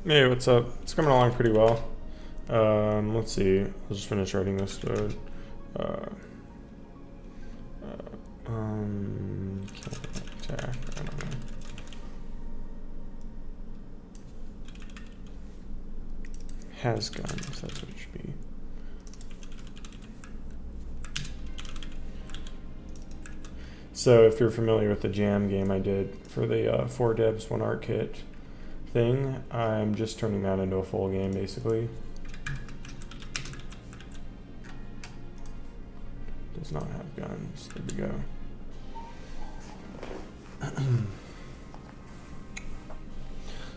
Hey, what's up? It's coming along pretty well. Let's see. I'll just finish writing this code. Uh, attack. I don't know. Has guns. That's what it should be. So if you're familiar with the jam game I did for the 4 devs 1 art kit thing, I'm just turning that into a full game basically. Does not have guns. There we go.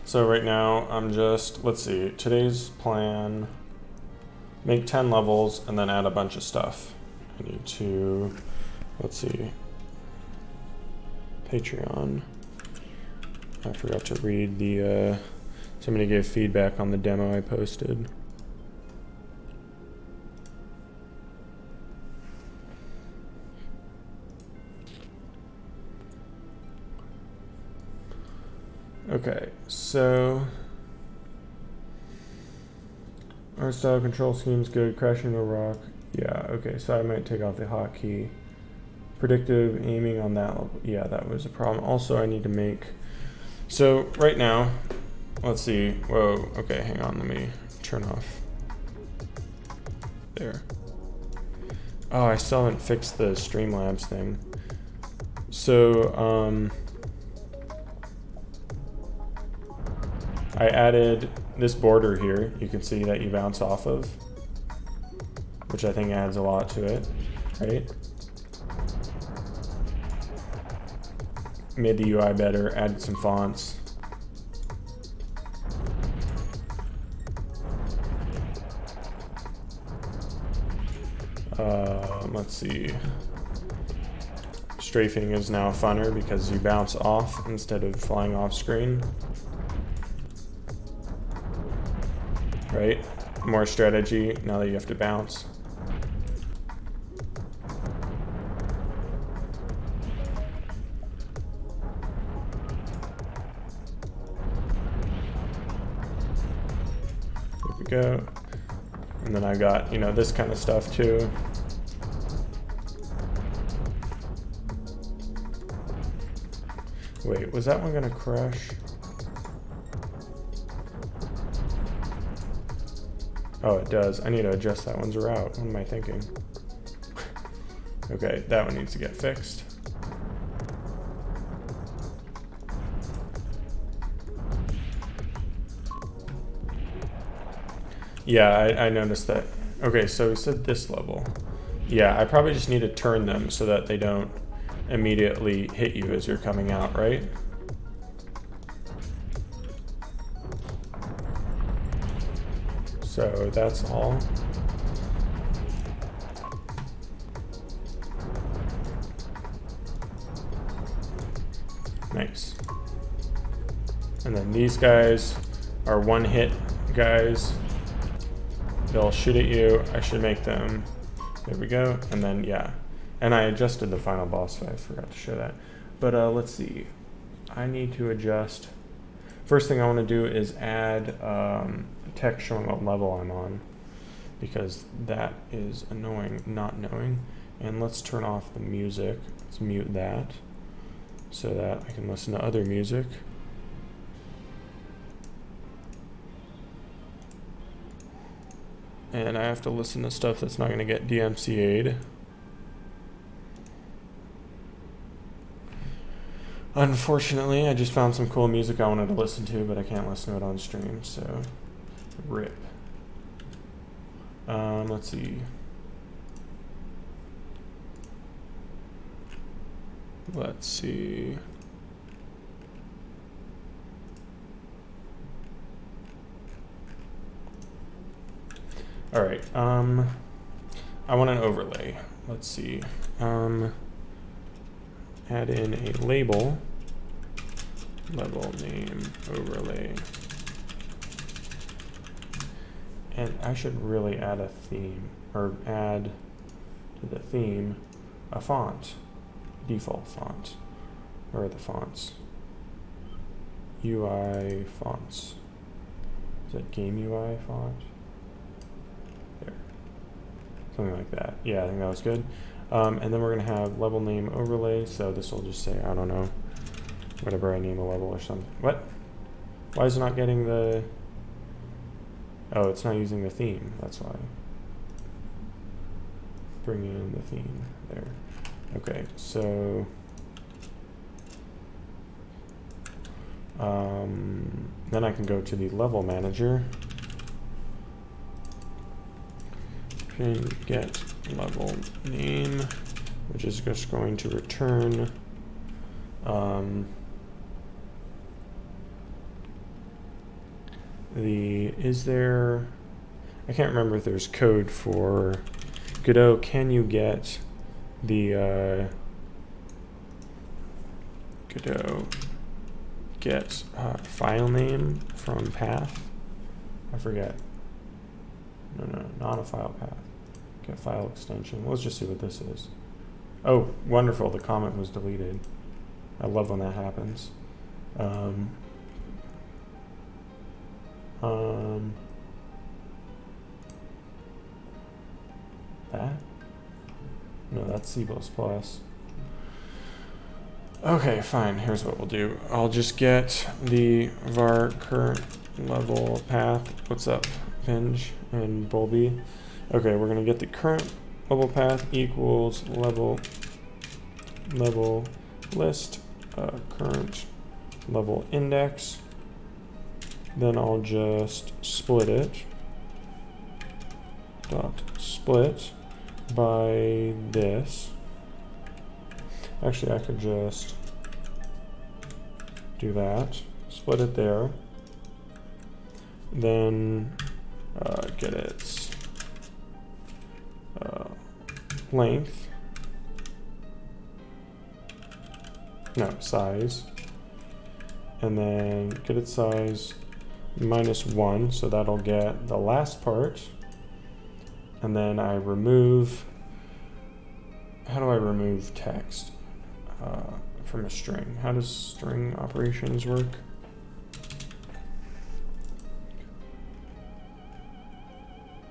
So right now I'm just, let's see, today's plan, make 10 levels and then add a bunch of stuff. I need to, let's see, Patreon. I forgot to read the, somebody gave feedback on the demo I posted. Okay, so art style control scheme's good. Crashing into a rock. Yeah, okay, so I might take off the hotkey. Predictive aiming on that level. Yeah, that was a problem. Also, I need to make. So right now, let's see. Whoa, okay, hang on. Let me turn off. There. Oh, I still haven't fixed the Streamlabs thing. So, I added this border here, you can see that you bounce off of, which I think adds a lot to it, right? Made the UI better, added some fonts. Let's see. Strafing is now funner because you bounce off instead of flying off screen. Right? More strategy now that you have to bounce. There we go. And then I got, you know, this kind of stuff too. Wait, was that one gonna crash? Oh, it does. I need to adjust that one's route. What am I thinking? Okay, that one needs to get fixed. Yeah, I noticed that. Okay, so we said this level. Yeah, I probably just need to turn them so that they don't immediately hit you as you're coming out, right? So that's all. Nice. And then these guys are one hit guys. They'll shoot at you. I should make them. There we go. And then, yeah. And I adjusted the final boss fight. I forgot to show that. But let's see. I need to adjust. First thing I want to do is add text showing what level I'm on, because that is annoying not knowing. And let's turn off the music. Let's mute that so that I can listen to other music. And I have to listen to stuff that's not going to get DMCA'd. Unfortunately, I just found some cool music I wanted to listen to, but I can't listen to it on stream, so rip. Let's see. Let's see. All right. I want an overlay. Let's see. Add in a label. Level name overlay. And I should really add a theme, or add to the theme a font, default font. Where are the fonts? UI fonts. that game UI font? There. Something like that. Yeah, I think that was good. And then we're going to have level name overlay. So this will just say, I don't know, whatever I name a level or something. What? Why is it not getting the... Oh, it's not using the theme. That's why. Bring in the theme there. Okay, so... then I can go to the level manager. And get level name, which is just going to return I can't remember if there's code for Godot. Can you get the Godot get file name from path? I forget. No, not a file path. Get file extension. Let's just see what this is. Oh, wonderful. The comment was deleted. I love when that happens. That? No, that's C++. Okay, fine. Here's what we'll do. I'll just get the var current level path. What's up, Pinge and Bulby? Okay, we're gonna get the current level path equals level list current level index. Then I'll just split it. Dot split by this. Actually, I could just do that. Split it there. Then get its length. No, size. And then get its size -1, so that'll get the last part. And then I remove, how do I remove text from a string? How does string operations work?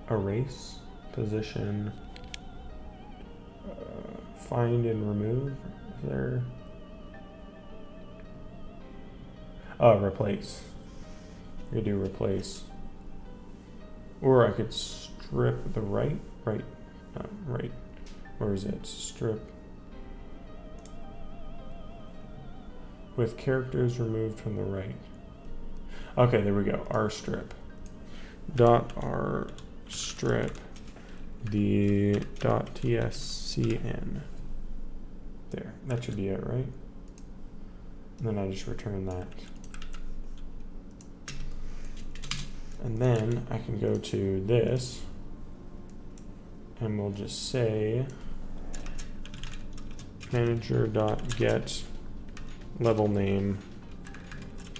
Erase, position, find and remove. Is there? Oh, replace. I could do replace. Or I could strip the right. Where is it? Strip. With characters removed from the right. Okay, there we go. rstrip. .rstrip the .tscn. There, that should be it, right? And then I just return that. And then I can go to this and we'll just say manager.get level name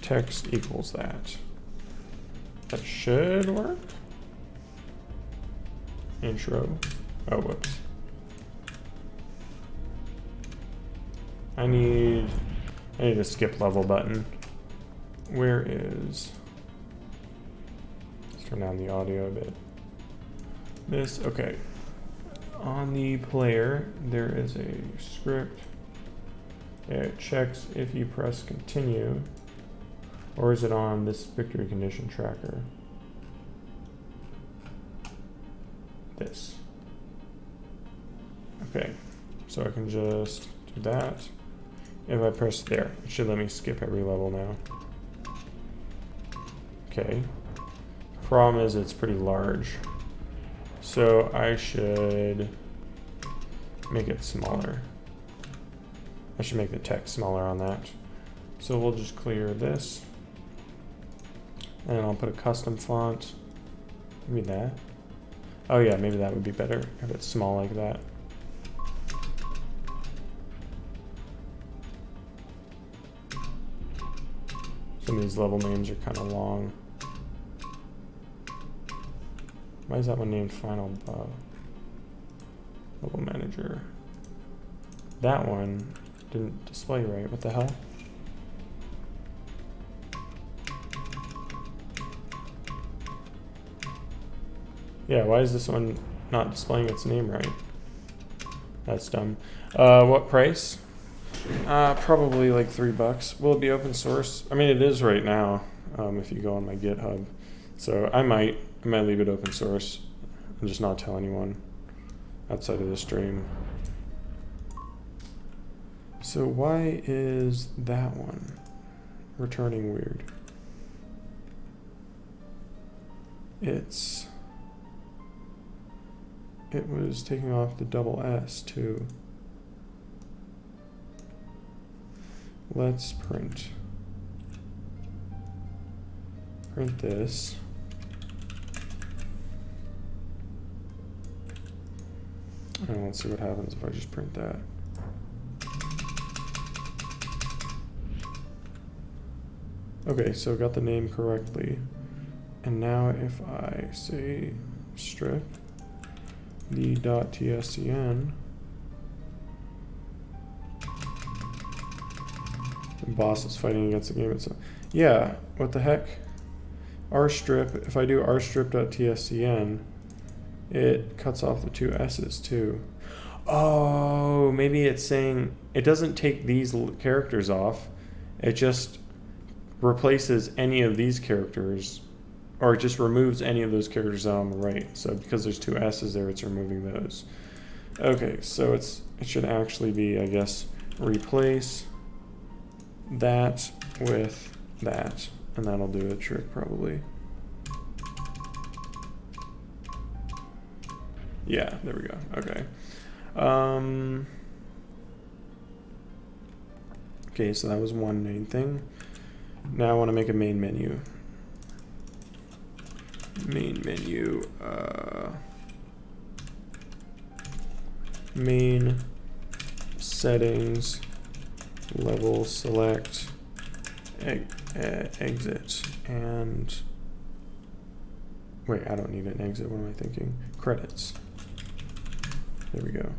text equals that. That should work. Intro. Oh, whoops. I need a skip level button. Where is... Let's turn down the audio a bit. This, okay. On the player, there is a script. It checks if you press continue, or is it on this victory condition tracker? This. Okay, so I can just do that. If I press there, it should let me skip every level now. Okay. Problem is it's pretty large. So I should make it smaller. I should make the text smaller on that. So we'll just clear this. And I'll put a custom font. Maybe that. Oh yeah, maybe that would be better if it's small like that. Some of these level names are kind of long. Why is that one named Final Level Manager? That one didn't display right. What the hell? Yeah, why is this one not displaying its name right? That's dumb. What price? Probably like $3. Will it be open source? I mean, it is right now. If you go on my GitHub, so I might leave it open source and just not tell anyone outside of the stream. So why is that one returning weird? It was taking off the double S too. Let's print this. And let's see what happens if I just print that. Okay, so got the name correctly. And now if I say strip the .tscn, the boss is fighting against the game itself. Yeah, what the heck? rstrip, if I do rstrip.tscn, it cuts off the two S's too. Oh, maybe it's saying it doesn't take these characters off. It just replaces any of these characters, or it just removes any of those characters out on the right. So because there's two S's there, it's removing those. Okay, so it should actually be, I guess, replace that with that, and that'll do the trick probably. Yeah, there we go. Okay. Okay, so that was one main thing. Now I want to make a main menu. Main menu, main settings, level select, exit, and wait, I don't need an exit. What am I thinking? Credits. There we go.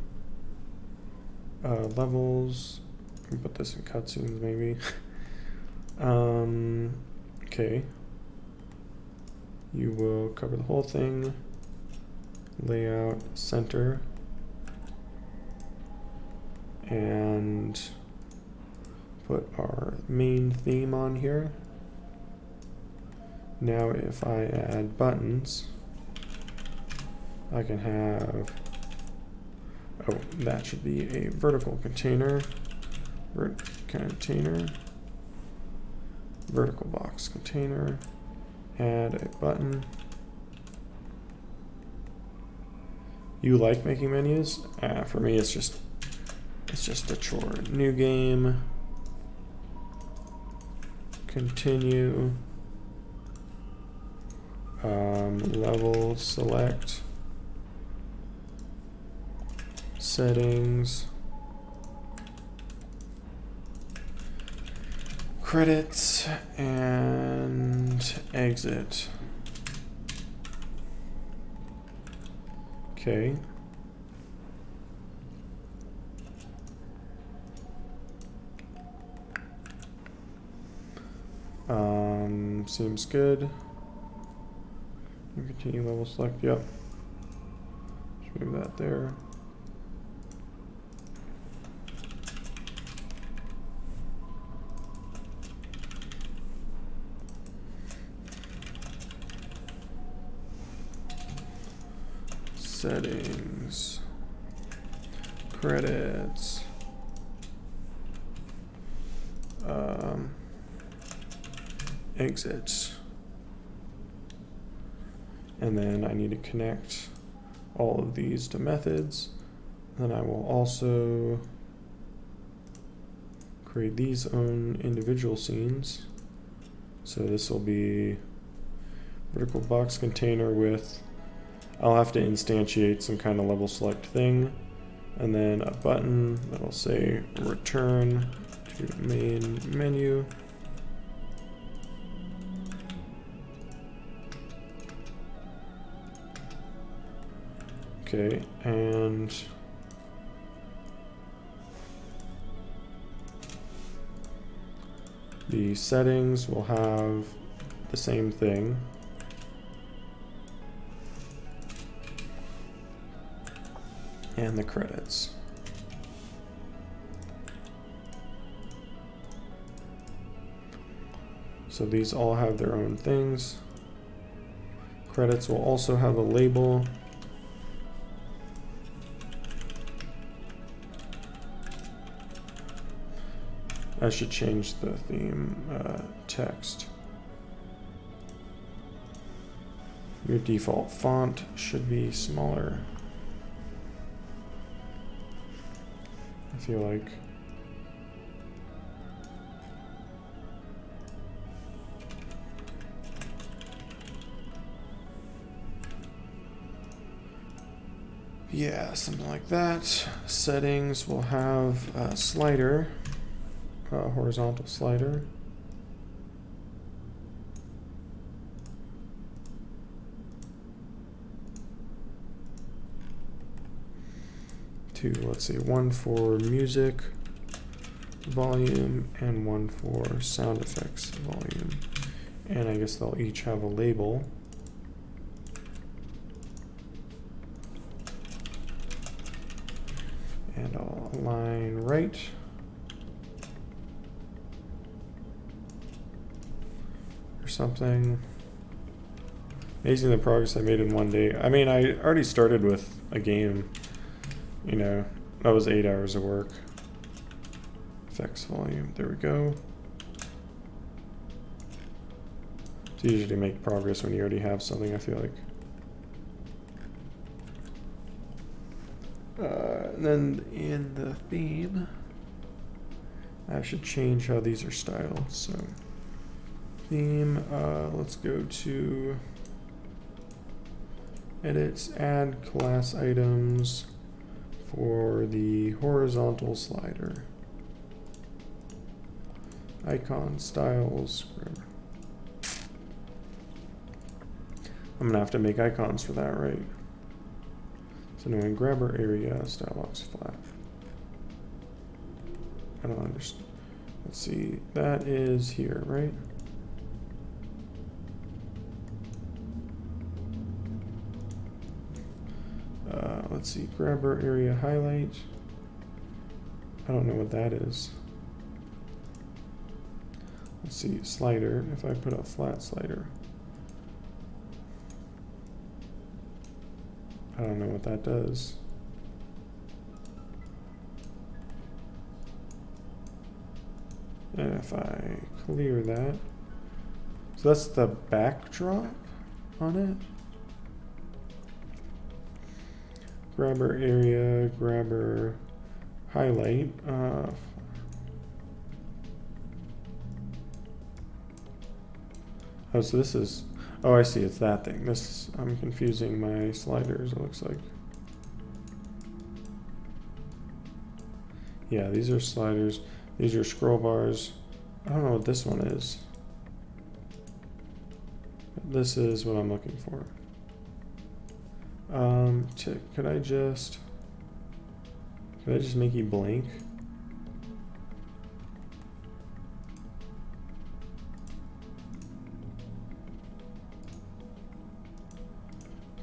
Levels. I can put this in cutscenes maybe. Okay. You will cover the whole thing. Layout, center, and put our main theme on here. Now if I add buttons, I can have, oh, that should be a vertical container, vertical box container, add a button. You like making menus? For me, it's just a chore. New game, continue, level select, settings, credits, and exit. Okay. Seems good. Continue level select, yep. Just move that there. Settings, credits, exit, and then I need to connect all of these to methods. Then I will also create these own individual scenes. So this will be vertical box container with, I'll have to instantiate some kind of level select thing, and then a button that'll say return to main menu. Okay, and the settings will have the same thing. and the credits. So these all have their own things. Credits will also have a label. I should change the theme text. Your default font should be smaller. I feel like. Yeah, something like that. Settings will have a slider, a horizontal slider. To, let's see, one for music volume and one for sound effects volume. And I guess they'll each have a label. And I'll align right. Or something. Amazing the progress I made in one day. I mean, I already started with a game. You know, that was 8 hours of work. Effects volume, there we go. It's easy to make progress when you already have something, I feel like. And then in the theme, I should change how these are styled. So theme, let's go to edits, add class items for the horizontal slider. Icon styles. I'm gonna have to make icons for that, right? So now in grabber area, style box flat. I don't understand. Let's see, that is here, right? Let's see, grabber area highlight. I don't know what that is. Let's see, slider, if I put a flat slider. I don't know what that does. And if I clear that, so that's the backdrop on it. Grabber area, grabber highlight. Oh, so this is, oh, I see, it's that thing. This, I'm confusing my sliders, it looks like. Yeah, these are sliders. These are scroll bars. I don't know what this one is. This is what I'm looking for. Could I just make you blank?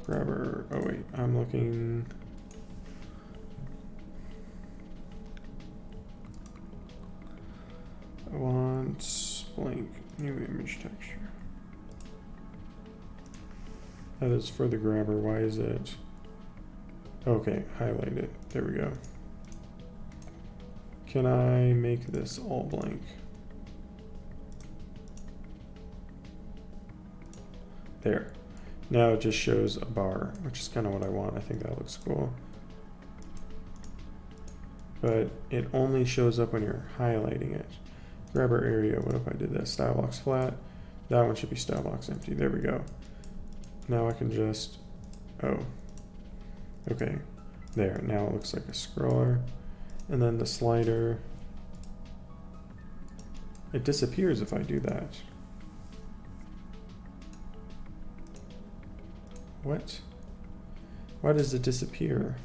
Grabber, oh wait, I'm looking. I want blank, new image texture. That is for the grabber, why is it? Okay, highlight it, there we go. Can I make this all blank? There. Now it just shows a bar, which is kind of what I want. I think that looks cool. But it only shows up when you're highlighting it. Grabber area, what if I did that? Style box flat. That one should be style box empty. There we go. Now I can just, oh, okay. There, now it looks like a scroller. And then the slider, it disappears if I do that. What? Why does it disappear?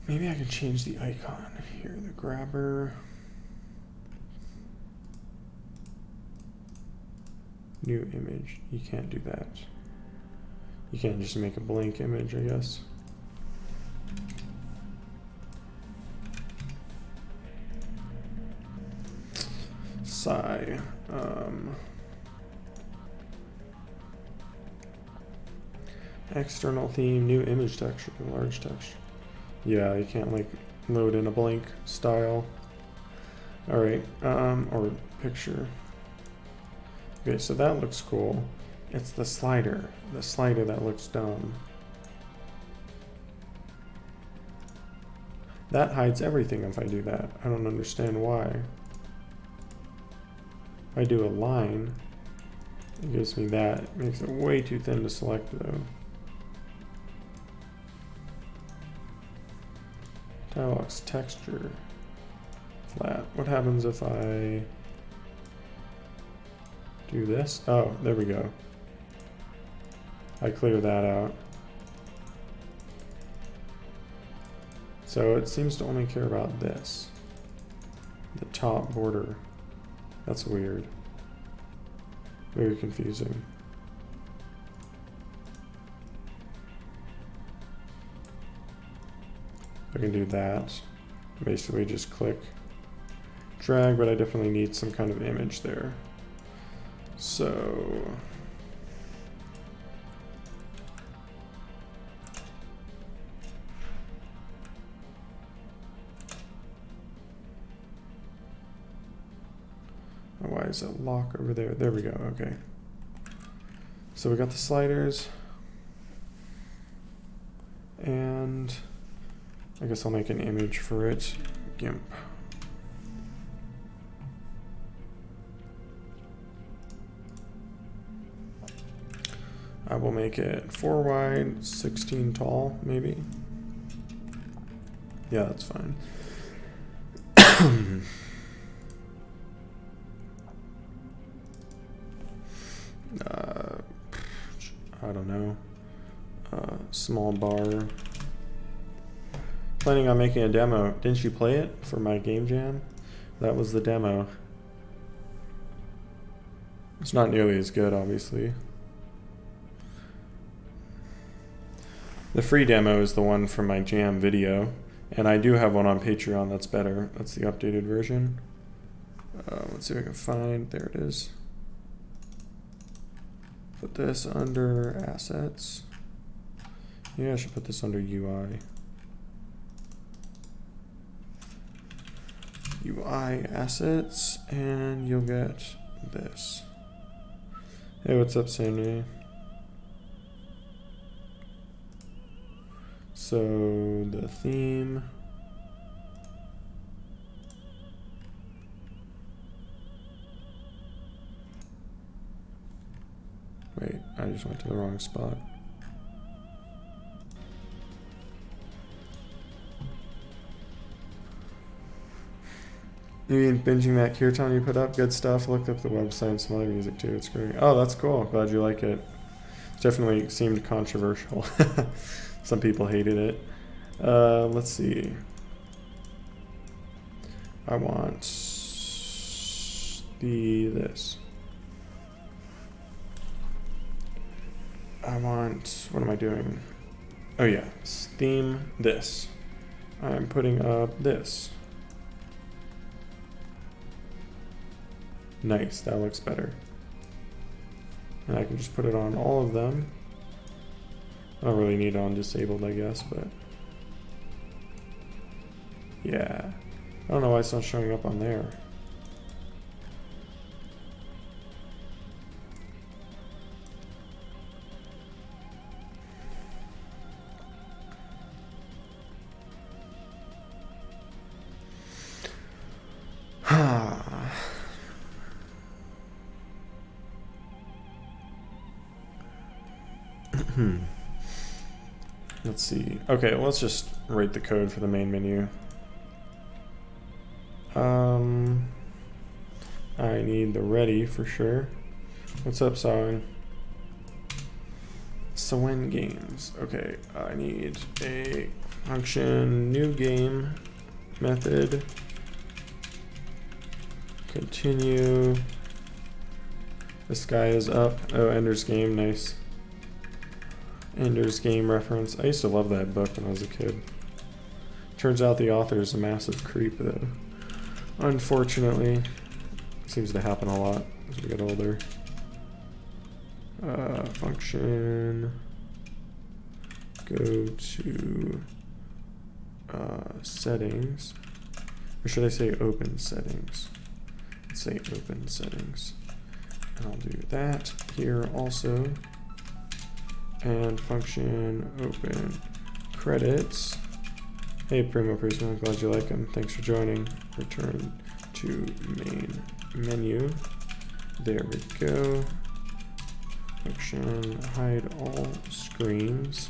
Maybe I can change the icon here, the grabber. New image. You can't do that. You can't just make a blank image, I guess. Sigh. External theme, new image texture, large texture. Yeah, you can't like load in a blank style. All right, or picture. Okay, so that looks cool. It's the slider that looks dumb. That hides everything if I do that. I don't understand why. If I do a line, it gives me that. It makes it way too thin to select though. Dialogues texture flat. What happens if I do this? Oh, there we go. I clear that out. So it seems to only care about this. The top border. That's weird. Very confusing. I can do that. Basically just click, drag, but I definitely need some kind of image there. So why is it lock over there? There we go. Okay. So we got the sliders, and I guess I'll make an image for it. GIMP. I will make it 4 wide, 16 tall, maybe. Yeah, that's fine. I don't know. Small bar. Planning on making a demo. Didn't you play it for my game jam? That was the demo. It's not nearly as good, obviously. The free demo is the one from my jam video, and I do have one on Patreon that's better. That's the updated version. Let's see if I can find. There it is. Put this under assets. Yeah, I should put this under UI. UI assets, and you'll get this. Hey, what's up, Sandy? So the theme. Wait, I just went to the wrong spot. You mean binging that Kirtan you put up? Good stuff. Looked up the website and some other music too. It's great. Oh, that's cool. Glad you like it. It definitely seemed controversial. Some people hated it. Let's see. I want this. I want, what am I doing? Oh yeah, theme this. I'm putting up this. Nice, that looks better. And I can just put it on all of them. I don't really need it on disabled, I guess, but yeah. I don't know why it's not showing up on there. Let's see. Okay, let's just write the code for the main menu. I need the ready for sure. What's up, Sawen? Sawen Games. Okay, I need a function new game method. Continue The sky is up. Oh, Ender's Game, nice. Ender's Game reference. I used to love that book when I was a kid. Turns out the author is a massive creep, though. Unfortunately, seems to happen a lot as we get older. Function. Go to settings. Or should I say open settings? Let's say open settings. And I'll do that here also. And function open credits. Hey Primo Prisma, glad you like them. Thanks for joining. Return to main menu. There we go. Function hide all screens.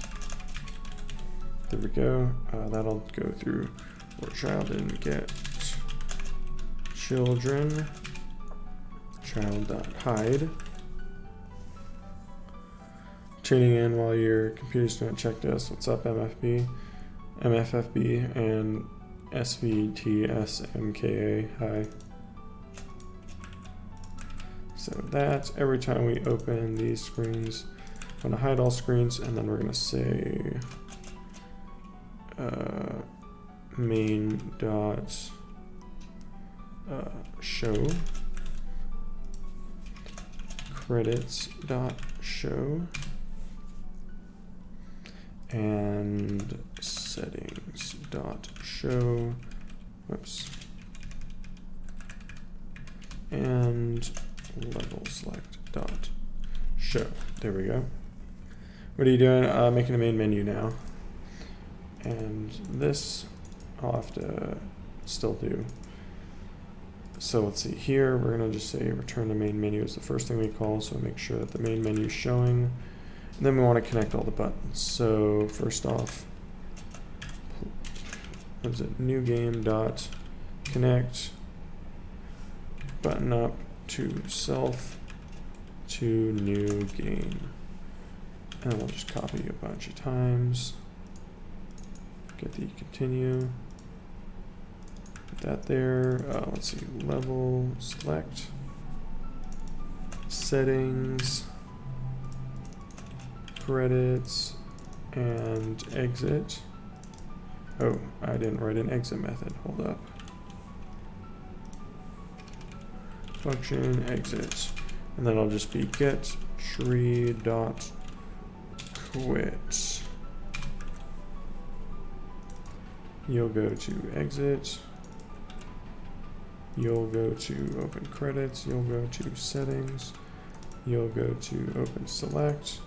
There we go. That'll go through where child didn't get children. Child.hide. Tuning in while your computer's doing check this. What's up, MFB, and SVTSMKA. Hi. So that's every time we open these screens. I'm gonna hide all screens, and then we're gonna say main dot show credits dot show and settings dot show, whoops, and level select dot show. There we go. What are you doing? Making a main menu now. And this I'll have to still do. So let's see here, we're gonna just say return to main menu is the first thing we call, so make sure that the main menu is showing. And then we want to connect all the buttons. So first off, what is it? New game dot connect button up to self to new game. And we'll just copy a bunch of times. Get the continue. Put that there. Let's see. Level select. Settings. Credits. And exit. Oh, I didn't write an exit method. Hold up. Function exit. And then I'll just be get tree dot quit. You'll go to exit. You'll go to open credits. You'll go to settings. You'll go to open select.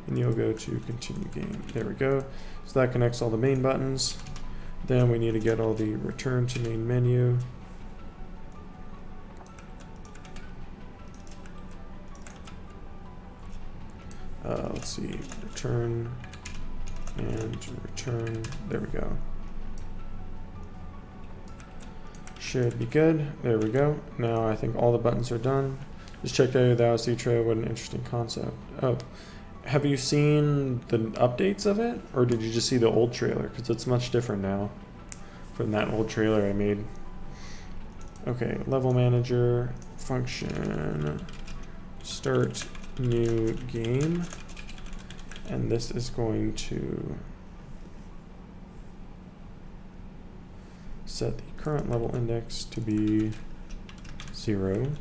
And you'll go to continue game. There we go. So that connects all the main buttons. Then we need to get all the return to main menu. Let's see, return and return. There we go. Should be good. There we go. Now I think all the buttons are done. Just checked out the Citra. What an interesting concept. Oh, have you seen the updates of it, or did you just see the old trailer? Because it's much different now from that old trailer I made. Okay, level manager function start new game, and this is going to set the current level index to be 0,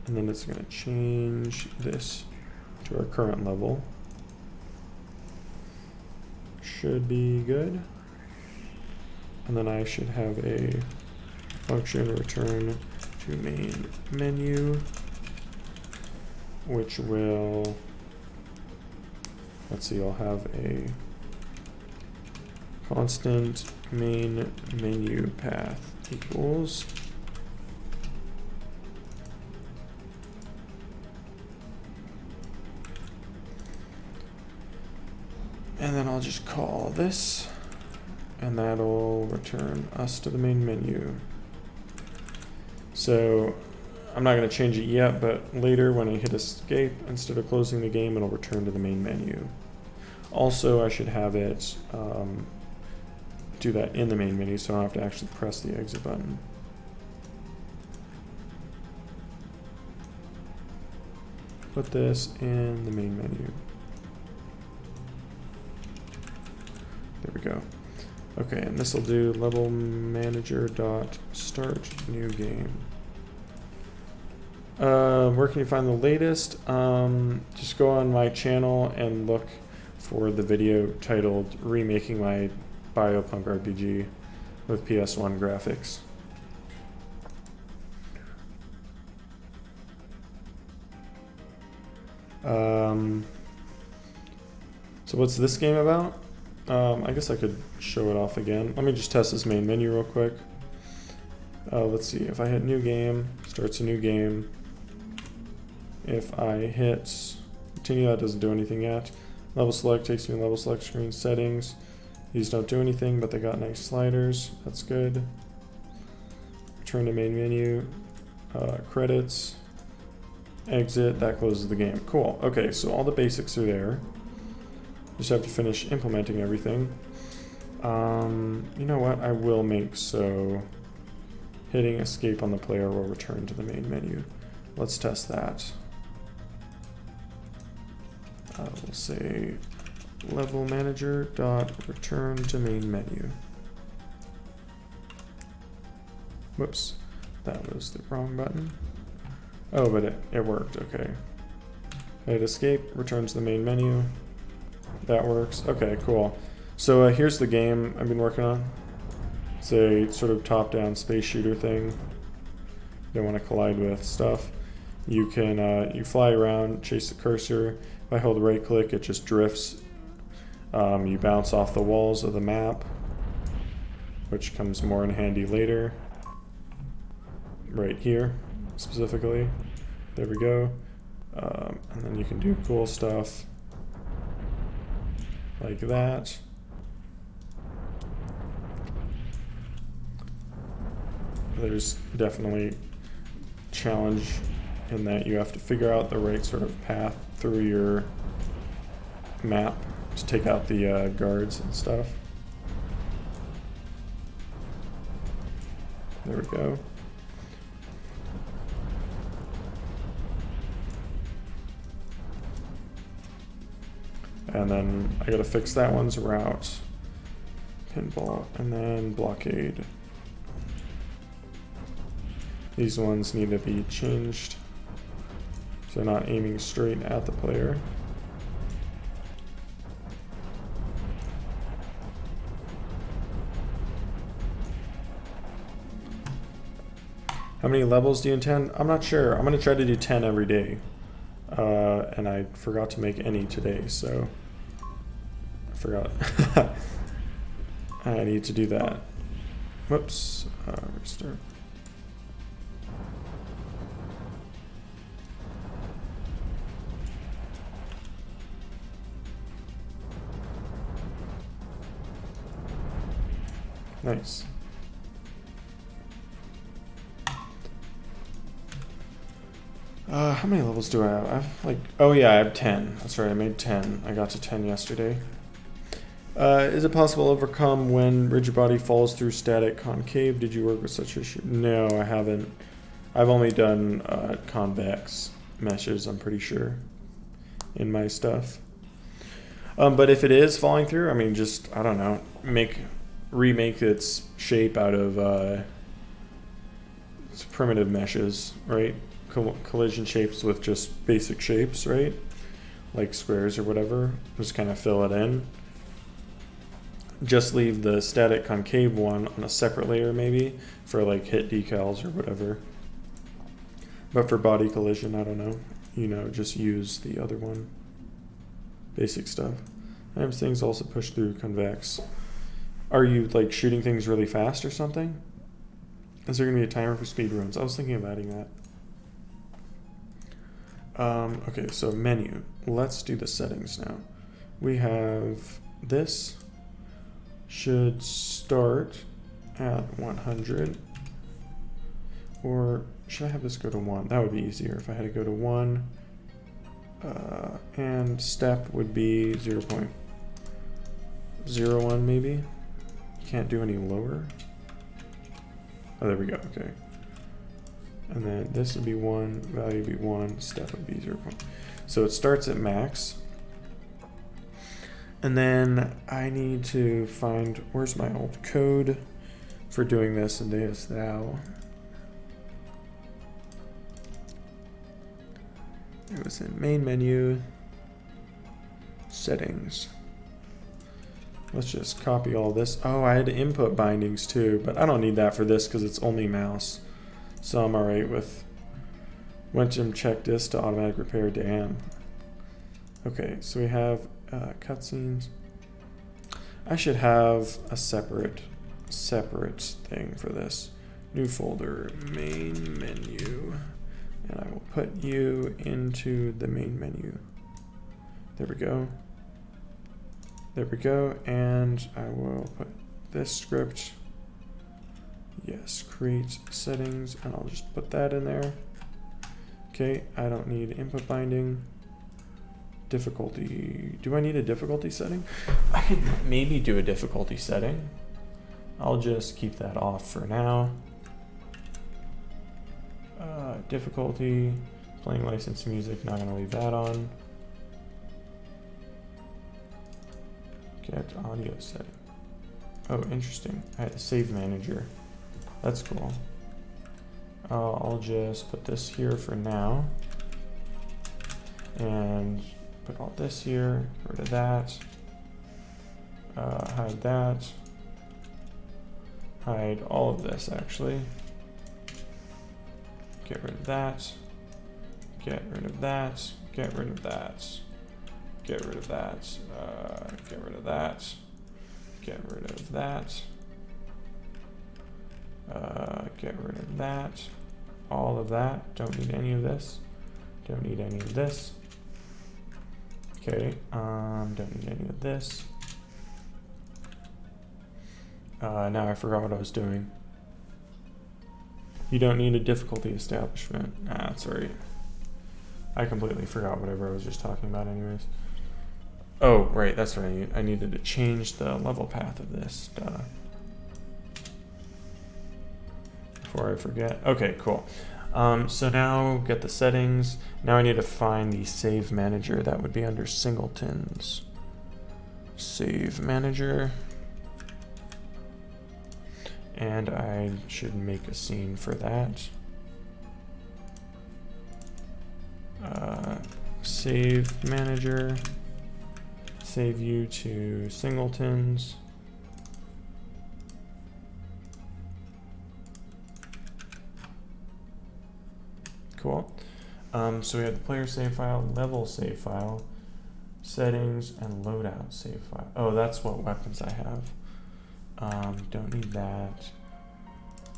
and then it's going to change this to our current level. Should be good. And then I should have a function return to main menu, which will, let's see, I'll have a constant main menu path equals and then I'll just call this, and that'll return us to the main menu. So I'm not going to change it yet, but later when I hit escape, instead of closing the game, it'll return to the main menu. Also, I should have it do that in the main menu, so I don't have to actually press the exit button. put this in the main menu. There we go. Okay, and this will do level manager dot start new game. Where can you find the latest? Just go on my channel and look for the video titled Remaking My Biopunk RPG with PS1 graphics. So what's this game about? I guess I could show it off again. Let me just test this main menu real quick. Let's see, if I hit new game, starts a new game. If I hit continue, that doesn't do anything yet. Level select takes me to level select screen. Settings, these don't do anything, but they got nice sliders. That's good. Return to main menu. Credits. Exit, that closes the game. Cool. Okay, so all the basics are there. Just have to finish implementing everything. You know what? I will make so hitting escape on the player will return to the main menu. Let's test that. We'll say level manager dot return to main menu. Whoops, that was the wrong button. Oh, but it worked. Okay. Hit escape, return to the main menu. That works. Okay, cool. So here's the game I've been working on. It's a sort of top-down space shooter thing. Don't want to collide with stuff. You can you fly around, chase the cursor. If I hold right click, it just drifts. You bounce off the walls of the map, which comes more in handy later. Right here, specifically. There we go. And then you can do cool stuff like that. There's definitely challenge in that you have to figure out the right sort of path through your map to take out the guards and stuff. There we go. And then I gotta fix that one's route. Pinball, and then blockade. These ones need to be changed so they're not aiming straight at the player. How many levels do you intend? I'm not sure. I'm gonna try to do 10 every day. And I forgot to make any today, so I forgot. I need to do that. Whoops, restart. Nice. How many levels do I have? I have like, oh yeah, I have 10. That's right, I made 10. I got to 10 yesterday. Is it possible to overcome when rigid body falls through static concave? Did you work with such issue? No, I haven't. I've only done convex meshes, I'm pretty sure, in my stuff. But if it is falling through, I mean, just, I don't know, remake its shape out of its primitive meshes, right? Collision shapes with just basic shapes, right? Like squares or whatever. Just kind of fill it in. Just leave the static concave one on a separate layer maybe for like hit decals or whatever. But for body collision, I don't know. You know, just use the other one. Basic stuff. Sometimes things also push through convex. Are you like shooting things really fast or something? Is there gonna be a timer for speed runs? I was thinking of adding that. Okay, so menu. Let's do the settings now. We have this should start at 100. Or should I have this go to 1? That would be easier if I had to go to 1. And step would be 0.01 maybe. You can't do any lower. Oh, there we go, okay. And then this would be 1, value would be 1, step would be 0. So it starts at max. And then I need to find, where's my old code for doing this in Deus Thou? It was in main menu, settings. Let's just copy all this. Oh, I had input bindings too, but I don't need that for this because it's only mouse. So I'm all right with Wenchum check this to automatic repair. Damn. Okay, so we have cutscenes. I should have a separate thing for this. New folder, main menu, and I will put you into the main menu. There we go. There we go, and I will put this script. Yes, create settings, and I'll just put that in there. Okay, I don't need input binding. Difficulty, do I need a difficulty setting? I could maybe do a difficulty setting. I'll just keep that off for now. Difficulty, playing licensed music, not gonna leave that on. Get audio setting. Oh, interesting. I had a save manager. That's cool. I'll just put this here for now. And put all this here, get rid of that. Hide that. Hide all of this actually. Get rid of that. Get rid of that. Get rid of that. Get rid of that. Get rid of that. Get rid of that. Get rid of that. All of that. Don't need any of this. Don't need any of this. Okay. Don't need any of this. Now I forgot what I was doing. You don't need a difficulty establishment. Ah, that's all right. I completely forgot whatever I was just talking about anyways. Oh, right, that's what I need. I needed to change the level path of this. Duh. Before I forget. Okay, cool. So now get the settings. Now I need to find the save manager. That would be under singletons. Save manager. And I should make a scene for that. Save manager. Save you to singletons. Cool. So we have the player save file, level save file, settings, and loadout save file. Oh, that's what weapons I have. Don't need that.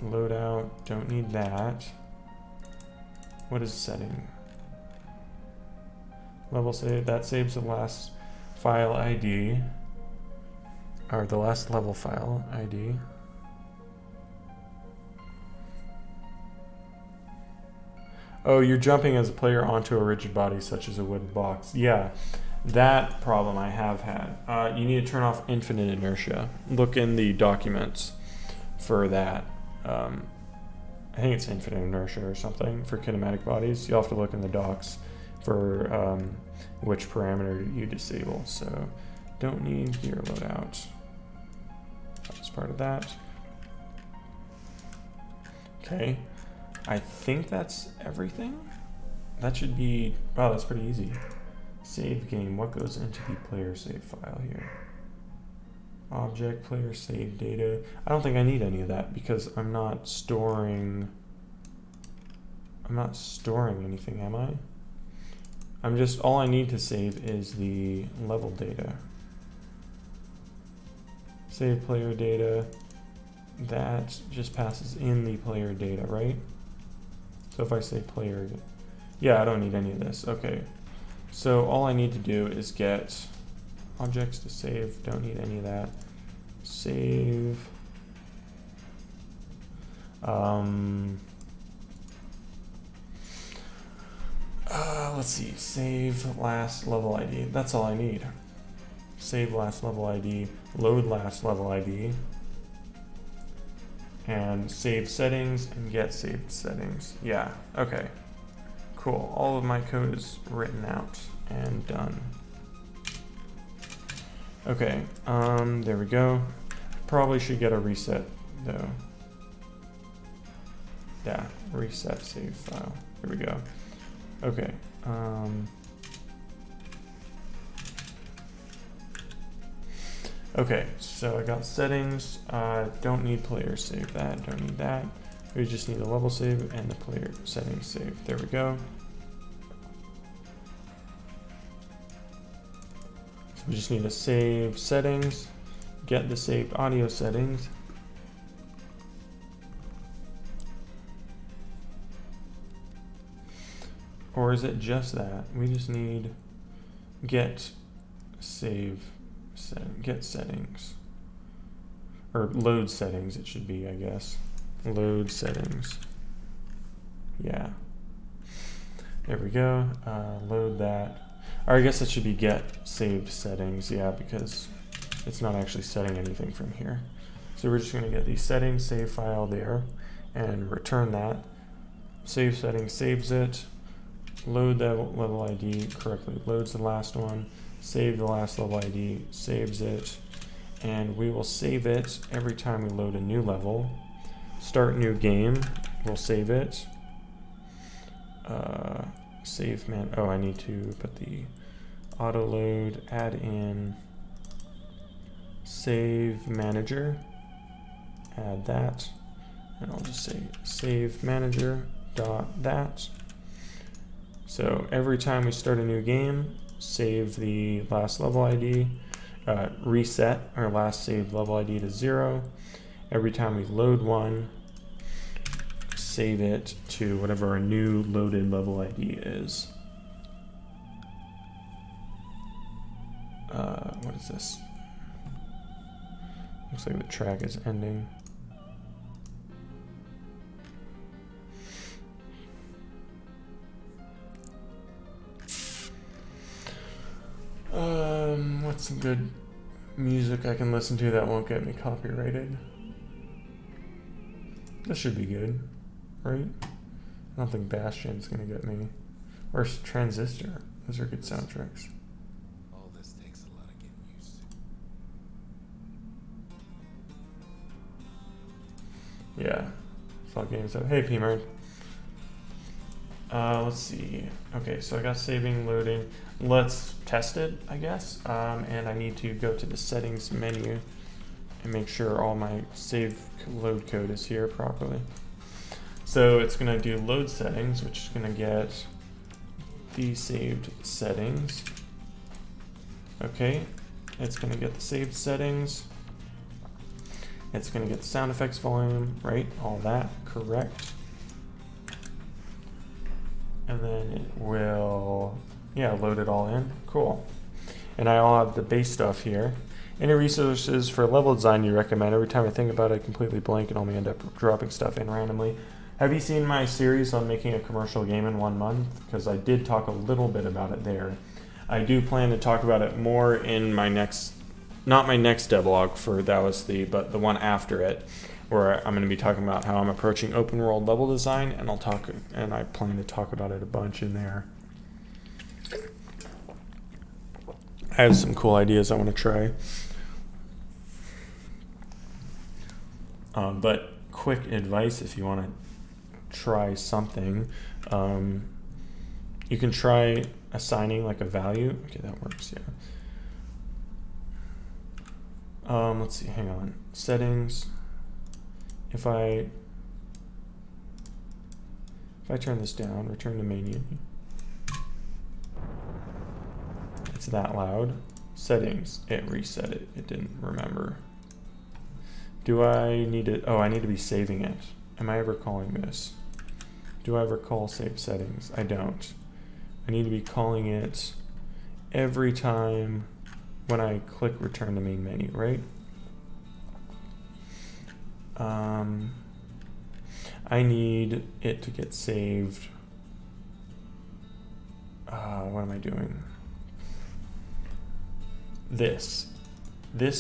Loadout, don't need that. What is setting? Level save, that saves the last file ID, or the last level file ID. Oh, you're jumping as a player onto a rigid body such as a wooden box. Yeah, that problem I have had. You need to turn off infinite inertia. Look in the documents for that. I think it's infinite inertia or something for kinematic bodies. You'll have to look in the docs for which parameter you disable. So don't need gear loadout. That's part of that. Okay, I think that's everything. That should be, wow, that's pretty easy. Save game, what goes into the player save file here? Object, player save data. I don't think I need any of that because I'm not storing anything, am I? I'm just, all I need to save is the level data. Save player data. That just passes in the player data, right? So if I say player, yeah, I don't need any of this. Okay. So all I need to do is get objects to save. Don't need any of that. Save. Let's see. Save last level ID. That's all I need. Save last level ID. Load last level ID. and save settings and get saved settings. Yeah, okay, cool. All of my code is written out and done. Okay, there we go. Probably should get a reset though. Yeah, reset save file. Here we go. Okay. Okay, so I got settings. Don't need player save that. Don't need that. We just need a level save and the player settings save. There we go. So we just need to save settings, get the saved audio settings. Or is it just that? We just need get save get settings, or load settings it should be, I guess. Load settings. Yeah. There we go. Load that. Or I guess it should be get saved settings, yeah, because it's not actually setting anything from here. So we're just going to get the settings save file there and return that. Save settings saves it. Load that level ID correctly, loads the last one. Save the last level ID, saves it, and we will save it every time we load a new level. Start new game, we'll save it. Save man, oh, I need to put the auto load, add in save manager, add that, and I'll just say save manager dot that. So every time we start a new game, save the last level ID, reset our last saved level ID to 0. Every time we load one, save it to whatever our new loaded level ID is. What is this? Looks like the track is ending. What's some good music I can listen to that won't get me copyrighted? This should be good, right? I don't think Bastion's gonna get me. Or Transistor. Those are good soundtracks. All this takes a lot of getting used to. Yeah. Slot games up. Hey, P-Merd. Let's see. Okay, so I got saving, loading. Let's test it, I guess. And I need to go to the settings menu and make sure all my save load code is here properly. So it's going to do load settings, which is going to get the saved settings. Okay, it's going to get the saved settings. It's going to get the sound effects volume, right? All that, correct. And then it will, yeah, load it all in. Cool. And I'll have the base stuff here. Any resources for level design you recommend? Every time I think about it, I completely blank and only end up dropping stuff in randomly. Have you seen my series on making a commercial game in 1 month? Because I did talk a little bit about it there. I do plan to talk about it more in my next, not my next devlog for that was but the one after it, where I'm going to be talking about how I'm approaching open world level design, and I plan to talk about it a bunch in there. I have some cool ideas I want to try. But quick advice if you want to try something, you can try assigning like a value. Okay, that works, yeah. Let's see, hang on. Settings. If I turn this down, return to menu. It's that loud. Settings, it reset it. It didn't remember. Do I need it? Oh, I need to be saving it. Am I ever calling this? Do I ever call save settings? I don't. I need to be calling it every time when I click return to main menu, right? I need it to get saved. What am I doing? This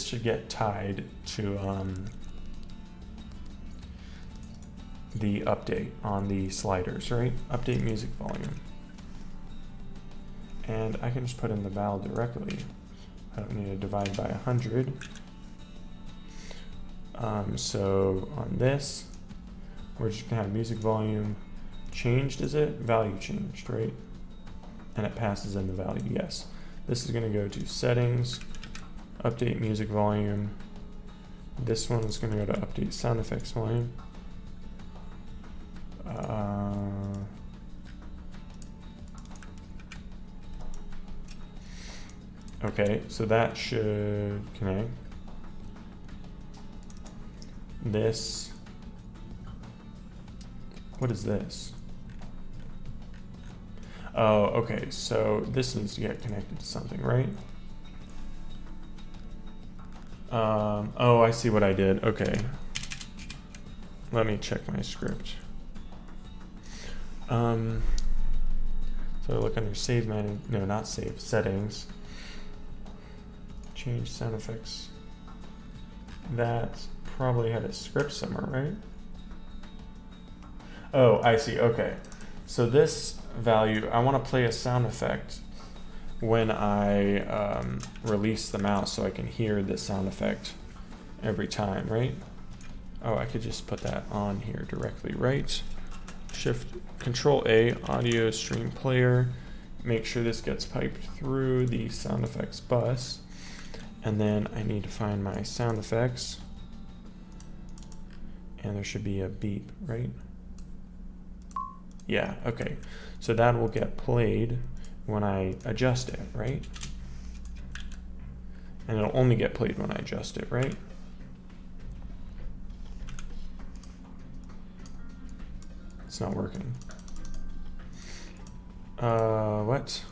should get tied to the update on the sliders, right? Update music volume. And I can just put in the val directly. I don't need to divide by 100. So on this, we're just gonna have music volume changed, is it? Value changed, right? And it passes in the value, yes. This is gonna go to settings, update music volume. This one is gonna go to update sound effects volume. Okay, so that should connect. This, what is this? Oh, okay, so this needs to get connected to something, right? Oh, I see what I did, okay. Let me check my script. So I look under save menu, no, not save, settings. Change sound effects. That probably had a script somewhere, right? Oh, I see, okay. So this value, I want to play a sound effect when I release the mouse so I can hear the sound effect every time, right? Oh, I could just put that on here directly, right? Shift, Control A, audio stream player. Make sure this gets piped through the sound effects bus. And then I need to find my sound effects. And there should be a beep, right? Yeah, okay. So that will get played when I adjust it, right? And it'll only get played when I adjust it, right? It's not working. What?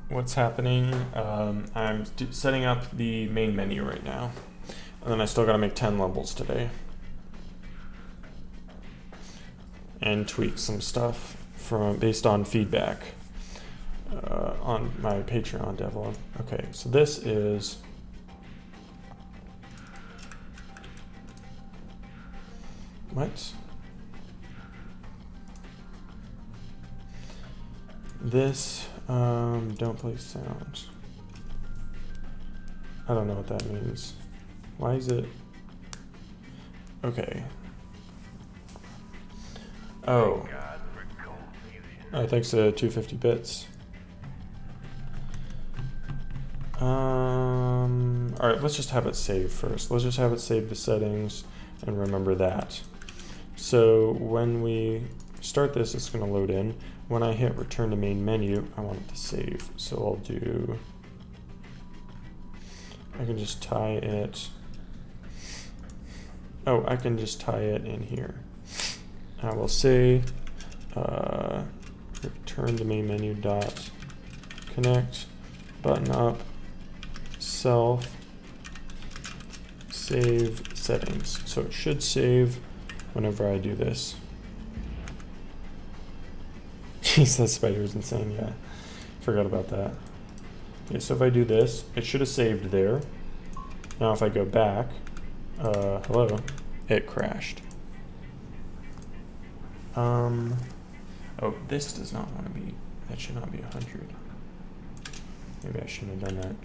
What's happening? I'm setting up the main menu right now. And then I still gotta make 10 levels today. And tweak some stuff based on feedback on my Patreon devlog. Okay, so this is what? This don't play sound. I don't know what that means. Why is it? Okay. Oh. Oh, thanks to 250 bits. Alright, let's just have it saved first. Let's just have it save the settings and remember that. So when we start this, it's going to load in. When I hit return to main menu, I want it to save. So I'll do, I can just tie it. Oh, I can just tie it in here. I will say return to main menu dot connect button up self save settings. So it should save whenever I do this. Jeez, that spider is insane. Yeah, forgot about that. Okay, so if I do this, it should have saved there. Now if I go back, hello, it crashed. Oh, this does not want to be, that should not be 100. Maybe I shouldn't have done that.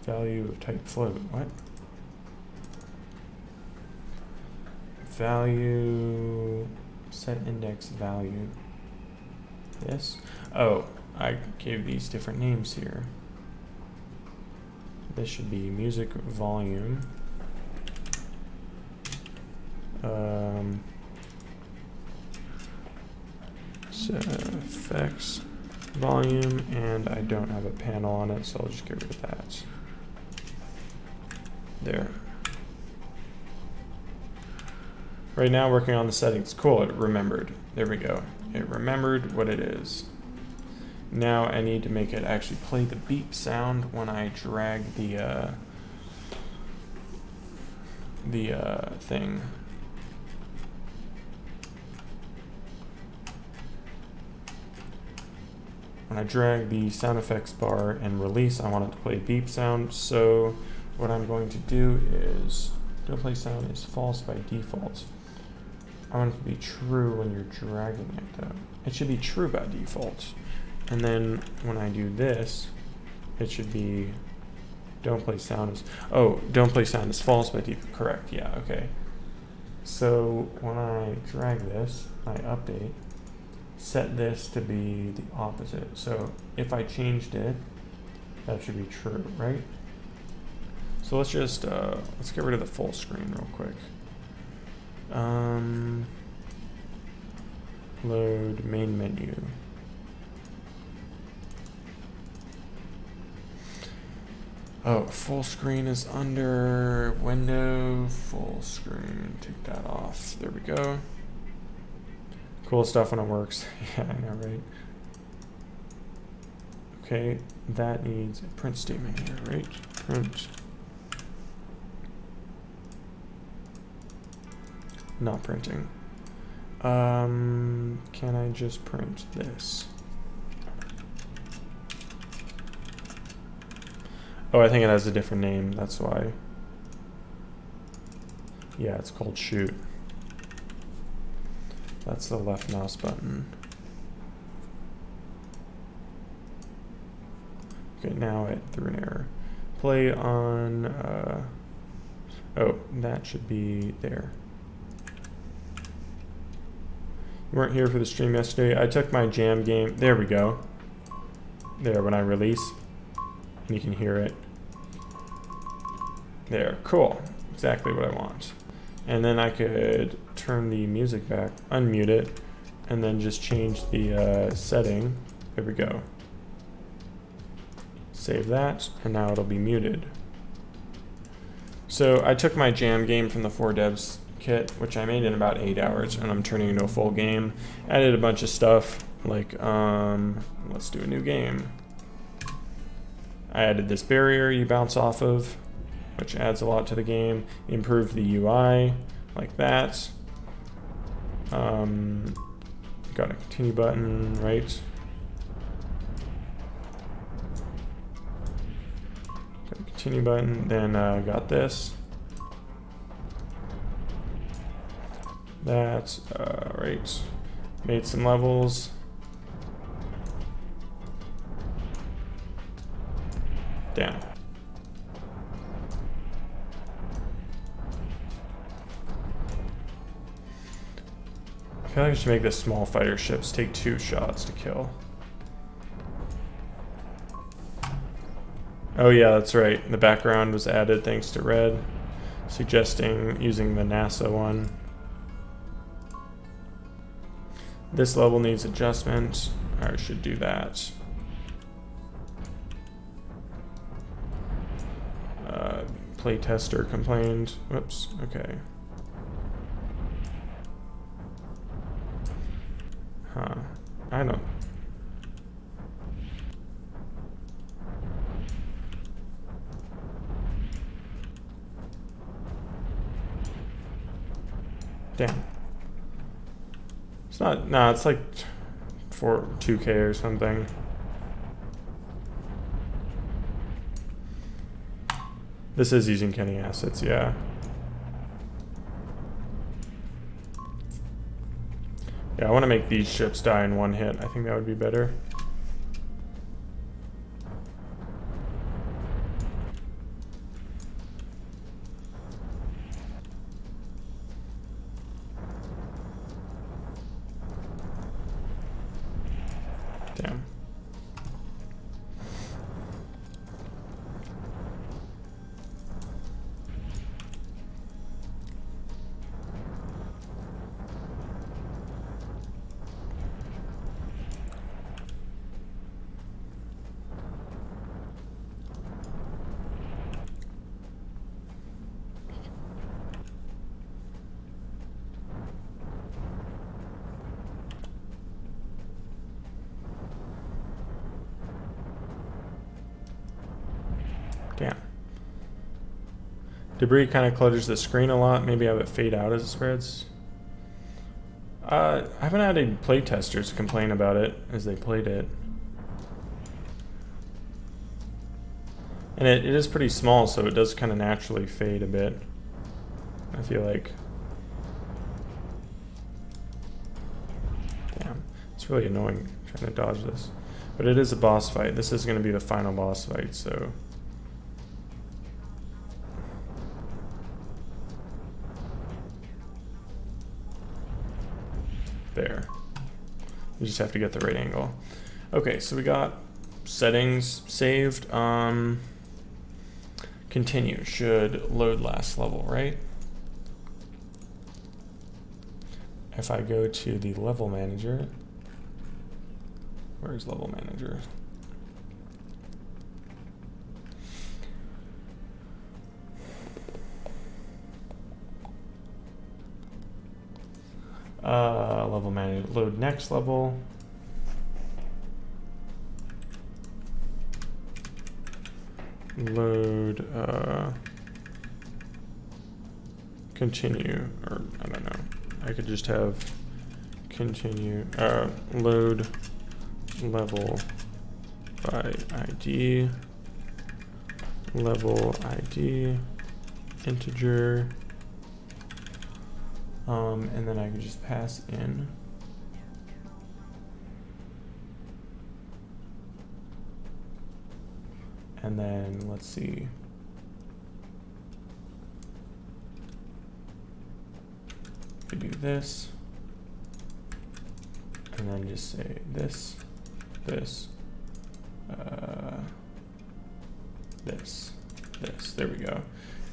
Value of type float, what? Value, set index value. This? Oh, I gave these different names here. This should be music volume. Set effects volume, and I don't have a panel on it, so I'll just get rid of that. There. Right now, working on the settings. Cool, it remembered. There we go. It remembered what it is. Now I need to make it actually play the beep sound when I drag the thing. when I drag the sound effects bar and release, I want it to play beep sound. So what I'm going to do is, don't play sound is false by default. I want it to be true when you're dragging it though. It should be true by default. And then when I do this, it should be don't play sound is, oh, don't play sound is false by default. Correct, yeah, okay. So when I drag this, I update, set this to be the opposite. So if I changed it, that should be true, right? So let's just, let's get rid of the full screen real quick. Load main menu. Oh, full screen is under window, full screen, take that off. There we go. Cool stuff when it works. Yeah, I know, right? Okay, that needs a print statement here, right? Print. Not printing. Can I just print this? Oh, I think it has a different name, that's why. Yeah, it's called shoot. That's the left mouse button. Okay, now it threw an error. Play on, oh, that should be there. You weren't here for the stream yesterday. I took my jam game, there we go. There, when I release, and you can hear it. There, cool, exactly what I want. And then I could turn the music back, unmute it, and then just change the setting. There we go. Save that, and now it'll be muted. So I took my jam game from the 4Devs kit, which I made in about 8 hours, and I'm turning into a full game. Added a bunch of stuff, like, let's do a new game. I added this barrier you bounce off of, which adds a lot to the game. Improved the UI, like that. Got a continue button, right? Got a continue button, then got this. That, right. Made some levels. Down. I feel like I should make this small fighter ships take 2 shots to kill. Oh yeah, that's right. The background was added thanks to Red, suggesting using the NASA one. This level needs adjustment. I should do that. Playtester complained. Whoops, okay. Huh, I don't. Damn. It's not, nah, it's like for 2K or something. This is using Kenny assets, yeah. Yeah, I want to make these ships die in 1 hit. I think that would be better. Damn. Damn. Debris kind of clutters the screen a lot. Maybe have it fade out as it spreads. I haven't had any playtesters complain about it as they played it. And it is pretty small, so it does kind of naturally fade a bit, I feel like. Damn, it's really annoying trying to dodge this. But it is a boss fight. This is going to be the final boss fight, so... There. You just have to get the right angle. Okay, so we got settings saved. Continue. Should load last level, right? If I go to the level manager, where's level manager? Level manager, load next level. Load, continue, or I don't know. I could just have continue, load level by ID, level ID, integer, and then I could just pass in and then let's see. We do this, and then just say this, this, this. There we go.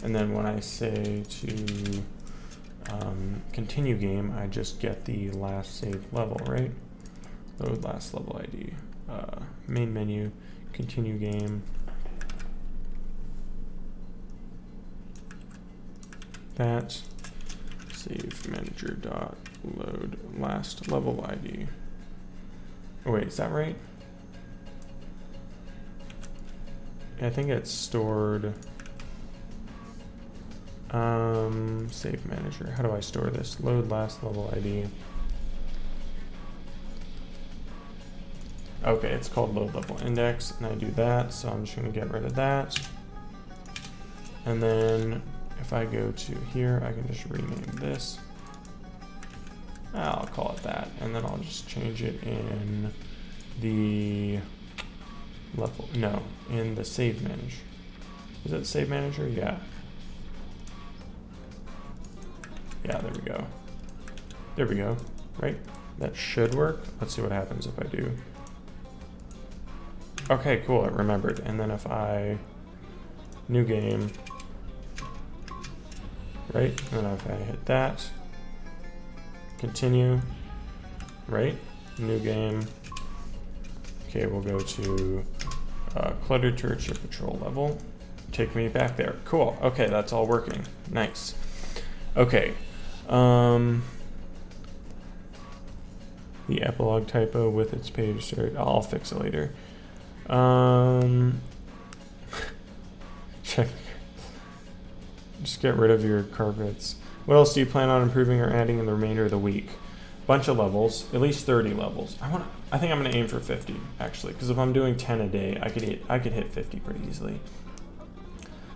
And then when I say to continue game, I just get the last saved level, right? Load last level ID. Main menu, continue game. That save manager dot load last level ID. Oh wait, is that right? I think it's stored. Save manager. How do I store this? Load last level ID. Okay, it's called load level index, and I do that, so I'm just gonna get rid of that. And then if I go to here, I can just rename this. I'll call it that, and then I'll just change it in the level, no, in the save manager. Is it save manager? Yeah. Yeah, there we go. There we go, right? That should work. Let's see what happens if I do. Okay, cool, it remembered. And then if I, new game, right? And then if I hit that, continue, right? New game. Okay, we'll go to Cluttered Church at Patrol level. Take me back there. Cool, okay, that's all working. Nice. Okay. The epilogue typo with its page start. I'll fix it later. Check. Just get rid of your carpets. What else do you plan on improving or adding in the remainder of the week? Bunch of levels, at least 30 levels. I think I'm gonna aim for 50 actually, because if I'm doing 10 a day, I could hit 50 pretty easily.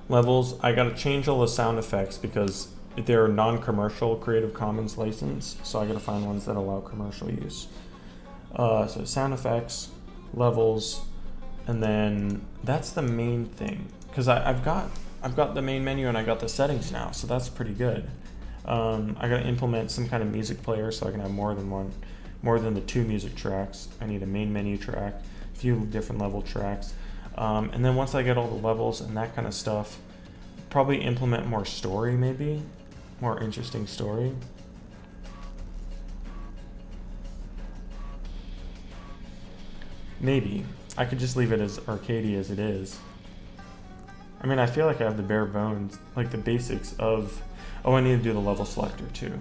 Levels, I gotta change all the sound effects because they're non-commercial Creative Commons license, so I gotta find ones that allow commercial use. So sound effects, levels, and then that's the main thing, because I've got the main menu and I got the settings now, so that's pretty good. I gotta implement some kind of music player so I can have more than the 2 music tracks. I need a main menu track, a few different level tracks, and then once I get all the levels and that kind of stuff, probably implement more story, maybe more interesting story. Maybe I could just leave it as arcadey as it is. I mean, I feel like I have the bare bones, like the basics of, oh, I need to do the level selector too.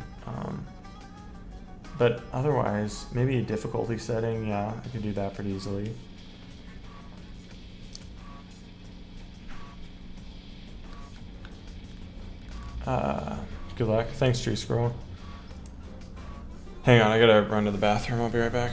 But otherwise, maybe a difficulty setting, yeah, I could do that pretty easily. Good luck. Thanks, Tree Squirrel. Hang on, I gotta run to the bathroom. I'll be right back.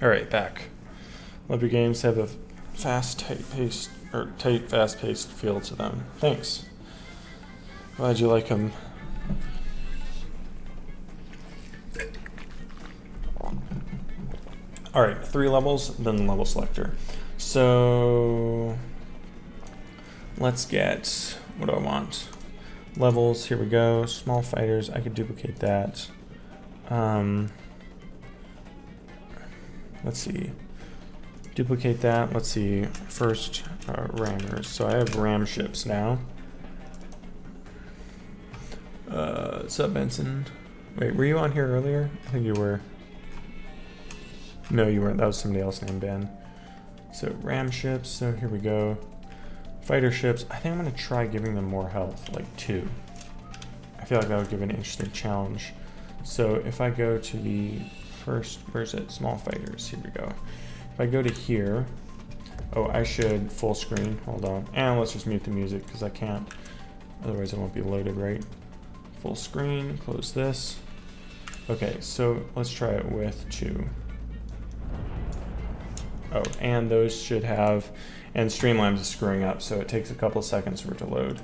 All right, back. Love your games have a fast, tight-paced, or tight, fast-paced feel to them. Thanks. Glad you like them. All right, 3 levels, then level selector. So let's get, what do I want? Levels, here we go. Small fighters, I could duplicate that. Let's see. Duplicate that. Let's see. First, rammers. So I have ram ships now. What's up, Benson? Wait, were you on here earlier? I think you were. No, you weren't. That was somebody else named Ben. So ram ships. So here we go. Fighter ships. I think I'm going to try giving them more health, like 2. I feel like that would give an interesting challenge. So if I go to the first, where's it? Small fighters. Here we go. If I go to here, oh, I should full screen. Hold on. And let's just mute the music because I can't. Otherwise it won't be loaded right. Full screen, close this. Okay, so let's try it with 2. Oh, and those should have, and Streamlabs is screwing up, so it takes a couple seconds for it to load.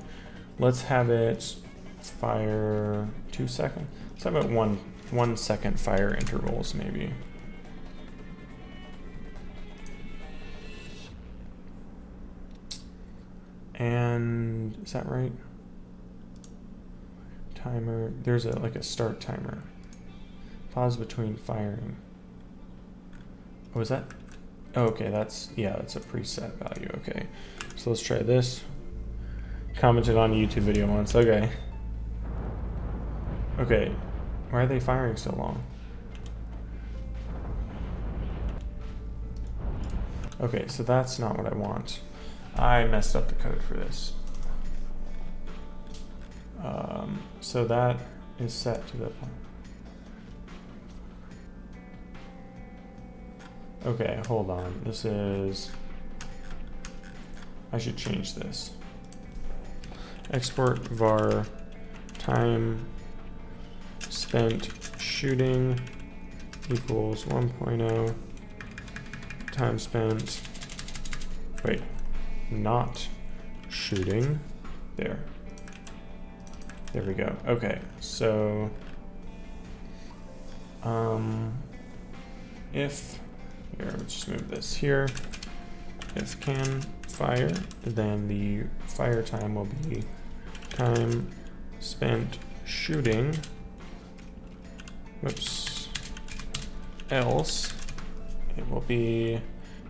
Let's have it fire 2 seconds. Let's have it 1 second fire intervals maybe. And is that right? Timer, there's like a start timer. Pause between firing. Oh, is that? Oh, okay, that's a preset value. Okay, so let's try this. Commented on a YouTube video once. Okay. Okay, why are they firing so long? Okay, so that's not what I want. I messed up the code for this. So that is set to the. Okay, hold on. This is. I should change this. Export var time spent shooting equals 1.0 time spent. Wait, not shooting. There. There we go. Okay, so if here, let's just move this here. If can fire, then the fire time will be time spent shooting. Whoops. Else it will be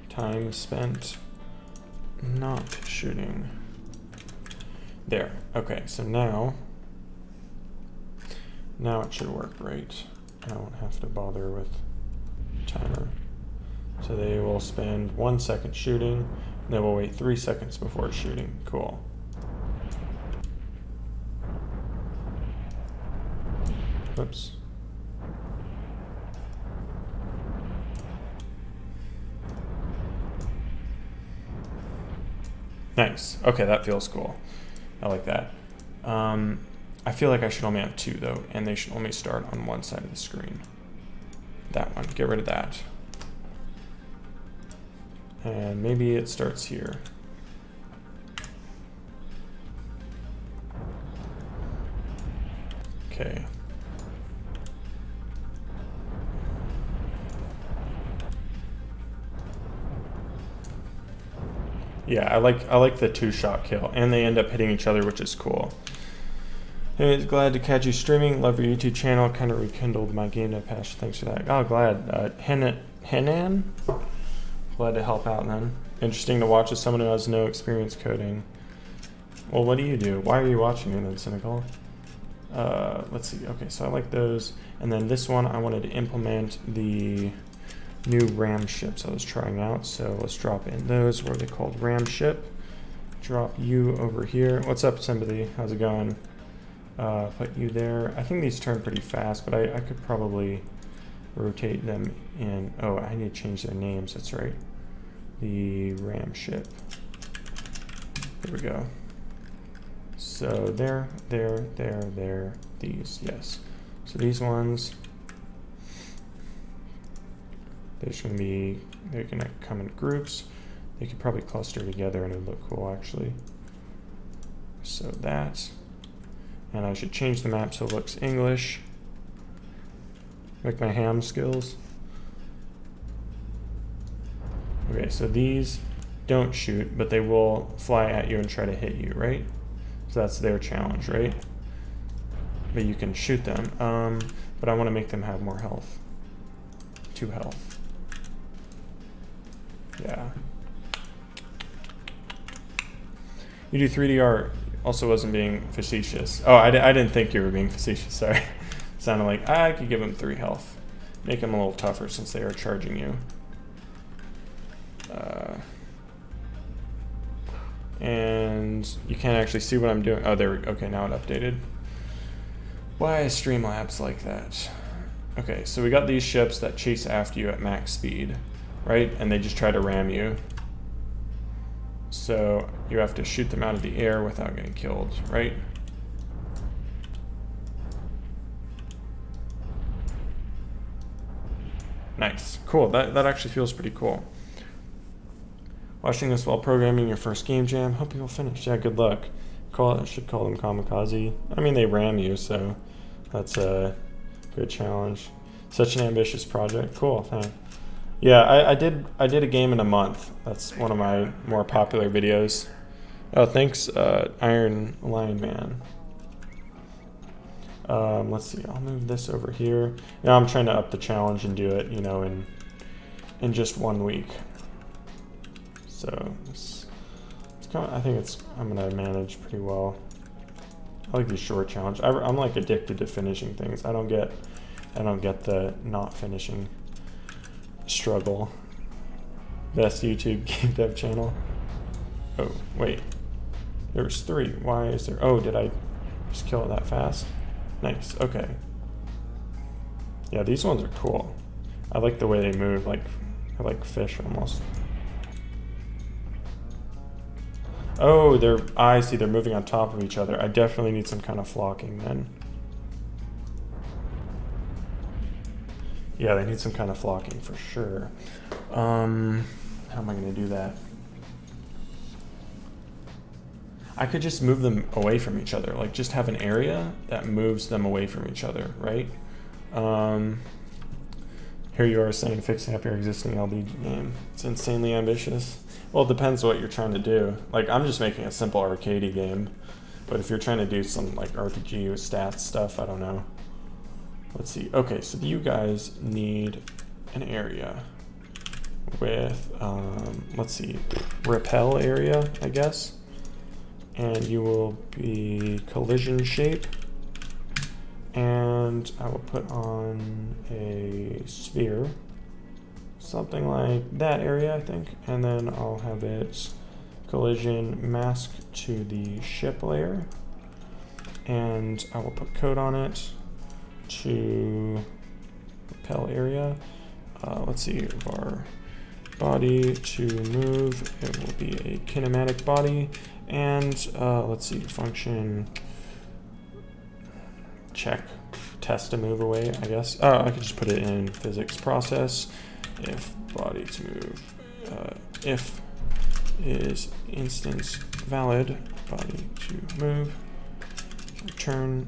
time spent not shooting. There. Okay, so now it should work right. I won't have to bother with timer. So they will spend 1 second shooting, and they will wait 3 seconds before shooting. Cool. Whoops. Nice. Okay, that feels cool. I like that. I feel like I should only have 2 though, and they should only start on one side of the screen. That one. Get rid of that. And maybe it starts here. Okay. Yeah, I like the 2-shot kill, and they end up hitting each other, which is cool. Anyways, glad to catch you streaming. Love your YouTube channel. Kind of rekindled my game dev passion. Thanks for that. Oh, glad. Henan? Glad to help out, then. Interesting to watch as someone who has no experience coding. Well, what do you do? Why are you watching me then, Cynical? Let's see. Okay, so I like those. And then this one, I wanted to implement the new RAM ships I was trying out. So let's drop in those. What are they called? RAM ship. Drop you over here. What's up, somebody? How's it going? Put you there. I think these turn pretty fast, but I could probably rotate them in. Oh, I need to change their names. That's right. The RAM ship. There we go. So there, these, yes. So these ones. they're gonna come in groups. They could probably cluster together and it'd look cool actually. So that, and I should change the map so it looks English. Like my ham skills. Okay, so these don't shoot, but they will fly at you and try to hit you, right? So that's their challenge, right? But you can shoot them. But I want to make them have more health. 2 health. Yeah. You do 3D art. Also wasn't being facetious. Oh, I didn't think you were being facetious, sorry. Sounded like I could give them 3 health. Make them a little tougher since they are charging you. And you can't actually see what I'm doing. Oh, there we go. Okay, now it updated. Why is Streamlabs like that? Okay, so we got these ships that chase after you at max speed, right? And they just try to ram you. So you have to shoot them out of the air without getting killed, right? Nice, cool. That actually feels pretty cool. Watching this while programming your first game jam. Hope you'll finish. Yeah, good luck. Should call them kamikaze. I mean, they ram you, so that's a good challenge. Such an ambitious project. Cool, thanks. Yeah, I did a game in a month. That's one of my more popular videos. Oh, thanks, Iron Lion Man. Let's see. I'll move this over here. Now I'm trying to up the challenge and do it, you know, in just 1 week. So it's kind of, I think I'm gonna manage pretty well. I like these short challenges. I'm like addicted to finishing things. I don't get the not finishing struggle. Best YouTube game dev channel. Oh wait, there's 3. Why is there? Oh, did I just kill it that fast? Nice. Okay. Yeah, these ones are cool. I like the way they move. Like I like fish almost. Oh, I see they're moving on top of each other. I definitely need some kind of flocking then. Yeah, they need some kind of flocking for sure. How am I going to do that? I could just move them away from each other. Like just have an area that moves them away from each other, right? Here you are saying fixing up your existing LD game. It's insanely ambitious. Well, it depends what you're trying to do. Like, I'm just making a simple arcadey game. But if you're trying to do some, like, RPG with stats stuff, I don't know. Let's see. Okay, so you guys need an area with, let's see, repel area, I guess. And you will be collision shape. And I will put on a sphere. Something like that area, I think. And then I'll have it collision mask to the ship layer. And I will put code on it to repel area. Let's see, var body to move. It will be a kinematic body. And let's see, function check test to move away, I guess. Oh, I could just put it in physics process. If body to move, if is instance valid, body to move, return.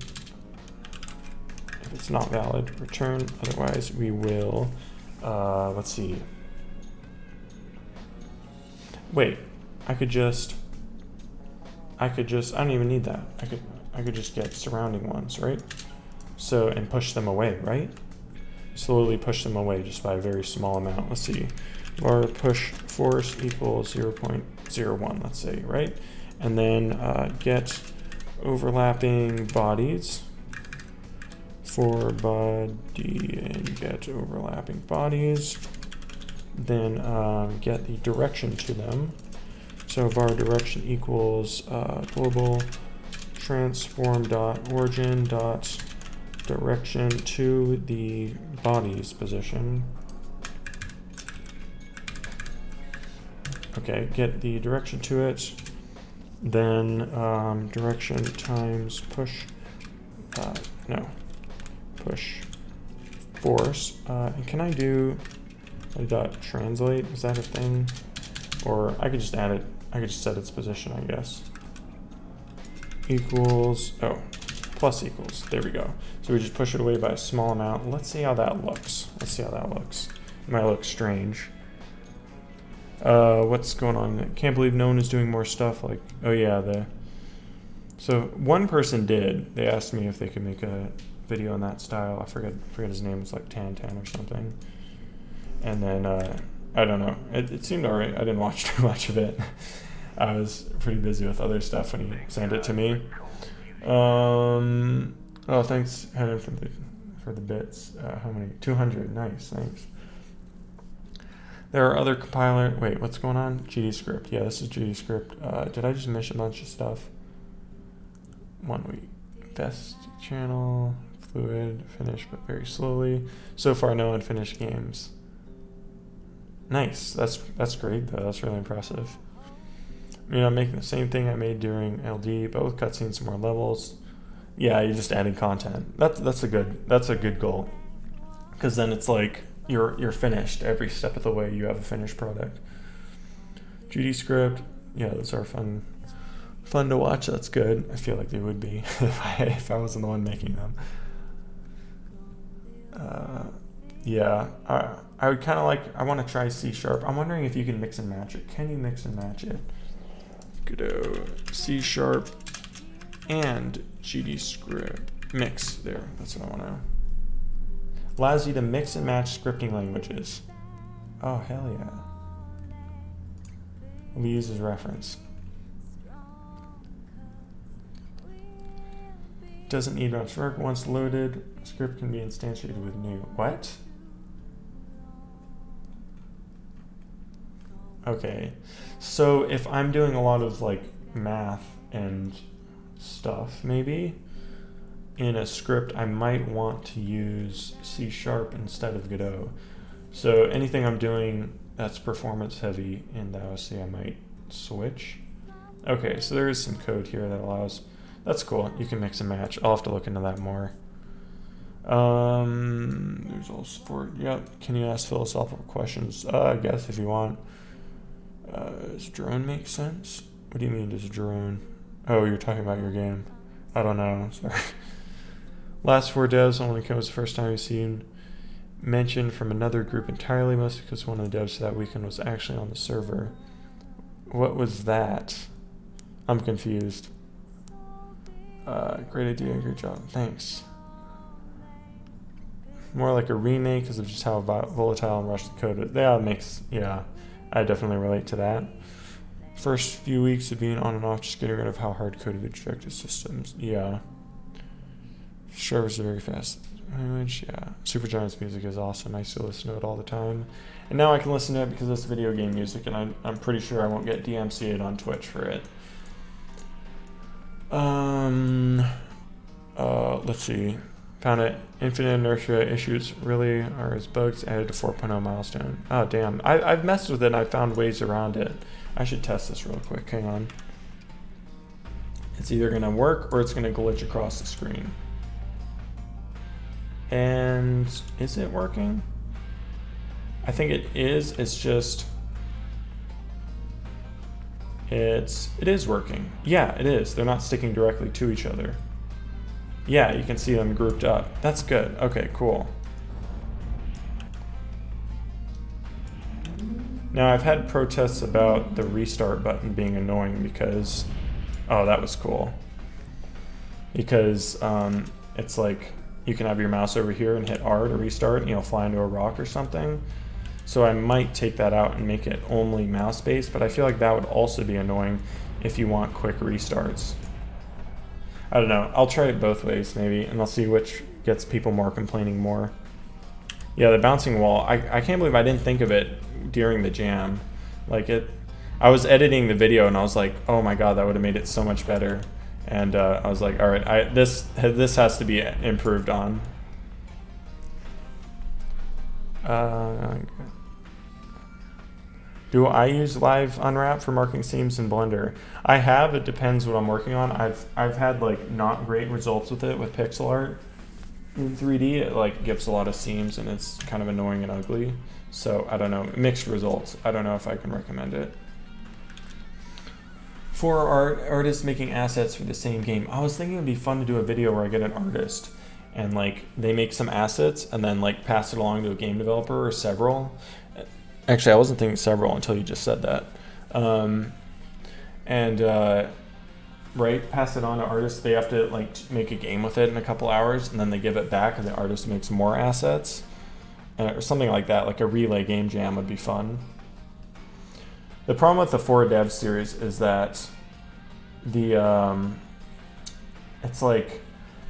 If it's not valid, return. Otherwise, we will. Let's see. Wait, I don't even need that. I could just get surrounding ones, right? So, and push them away, right? Slowly push them away just by a very small amount. Let's see, var push force equals 0.01, let's say, right? And then get overlapping bodies for body and get overlapping bodies. Then get the direction to them. So var direction equals global transform dot origin dot direction to the body's position. Okay, get the direction to it. Then direction times push, push force. And can I do .translate, is that a thing? Or I could just add it, I could just set its position, I guess. Equals, oh, plus equals, there we go. So we just push it away by a small amount. Let's see how that looks. Let's see how that looks. It might look strange. What's going on? Can't believe no one is doing more stuff like, oh yeah, so one person did. They asked me if they could make a video in that style. I forget his name. It's like Tan or something. And then I don't know. It seemed alright. I didn't watch too much of it. I was pretty busy with other stuff when he sent it to me. Oh, thanks, Henry, for the bits. How many? 200. Nice. Thanks. There are other compiler. Wait, what's going on? GDScript. Yeah, this is GDScript. Did I just miss a bunch of stuff? 1 week. Best channel. Fluid. Finish, but very slowly. So far, no unfinished games. Nice. That's great though. That's really impressive. I mean, I'm making the same thing I made during LD, but with cutscenes and more levels. Yeah, you're just adding content. That's a good goal. Because then it's like you're finished every step of the way. You have a finished product. GDScript. Yeah, those are fun to watch. That's good. I feel like they would be if I wasn't the one making them. Yeah, I would kind of like, I want to try C#. I'm wondering if you can mix and match it. Can you mix and match it? Godot, C# and GDScript. Mix, there, that's what I want to know. Allows you to mix and match scripting languages. Oh, hell yeah. We use as reference. Doesn't need much work. Once loaded, script can be instantiated with new. What? Okay, so if I'm doing a lot of like math and stuff, maybe in a script, I might want to use C# instead of Godot. So anything I'm doing that's performance heavy in the OSC, I might switch. Okay, so there is some code here that allows. That's cool. You can mix and match. I'll have to look into that more. There's all support. Yep. Can you ask philosophical questions? I guess if you want. Does drone make sense? What do you mean, does drone? Oh, you're talking about your game. I don't know. Sorry. Last 4 devs only comes the first time we've seen mentioned from another group entirely, mostly because one of the devs that weekend was actually on the server. What was that? I'm confused. Great idea, great job. Thanks. More like a remake because of just how volatile and rushed the code is. Yeah, it makes, yeah, I definitely relate to that. First few weeks of being on and off, just getting rid of how hard-coded extracted systems. Yeah. Servers are very fast. Language, yeah. Supergiant's music is awesome. I used to listen to it all the time. And now I can listen to it because it's video game music, and I'm pretty sure I won't get DMCA'd on Twitch for it. Let's see. Found it. Infinite inertia issues really are as bugs added to 4.0 milestone. Oh, damn. I've messed with it and I found ways around it. I should test this real quick. Hang on. It's either going to work or it's going to glitch across the screen. And is it working? I think it is. It's just... It is working. Yeah, it is. They're not sticking directly to each other. Yeah, you can see them grouped up. That's good. Okay, cool. Now, I've had protests about the restart button being annoying because... Oh, that was cool. Because it's like you can have your mouse over here and hit R to restart and you'll fly into a rock or something. So I might take that out and make it only mouse-based, but I feel like that would also be annoying if you want quick restarts. I don't know. I'll try it both ways maybe, and I'll see which gets people more complaining more. Yeah, the bouncing wall. I can't believe I didn't think of it during the jam. Like I was editing the video and I was like, oh my god, that would have made it so much better. And I was like, all right, this has to be improved on. Do I use Live Unwrap for marking seams in Blender? I have. It depends what I'm working on. I've had like not great results with it with pixel art in 3D. It like gives a lot of seams and it's kind of annoying and ugly. So I don't know, mixed results. I don't know if I can recommend it. For artists making assets for the same game. I was thinking it'd be fun to do a video where I get an artist and like they make some assets and then like pass it along to a game developer or several. Actually, I wasn't thinking several until you just said that. Right, pass it on to artists. They have to like make a game with it in a couple hours and then they give it back and the artist makes more assets. Or something like that, like a relay game jam would be fun. The problem with the 4Dev series is that it's like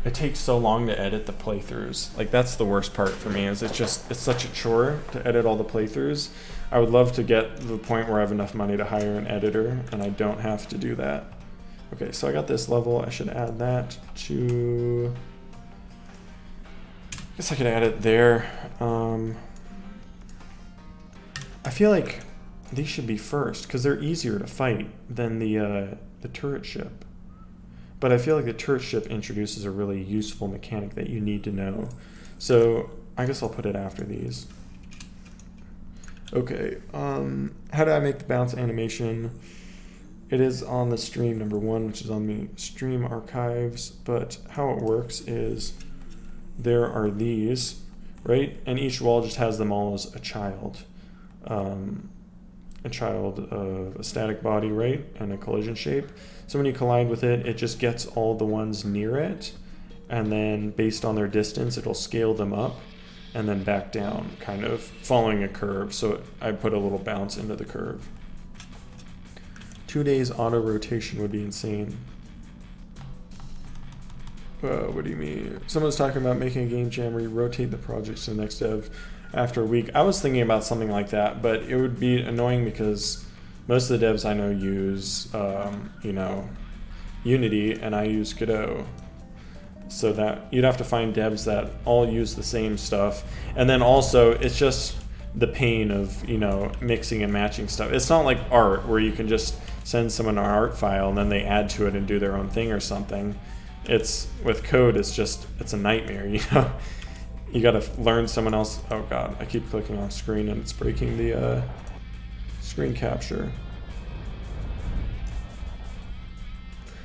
it takes so long to edit the playthroughs. Like that's the worst part for me. Is it's such a chore to edit all the playthroughs. I would love to get to the point where I have enough money to hire an editor and I don't have to do that. Okay, so I got this level. I should add that to. I guess I could add it there. I feel like these should be first because they're easier to fight than the turret ship. But I feel like the turret ship introduces a really useful mechanic that you need to know. So I guess I'll put it after these. Okay, how do I make the bounce animation? It is on the stream number 1, which is on the stream archives. But how it works is there are these, right? And each wall just has them all as a child of a static body, right? And a collision shape. So when you collide with it, it just gets all the ones near it. And then based on their distance, it'll scale them up and then back down, kind of following a curve. So I put a little bounce into the curve. 2 days auto rotation would be insane. What do you mean? Someone's talking about making a game jam where you rotate the projects to the next dev after a week. I was thinking about something like that, but it would be annoying because most of the devs I know use, Unity, and I use Godot. So that you'd have to find devs that all use the same stuff. And then also, it's just the pain of, mixing and matching stuff. It's not like art where you can just send someone an art file and then they add to it and do their own thing or something. It's with code, it's a nightmare, You gotta learn someone else. Oh god, I keep clicking off screen and it's breaking the screen capture.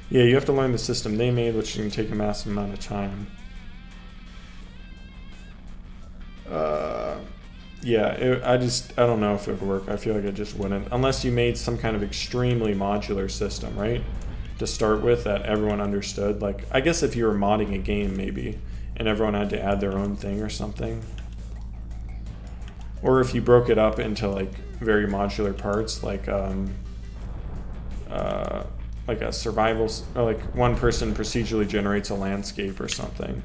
Yeah, you have to learn the system they made, which can take a massive amount of time. I don't know if it would work. I feel like it just wouldn't. Unless you made some kind of extremely modular system, right? To start with that everyone understood. Like, I guess if you were modding a game maybe, and everyone had to add their own thing or something. Or if you broke it up into like very modular parts, like a survival, or like one person procedurally generates a landscape or something.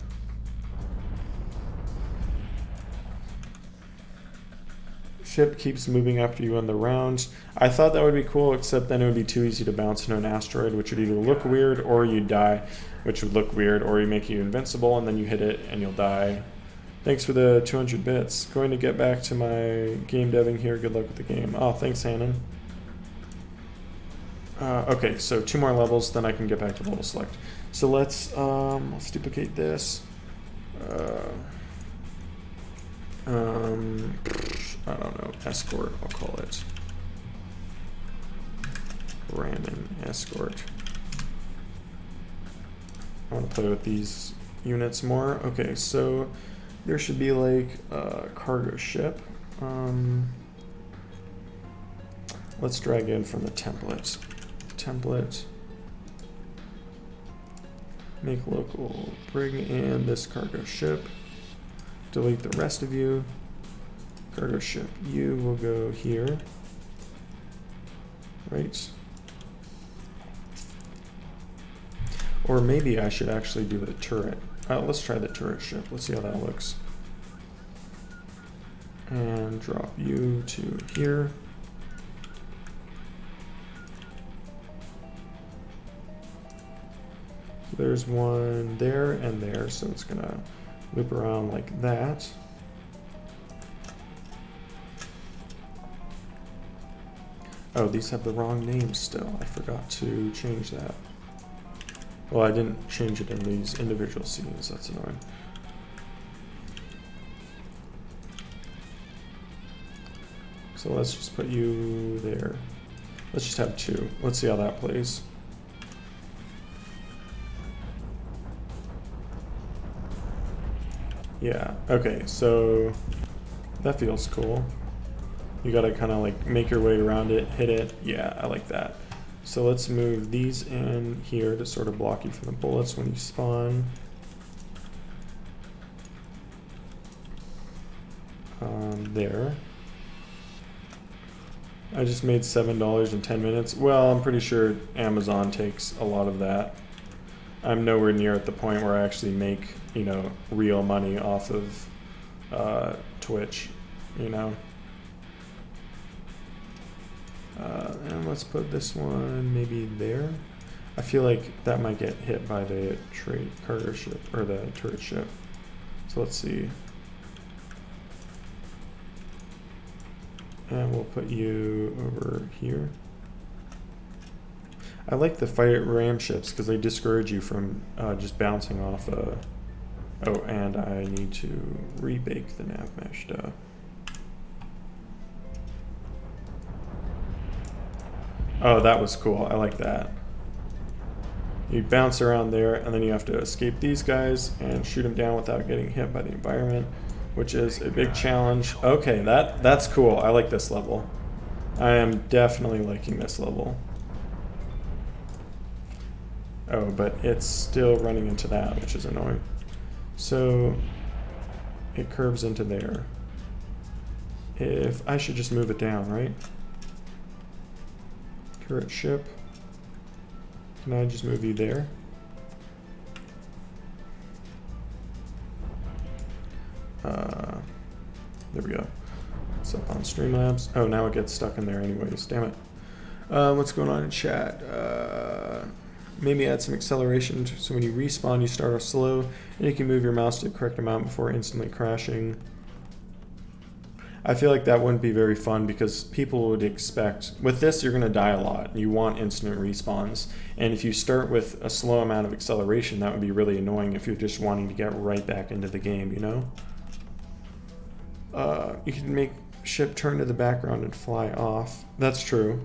Ship keeps moving after you on the rounds. I thought that would be cool, except then it would be too easy to bounce into an asteroid, which would either look weird or you die, which would look weird, or you make you invincible and then you hit it and you'll die. Thanks for the 200 bits. Going to get back to my game deving here. Good luck with the game. Oh, thanks, Hannon. Okay, so 2 more levels, then I can get back to level select. So let's duplicate this. I don't know, escort, I'll call it. Random escort. I want to play with these units more. Okay, so there should be like a cargo ship. Let's drag in from the template. Make local, bring in this cargo ship. Delete the rest of you. Cargo ship, you will go here. Right. Or maybe I should actually do the turret. Let's try the turret ship. Let's see how that looks. And drop you to here. There's one there and there, so it's gonna loop around like that. Oh, these have the wrong names still. I forgot to change that. Well, I didn't change it in these individual scenes. That's annoying. So let's just put you there. Let's just have 2. Let's see how that plays. Yeah, okay, so that feels cool. You gotta kind of like make your way around it, hit it. Yeah, I like that. So let's move these in here to sort of block you from the bullets when you spawn. There. I just made $7 in 10 minutes. Well, I'm pretty sure Amazon takes a lot of that. I'm nowhere near at the point where I actually make, you know, real money off of Twitch, you know. And let's put this one maybe there. I feel like that might get hit by the cargo ship or the turret ship. So let's see. And we'll put you over here. I like the fire ram ships because they discourage you from just bouncing off a... Oh, and I need to rebake the nav mesh, duh. Oh, that was cool. I like that. You bounce around there, and then you have to escape these guys and shoot them down without getting hit by the environment, which is a big challenge. Okay, that's cool. I like this level. I am definitely liking this level. Oh, but it's still running into that, which is annoying. So it curves into there. If I should just move it down, right? Turret ship. Can I just move you there? There we go. It's up on Streamlabs. Oh, now it gets stuck in there anyways. Damn it. What's going on in chat? Maybe add some acceleration so when you respawn, you start off slow, and you can move your mouse to the correct amount before instantly crashing. I feel like that wouldn't be very fun because people would expect, with this you're going to die a lot. You want instant respawns, and if you start with a slow amount of acceleration, that would be really annoying if you're just wanting to get right back into the game, you know? You can make ship turn to the background and fly off. That's true.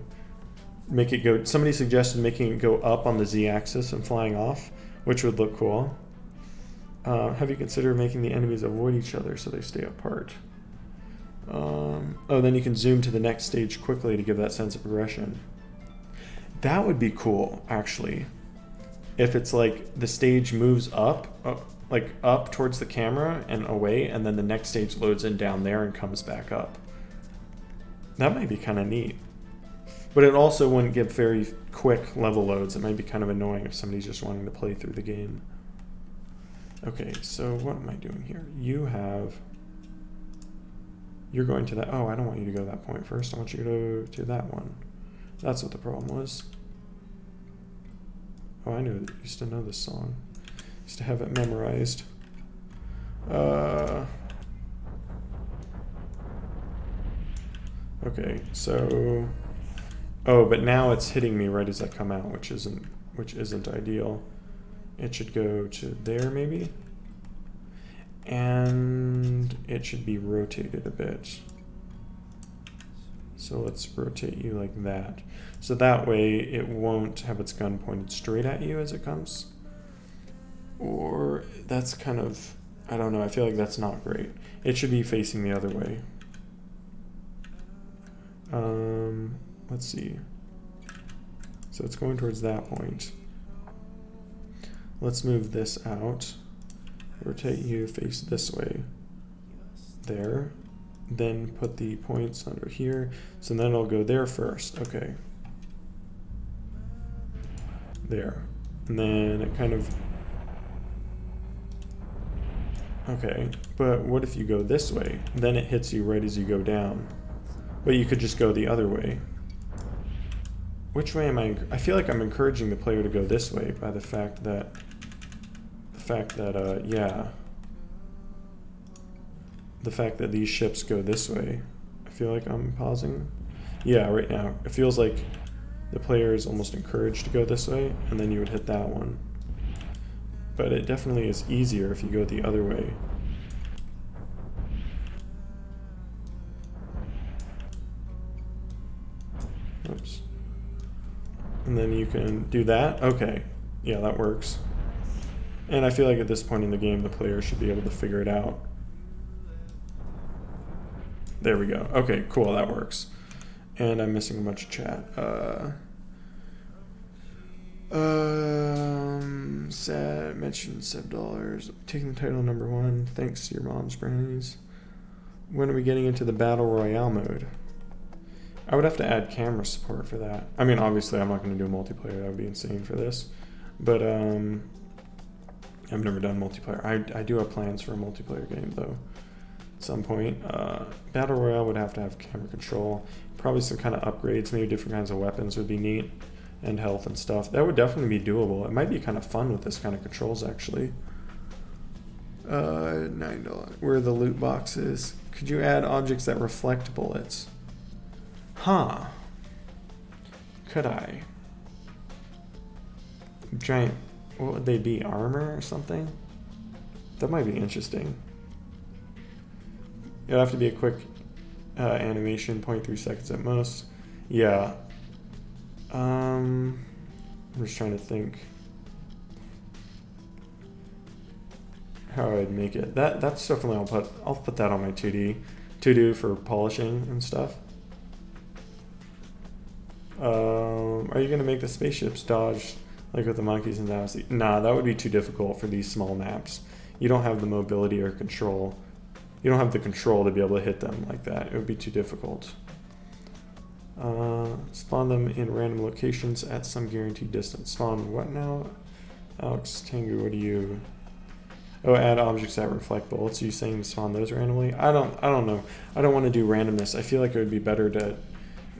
Make it go, somebody suggested making it go up on the Z-axis and flying off, which would look cool. Have you considered making the enemies avoid each other so they stay apart? Oh, then you can zoom to the next stage quickly to give that sense of progression. That would be cool, actually. If it's like the stage moves up, like up towards the camera and away, and then the next stage loads in down there and comes back up. That might be kind of neat. But it also wouldn't give very quick level loads. It might be kind of annoying if somebody's just wanting to play through the game. Okay, so what am I doing here? You're going to that. Oh, I don't want you to go to that point first. I want you to go to that one. That's what the problem was. Oh, I knew. I used to know this song. I used to have it memorized. Okay, so... Oh, but now it's hitting me right as I come out, which isn't ideal. It should go to there, maybe? And it should be rotated a bit. So let's rotate you like that. So that way it won't have its gun pointed straight at you as it comes. Or that's kind of, I don't know, I feel like that's not great. It should be facing the other way. Let's see. So it's going towards that point. Let's move this out. Rotate you, face this way. There. Then put the points under here. So then I'll go there first. Okay. There. And then it kind of... Okay. But what if you go this way? Then it hits you right as you go down. But you could just go the other way. Which way am I? I feel like I'm encouraging the player to go this way by the fact that... yeah. The fact that these ships go this way. I feel like I'm pausing. Yeah, right now. It feels like the player is almost encouraged to go this way, and then you would hit that one. But it definitely is easier if you go the other way. And then you can do that. Okay, yeah, that works. And I feel like at this point in the game, the player should be able to figure it out. There we go. Okay, cool, that works. And I'm missing a bunch of chat. Sad mentioned $7. Taking the title #1. Thanks to your mom's brownies. When are we getting into the Battle Royale mode? I would have to add camera support for that. I mean, obviously, I'm not going to do multiplayer. That would be insane for this. But I've never done multiplayer. I do have plans for a multiplayer game, though, at some point. Battle Royale would have to have camera control. Probably some kind of upgrades. Maybe different kinds of weapons would be neat. And health and stuff. That would definitely be doable. It might be kind of fun with this kind of controls, actually. $9. Where are the loot boxes? Could you add objects that reflect bullets? Huh. Could I? Giant, what would they be? Armor or something? That might be interesting. It'll have to be a quick animation, 0.3 seconds at most. Yeah. I'm just trying to think how I'd make it. That's definitely I'll put that on my 2D to do for polishing and stuff. Are you gonna make the spaceships dodge like with the monkeys and that? Nah, that would be too difficult for these small maps. You don't have the mobility or control. You don't have the control to be able to hit them like that. It would be too difficult. Spawn them in random locations at some guaranteed distance. Spawn what now? Alex Tengu, what do you... Oh, add objects that reflect bullets. Are you saying to spawn those randomly? I don't know. I don't want to do randomness. I feel like it would be better to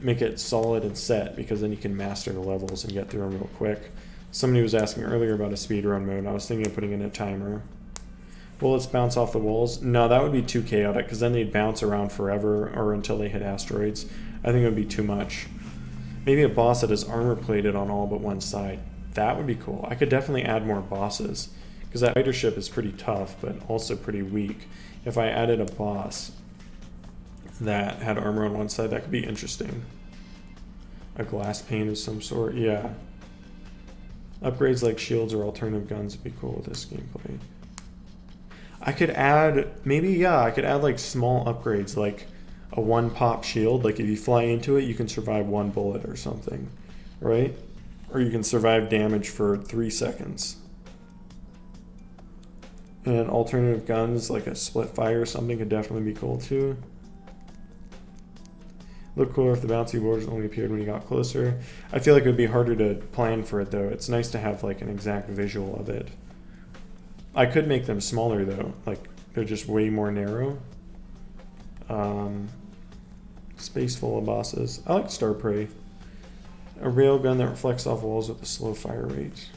make it solid and set, because then you can master the levels and get through them real quick. Somebody was asking earlier about a speedrun mode. I was thinking of putting in a timer. Bullets bounce off the walls? No, that would be too chaotic, because then they'd bounce around forever or until they hit asteroids. I think it would be too much. Maybe a boss that is armor plated on all but one side. That would be cool. I could definitely add more bosses, because that fighter ship is pretty tough, but also pretty weak. If I added a boss that had armor on one side, that could be interesting. A glass pane of some sort, yeah. Upgrades like shields or alternative guns would be cool with this gameplay. I could add, maybe, yeah, I could add like small upgrades, like a one pop shield. Like if you fly into it, you can survive one bullet or something, right? Or you can survive damage for 3 seconds. And alternative guns, like a split fire or something, could definitely be cool too. Look cooler if the bouncy borders only appeared when you got closer. I feel like it would be harder to plan for it though. It's nice to have like an exact visual of it. I could make them smaller though, like they're just way more narrow. Space full of bosses. I like Star Prey. A railgun that reflects off walls with a slow fire rate.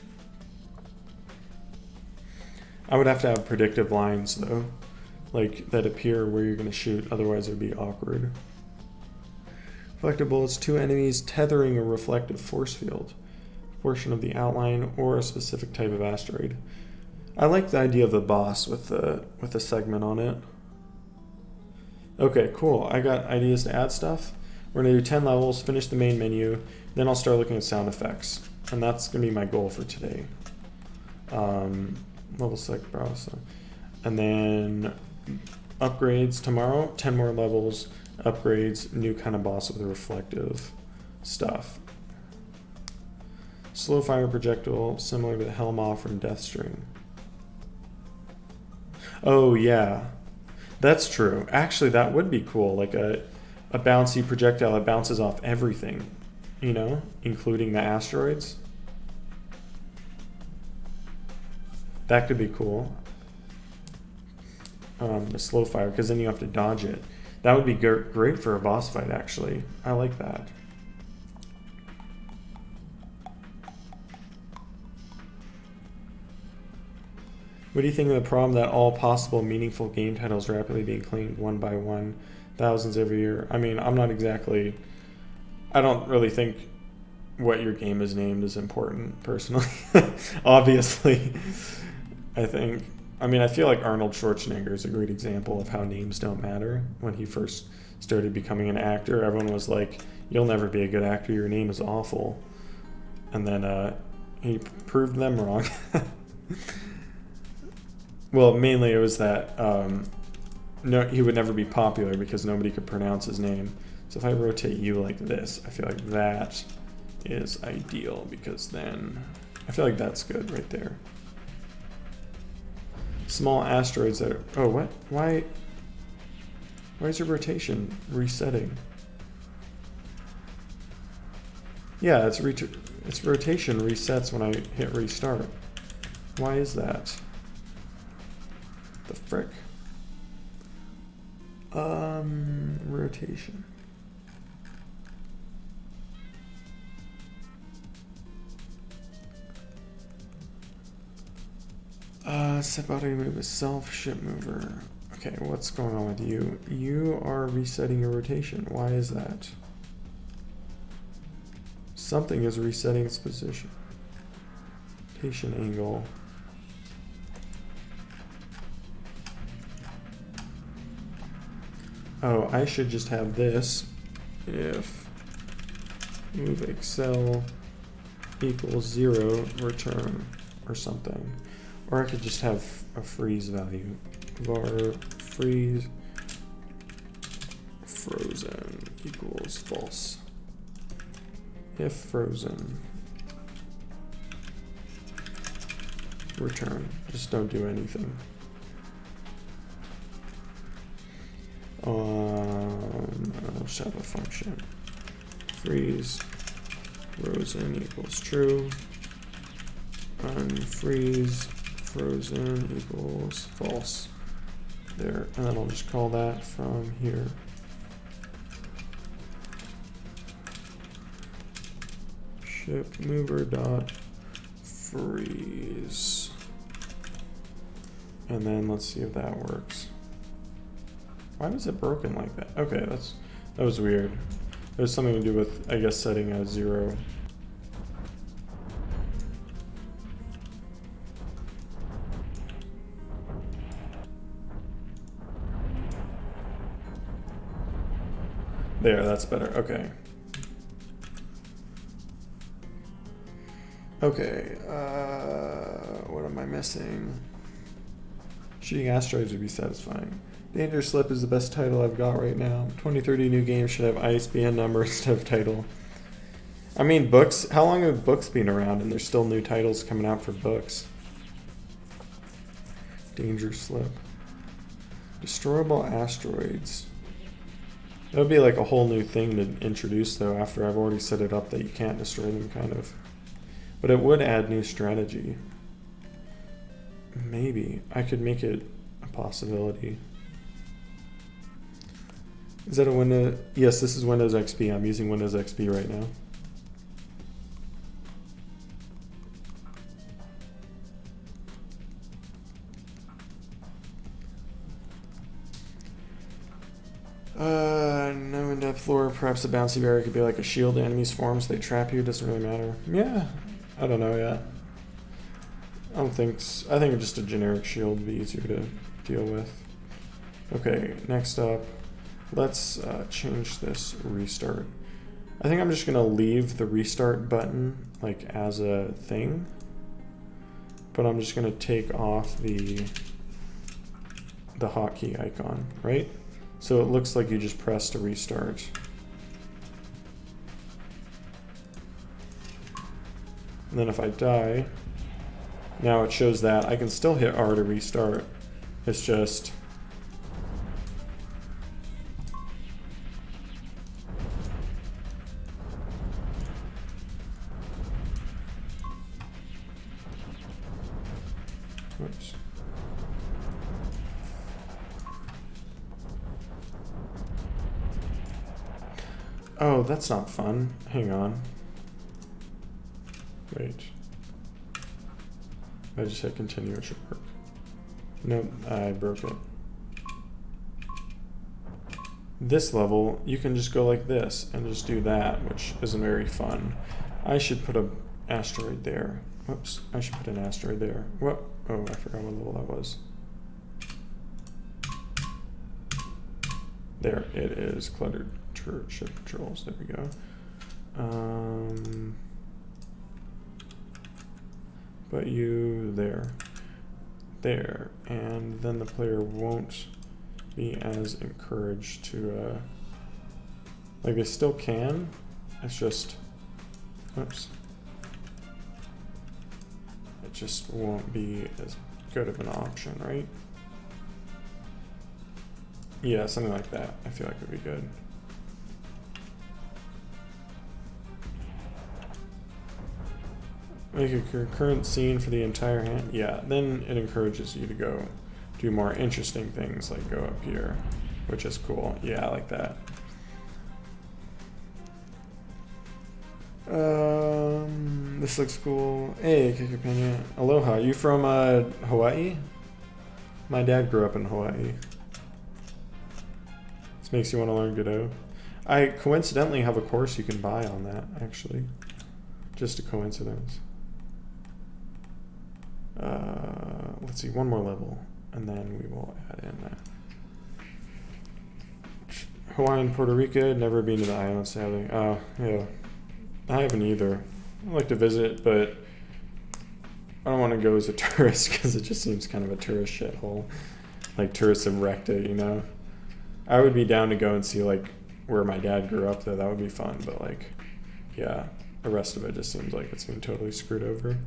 I would have to have predictive lines though, like that appear where you're going to shoot, otherwise it would be awkward. Reflective bullets, 2 enemies tethering a reflective force field, a portion of the outline or a specific type of asteroid. I like the idea of the boss with the segment on it. Okay, cool. I got ideas to add stuff. We're gonna do 10 levels, finish the main menu, then I'll start looking at sound effects, and that's gonna be my goal for today. Level select browser, and then upgrades tomorrow. 10 more levels, upgrades, new kind of boss with reflective stuff. Slow fire projectile, similar to the Helm from Deathstring. Oh yeah, that's true. Actually, that would be cool. Like a bouncy projectile that bounces off everything, you know, including the asteroids. That could be cool. The slow fire, because then you have to dodge it. That would be great for a boss fight, actually. I like that. What do you think of the problem that all possible meaningful game titles rapidly being claimed one by one, thousands every year? I mean, I'm not exactly... I don't really think what your game is named is important, personally. Obviously. I feel like Arnold Schwarzenegger is a great example of how names don't matter. When he first started becoming an actor, everyone was like, you'll never be a good actor, your name is awful. and then he proved them wrong. Well, mainly it was that no, he would never be popular because nobody could pronounce his name. So if I rotate you like this, I feel like that is ideal because then I feel like that's good right there. Small asteroids that are, oh, what? Why is your rotation resetting? Yeah, its rotation resets when I hit restart. Why is that? The frick? Rotation. Set body move is self ship mover. Okay, what's going on with you? You are resetting your rotation. Why is that? Something is resetting its position. Rotation angle. Oh, I should just have this if move excel equals 0 return or something. Or I could just have a freeze value. Var freeze frozen equals false. If frozen return. Just don't do anything. I'll just have a function. Freeze frozen equals true. Unfreeze frozen equals false. There, and then I'll just call that from here. Ship mover dot freeze. And then let's see if that works. Why was it broken like that? Okay, that was weird. There's something to do with, I guess, setting a 0. There, that's better. Okay. Okay, what am I missing? Shooting asteroids would be satisfying. Danger Slip is the best title I've got right now. 2030 new game should have ISBN number instead of title. I mean, books, how long have books been around and there's still new titles coming out for books? Danger Slip. Destroyable asteroids. That would be like a whole new thing to introduce though after I've already set it up that you can't destroy them kind of. But it would add new strategy. Maybe. I could make it a possibility. Is that a Windows? Yes, this is Windows XP. I'm using Windows XP right now. No in-depth lore. Perhaps a bouncy barrier could be like a shield. Enemies form so they trap you. Doesn't really matter. Yeah, I don't know yet. I don't think. I think just a generic shield would be easier to deal with. Okay, next up, let's change this restart. I think I'm just gonna leave the restart button like as a thing, but I'm just gonna take off the hotkey icon, right? So it looks like you just pressed to restart. And then if I die, now it shows that I can still hit R to restart. It's just oops. Oh, that's not fun. Hang on. Wait. I just hit continue, it should work. Nope, I broke it. This level, you can just go like this and just do that, which isn't very fun. I should put an asteroid there. Whoops, I should put an asteroid there. What? Oh, I forgot what level that was. There it is, cluttered ship controls. There we go. put you there. There. And then the player won't be as encouraged to, like, they still can. It's just, oops. It just won't be as good of an option, right? Yeah, something like that. I feel like would be good. Make a concurrent scene for the entire hand. Yeah, then it encourages you to go do more interesting things, like go up here, which is cool. Yeah, I like that. This looks cool. Hey, Kick Opinion. Aloha. You from Hawaii? My dad grew up in Hawaii. This makes you want to learn Godot. I coincidentally have a course you can buy on that, actually. Just a coincidence. Let's see, one more level, and then we will add in that. Hawaii and Puerto Rico, never been to the island, sadly. Oh, yeah. I haven't either. I'd like to visit, but I don't want to go as a tourist because it just seems kind of a tourist shithole. Like, tourists have wrecked it, you know? I would be down to go and see, like, where my dad grew up, though. That would be fun, but, like, yeah, the rest of it just seems like it's been totally screwed over.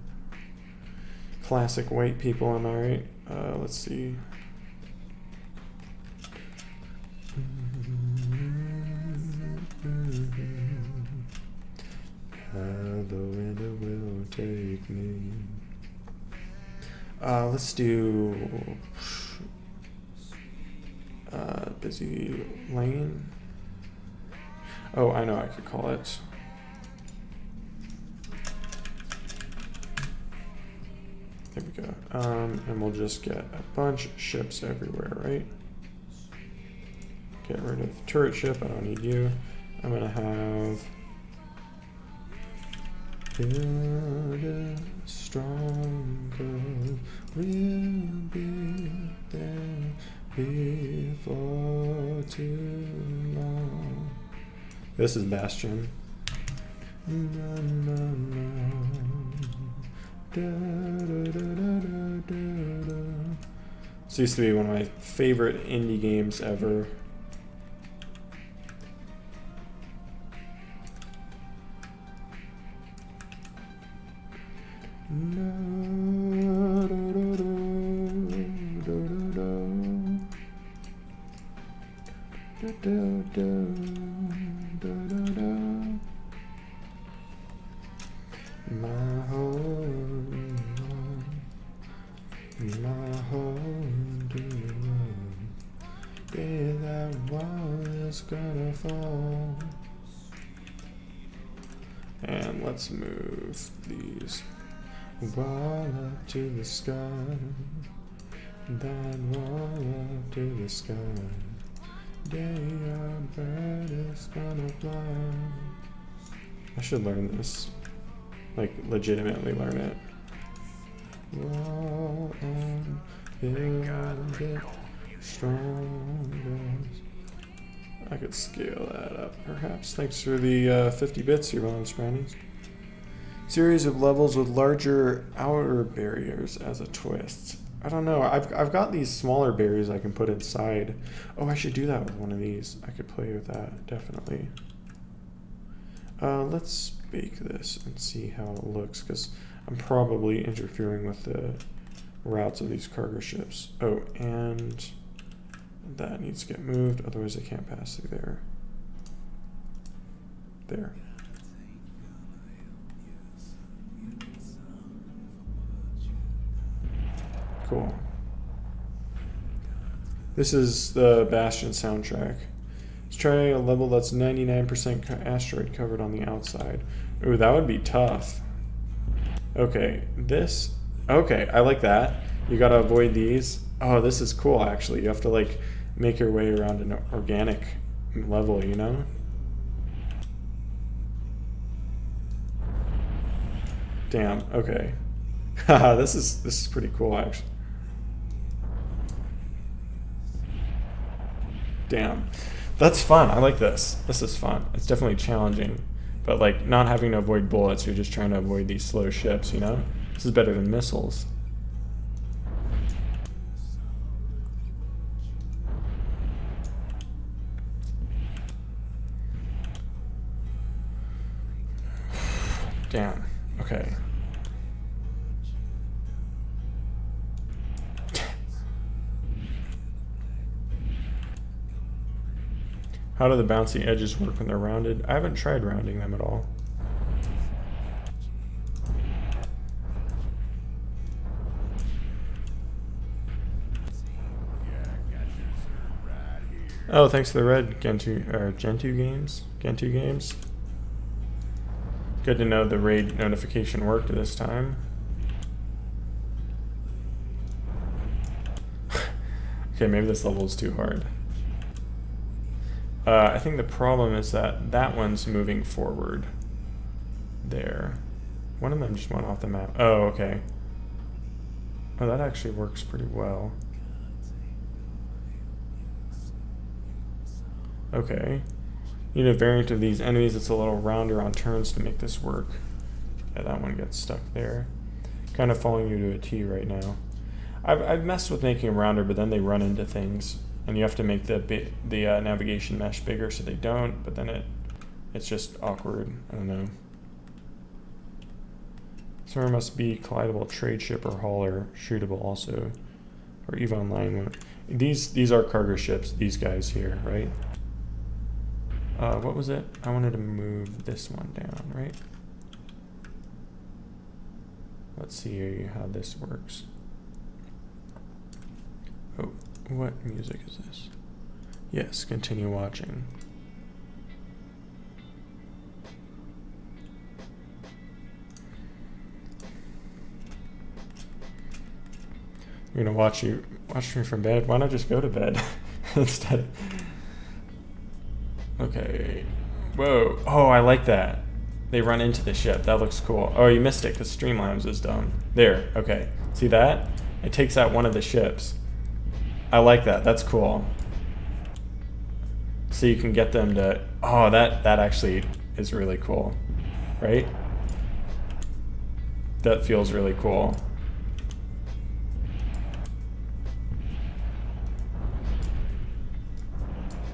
Classic white people, am I right? Let's see. The winter will take me. Let's do busy lane. Oh, I know I could call it. There we go. And we'll just get a bunch of ships everywhere, right? Get rid of turret ship. I don't need you. I'm gonna have build stronger. We'll be there before too long. This is Bastion. No, no, no. Da, da, da, da, da, da. This used to be one of my favorite indie games ever. And let's move these wall up to the sky, that wall up to the sky. Day our bird is gonna fly. I should learn this, like legitimately learn it. Wall and build it stronger. I could scale that up, perhaps. Thanks for the 50 bits, your Bones Brownies. Series of levels with larger outer barriers as a twist. I don't know. I've got these smaller barriers I can put inside. Oh, I should do that with one of these. I could play with that, definitely. Let's bake this and see how it looks, because I'm probably interfering with the routes of these cargo ships. Oh, and that needs to get moved, otherwise I can't pass through there. There. Cool. This is the Bastion soundtrack. Let's try a level that's 99% asteroid covered on the outside. Ooh, that would be tough. Okay, this... Okay, I like that. You gotta avoid these. Oh, this is cool, actually. You have to, like, make your way around an organic level, you know? Damn, okay. Haha, this is pretty cool, actually. Damn. That's fun. I like this. This is fun. It's definitely challenging. But, like, not having to avoid bullets, you're just trying to avoid these slow ships, you know? This is better than missiles. Damn. Okay. How do the bouncy edges work when they're rounded? I haven't tried rounding them at all. Oh, thanks for the red Gentoo games. Gentoo games. Good to know the raid notification worked this time. Okay, maybe this level is too hard. I think the problem is that that one's moving forward. There. One of them just went off the map. Oh, okay. Oh, that actually works pretty well. Okay. You need a variant of these enemies that's a little rounder on turns to make this work. Yeah, that one gets stuck there. Kind of following you to a T right now. I've messed with making them rounder, but then they run into things. And you have to make the navigation mesh bigger so they don't, but then it's just awkward. I don't know. Somewhere must be collidable trade ship or hauler, shootable also. Or EVE Online one. These are cargo ships, these guys here, right? What was it? I wanted to move this one down, right? Let's see how this works. Oh, what music is this? Yes, continue watching. You're gonna watch me from bed? Why not just go to bed instead? Okay. Whoa. Oh, I like that. They run into the ship. That looks cool. Oh, you missed it because Streamlabs is dumb. There. Okay. See that? It takes out one of the ships. I like that. That's cool. So you can get them to... Oh, that actually is really cool. Right? That feels really cool.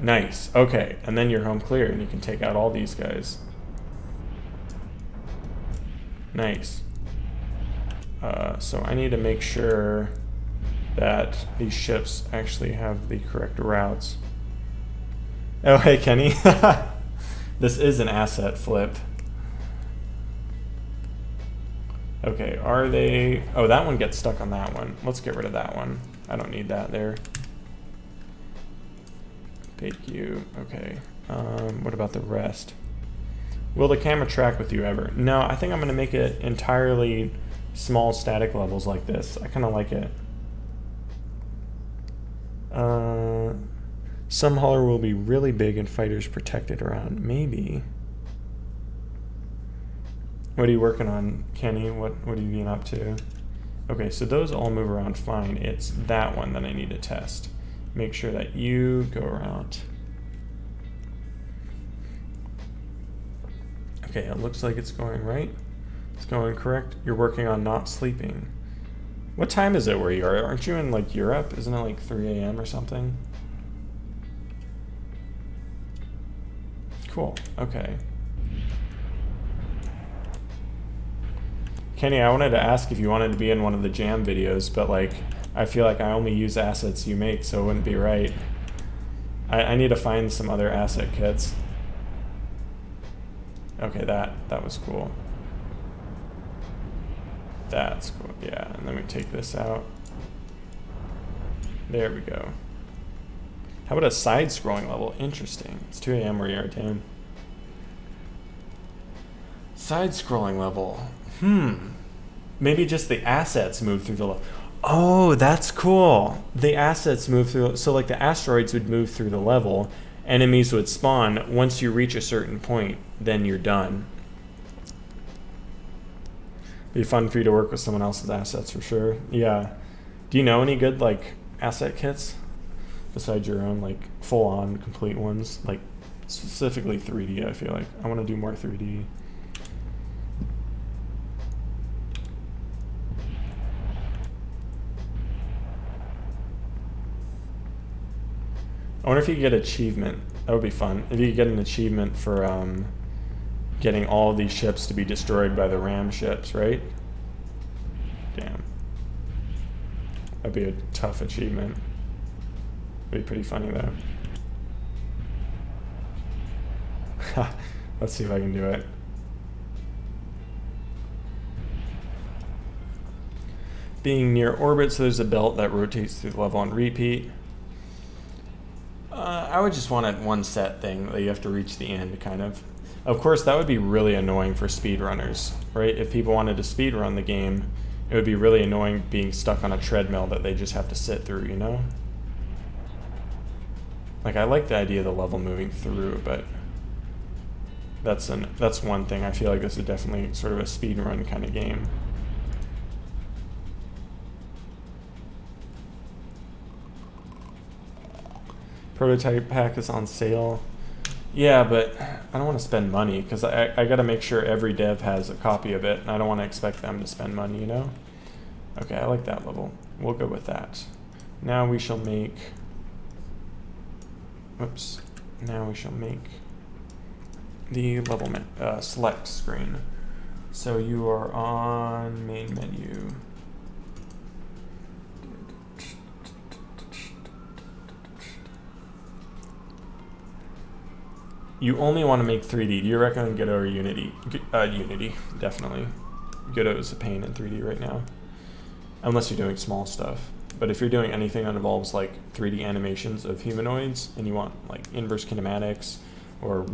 Nice. Okay. And then you're home clear and you can take out all these guys. Nice. So I need to make sure that these ships actually have the correct routes. Oh, hey, Kenny. This is an asset flip. Okay, are they... Oh, that one gets stuck on that one. Let's get rid of that one. I don't need that there. Take you. Okay. What about the rest? Will the camera track with you ever? No, I think I'm going to make it entirely small static levels like this. I kind of like it. Some hauler will be really big and fighters protected around. Maybe. What are you working on, Kenny? What are you being up to? Okay, so those all move around fine. It's that one that I need to test. Make sure that you go around. Okay, it looks like it's going right. It's going correct. You're working on not sleeping. What time is it where you are? Aren't you in like Europe? Isn't it like 3 a.m. or something? Cool, okay. Kenny, I wanted to ask if you wanted to be in one of the jam videos, but like, I feel like I only use assets you make, so it wouldn't be right. I need to find some other asset kits. Okay, that was cool. That's cool, yeah, and then we take this out. There we go. How about a side-scrolling level? Interesting. It's 2 a.m. where you are, Dan. Side-scrolling level. Maybe just the assets move through the level. Oh, that's cool. The assets move through, so like the asteroids would move through the level, enemies would spawn. Once you reach a certain point, then you're done. Be fun for you to work with someone else's assets for sure. Yeah. Do you know any good like asset kits besides your own, like full-on complete ones, like specifically 3D? I feel like I want to do more 3D. I wonder if you could get achievement. That would be fun. If you could get an achievement for getting all of these ships to be destroyed by the ram ships, right? Damn. That'd be a tough achievement. It'd be pretty funny though. Let's see if I can do it. Being near orbit, so there's a belt that rotates through the level on repeat. I would just want a one set thing that you have to reach the end, kind of. Of course, that would be really annoying for speedrunners, right? If people wanted to speedrun the game, it would be really annoying being stuck on a treadmill that they just have to sit through, you know? Like, I like the idea of the level moving through, but that's one thing. I feel like this is definitely sort of a speedrun kind of game. Prototype pack is on sale. Yeah, but I don't want to spend money because I got to make sure every dev has a copy of it, and I don't want to expect them to spend money, you know? Okay, I like that level. We'll go with that. Now we shall make... Oops. Now we shall make the level select screen. So you are on main menu. You only want to make 3D. Do you recommend Godot or Unity? Unity, definitely. Godot is a pain in 3D right now. Unless you're doing small stuff. But if you're doing anything that involves like 3D animations of humanoids and you want like inverse kinematics or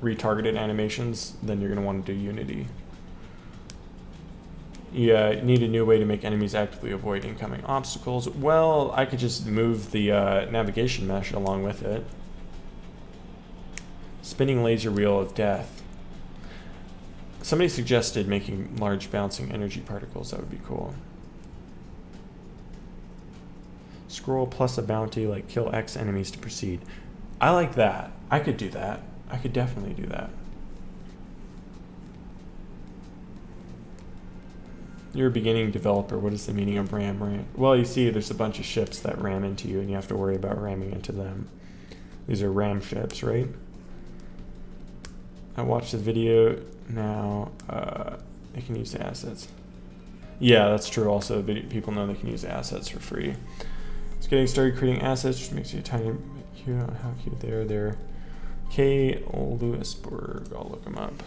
retargeted animations, then you're going to want to do Unity. You need a new way to make enemies actively avoid incoming obstacles. Well, I could just move the navigation mesh along with it. Spinning laser wheel of death. Somebody suggested making large bouncing energy particles. That would be cool. Scroll plus a bounty, like kill X enemies to proceed. I like that. I could do that. I could definitely do that. You're a beginning developer. What is the meaning of ram? Well, you see, there's a bunch of ships that ram into you, and you have to worry about ramming into them. These are ram ships, right? I watched the video now. They can use the assets. Yeah, that's true. Also, people know they can use the assets for free. It's getting started creating assets, which makes you a tiny cute. How cute they are there. K. Lewisburg. I'll look them up.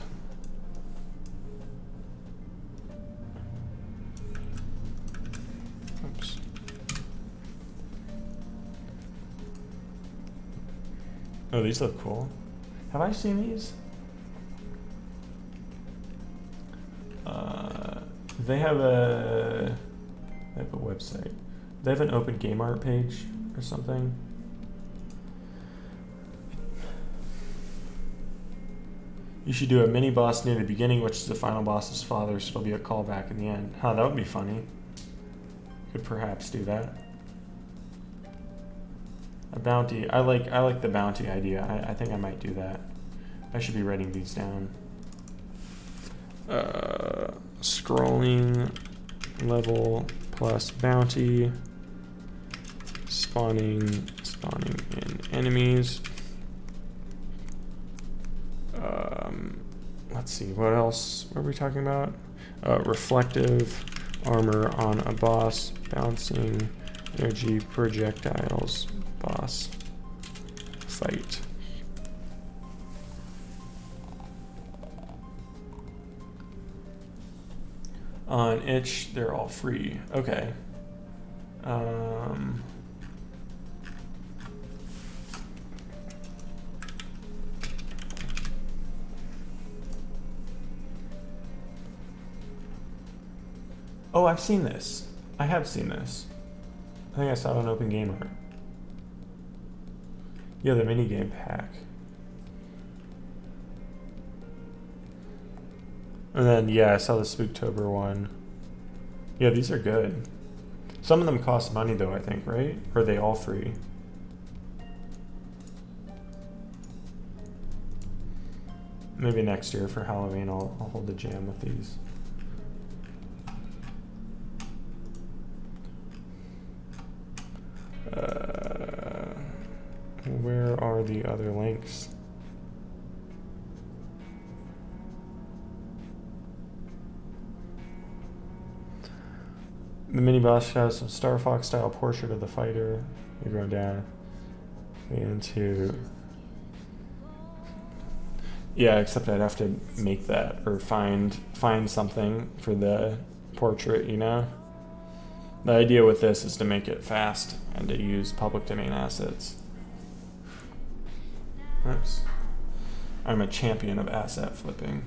Oops. Oh, these look cool. Have I seen these? They have a website. They have an open game art page or something. You should do a mini boss near the beginning, which is the final boss's father, so it'll be a callback in the end. Huh, that would be funny. Could perhaps do that. A bounty. I like the bounty idea. I think I might do that. I should be writing these down. Scrolling level plus bounty. Spawning in enemies. Let's see, what else were we talking about? Reflective armor on a boss, bouncing energy projectiles, boss fight. On itch, they're all free. Okay. Oh, I've seen this. I have seen this. I think I saw it on Open Game Art. Yeah, the minigame pack. And then, yeah, I saw the Spooktober one. Yeah, these are good. Some of them cost money, though, I think, right? Or are they all free? Maybe next year for Halloween, I'll hold the jam with these. Where are the other links? The mini boss has some Star Fox style portrait of the fighter. You're going down into. Yeah, except I'd have to make that or find something for the portrait, you know? The idea with this is to make it fast and to use public domain assets. Oops. I'm a champion of asset flipping.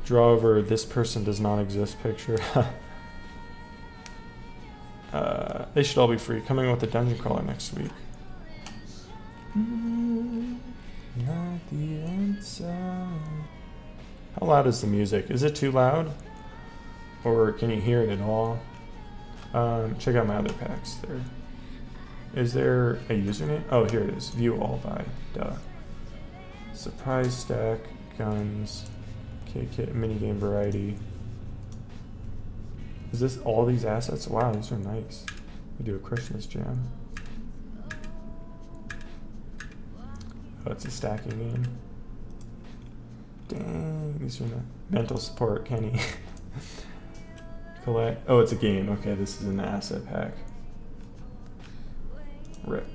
Draw over this person does not exist picture. They should all be free. Coming with a dungeon crawler next week. Not the answer. How loud is the music? Is it too loud? Or can you hear it at all? Check out my other packs there. Is there a username? Oh, here it is. View all by. Duh. Surprise stack, guns, kit, minigame variety. Is this all these assets? Wow, these are nice. We do a Christmas jam. Oh, it's a stacking game. Dang, these are not. Mental support, Kenny. Collect. Oh, it's a game. Okay, this is an asset pack. Rip.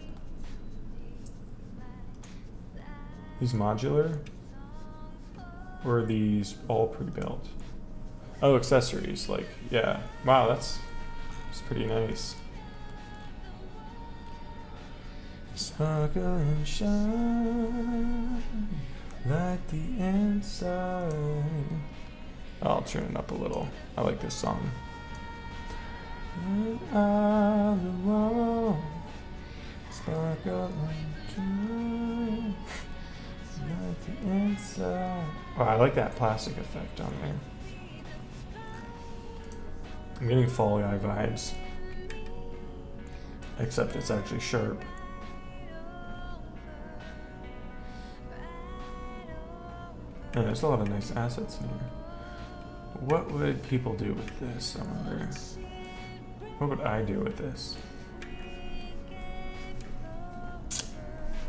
These modular? Or are these all pre-built? Oh, accessories. Like, yeah. Wow, that's pretty nice. Sparkle and shine like the inside. I'll turn it up a little. I like this song. All alone, sparkle and shine like the inside. Oh, I like that plastic effect on there. I'm getting Fall Guy vibes. Except it's actually sharp. And there's a lot of nice assets in here. What would people do with this, I wonder? What would I do with this?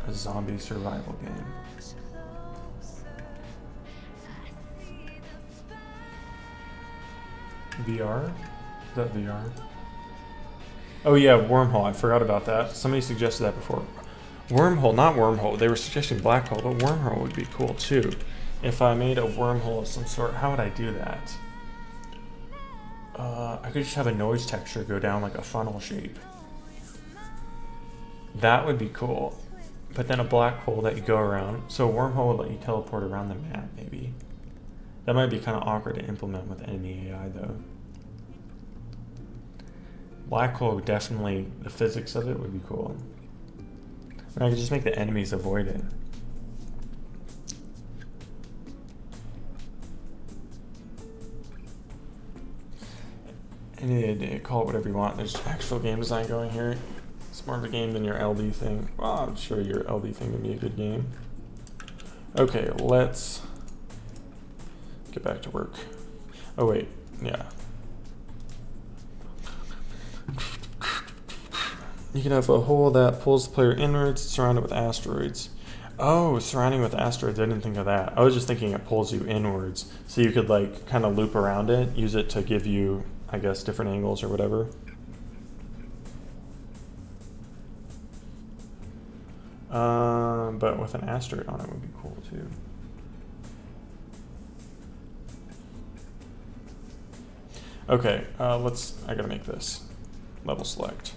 A zombie survival game. VR? Is that VR? Oh yeah, Wormhole. I forgot about that. Somebody suggested that before. Wormhole, not Wormhole. They were suggesting Black Hole, but Wormhole would be cool too. If I made a wormhole of some sort, how would I do that? I could just have a noise texture go down like a funnel shape. That would be cool. But then a black hole that you go around. So a wormhole would let you teleport around the map, maybe. That might be kind of awkward to implement with enemy AI, though. Black hole, definitely, the physics of it would be cool. And I could just make the enemies avoid it. Any idea, call it whatever you want. There's actual game design going here. It's more of a game than your LD thing. Well, I'm sure your LD thing would be a good game. Okay, let's get back to work. Oh wait, yeah. You can have a hole that pulls the player inwards, surrounded with asteroids. Oh, surrounding with asteroids, I didn't think of that. I was just thinking it pulls you inwards. So you could like kind of loop around it, use it to give you, I guess, different angles or whatever. But with an asteroid on it would be cool too. Okay, I gotta make this. Level select.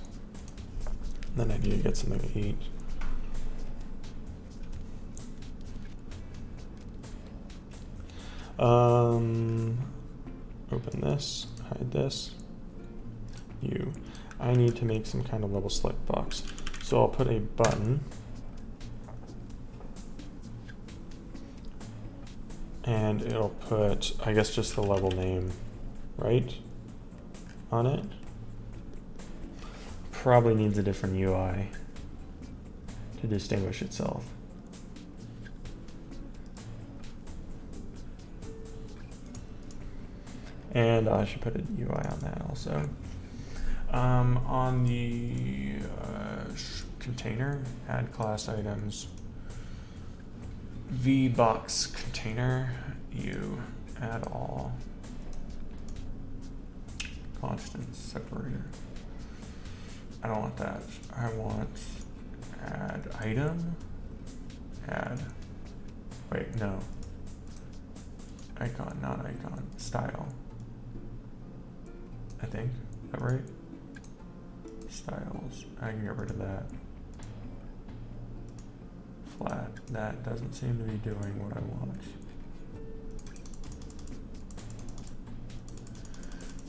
Then I need to get something to eat. Open this, hide this. I need to make some kind of level select box. So I'll put a button. And it'll put, I guess, just the level name, right? On it. Probably needs a different UI to distinguish itself. And I should put a UI on that also. On the container, add class items. VBox container, you add all. Constant separator. I don't want that. I want add item. Add. Wait, no. Icon, not icon. Style. I think. Is that right? Styles. I can get rid of that. Flat. That doesn't seem to be doing what I want.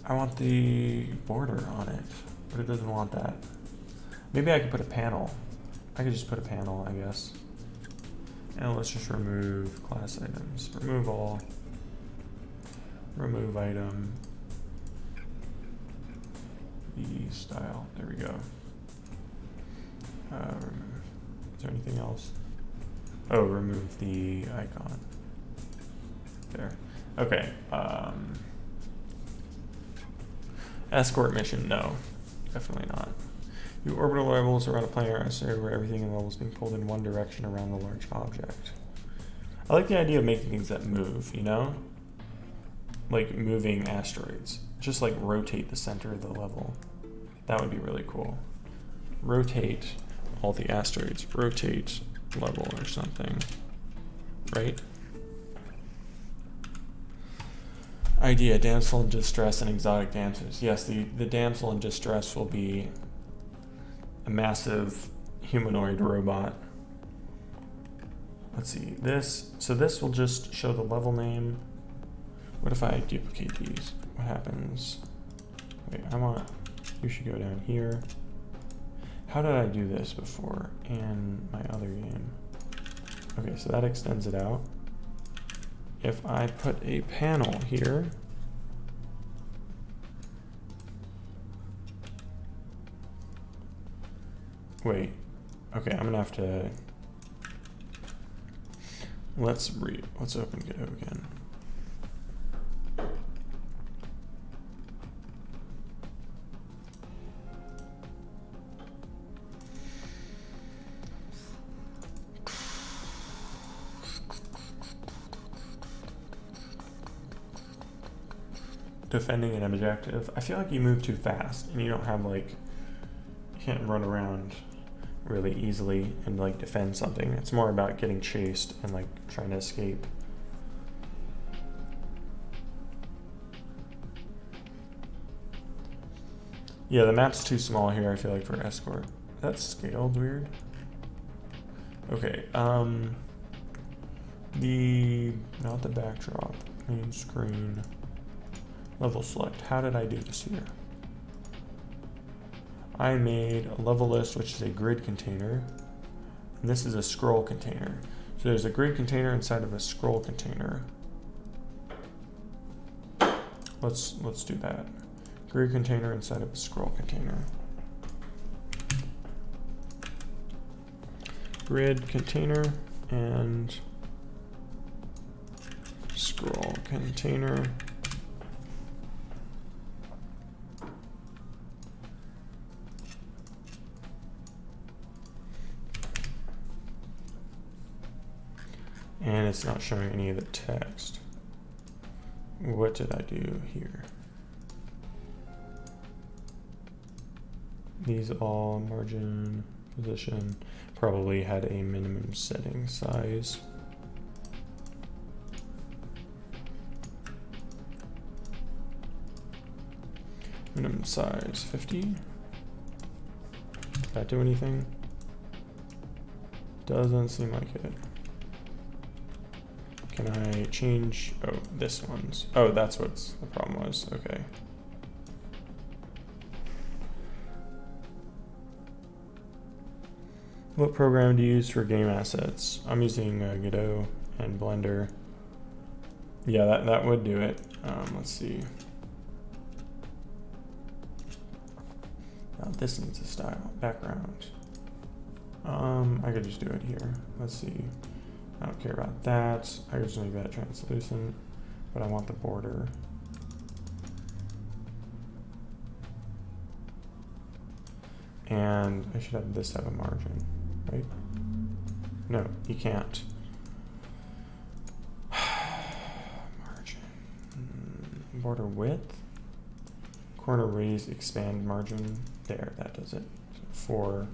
I want the border on it, but it doesn't want that. Maybe I could put a panel. I could just put a panel, I guess. And let's just remove class items. Remove all. Remove item. The style. There we go. Remove. Is there anything else? Oh, remove the icon. There. Okay. Escort mission, no. Definitely not. You orbital levels around a planar estimator where everything in the level is being pulled in one direction around the large object. I like the idea of making things that move, you know? Like moving asteroids. Just like rotate the center of the level. That would be really cool. Rotate all the asteroids. Rotate level or something. Right? Idea, damsel in distress and exotic dancers. Yes, the damsel in distress will be a massive humanoid robot. Let's see, this, so this will just show the level name. What if I duplicate these? What happens? Wait, you should go down here. How did I do this before in my other game? Okay, so that extends it out. If I put a panel here, wait, okay, I'm gonna have to, let's open Godot again. Defending an objective. I feel like you move too fast and you don't have you can't run around really easily and defend something. It's more about getting chased and trying to escape. Yeah, the map's too small here, I feel like, for escort. That's scaled weird. Okay, not the backdrop, main screen. Level select. How did I do this here? I made a level list, which is a grid container, and this is a scroll container. So there's a grid container inside of a scroll container. Let's do that. Grid container inside of a scroll container. Grid container and scroll container. And it's not showing any of the text. What did I do here? These all margin, position, probably had a minimum setting size. Minimum size 50. Did that do anything? Doesn't seem like it. Can I change? Oh, this one's. Oh, that's what the problem was. Okay. What program do you use for game assets? I'm using Godot and Blender. Yeah, that would do it. Let's see. Now this needs a style. Background. I could just do it here. Let's see. I don't care about that. I just leave that translucent, but I want the border. And I should have this have a margin, right? No, you can't. Margin. Border width. Corner raise, expand margin. There, that does it. For,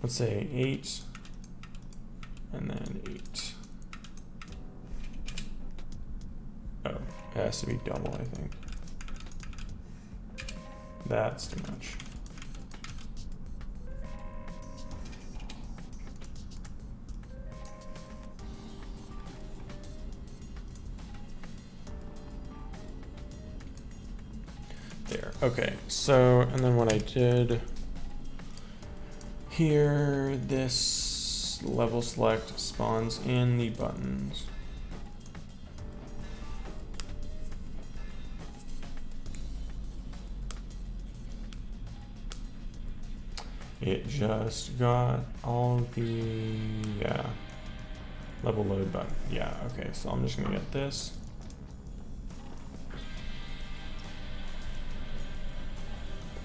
let's say 8. And then 8. Oh, it has to be double, I think. That's too much. There, okay, so, and then what I did here, this level select spawns in the buttons. It just got all the, yeah, level load button. Yeah, okay, so I'm just gonna get this.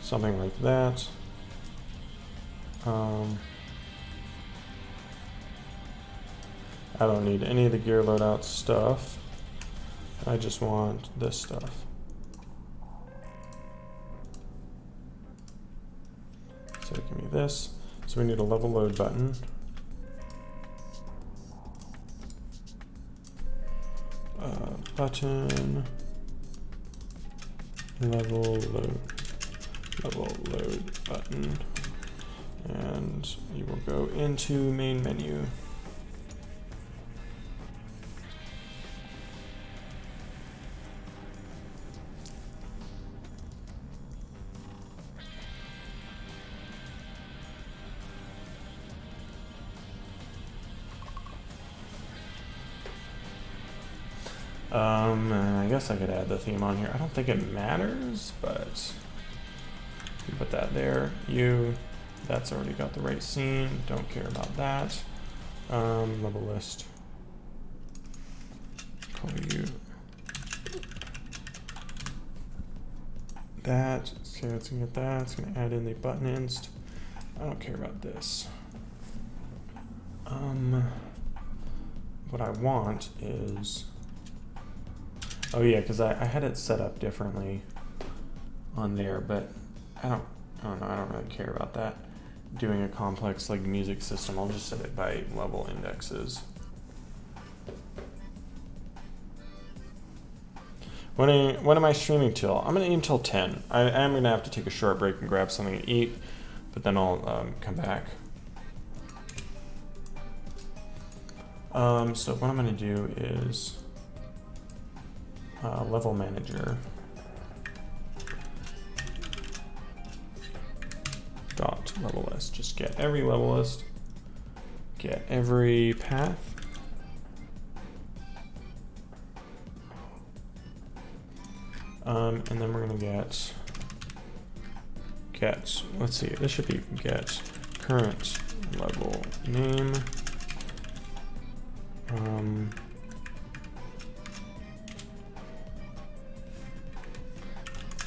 Something like that. I don't need any of the gear loadout stuff. I just want this stuff. So give me this. So we need a level load button. Button. Level load button. And you will go into main menu. And I guess I could add the theme on here. I don't think it matters, but you put that there. That's already got the right scene. Don't care about that. Level list. Call you that. So it's gonna get that. It's gonna add in the button inst. I don't care about this. What I want is, oh yeah, because I had it set up differently on there, but I don't know, I don't really care about that. Doing a complex like music system, I'll just set it by level indexes. When am I streaming till? I'm gonna aim till 10. I am gonna have to take a short break and grab something to eat, but then I'll come back. So what I'm gonna do is level manager dot level list. Just get every level list, get every path, and then we're gonna get let's see, this should be get current level name.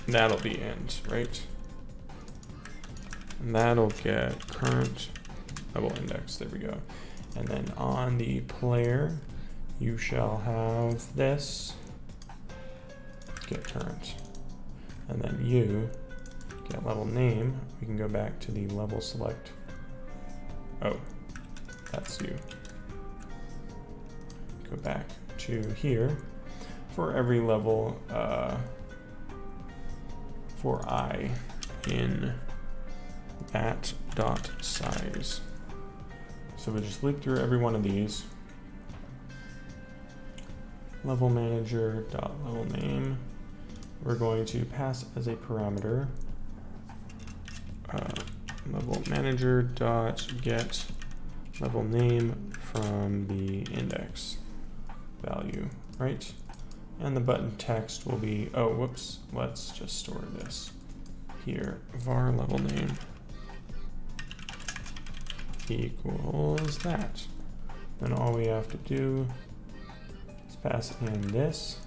That'll be end, right? And that'll get current level index. There we go. And then on the player, you shall have this get current. And then you get level name. We can go back to the level select. Oh, that's you. Go back to here for every level for I in that dot size. So we just loop through every one of these. Level manager dot level name. We're going to pass as a parameter level manager dot get level name from the index value, right? And the button text will be, oh, whoops, let's just store this here. Var level name equals that. Then all we have to do is pass in this.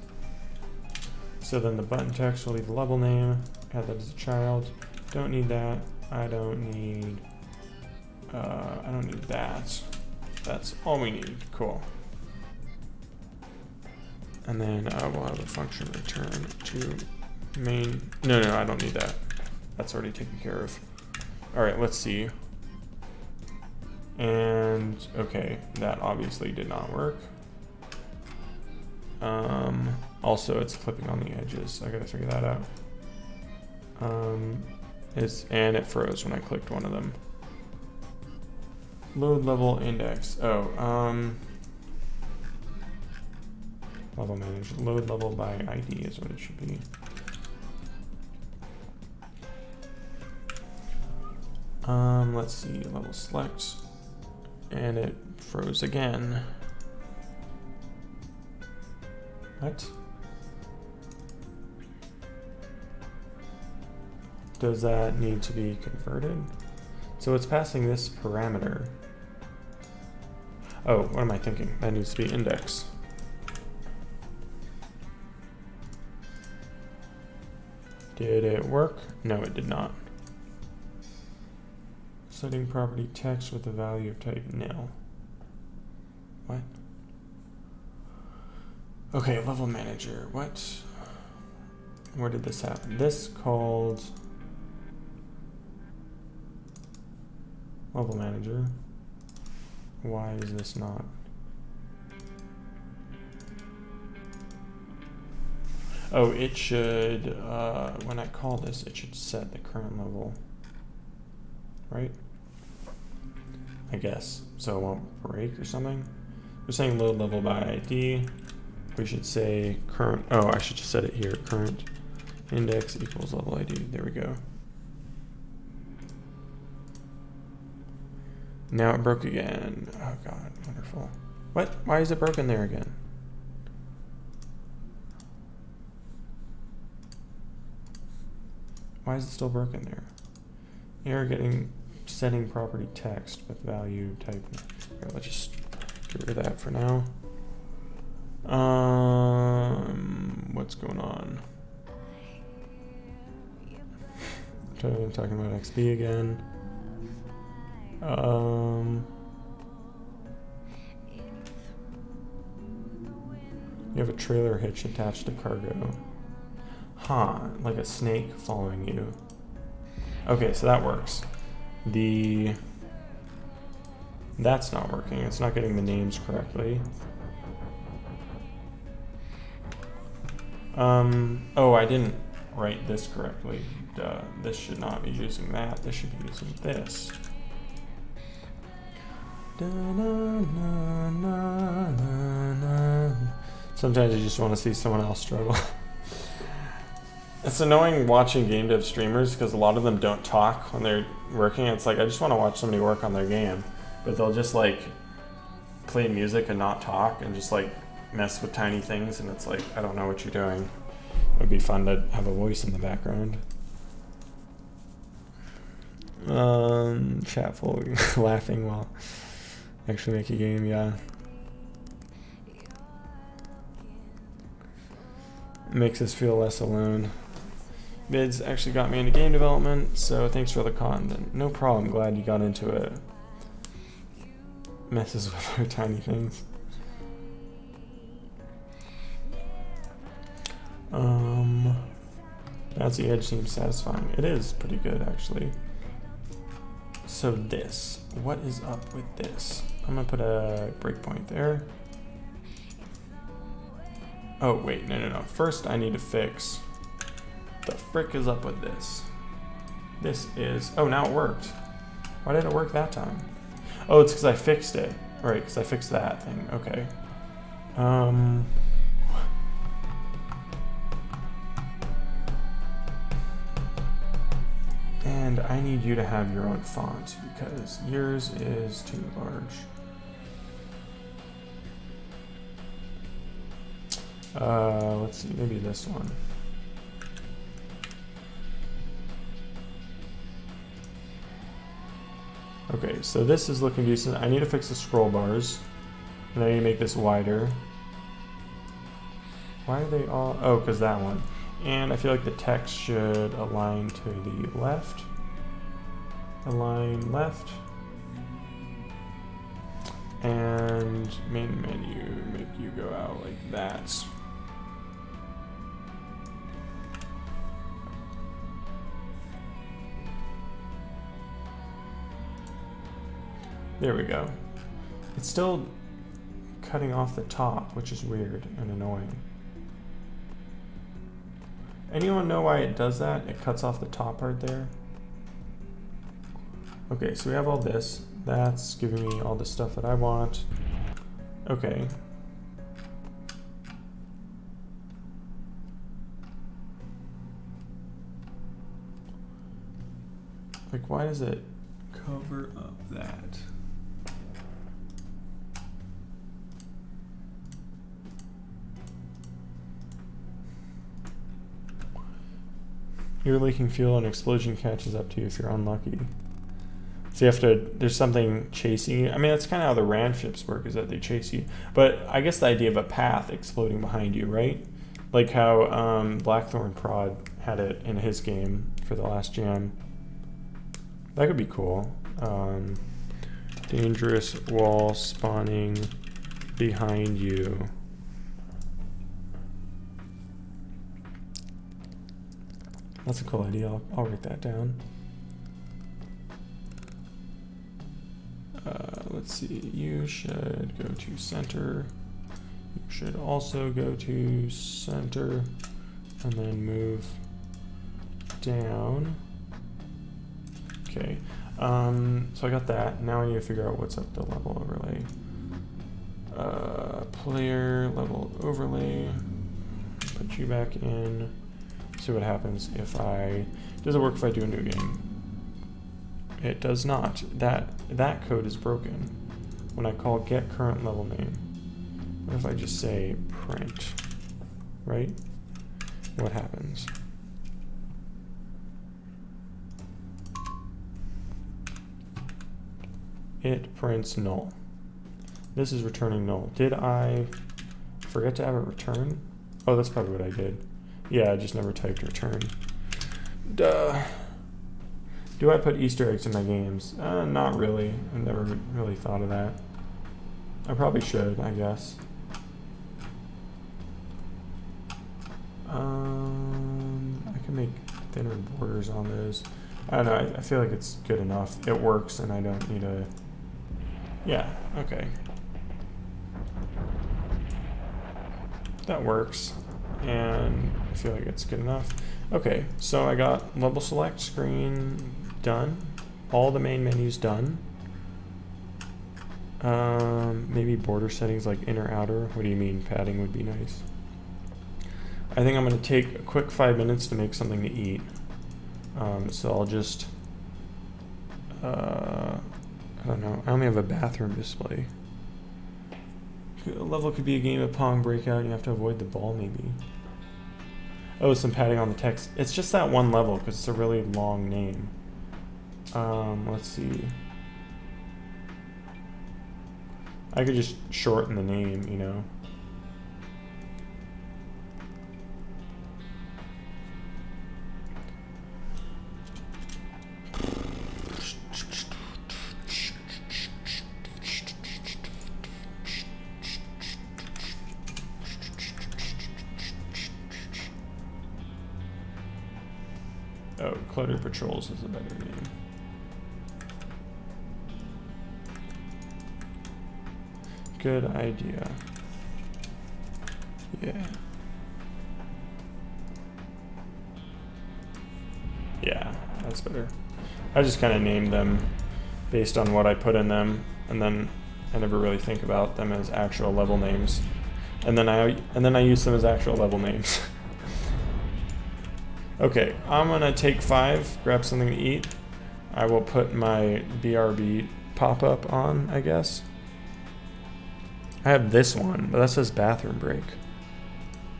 So then the button text will be the level name, add that as a child. Don't need that. I don't need that. That's all we need. Cool. And then we'll have a function return to main. No, I don't need that. That's already taken care of. All right, let's see. And okay, that obviously did not work. Also, it's clipping on the edges. I gotta figure that out. And it froze when I clicked one of them. Load level index. Oh, level manage. Load level by ID is what it should be. Let's see, level select. And it froze again. What? Does that need to be converted? So it's passing this parameter. Oh, what am I thinking? That needs to be index. Did it work? No, it did not. Setting property text with a value of type nil. What? Okay, level manager. What? Where did this happen? This called level manager. Why is this not? Oh, it should, when I call this, it should set the current level, right? I guess, so it won't break or something. We're saying load level by ID. We should say current, oh, I should just set it here, current index equals level ID. There we go. Now it broke again. Oh God, wonderful. What? Why is it broken there again? Why is it still broken there? Error getting setting property text with value type. Here, let's just get rid of that for now. What's going on? Talking about XP again. You have a trailer hitch attached to cargo. Huh, like a snake following you. Okay, so that works. That's not working. It's not getting the names correctly. Oh, I didn't write this correctly. Duh. This should not be using that. This should be using this. Sometimes you just want to see someone else struggle. It's annoying watching game dev streamers because a lot of them don't talk when they're working. It's like, I just want to watch somebody work on their game, but they'll just like play music and not talk and just like mess with tiny things, and it's like, I don't know what you're doing. It would be fun to have a voice in the background. Chat full laughing while actually make a game, yeah. It makes us feel less alone. Vids actually got me into game development, so thanks for the content. No problem, glad you got into it. Messes with our tiny things. Bouncy edge seems satisfying. It is pretty good, actually. So this, what is up with this? I'm gonna put a breakpoint there. Oh, wait, no. First I need to fix, the frick is up with this? This is, oh, now it worked. Why did it work that time? Oh, it's because I fixed it. Right, because I fixed that thing, okay. And I need you to have your own font because yours is too large. Let's see, maybe this one. Okay, so this is looking decent. I need to fix the scroll bars, and I need to make this wider. Why are they all, oh, because that one. And I feel like the text should align to the left. align left, and main menu, make you go out like that. There we go. It's still cutting off the top, which is weird and annoying. Anyone know why it does that? It cuts off the top right there. Okay, so we have all this. That's giving me all the stuff that I want. Okay. Like, why does it cover up that? You're leaking fuel and explosion catches up to you if you're unlucky. So you have to, there's something chasing you. I mean, that's kind of how the ram ships work, is that they chase you. But I guess the idea of a path exploding behind you, right? Like how Blackthorn Prod had it in his game for the last jam. That could be cool. Dangerous wall spawning behind you. That's a cool idea. I'll write that down. Let's see. You should go to center. You should also go to center and then move down. Okay. So I got that. Now I need to figure out what's up the level overlay. Player level overlay. Put you back in. See what happens if I, does it work if I do a new game? It does not. That code is broken. When I call get current level name, what if I just say print, right? What happens? It prints null. This is returning null. Did I forget to have it return? Oh, that's probably what I did. Yeah, I just never typed return. Duh. Do I put Easter eggs in my games? Not really. I've never really thought of that. I probably should, I guess. I can make thinner borders on those. I don't know, I feel like it's good enough. It works and I don't need a... Yeah, okay. That works. And I feel like it's good enough. Okay, so I got level select screen done. All the main menus done. Maybe border settings like inner outer. What do you mean? Padding would be nice. I think I'm going to take a quick 5 minutes to make something to eat. So I'll just, I don't know. I only have a bathroom display. A level could be a game of Pong Breakout. You have to avoid the ball, maybe. Oh, some padding on the text. It's just that one level because it's a really long name. Let's see. I could just shorten the name, you know. Oh, Clutter Patrols is a better name. Good idea. Yeah. Yeah, that's better. I just kind of named them based on what I put in them, and then I never really think about them as actual level names. And then I use them as actual level names. Okay, I'm gonna take 5, grab something to eat. I will put my BRB pop-up on, I guess. I have this one, but that says bathroom break.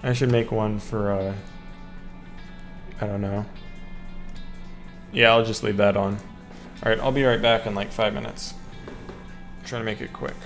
I should make one for, I don't know. Yeah, I'll just leave that on. Alright, I'll be right back in like 5 minutes. I'm trying to make it quick.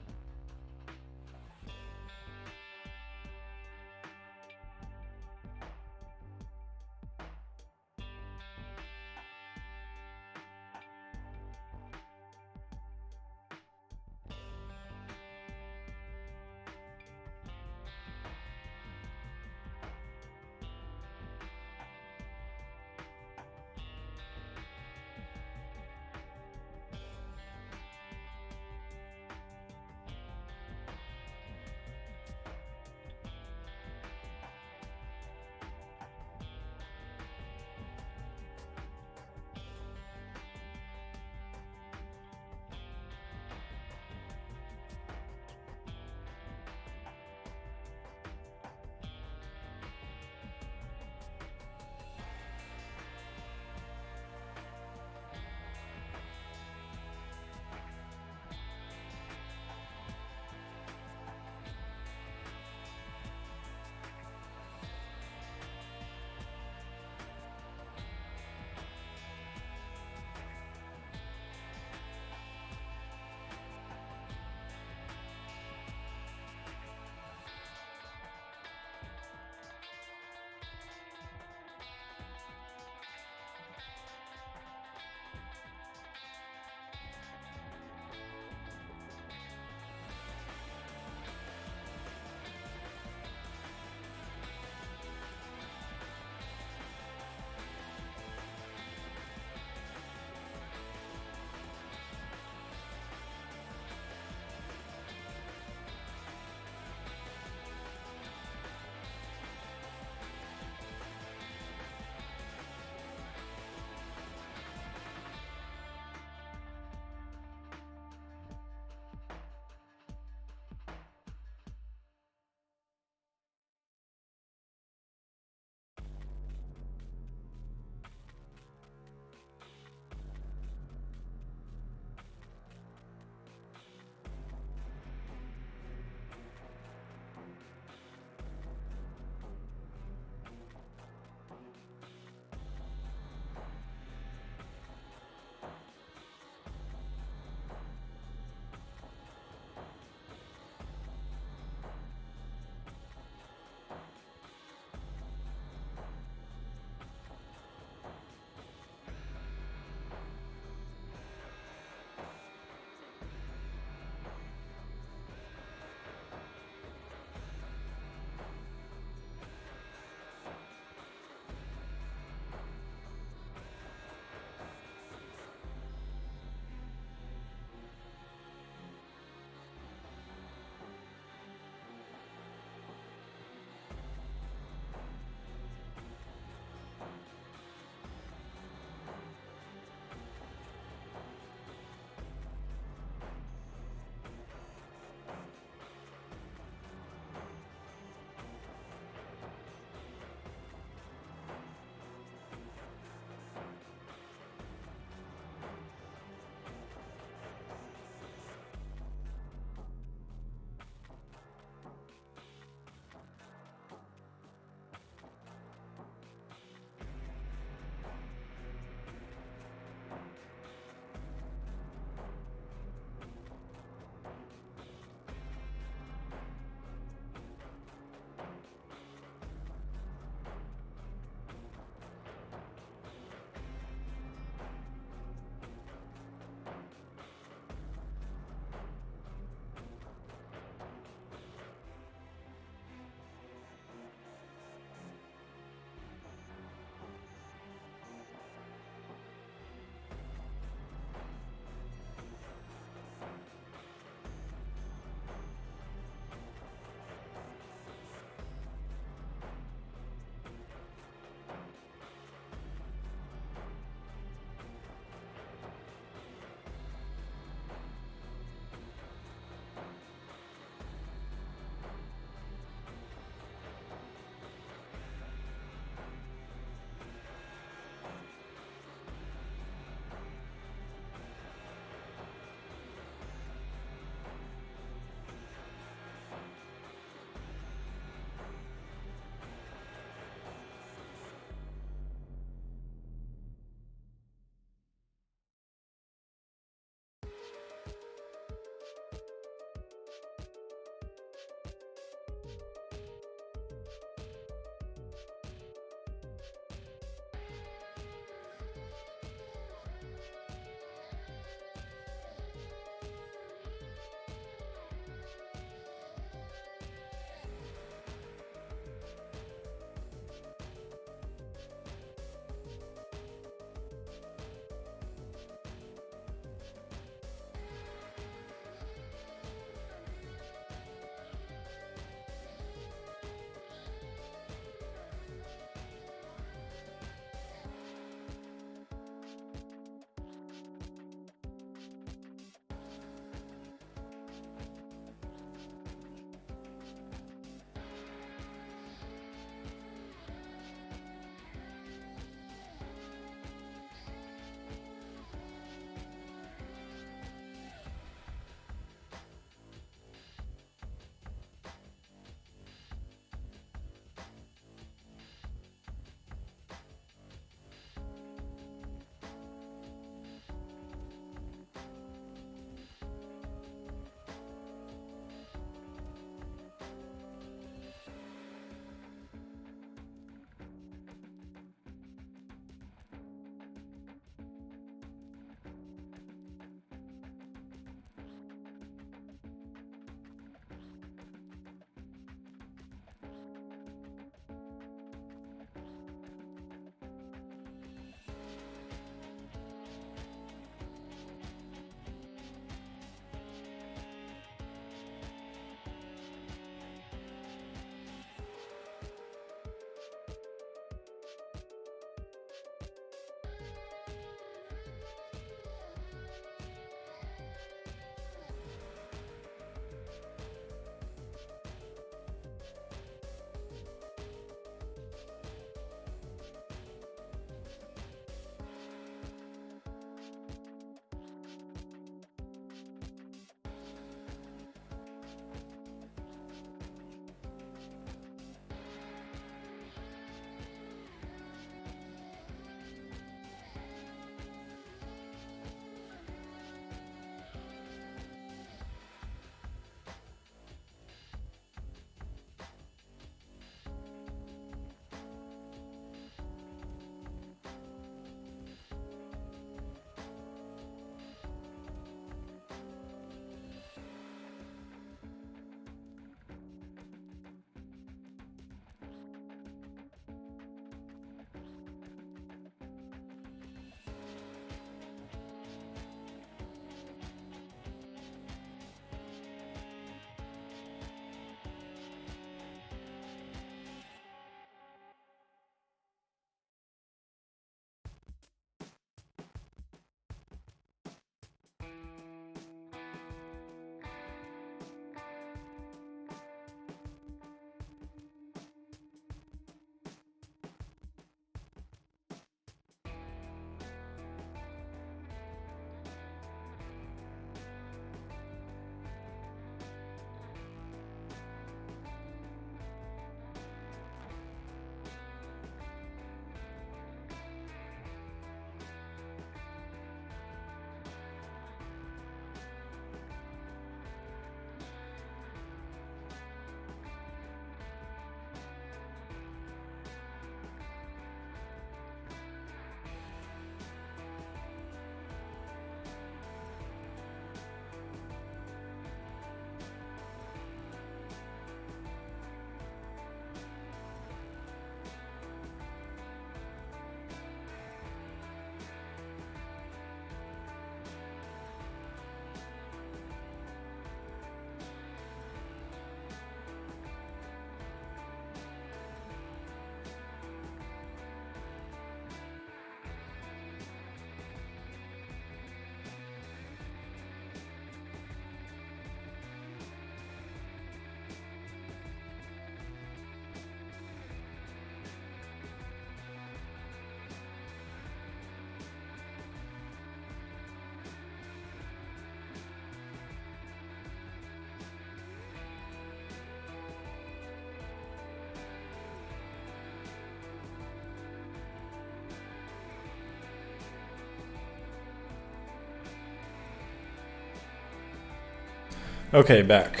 Okay, back.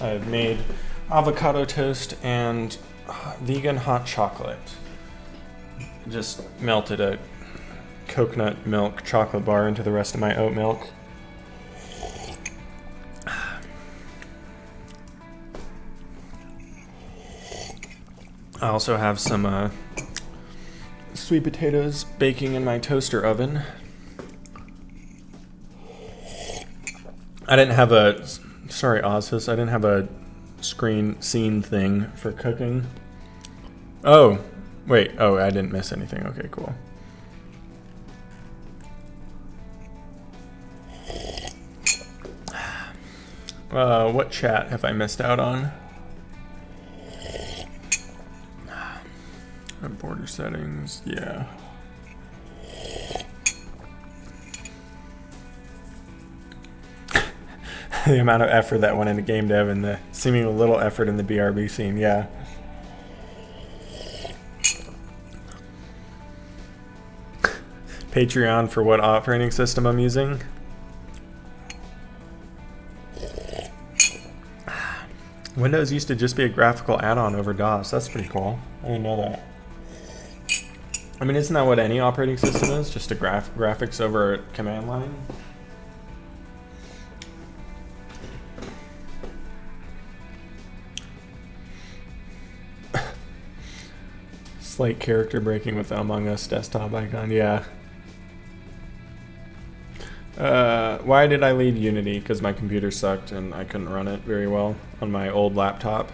I've made avocado toast and vegan hot chocolate. Just melted a coconut milk chocolate bar into the rest of my oat milk. I also have some sweet potatoes baking in my toaster oven. I didn't have a... Sorry, Ozzus. I didn't have a scene thing for cooking. Oh, wait. Oh, I didn't miss anything. Okay, cool. What chat have I missed out on? Border settings, yeah. The amount of effort that went into game dev and the seemingly little effort in the BRB scene, yeah. Patreon for what operating system I'm using? Windows used to just be a graphical add-on over DOS. That's pretty cool. I didn't know that. I mean, isn't that what any operating system is? Just a graphics over a command line? Slight character breaking with the Among Us desktop icon, yeah. Why did I leave Unity? Because my computer sucked and I couldn't run it very well on my old laptop.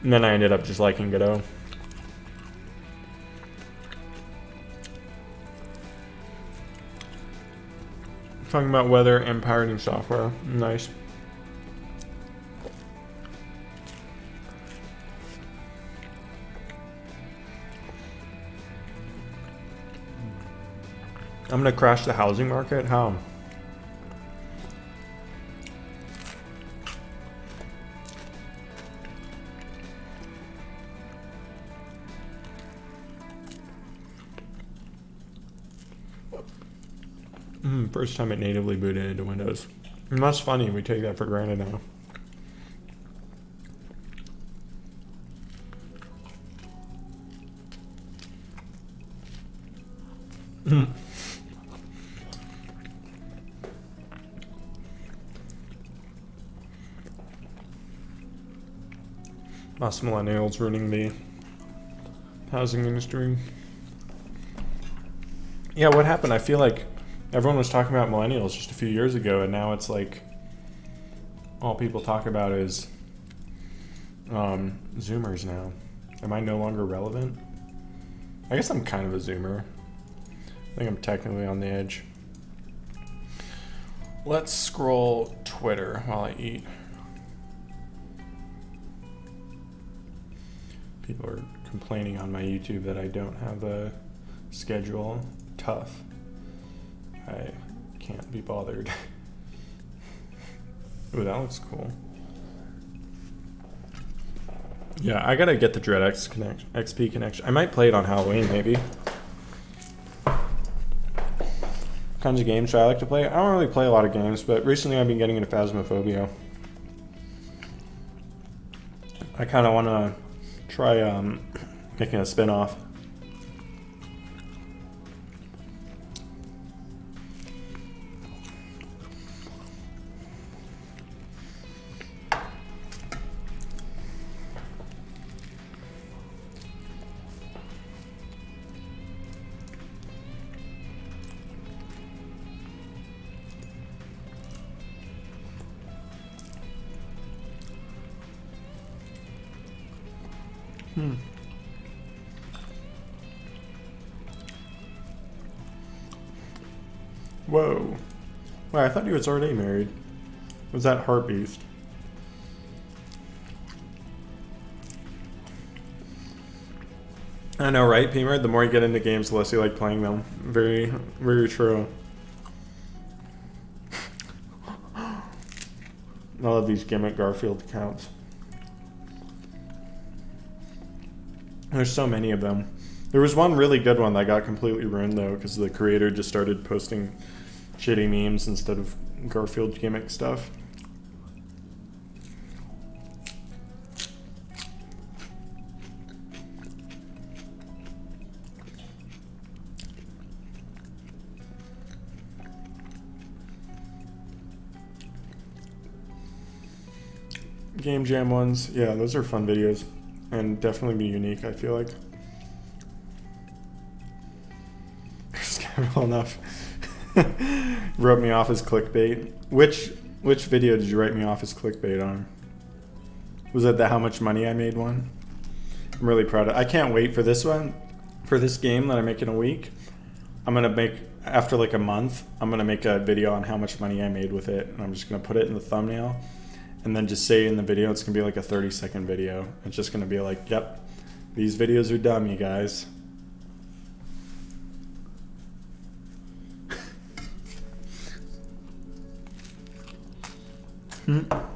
And then I ended up just liking Godot. Talking about weather and pirating software. Nice. I'm gonna crash the housing market? How? First time it natively booted into Windows. And that's funny, we take that for granted now. Us millennials ruining the housing industry. Yeah, what happened? I feel like everyone was talking about millennials just a few years ago, and now it's like all people talk about is Zoomers now. Am I no longer relevant? I guess I'm kind of a Zoomer. think I'm technically on the edge. Let's scroll Twitter while I eat. People are complaining on my YouTube that I don't have a schedule. Tough. I can't be bothered. Ooh, that looks cool. Yeah, I gotta get the DreadX XP connection. I might play it on Halloween, maybe. Kinds of games I like to play. I don't really play a lot of games, but recently I've been getting into Phasmophobia. I kind of want to try making a spin-off. Whoa. Wow, I thought he was already married. Was that Heartbeast? I know, right, Pemer? The more you get into games, the less you like playing them. Very, very true. I love these gimmick Garfield accounts. There's so many of them. There was one really good one that got completely ruined, though, because the creator just started posting shitty memes instead of Garfield gimmick stuff. Game Jam ones, yeah, those are fun videos. And definitely be unique, I feel like. Scandal enough. Wrote me off as clickbait. Which video did you write me off as clickbait on? Was it the how much money I made one? I'm really proud of it. I can't wait for this one. For this game that I make in a week. I'm gonna make, after like a month, I'm gonna make a video on how much money I made with it. And I'm just gonna put it in the thumbnail. And then just say in the video, it's gonna be like a 30-second video. It's just gonna be like, yep, these videos are dumb, you guys. I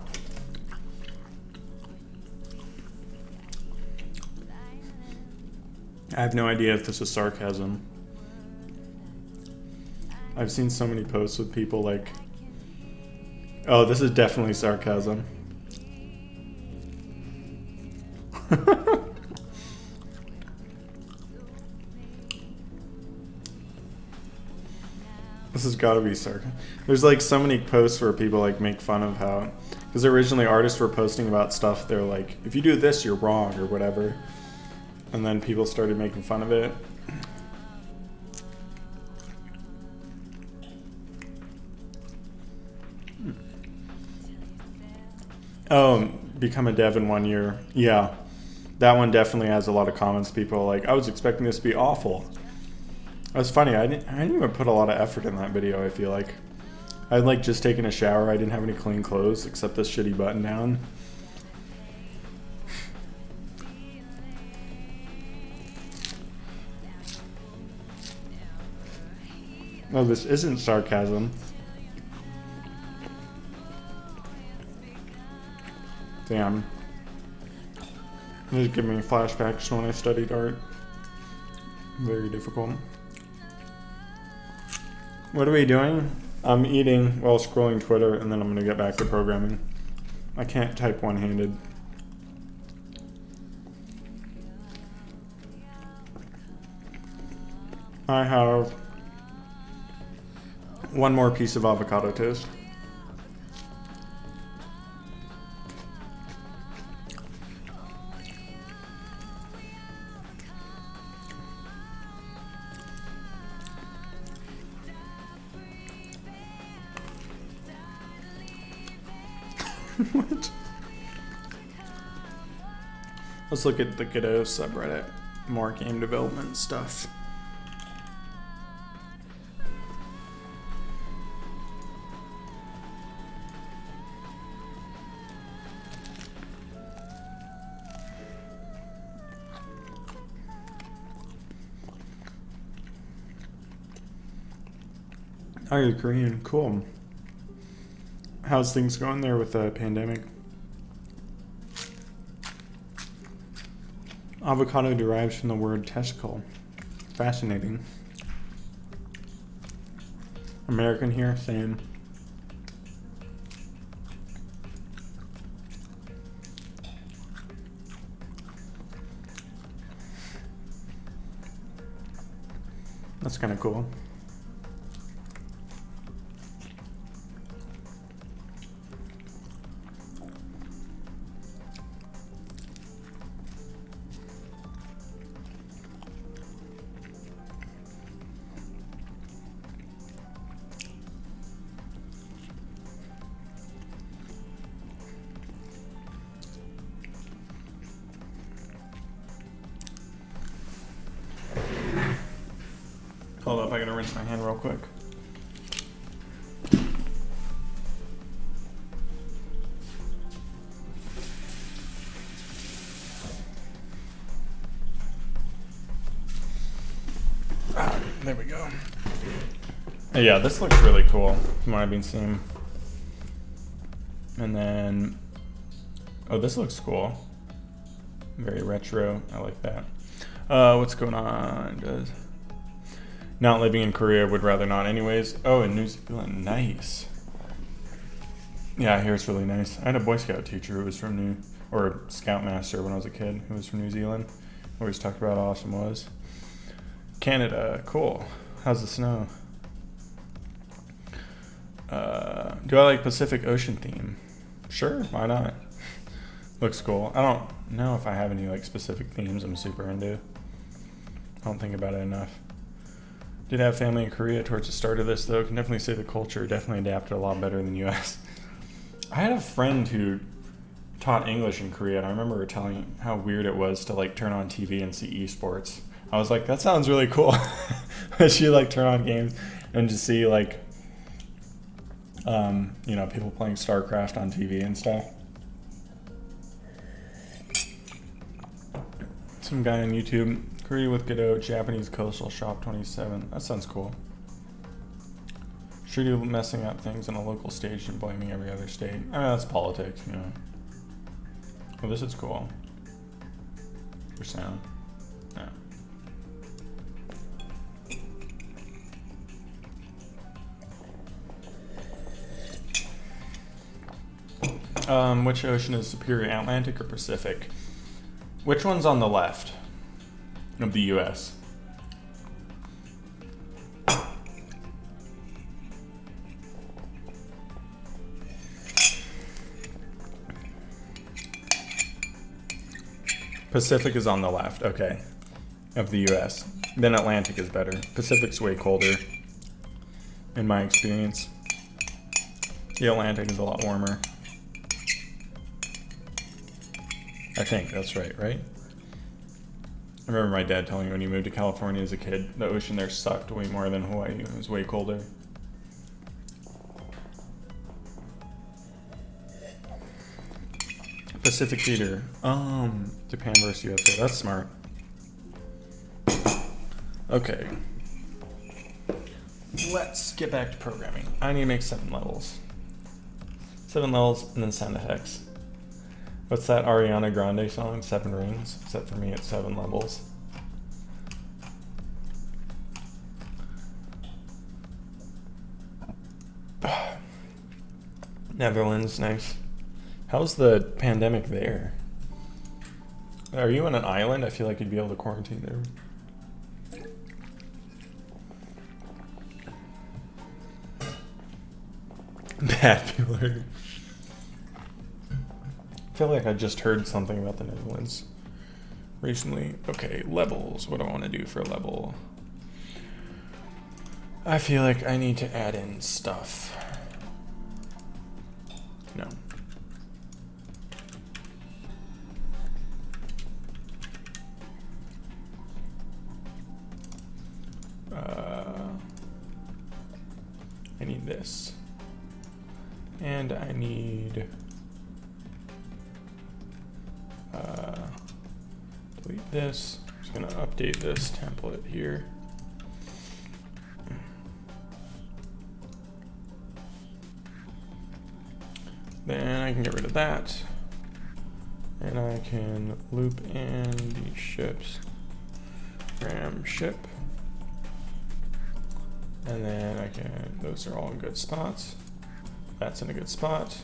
have no idea if this is sarcasm. I've seen so many posts with people like, oh, this is definitely sarcasm. This has got to be sarcasm. There's like so many posts where people like make fun of how, because originally artists were posting about stuff, they're like, if you do this, you're wrong or whatever. And then people started making fun of it. Oh, become a dev in 1 year. Yeah, that one definitely has a lot of comments. People are like, I was expecting this to be awful. That's funny. I didn't even put a lot of effort in that video, I feel like. I'd like just taken a shower. I didn't have any clean clothes except this shitty button down. No, this isn't sarcasm. Damn. This is giving me flashbacks to when I studied art. Very difficult. What are we doing? I'm eating while scrolling Twitter, and then I'm gonna get back to programming. I can't type one-handed. I have one more piece of avocado toast. What? Let's look at the Godot subreddit. More game development stuff. Oh, you're Korean. Cool. How's things going there with the pandemic? Avocado derives from the word testicle. Fascinating. American here, same. That's kind of cool. Hold up, I gotta rinse my hand real quick. There we go. Yeah, this looks really cool from what I've been seeing. And then, oh, this looks cool. Very retro. I like that. What's going on? Not living in Korea, would rather not anyways. Oh, in New Zealand, nice. Yeah, here it's really nice. I had a Boy Scout teacher who was from or Scoutmaster when I was a kid, who was from New Zealand. Always talked about how awesome it was. Canada, cool. How's the snow? Do I like Pacific Ocean theme? Sure, why not? Looks cool. I don't know if I have any like specific themes I'm super into. I don't think about it enough. Did have family in Korea towards the start of this though. Can definitely say the culture definitely adapted a lot better than the US. I had a friend who taught English in Korea, and I remember her telling how weird it was to like turn on TV and see esports. I was like, that sounds really cool. She like turn on games and just see like, you know, people playing StarCraft on TV and stuff. Some guy on YouTube, Korea with Godot, Japanese coastal shop 27. That sounds cool. Sure, you messing up things on a local stage and blaming every other state. I mean, that's politics, you know. Well, this is cool. For sound. Yeah. Which ocean is superior, Atlantic or Pacific? Which one's on the left of the U.S.? Pacific is on the left, okay, of the U.S. Then Atlantic is better. Pacific's way colder, in my experience. The Atlantic is a lot warmer. I think that's right? I remember my dad telling me when he moved to California as a kid, the ocean there sucked way more than Hawaii. It was way colder. Pacific Theater. Japan versus USA. That's smart. Okay. Let's get back to programming. I need to make 7 levels. 7 levels and then sound effects. What's that Ariana Grande song? 7 Rings. Except for me, it's 7 levels. Netherlands, nice. How's the pandemic there? Are you on an island? I feel like you'd be able to quarantine there. Bad people are... I feel like I just heard something about the Netherlands recently. Okay, levels. What do I want to do for a level? I feel like I need to add in stuff. No. I need this. And I need... delete this. I'm just going to update this template here. Then I can get rid of that. And I can loop in these ships. Ram ship. And then I can, those are all in good spots. That's in a good spot.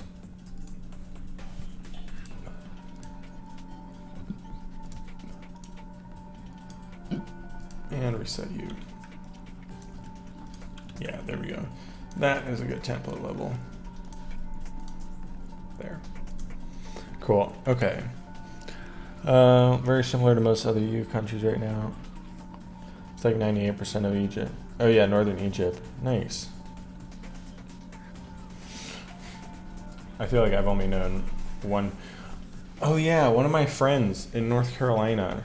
And reset you. Yeah, there we go. That is a good template level. There. Cool. Okay. Very similar to most other EU countries right now. It's like 98% of Egypt. Oh yeah, northern Egypt. Nice. I feel like I've only known one. Oh yeah, one of my friends in North Carolina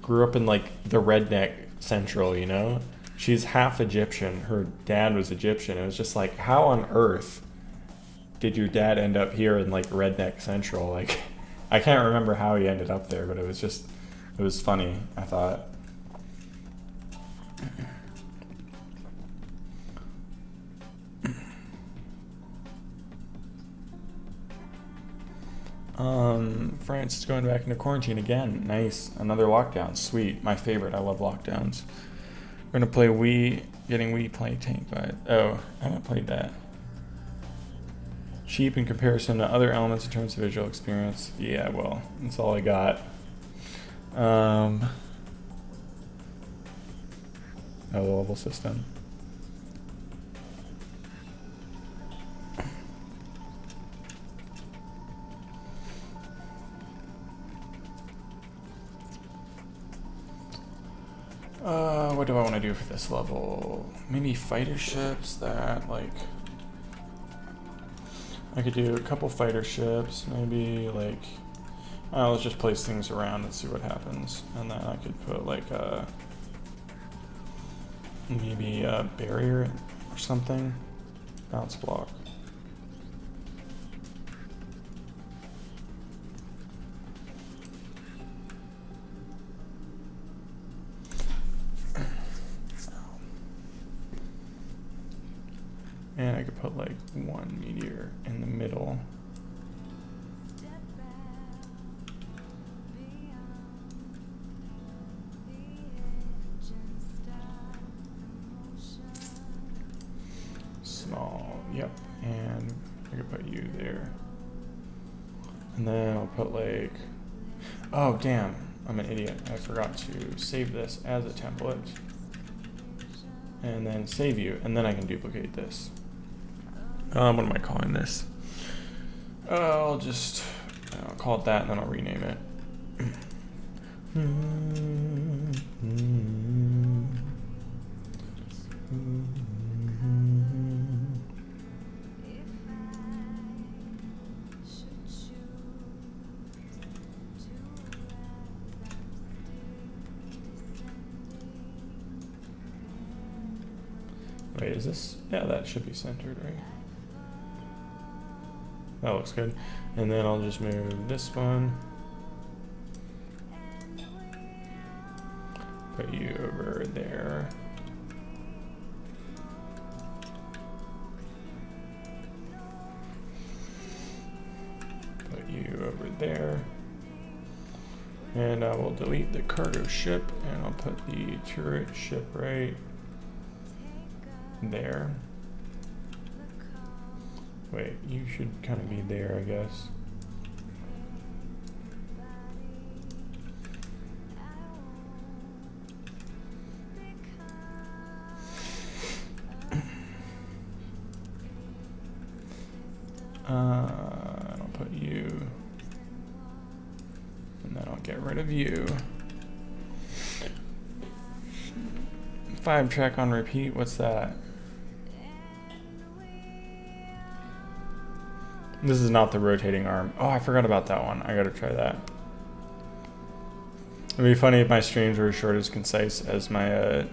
grew up in like the redneck central, you know? She's half Egyptian. Her dad was Egyptian. It was just like, how on earth did your dad end up here in like redneck central? Like, I can't remember how he ended up there, but it was just, it was funny, I thought. France is going back into quarantine again. Nice. Another lockdown. Sweet. My favorite. I love lockdowns. We're going to play Wii. Getting Wii play tank by. Oh, I haven't played that. Cheap in comparison to other elements in terms of visual experience. Yeah, well, that's all I got. Oh, the level system. What do I want to do for this level? Maybe fighter ships that, like... I could do a couple fighter ships, maybe, like... let's just place things around and see what happens. And then I could put, like, maybe a barrier or something. Bounce block. And I could put like one meteor in the middle. Small, yep. And I could put you there. And then I'll put like, oh damn, I'm an idiot. I forgot to save this as a template. And then save you, and then I can duplicate this. What am I calling this? I'll call it that, and then I'll rename it. Wait, is this? Yeah, that should be centered, right? That looks good. And then I'll just move this one. Put you over there. Put you over there. And I will delete the cargo ship, and I'll put the turret ship right there. Wait, you should kind of be there, I guess. I'll put you, and then I'll get rid of you. 5-track on repeat, what's that? This is not the rotating arm. Oh, I forgot about that one. I gotta try that. It'd be funny if my streams were as short as concise as my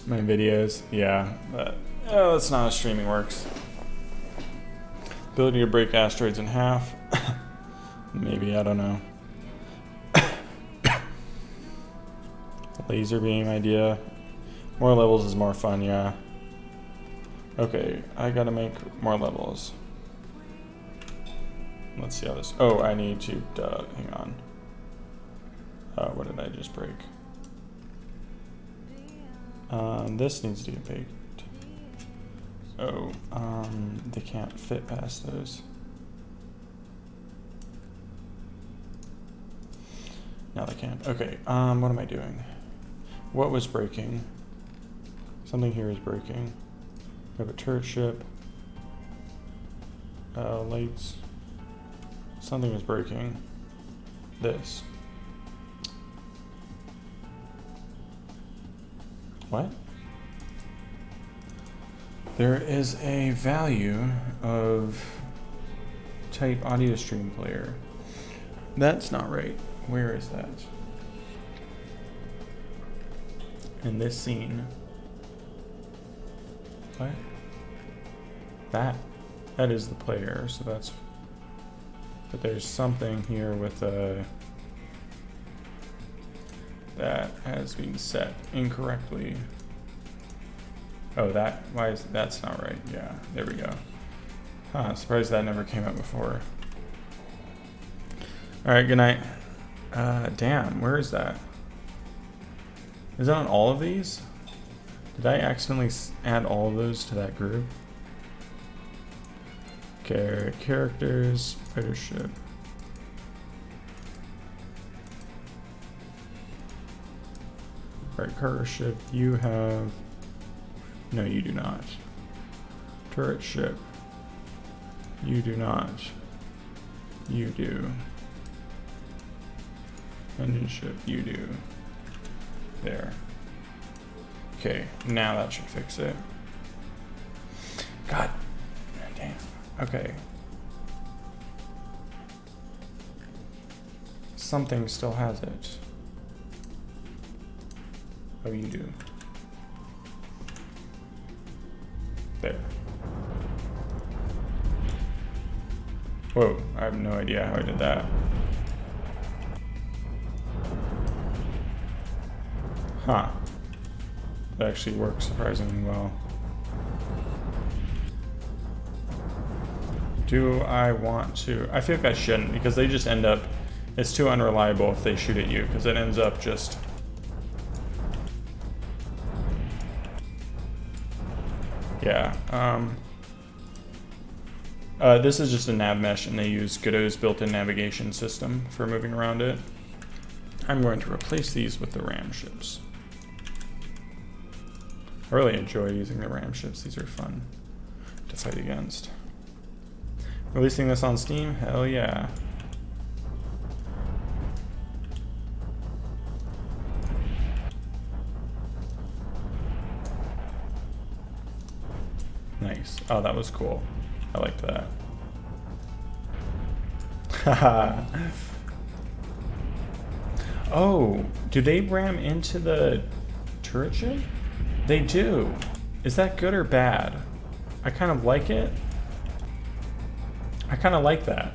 my videos. Yeah, but that's not how streaming works. Ability to break asteroids in half. Maybe, I don't know. Laser beam idea. More levels is more fun, yeah. Okay, I gotta make more levels. Let's see how this. Oh, I need to. Hang on. What did I just break? This needs to get baked. Oh, they can't fit past those. No, they can't. Okay, what am I doing? What was breaking? Something here is breaking. We have a turret ship. Lights. Something is breaking. This. What? There is a value of type audio stream player. That's not right. Where is that? In this scene. What? That is the player, so that's... But there's something here with a... That has been set incorrectly. Oh, that's not right. Yeah, there we go. Huh, surprised that never came up before. Alright, good night. Damn, where is that? Is that on all of these? Did I accidentally add all of those to that group? Okay, characters, fighter ship. Right, cargo ship, you have... No, you do not. Turret ship. You do not. You do. Engine ship, you do. There. Okay, now that should fix it. God damn. Okay. Something still has it. Oh, you do. There. Whoa, I have no idea how I did that. Huh. That actually works surprisingly well. Do I want to? I feel like I shouldn't, because they just end up... It's too unreliable if they shoot at you, because it ends up just... Yeah. This is just a nav mesh, and they use Godot's built-in navigation system for moving around it. I'm going to replace these with the ram ships. I really enjoy using the ram ships. These are fun to fight against. Releasing this on Steam? Hell yeah. Nice. Oh, that was cool. I liked that. Haha. Oh, do they ram into the turret ship? They do. Is that good or bad? I kind of like it. I kind of like that.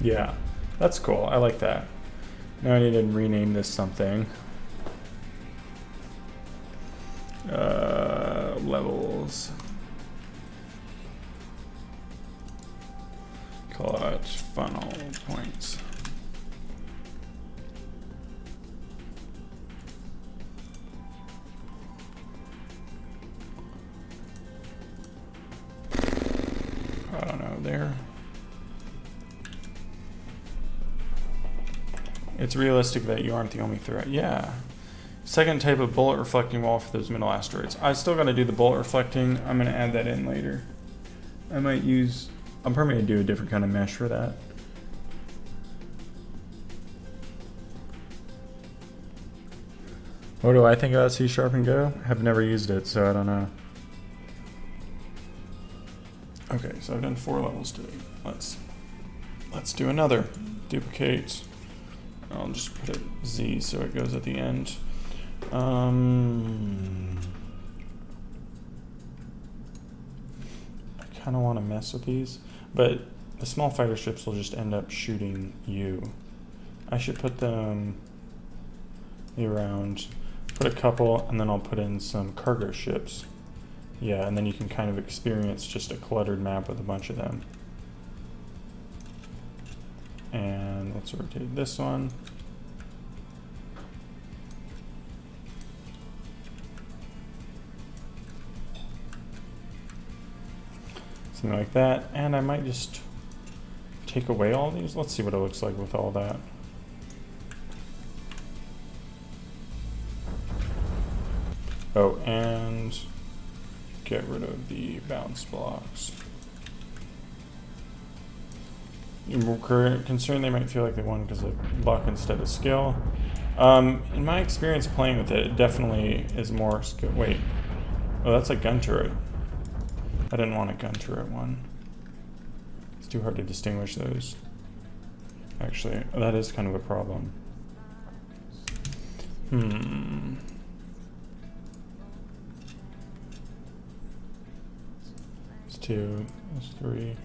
Yeah, that's cool. I like that. Now I need to rename this something. Levels. Call it funnel points. I don't know, there. It's realistic that you aren't the only threat. Yeah. Second type of bullet reflecting wall for those middle asteroids. I still gotta do the bullet reflecting. I'm gonna add that in later. I might use... I'm probably gonna do a different kind of mesh for that. What do I think about C# and Go? Have never used it, so I don't know. Okay, so I've done 4 levels today. Let's do another. Duplicate. I'll just put a Z so it goes at the end. kind of want to mess with these, but the small fighter ships will just end up shooting you. I should put them around, put a couple, and then I'll put in some cargo ships. Yeah, and then you can kind of experience just a cluttered map with a bunch of them. And let's rotate this one. Something like that, and I might just take away all these. Let's see what it looks like with all that. Oh, and get rid of the bounce blocks. You're concerned they might feel like they won because of luck instead of skill. In my experience playing with it, it definitely is more skill. Wait, oh, that's a gun turret. I didn't want a gun turret one. It's too hard to distinguish those. Actually, that is kind of a problem. It's 2, it's 3.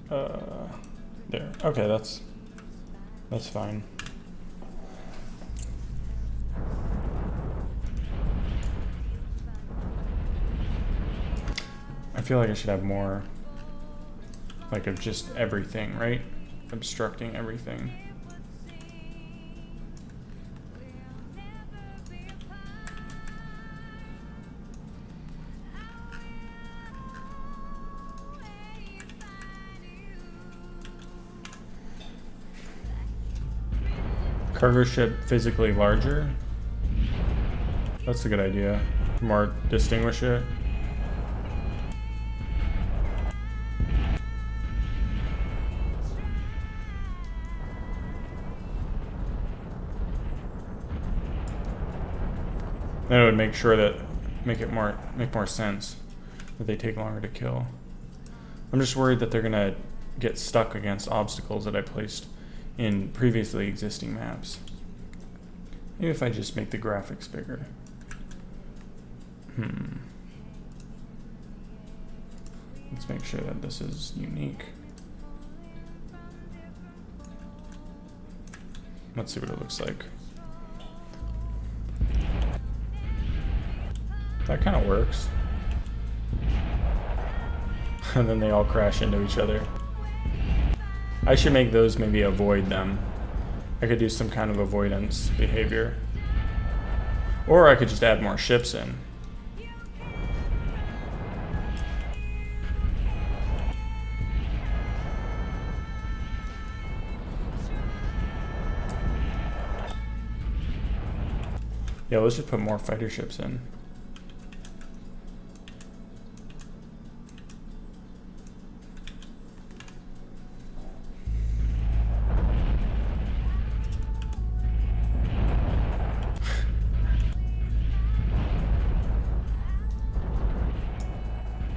There. Okay, that's fine. I feel like I should have more, like, of just everything, right? Obstructing everything. Cargo ship physically larger. That's a good idea. More distinguish it. Then it would make sure that make more sense that they take longer to kill. I'm just worried that they're gonna get stuck against obstacles that I placed in previously existing maps. Maybe if I just make the graphics bigger. Let's make sure that this is unique. Let's see what it looks like. That kind of works. And then they all crash into each other. I should make those maybe avoid them. I could do some kind of avoidance behavior. Or I could just add more ships in. Yeah, let's just put more fighter ships in.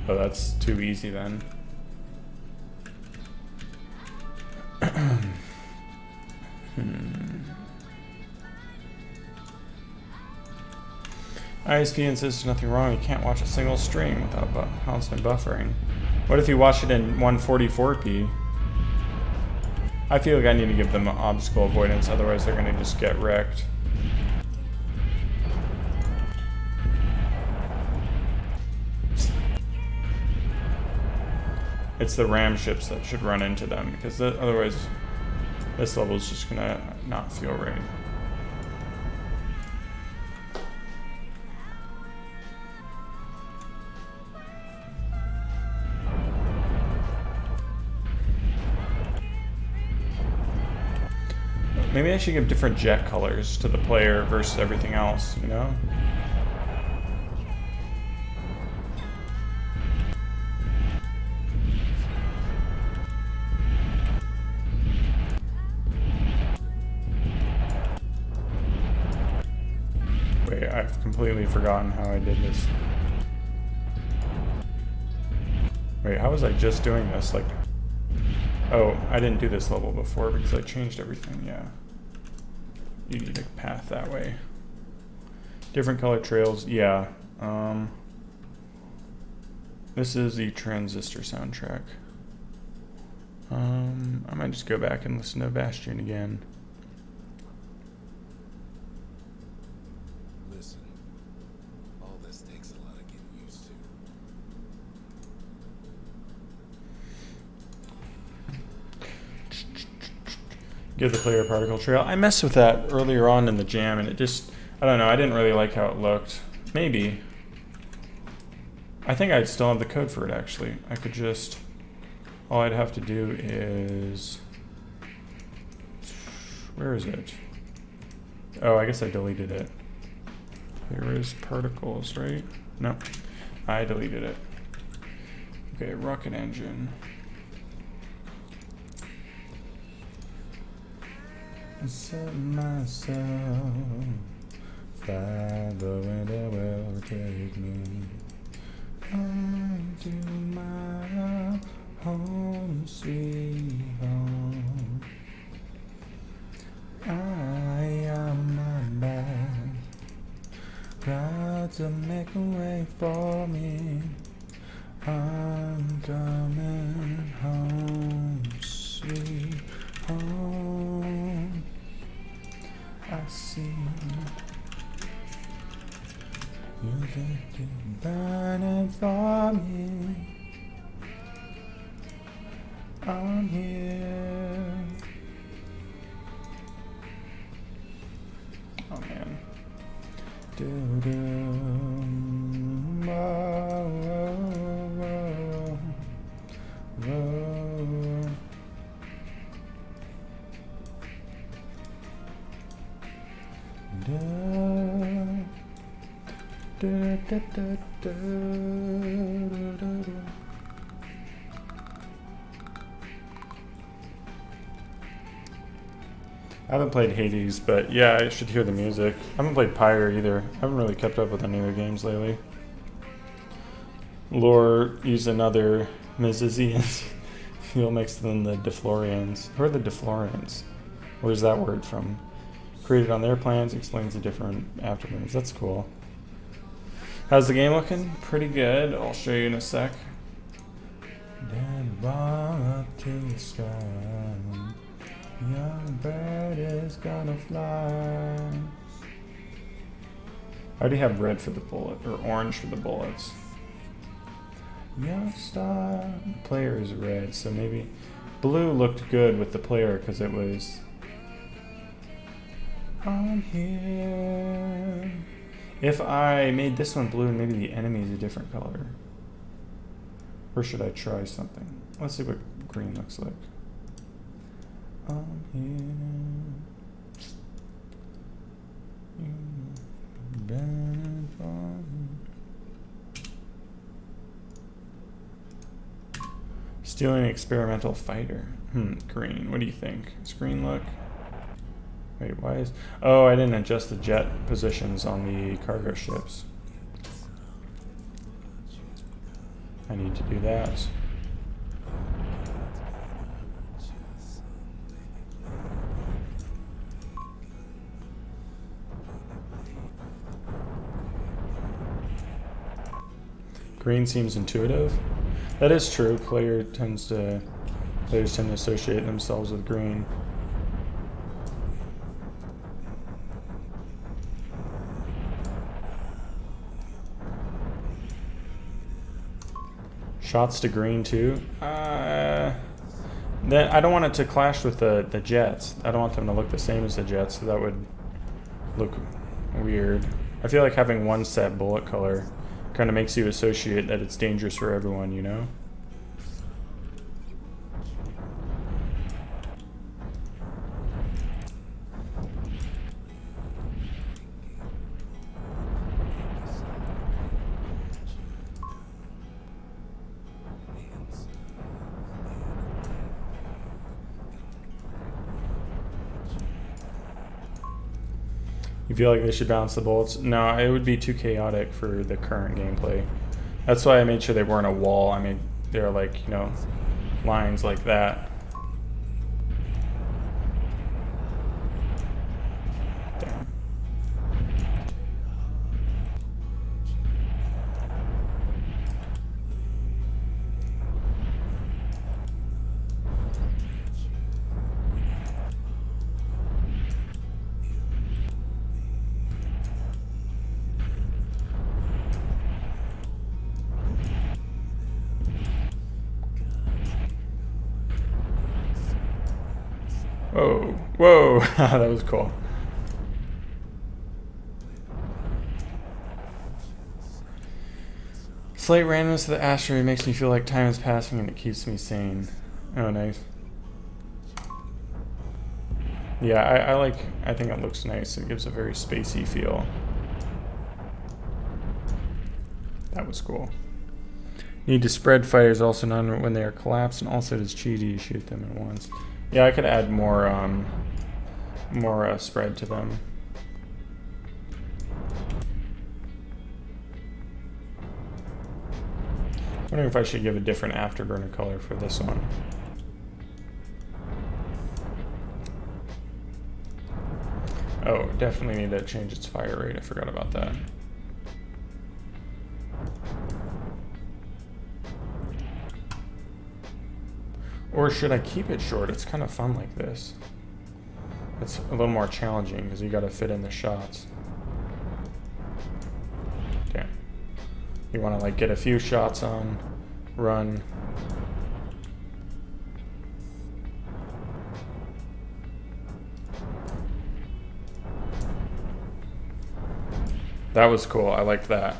Oh, that's too easy then. ISP insists there's nothing wrong. You can't watch a single stream without constant buffering. What if you watch it in 144p? I feel like I need to give them obstacle avoidance, otherwise they're gonna just get wrecked. It's the ram ships that should run into them, because otherwise this level is just gonna not feel right. Maybe I should give different jet colors to the player versus everything else, you know? Wait, I've completely forgotten how I did this. Wait, how was I just doing this? Like, oh, I didn't do this level before because I changed everything, yeah. You need a path that way. Different color trails, yeah. This is the Transistor soundtrack. I might just go back and listen to Bastion again. Listen, all this takes a lot of getting used to. Give the player a particle trail. I messed with that earlier on in the jam, and it just, I don't know, I didn't really like how it looked. Maybe. I think I'd still have the code for it, actually. I could just, all I'd have to do is, where is it? Oh, I guess I deleted it. There is particles, right? No, I deleted it. Okay, Rocket Engine. Set myself, fly the wind that will take me to my home, sweet home. I am my man, God to make a way for me. I'm coming home, sweet home. I see you think you're burning for me. I'm here. Oh man. I haven't played Hades, but yeah, I should hear the music. I haven't played Pyre either. I haven't really kept up with any of their games lately. Lore used another Mizizians. Fuel mixed than the Deflorians. Who are the Deflorians? Where's that word from? Created on their plans, explains the different afterburns. That's cool. How's the game looking? Pretty good. I'll show you in a sec. Then up to the sky. Young bird is gonna fly. I already have red for the bullet, or orange for the bullets. Young star player is red, so maybe blue looked good with the player because it was. I'm here. If I made this one blue and maybe the enemy is a different color. Or should I try something? Let's see what green looks like. I'm here. You've been fun. Stealing an experimental fighter. Green. What do you think? Does green look? Wait, why is... Oh, I didn't adjust the jet positions on the cargo ships. I need to do that. Green seems intuitive. That is true. Players tend to associate themselves with green. Shots to green too. Then I don't want it to clash with the jets. I don't want them to look the same as the jets. So that would look weird. I feel like having one set bullet color kind of makes you associate that it's dangerous for everyone, you know? You feel like they should balance the bullets? No, it would be too chaotic for the current gameplay. That's why I made sure they weren't a wall. I mean, they're like, you know, lines like that. Damn. Oh, whoa, that was cool. Slight randomness of the asteroid makes me feel like time is passing and it keeps me sane. Oh, nice. Yeah, I think it looks nice. It gives a very spacey feel. That was cool. Need to spread fighters also known when they are collapsed, and also does cheesy shoot them at once. Yeah, I could add more spread to them. Wondering if I should give a different afterburner color for this one. Oh, definitely need to change its fire rate. I forgot about that. Or should I keep it short? It's kind of fun like this. It's a little more challenging because you got to fit in the shots. Damn. You want to like get a few shots on, run. That was cool. I liked that.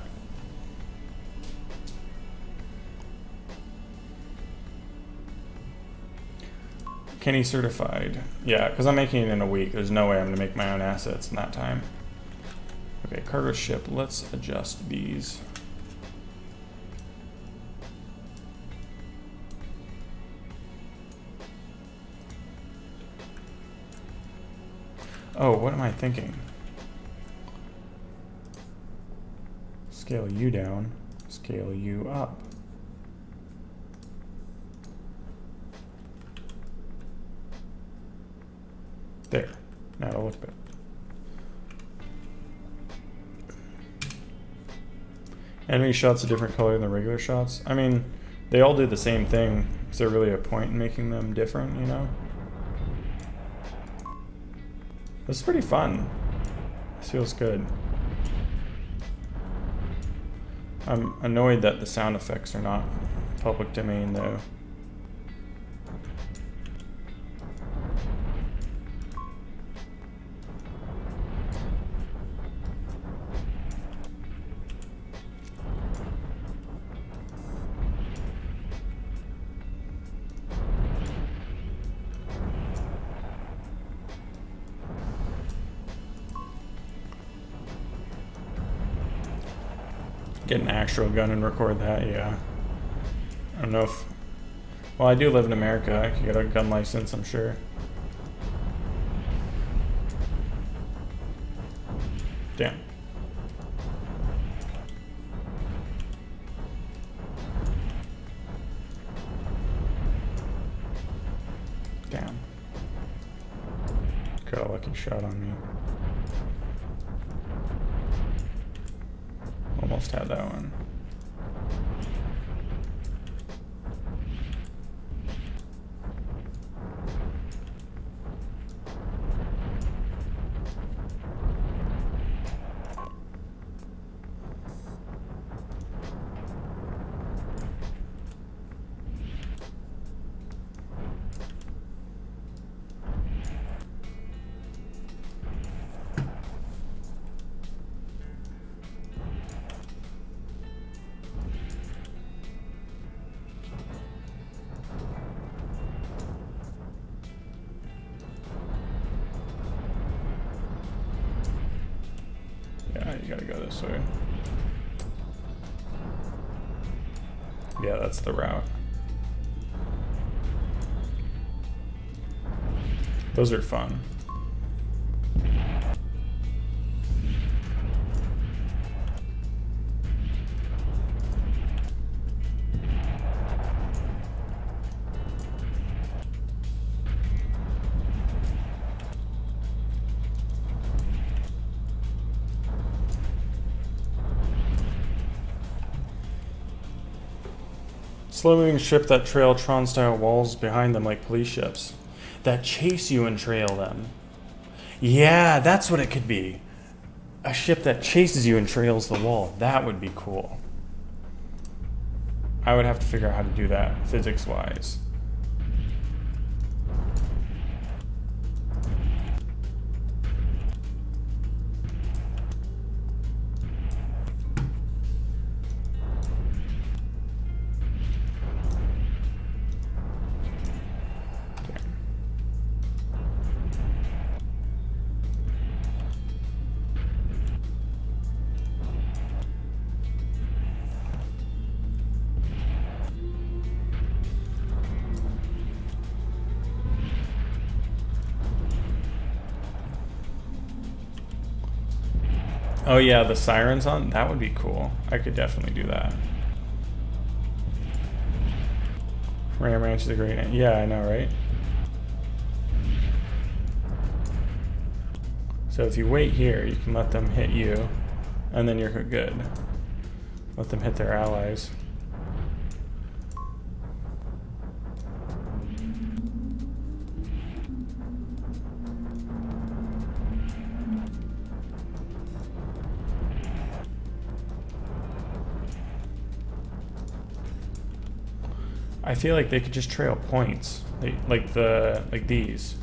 Kenny certified. Yeah, because I'm making it in a week. There's no way I'm going to make my own assets in that time. Okay, cargo ship. Let's adjust these. Oh, what am I thinking? Scale you down, scale you up. There. Now it'll look better. Enemy shots a different color than the regular shots. I mean, they all do the same thing. Is there really a point in making them different, you know? This is pretty fun. This feels good. I'm annoyed that the sound effects are not public domain, though. Get an actual gun and record that, yeah. I don't know if... Well, I do live in America. I could get a gun license, I'm sure. Damn. Damn. Got a lucky shot on me. Almost had that one. You gotta go this way. Yeah, that's the route. Those are fun. Slow-moving ship that trail Tron-style walls behind them like police ships. That chase you and trail them. Yeah, that's what it could be. A ship that chases you and trails the wall. That would be cool. I would have to figure out how to do that, physics-wise. Oh yeah, the sirens on? That would be cool. I could definitely do that. Ram Ranch is a great name. Yeah, I know, right? So if you wait here, you can let them hit you, and then you're good. Let them hit their allies. I feel like they could just trail points, like these.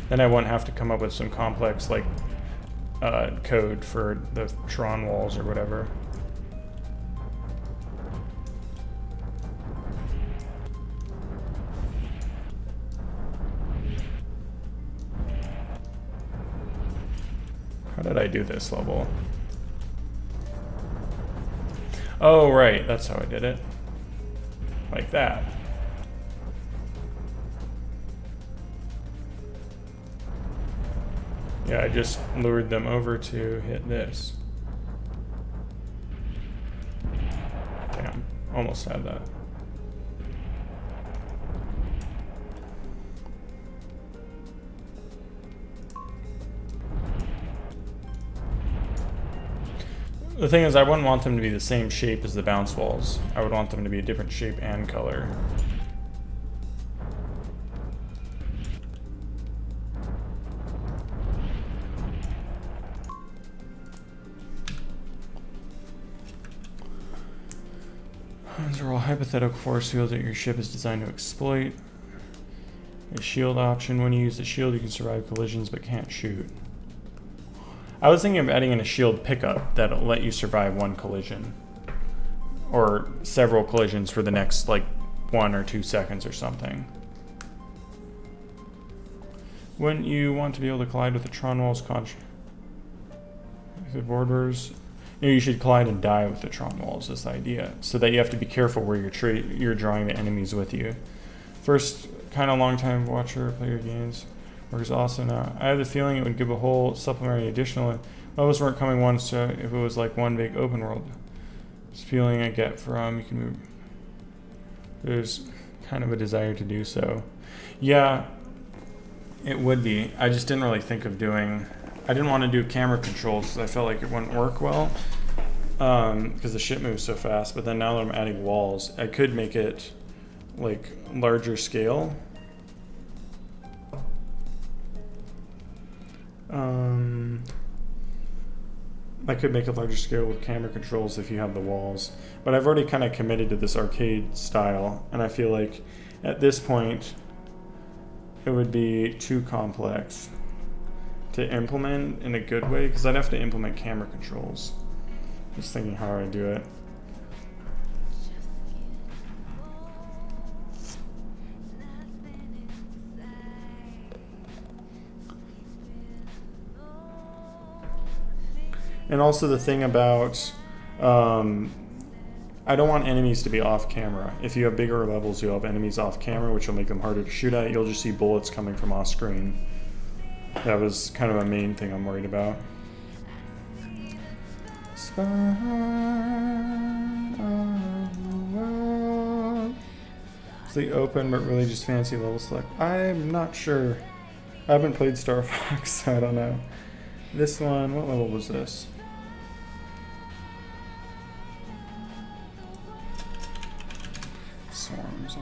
Then I wouldn't have to come up with some complex code for the Tron walls or whatever. How did I do this level? Oh, right, that's how I did it. Like that. Yeah, I just lured them over to hit this. Damn, almost had that. The thing is, I wouldn't want them to be the same shape as the bounce walls. I would want them to be a different shape and color. These are all hypothetical force fields that your ship is designed to exploit. A shield option. When you use the shield, you can survive collisions but can't shoot. I was thinking of adding in a shield pickup that'll let you survive one collision. Or several collisions for the next, 1 or 2 seconds or something. Wouldn't you want to be able to collide with the Tron walls the borders? You should collide and die with the Tron walls is the idea. So that you have to be careful where you're drawing the enemies with you. First, kind of long time watcher, play your games. Works awesome now. I have the feeling it would give a whole supplementary additional. Levels weren't coming once, so if it was like one big open world. This feeling I get from you can move. There's kind of a desire to do so. Yeah, it would be. I just didn't really think of doing. I didn't want to do camera controls because I felt like it wouldn't work well. Because the ship moves so fast. But then now that I'm adding walls, I could make it larger scale. I could make a larger scale with camera controls if you have the walls, but I've already kind of committed to this arcade style, and I feel like at this point it would be too complex to implement in a good way, because I'd have to implement camera controls. Just thinking how I do it. And also the thing about, I don't want enemies to be off camera. If you have bigger levels, you'll have enemies off camera, which will make them harder to shoot at. You'll just see bullets coming from off screen. That was kind of a main thing I'm worried about. It's the open, but really just fancy level select. I'm not sure. I haven't played Star Fox, so I don't know. This one, what level was this? Swarms.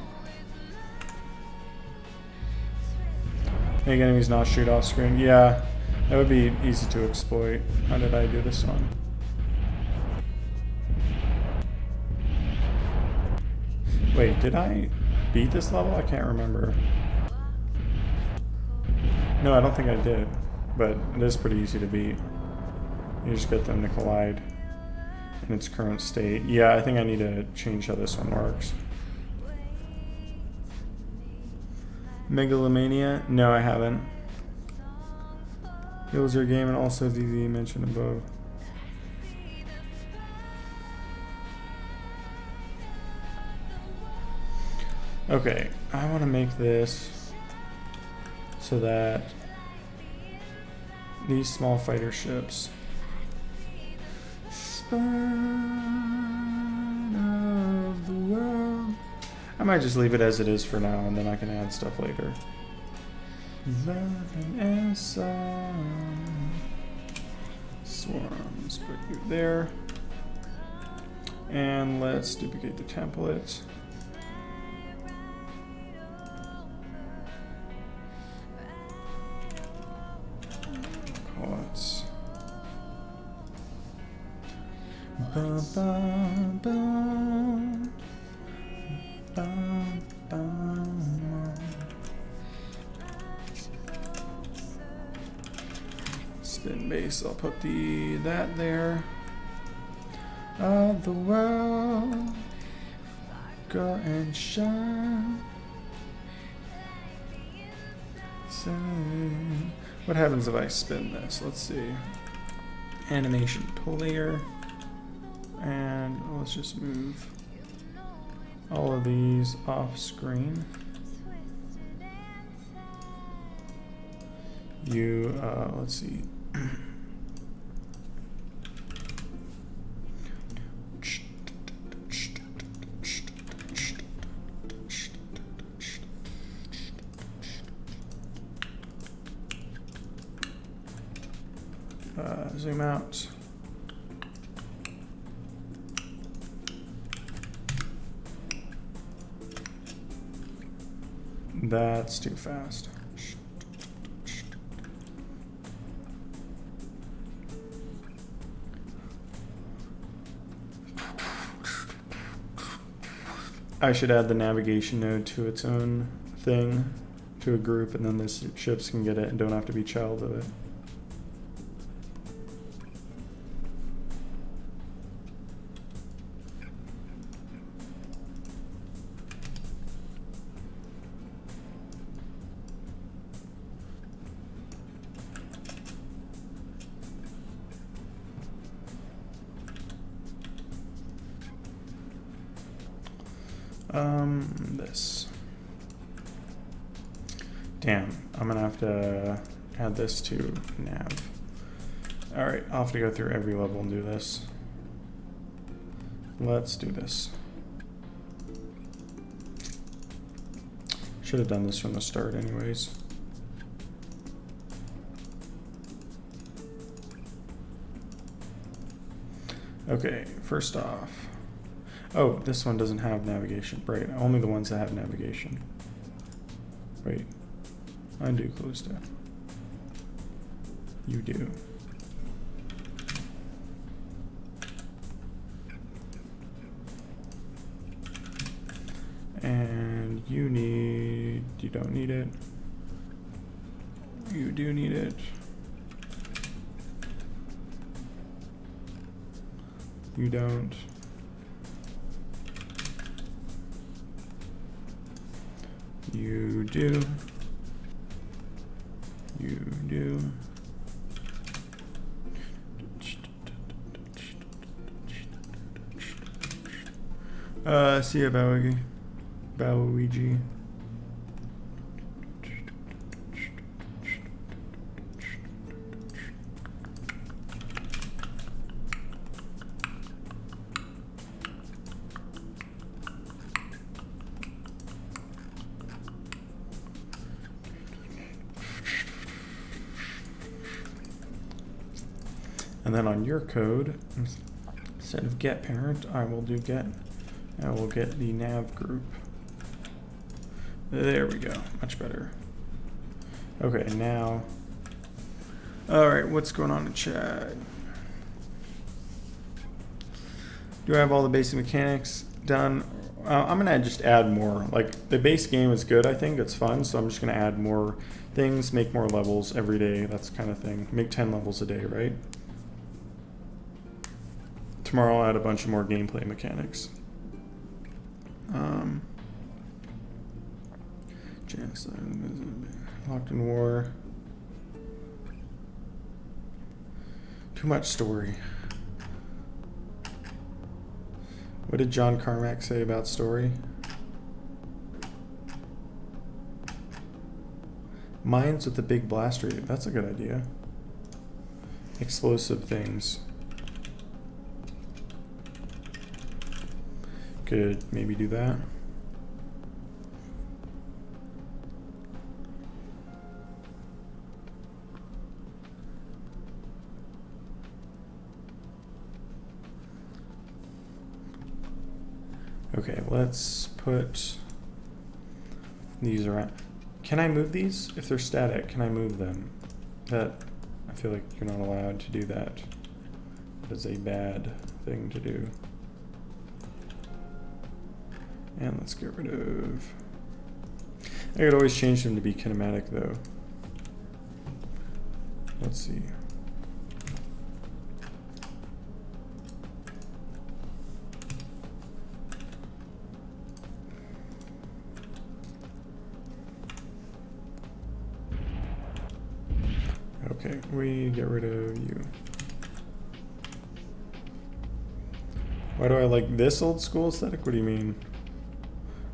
Make enemies not shoot off screen. Yeah, that would be easy to exploit. How did I do this one? Wait, did I beat this level? I can't remember. No, I don't think I did. But it is pretty easy to beat. You just get them to collide in its current state. Yeah, I think I need to change how this one works. Megalomania? No, I haven't. Heals your game and also VV mentioned above. Okay, I want to make this so that these small fighter ships spine of the world. I might just leave it as it is for now, and then I can add stuff later. Swarms, put you there. And let's duplicate the template. Quotes. Ba, ba, ba, ba, ba. Spin base, I'll put that there. Of the world, go and shine. So, what happens if I spin this? Let's see. Animation player, and let's just move all of these off screen. Let's see. Zoom out. That's too fast. I should add the navigation node to its own thing, to a group, and then the ships can get it and don't have to be child of it. This. Damn, I'm gonna have to add this to nav. Alright, I'll have to go through every level and do this. Let's do this. Should have done this from the start anyways. Okay, first off. Oh, this one doesn't have navigation. Right, only the ones that have navigation. Wait. Undo close down. You do. And you don't need it. You do need it. You don't. You do. You do. See ya, Bowigi. And then on your code, instead of get parent, I will do get. I will get the nav group. There we go, much better. Okay, now. All right, what's going on in chat? Do I have all the basic mechanics done? I'm gonna just add more. Like the base game is good, I think it's fun. So I'm just gonna add more things, make more levels every day. That's kind of thing. Make 10 levels a day, right? Tomorrow I'll add a bunch of more gameplay mechanics. Locked in War. Too much story. What did John Carmack say about story? Mines with the big blast rate. That's a good idea. Explosive things. Could maybe do that. Okay, let's put these around. Can I move these? If they're static, can I move them? That, I feel like you're not allowed to do that. That is a bad thing to do. And let's get rid of... I could always change them to be kinematic though. Let's see. Okay, we get rid of you. Why do I like this old school aesthetic? What do you mean?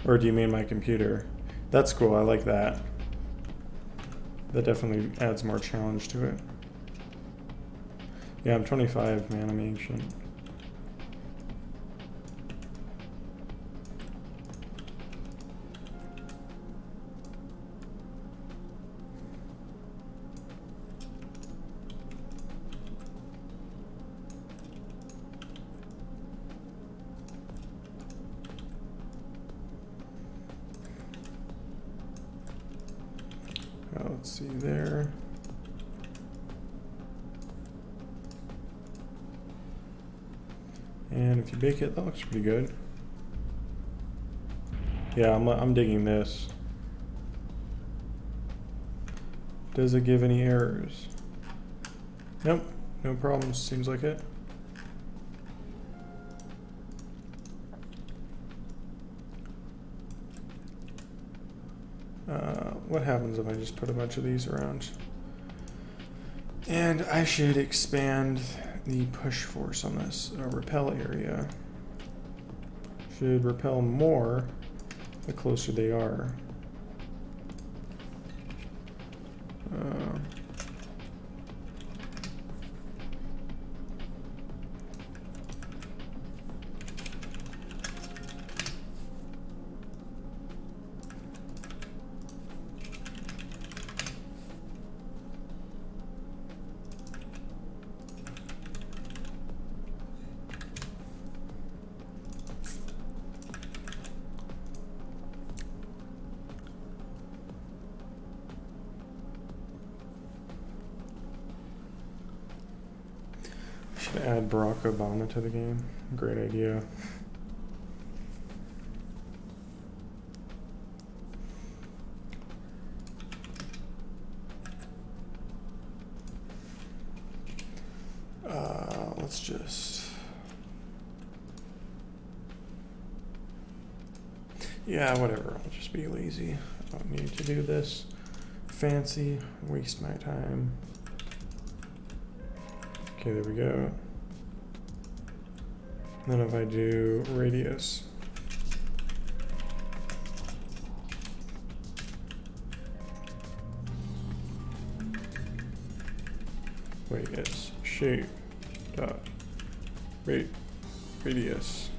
Or do you mean my computer? That's cool, I like that. That definitely adds more challenge to it. Yeah, I'm 25, man, I'm ancient. Let's see there. And if you bake it, that looks pretty good. Yeah, I'm digging this. Does it give any errors? Nope, no problems, seems like it. What happens if I just put a bunch of these around? And I should expand the push force on this repel area. Should repel more the closer they are. Should add Barack Obama to the game. Great idea. Let's just... Yeah, whatever. I'll just be lazy. I don't need to do this fancy. Waste my time. Okay, there we go. Then if I do radius. Wait, it's shape dot radius.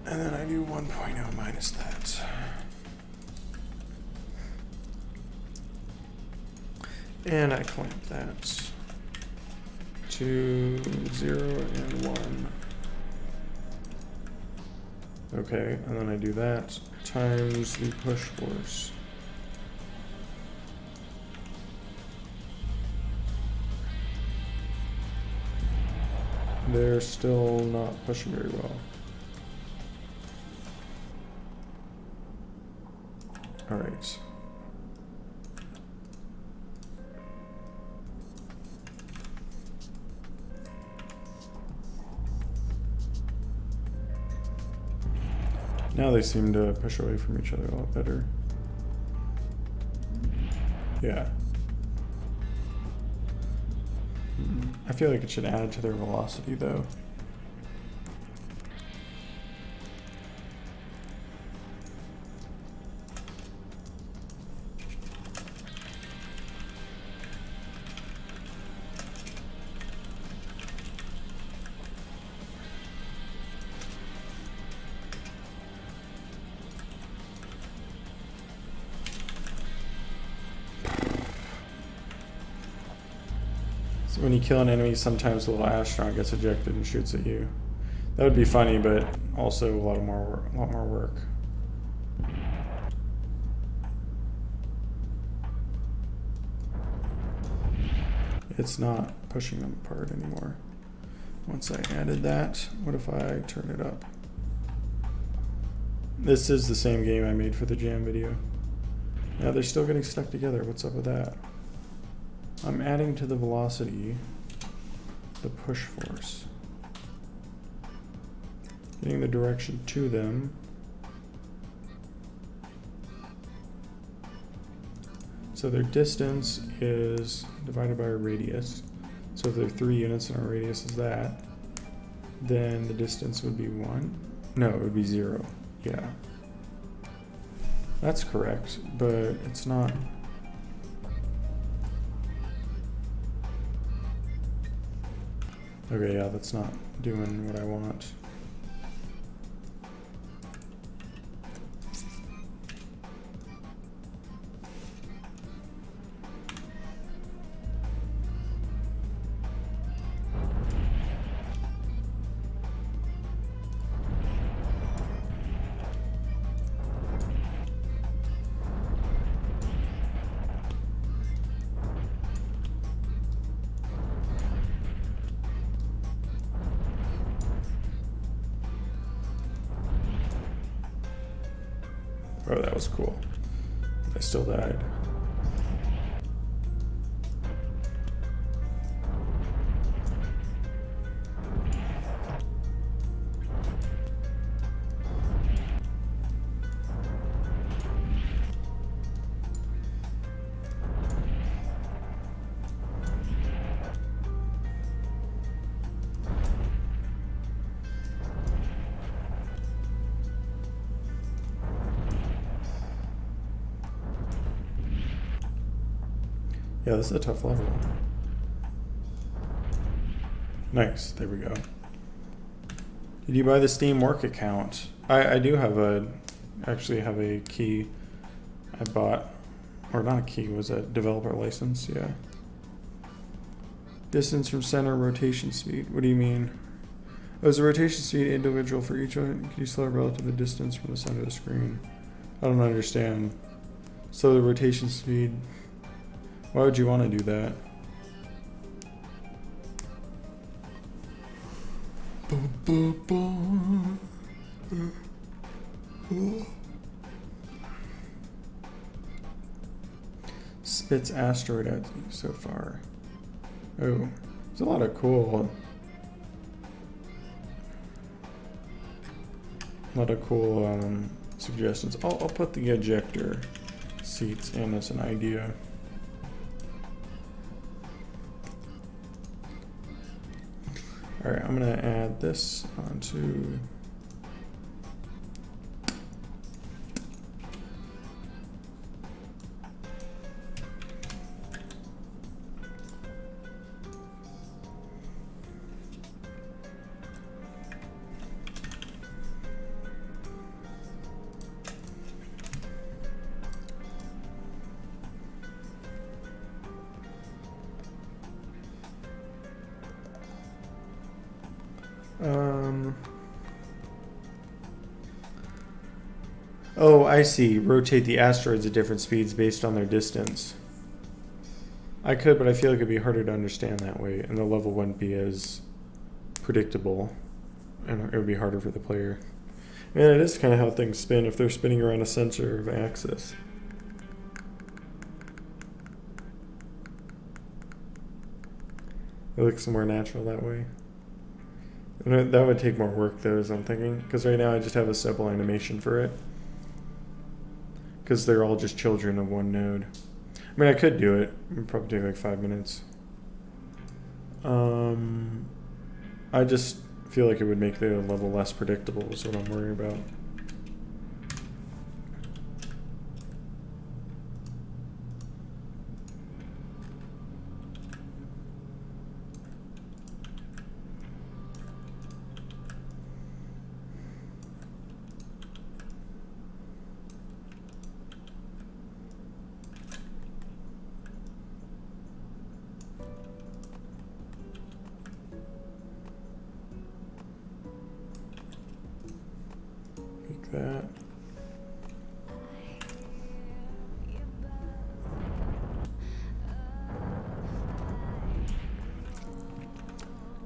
And then I do 1.0 minus that. And I clamp that to 0 and 1. Okay, and then I do that times the push force. They're still not pushing very well. All right. Now they seem to push away from each other a lot better. Yeah. I feel like it should add to their velocity though. So when you kill an enemy, sometimes the little astronaut gets ejected and shoots at you. That would be funny, but also a lot more work. It's not pushing them apart anymore. Once I added that, what if I turn it up? This is the same game I made for the jam video. Yeah, they're still getting stuck together. What's up with that? I'm adding to the velocity the push force. Getting the direction to them. So their distance is divided by our radius. So if there are 3 units and our radius is that, then the distance would be 1. No, it would be 0. Yeah. That's correct, but it's not. Okay, yeah, that's not doing what I want. Oh, that was cool. I still died. Yeah, this is a tough level. Nice, there we go. Did you buy the Steam Work account? I do have actually have a key I bought, or not a key, was a developer license, yeah. Distance from center, rotation speed, what do you mean? Oh, is the rotation speed individual for each one? Can you slow relative to the distance from the center of the screen? I don't understand. So the rotation speed, why would you want to do that? Spits asteroid at you so far. Oh, there's a lot of cool suggestions. I'll put the ejector seats in as an idea. All right, I'm gonna add this onto. Oh, I see. Rotate the asteroids at different speeds based on their distance. I could, but I feel like it'd be harder to understand that way, and the level wouldn't be as predictable, and it would be harder for the player. And it is kind of how things spin if they're spinning around a center of axis. It looks more natural that way. And that would take more work, though, as I'm thinking, because right now I just have a simple animation for it. Because they're all just children of one node. I mean, I could do it. It would probably take like 5 minutes. I just feel like it would make the level less predictable is what I'm worried about.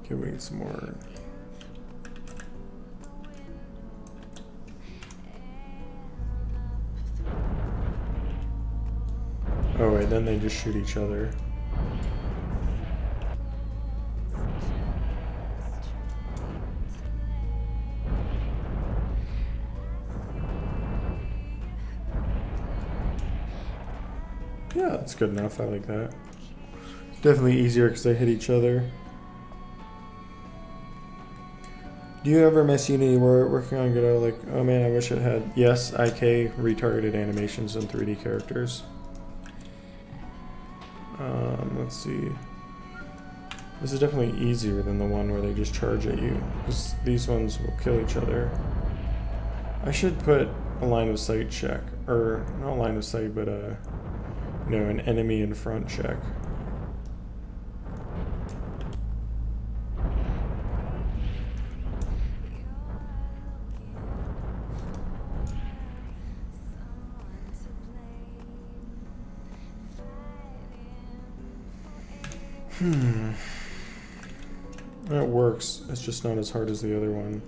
Okay, we need some more. Oh wait, then they just shoot each other. Yeah, that's good enough. I like that. Definitely easier because they hit each other. Do you ever miss Unity where working on Godot? Like, oh man, I wish it had. Yes, IK retargeted animations and 3D characters. Let's see. This is definitely easier than the one where they just charge at you, because these ones will kill each other. I should put a line of sight check, or not a line of sight, but an enemy in front check. That works. It's just not as hard as the other one.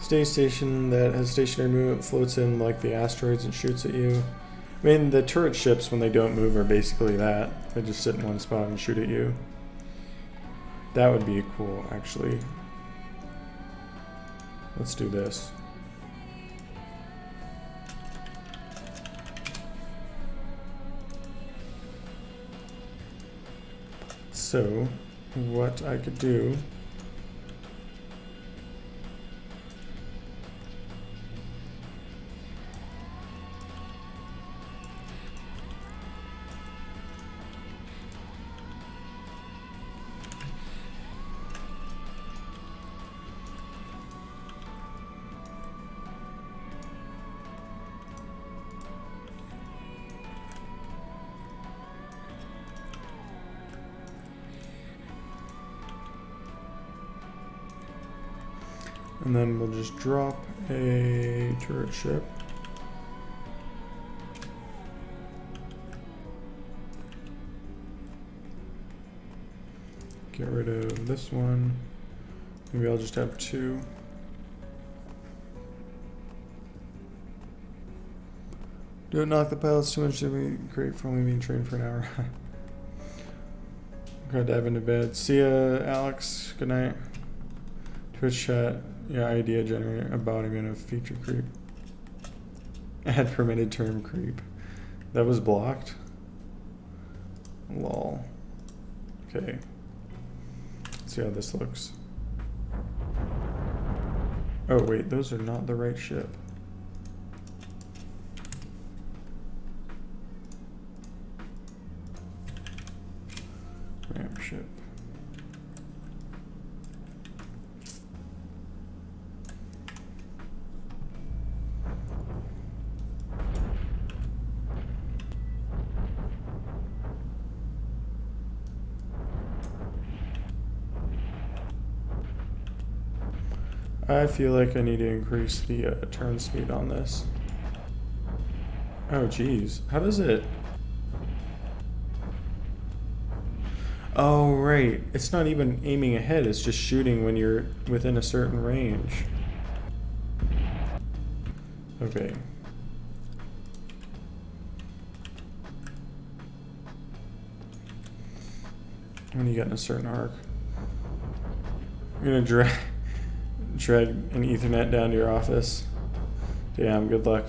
Space station that has stationary movement floats in like the asteroids and shoots at you. I mean, the turret ships, when they don't move, are basically that. They just sit in one spot and shoot at you. That would be cool, actually. Let's do this. So, what I could do... And then we'll just drop a turret ship. Get rid of this one. Maybe I'll just have two. Don't knock the pilots too much, to be great for only being trained for an hour. Gotta dive into bed. See ya, Alex. Good night. Twitch chat. Yeah, idea generator, embodiment of feature creep. Add permitted term creep. That was blocked? Lol. Okay. Let's see how this looks. Oh wait, those are not the right ship. Ramp ship. I feel like I need to increase the turn speed on this. Oh geez, how does it? Oh right, it's not even aiming ahead, it's just shooting when you're within a certain range. Okay. When you get in a certain arc. You're gonna drag an Ethernet down to your office. Damn, good luck.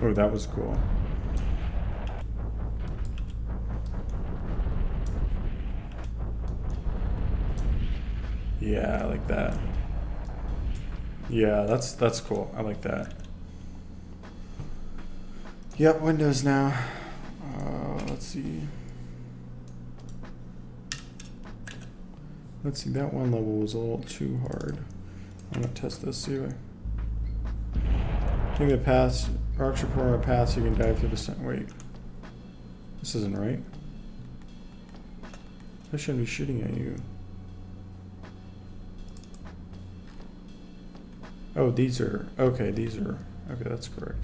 Oh, that was cool. Yeah, I like that. Yeah, that's cool. I like that. Yep, Windows now. Let's see. Let's see, that one level was a little too hard. I'm gonna test this, see if I think the paths, rocks report on paths you can dive through the sun. Wait. This isn't right. I shouldn't be shooting at you. Oh, these are, okay, okay, that's correct.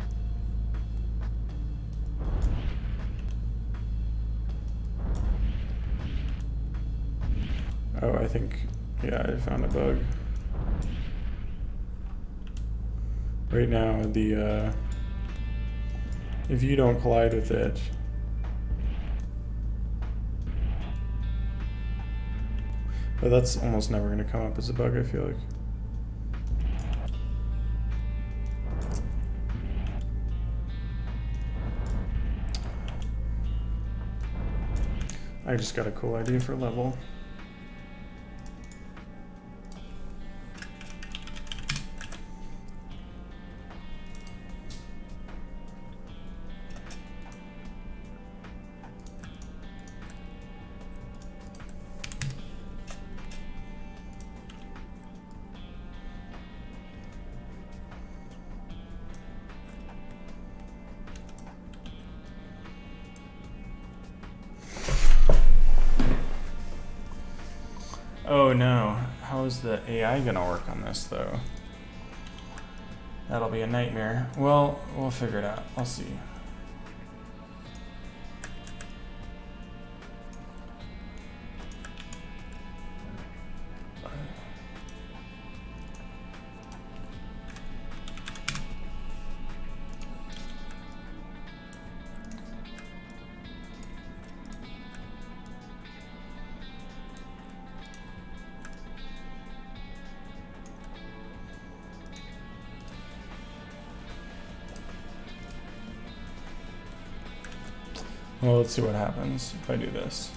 Oh, I think, yeah, I found a bug. Right now, if you don't collide with it, but that's almost never going to come up as a bug, I feel like. I just got a cool idea for a level. Oh no, how is the AI gonna work on this though? That'll be a nightmare. Well, we'll figure it out. I'll see. Well, let's see what happens if I do this.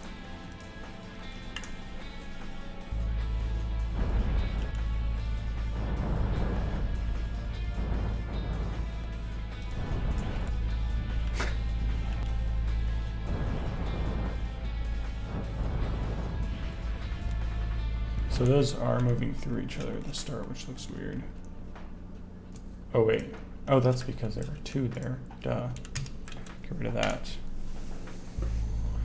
So those are moving through each other at the start, which looks weird. Oh wait. Oh, that's because there were two there. Duh. Get rid of that.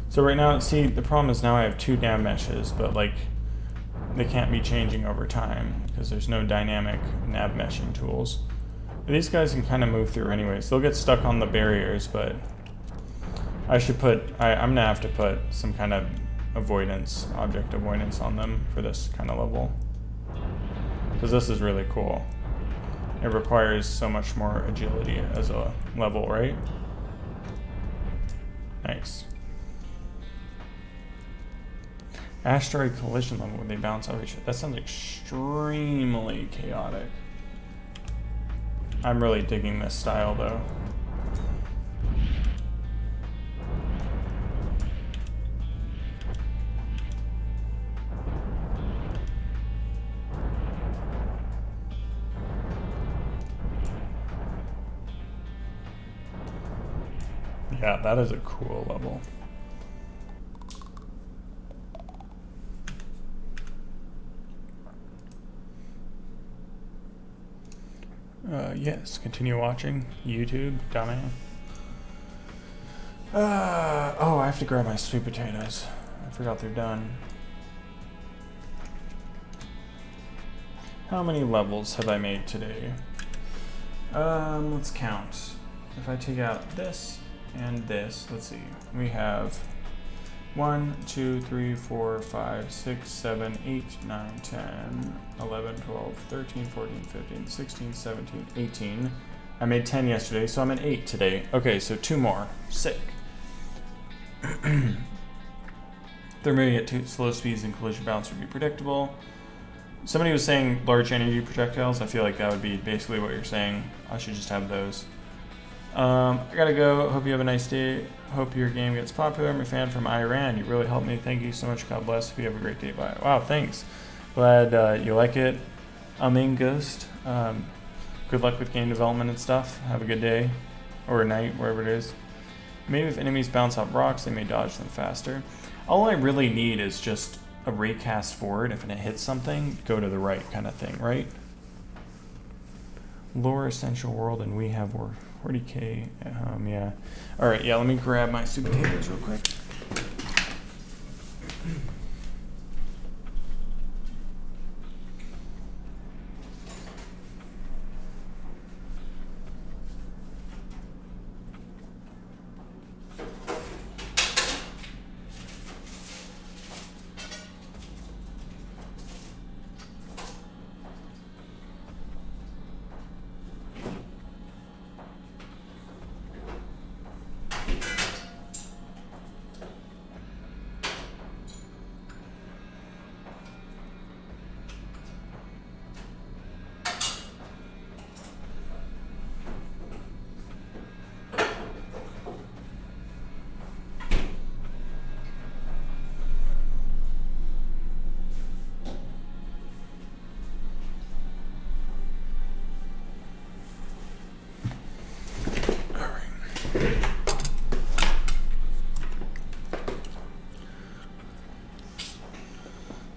So right now, see, the problem is now I have two nav meshes, but like, they can't be changing over time because there's no dynamic nav meshing tools. These guys can kind of move through anyways. They'll get stuck on the barriers, but I should put, I'm gonna have to put some kind of avoidance, object avoidance on them for this kind of level. Because this is really cool. It requires so much more agility as a level, right? Nice. Asteroid collision level where they bounce off each other. That sounds extremely chaotic. I'm really digging this style though. Yeah, that is a cool level. Yes, continue watching YouTube, dumbass. Oh, I have to grab my sweet potatoes. I forgot they're done. How many levels have I made today? Let's count. If I take out this and this, let's see. We have 1, 2, 3, 4, 5, 6, 7, 8, 9, 10, 11, 12, 13, 14, 15, 16, 17, 18. I made 10 yesterday, so I'm at 8 today. Okay, so 2 more. Sick. They're moving at slow speeds and collision bounce would be predictable. Somebody was saying large energy projectiles. I feel like that would be basically what you're saying. I should just have those. I gotta go. Hope you have a nice day. Hope your game gets popular. I'm a fan from Iran. You really helped me. Thank you so much. God bless. Hope you have a great day. Bye. Wow, thanks. Glad you like it. Main Ghost. Good luck with game development and stuff. Have a good day. Or a night, wherever it is. Maybe if enemies bounce off rocks, they may dodge them faster. All I really need is just a raycast forward. If it hits something, go to the right kind of thing, right? Lower Essential World, and we have 40k at home, yeah. Alright, yeah, let me grab my sweet potatoes real quick.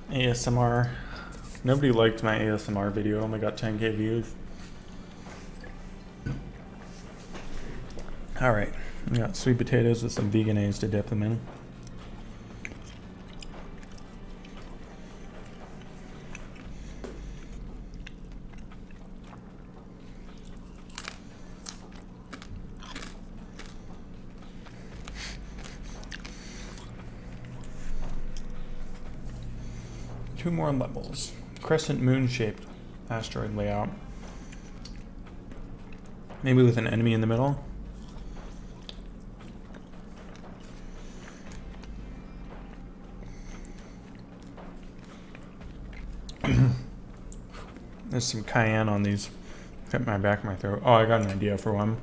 ASMR. Nobody liked my ASMR video. Only got 10k views. Alright. We got sweet potatoes with some veganese to dip them in. Two more levels. Crescent moon shaped asteroid layout. Maybe with an enemy in the middle. There's some cayenne on these. Hit my back of my throat. Oh, I got an idea for one.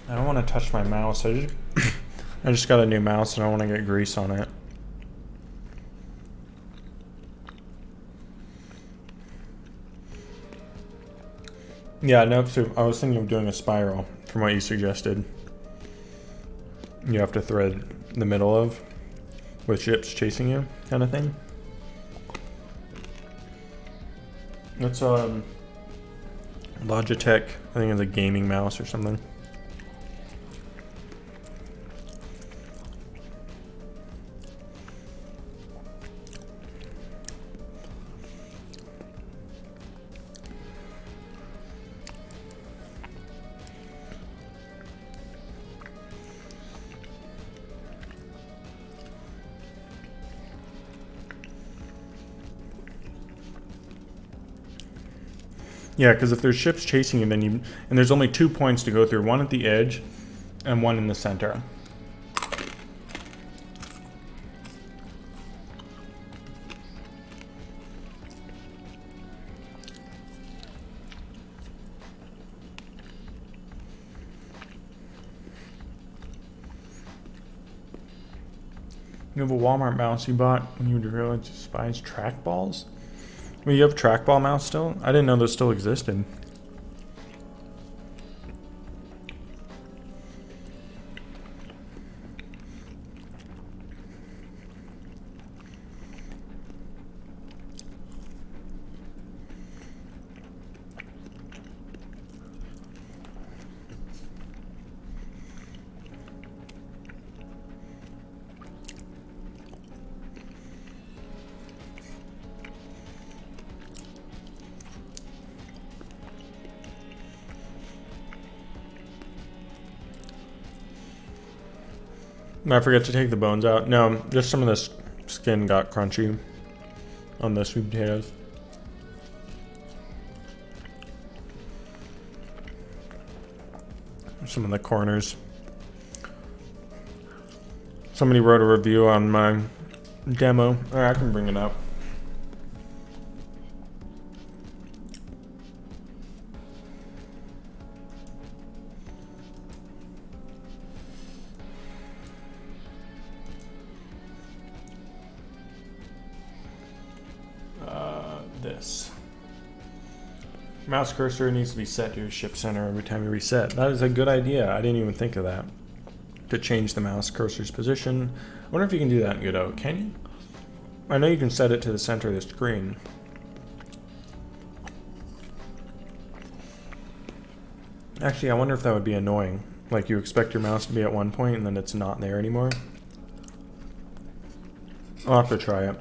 I don't want to touch my mouse. I just got a new mouse and I want to get grease on it. Yeah, nope. So I was thinking of doing a spiral from what you suggested. You have to thread the middle of with ships chasing you, kind of thing. It's Logitech. I think it's a gaming mouse or something. Yeah, because if there's ships chasing you, then and there's only 2 points to go through, one at the edge and one in the center. You have a Walmart mouse you bought when you realized you despise trackballs? Well, you have trackball mouse still? I didn't know those still existed. I forget to take the bones out. No, just some of this skin got crunchy on the sweet potatoes. Some of the corners. Somebody wrote a review on my demo. I can bring it up. This. Mouse cursor needs to be set to a ship center every time you reset. That is a good idea. I didn't even think of that. To change the mouse cursor's position. I wonder if you can do that in Godot. Can you? I know you can set it to the center of the screen. Actually, I wonder if that would be annoying. Like you expect your mouse to be at one point and then it's not there anymore. I'll have to try it.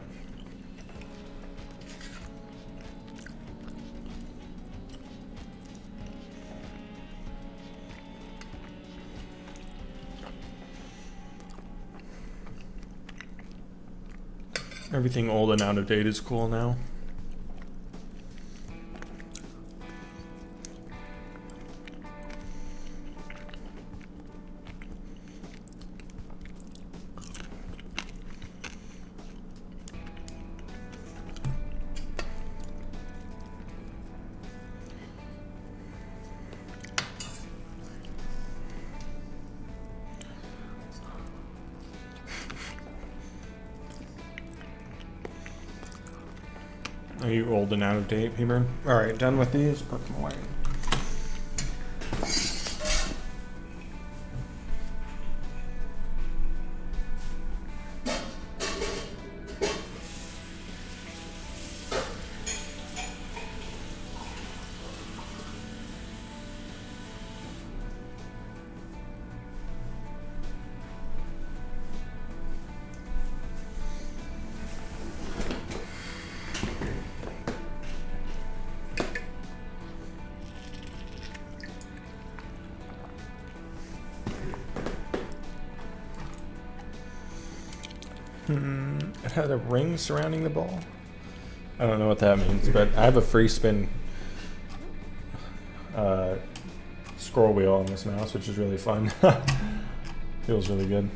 Everything old and out of date is cool now. Are you old and out of date, Peter? Alright, done with these. Put them away. It had a ring surrounding the ball. I don't know what that means, but I have a free spin scroll wheel on this mouse, which is really fun. Feels really good.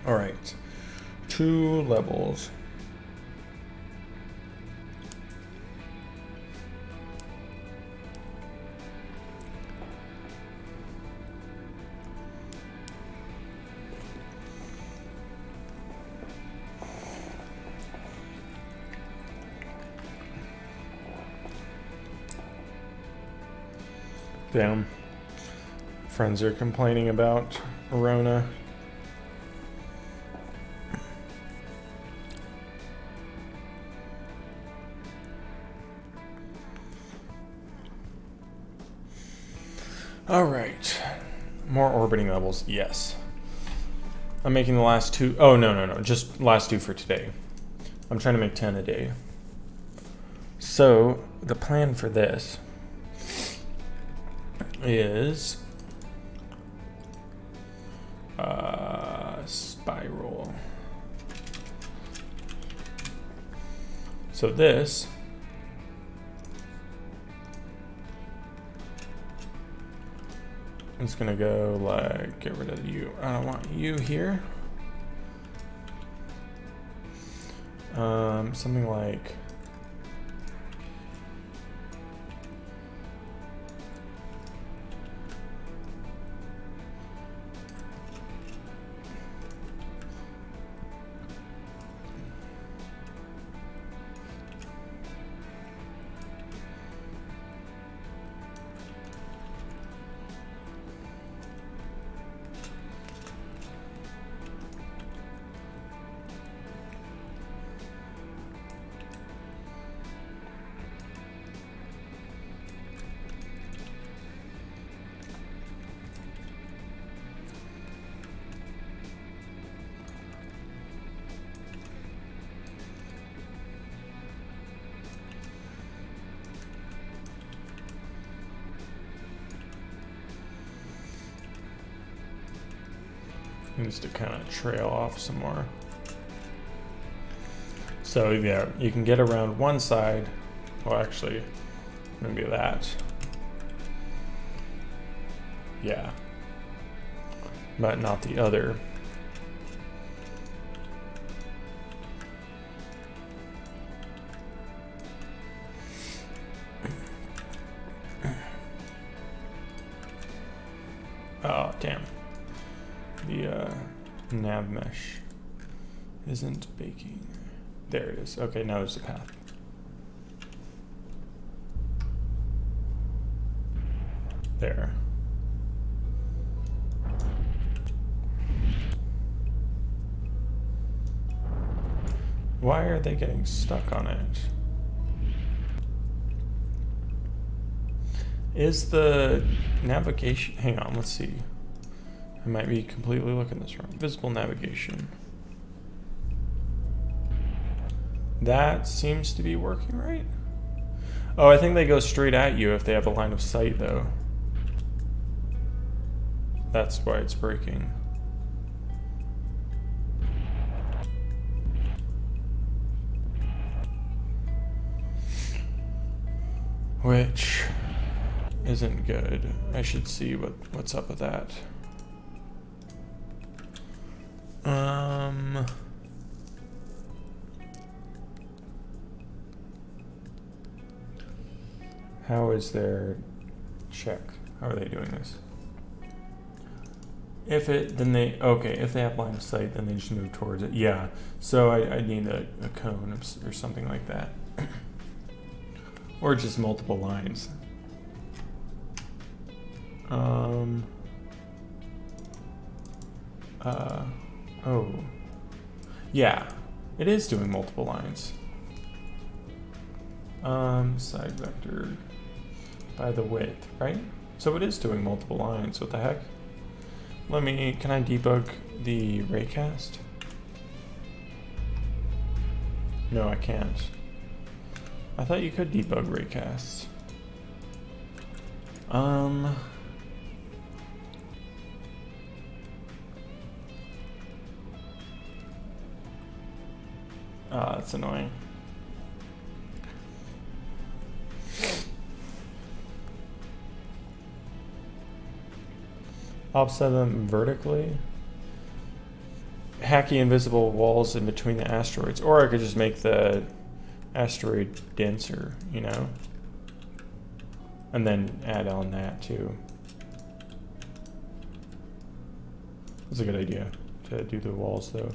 All right, 2 levels. Damn. Friends are complaining about Rona. All right. More orbiting levels, yes. I'm making the last 2. Oh, no. Just last 2 for today. I'm trying to make 10 a day. So, the plan for this is spiral. So this is gonna go like, get rid of you. I don't want you here. Something like needs to kind of trail off some more. So yeah, you can get around one side. Well, actually, maybe that. Yeah. But not the other. Oh, damn. The nav mesh isn't baking. There it is. Okay, now there's a path. There. Why are they getting stuck on it? Is the navigation... Hang on, let's see. I might be completely looking this wrong. Visible navigation. That seems to be working right. Oh, I think they go straight at you if they have a line of sight, though. That's why it's breaking. Which isn't good. I should see what's up with that. How is their check? How are they doing this? If it, then they, okay, if they have line of sight, then they just move towards it. Yeah, so I need a cone or something like that. Or just multiple lines. Oh. Yeah, it is doing multiple lines. Side vector by the width, right? So it is doing multiple lines. What the heck? Can I debug the raycast? No, I can't. I thought you could debug raycasts. Ah, that's annoying. Offset them vertically. Hacky invisible walls in between the asteroids. Or I could just make the asteroid denser, you know? And then add on that too. That's a good idea to do the walls though.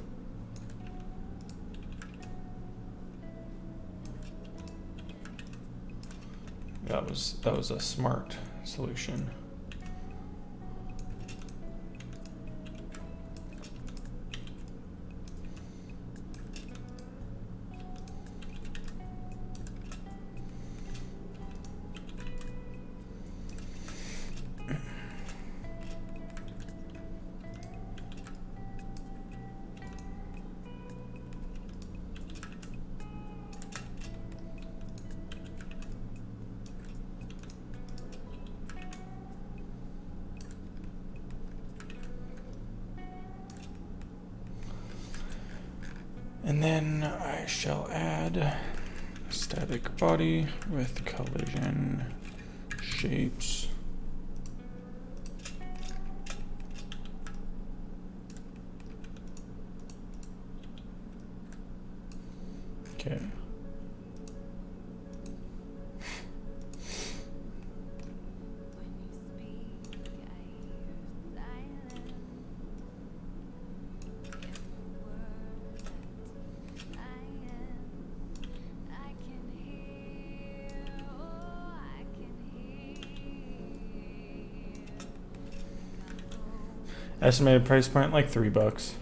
That was a smart solution. And then I shall add static body with collision shapes. Okay. Estimated price point like $3.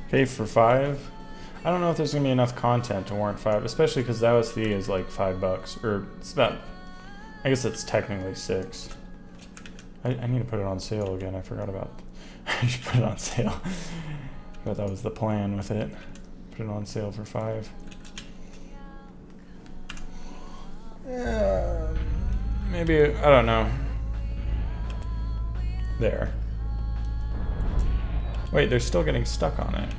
Okay, for 5. I don't know if there's gonna be enough content to warrant 5, especially because the OSD is like $5, or it's about. I guess it's technically 6. I need to put it on sale again. I forgot about. I should put it on sale. But that was the plan with it. Put it on sale for 5. Maybe, I don't know. There. Wait, they're still getting stuck on it.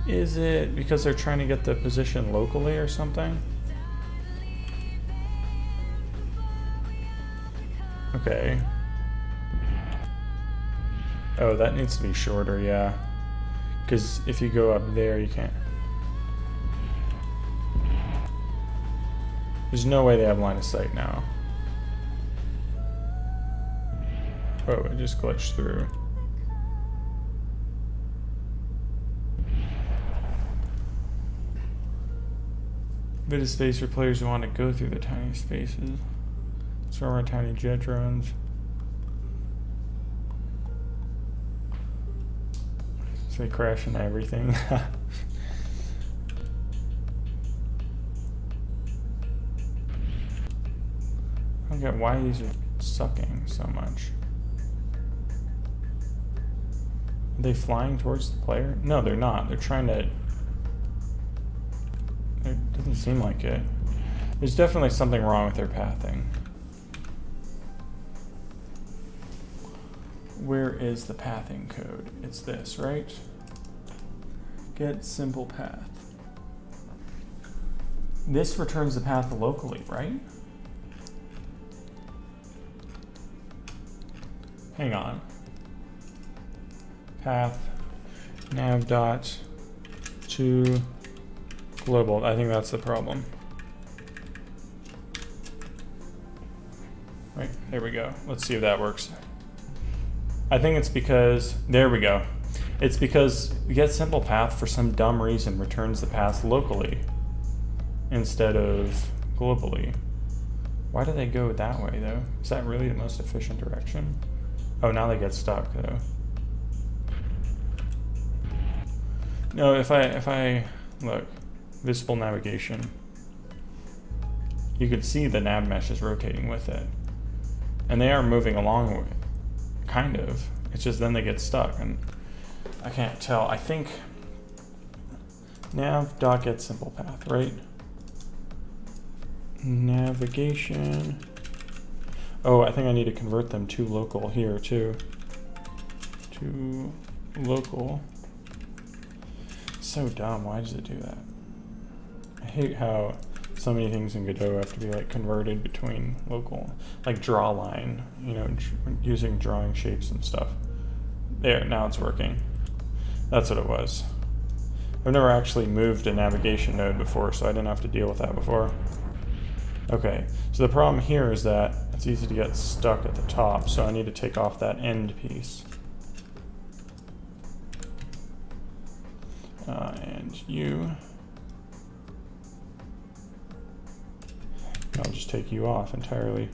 Is it because they're trying to get the position locally or something? Okay. Oh, that needs to be shorter, yeah. Because if you go up there, you can't. There's no way they have line of sight now. Oh, it just glitched through. Bit of space for players who want to go through the tiny spaces. So our tiny jet drones. So they crash into everything. I don't get why these are sucking so much. Are they flying towards the player? No, they're not. They're trying to... It doesn't seem like it. There's definitely something wrong with their pathing. Where is the pathing code? It's this, right? Get simple path. This returns the path locally, right? Hang on. Path nav dot to global. I think that's the problem. Right, there we go. Let's see if that works. I think it's because, there we go. It's because get simple path for some dumb reason returns the path locally instead of globally. Why do they go that way though? Is that really the most efficient direction? Oh, now they get stuck though. No, if I look, visible navigation, you can see the nav mesh is rotating with it. And they are moving along with it, kind of. It's just then they get stuck and I can't tell. I think nav.get simple path, right? Navigation. Oh, I think I need to convert them to local here too. To local. So dumb, why does it do that? I hate how so many things in Godot have to be like converted between local, like draw line, you know, using drawing shapes and stuff. There, now it's working. That's what it was. I've never actually moved a navigation node before, so I didn't have to deal with that before. Okay, so the problem here is that it's easy to get stuck at the top, so I need to take off that end piece. And you. I'll just take you off entirely.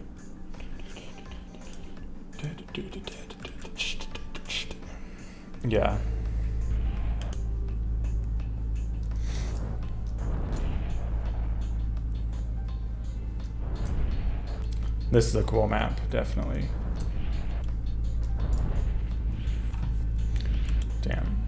Yeah. This is a cool map, definitely. Damn.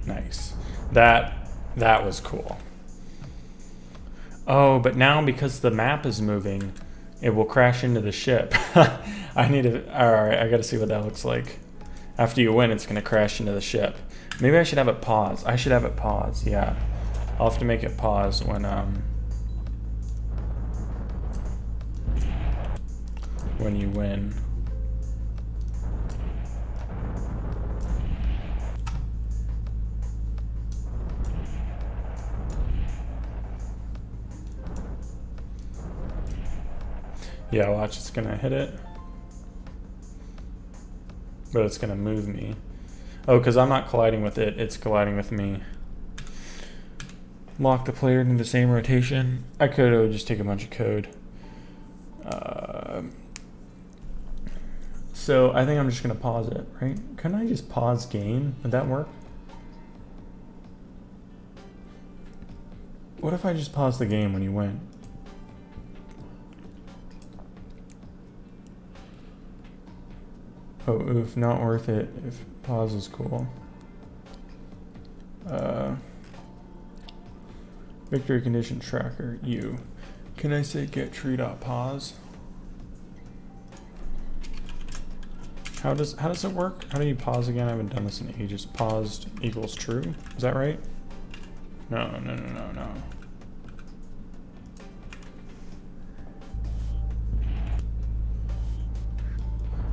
Nice. That was cool. Oh, but now because the map is moving, it will crash into the ship. I need to, alright, I gotta see what that looks like. After you win, it's gonna crash into the ship. Maybe I should have it pause. I should have it pause, yeah. I'll have to make it pause when you win. Yeah, watch, it's gonna hit it. But it's gonna move me. Oh, because I'm not colliding with it, it's colliding with me. Lock the player in the same rotation. I could just take a bunch of code. So I think I'm just gonna pause it, right? Couldn't I just pause game? Would that work? What if I just pause the game when you win? Oh, oof, not worth it if pause is cool. Victory condition tracker, U. Can I say get tree.pause? How does it work? How do you pause again? I haven't done this in ages. Paused equals true. Is that right? No.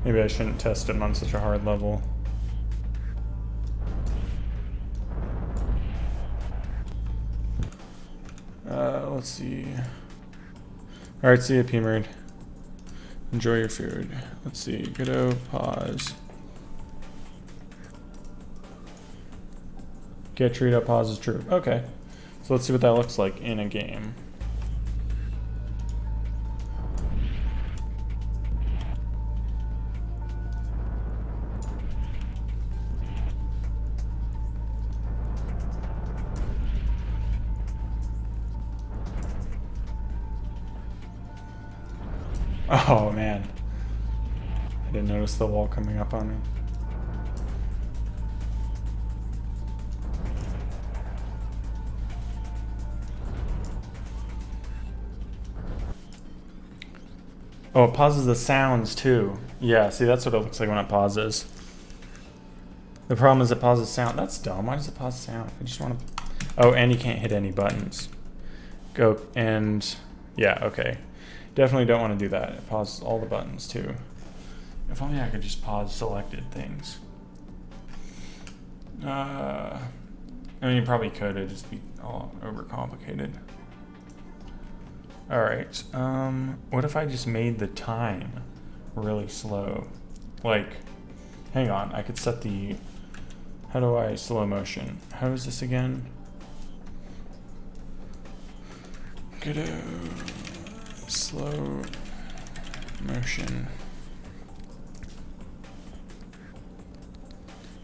Maybe I shouldn't test it on such a hard level. Let's see. Alright, see ya, P-Merd. Enjoy your food. Let's see. Godot, pause. Get tree pause is true. Okay. So let's see what that looks like in a game. Oh man, I didn't notice the wall coming up on me. Oh, it pauses the sounds too. Yeah, see, that's what it looks like when it pauses. The problem is it pauses sound. That's dumb. Why does it pause sound? I just want to... Oh, and you can't hit any buttons. Go and... Yeah, okay. Definitely don't want to do that. It pauses all the buttons too. If only I could just pause selected things. I mean, you probably could. It'd just be all overcomplicated. All right. What if I just made the time really slow? Like, hang on. I could set the... How do I slow motion? How is this again? Godot. Slow motion.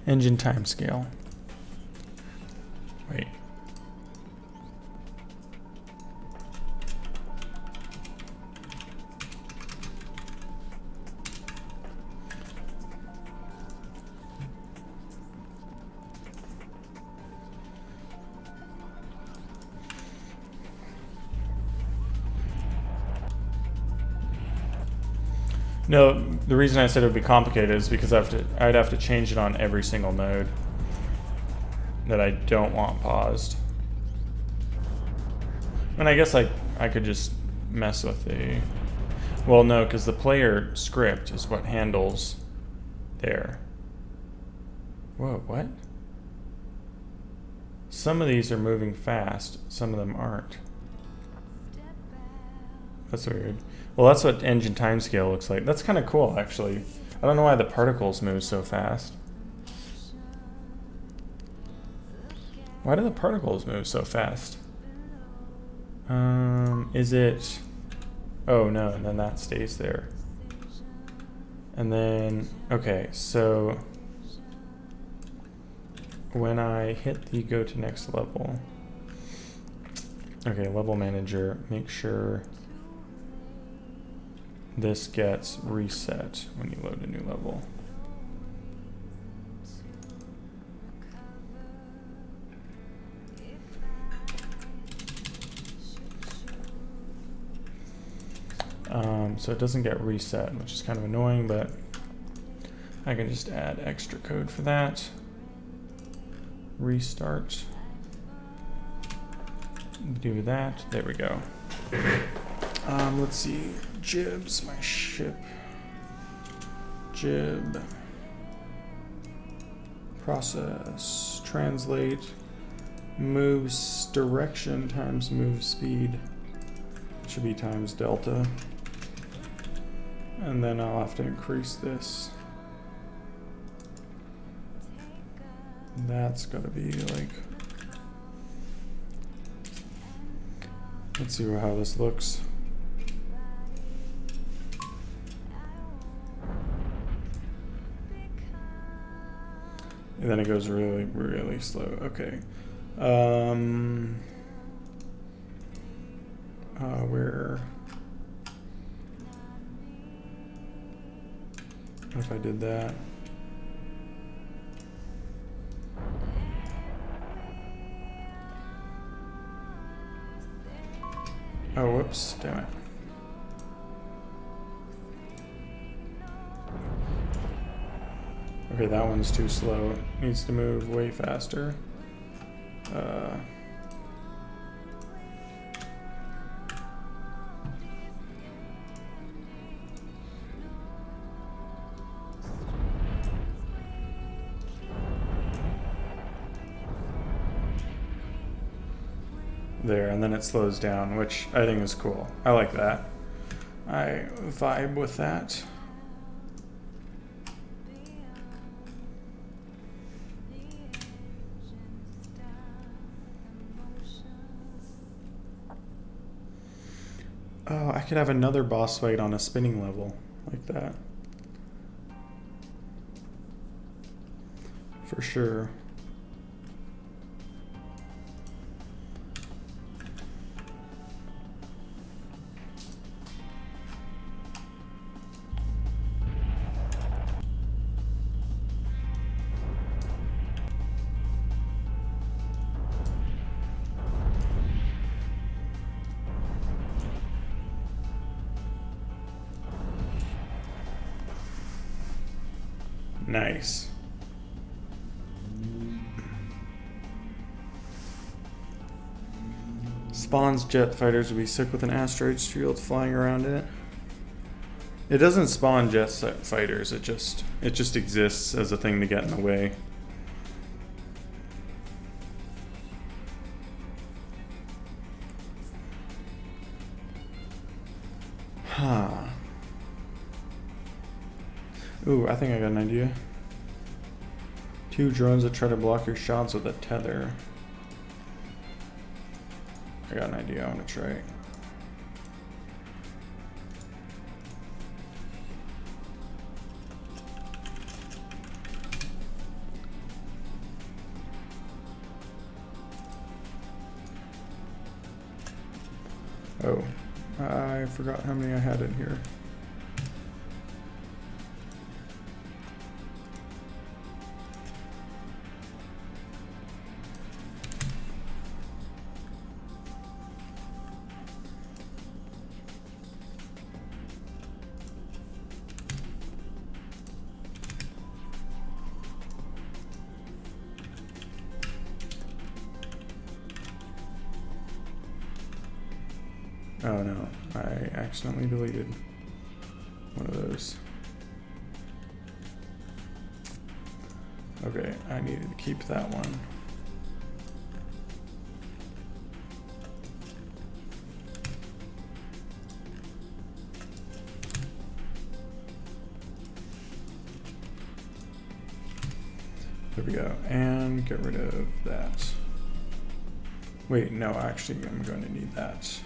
Engine timescale. Wait. No, the reason I said it would be complicated is because I'd have to change it on every single node that I don't want paused. And I guess I could just mess with the... Well, no, because the player script is what handles there. Whoa, what? Some of these are moving fast, some of them aren't. That's weird. Well, that's what engine timescale looks like. That's kind of cool, actually. I don't know why the particles move so fast. Why do the particles move so fast? Is it... Oh, no, and then that stays there. And then... Okay, so... When I hit the go to next level... Okay, level manager, make sure... This gets reset when you load a new level. So it doesn't get reset, which is kind of annoying, but I can just add extra code for that. Restart. Do that. There we go. Let's see. Jibs, my ship. Jib. Process. Translate. Moves direction times move speed. Should be times delta. And then I'll have to increase this. That's gotta be like, let's see how this looks. And then it goes really, really slow. Okay. Where? What if I did that? Oh, whoops, damn it. Okay, that one's too slow. It needs to move way faster. There, and then it slows down, which I think is cool. I like that. I vibe with that. Oh, I could have another boss fight on a spinning level like that. For sure. Nice. Spawn's jet fighters would be sick with an asteroid shield flying around in it. It doesn't spawn jet fighters, it just exists as a thing to get in the way. Huh. Ooh, I think I got an idea. 2 drones that try to block your shots with a tether. I got an idea, I want to try it. Oh, I forgot how many I had in here. Oh no, I accidentally deleted one of those. Okay, I needed to keep that one. There we go, and get rid of that. Wait, no, actually I'm going to need that.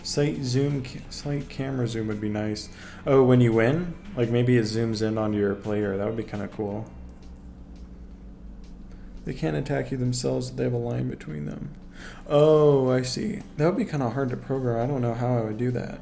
Slight camera zoom would be nice. Oh, when you win? Like maybe it zooms in onto your player. That would be kind of cool. They can't attack you themselves if they have a line between them. Oh, I see. That would be kind of hard to program. I don't know how I would do that.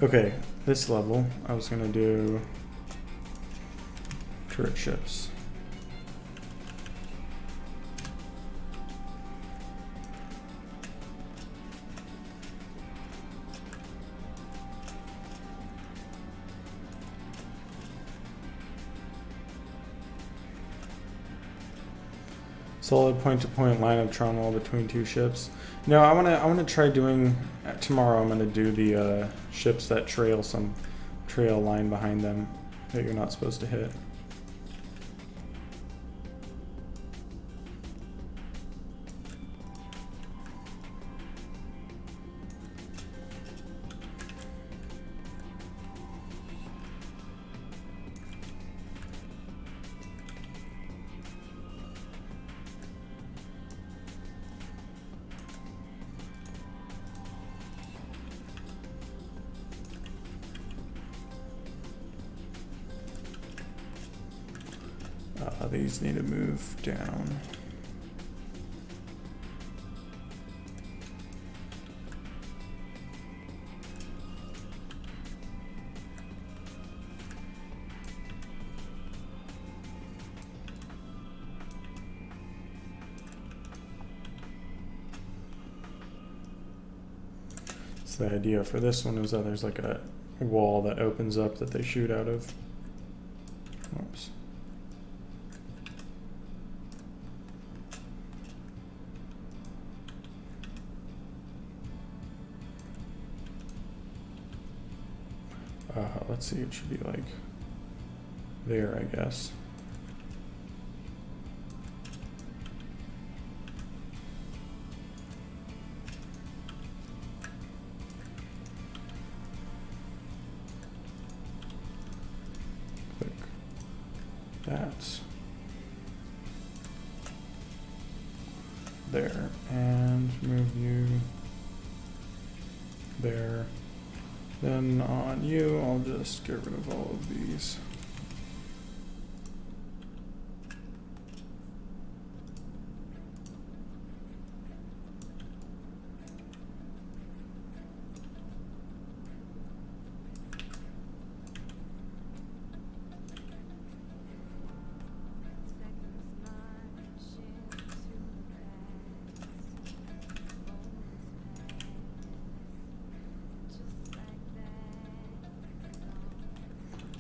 Okay, this level, I was gonna do turret ships. Solid point-to-point line of tunnel between two ships. No, I wanna try doing tomorrow. I'm gonna do the ships that trail line behind them that you're not supposed to hit. These need to move down. So the idea for this one is that there's like a wall that opens up that they shoot out of. Oops. Let's see, it should be like there, I guess. Click that. There, and move you there. Then on you, I'll just get rid of all of these.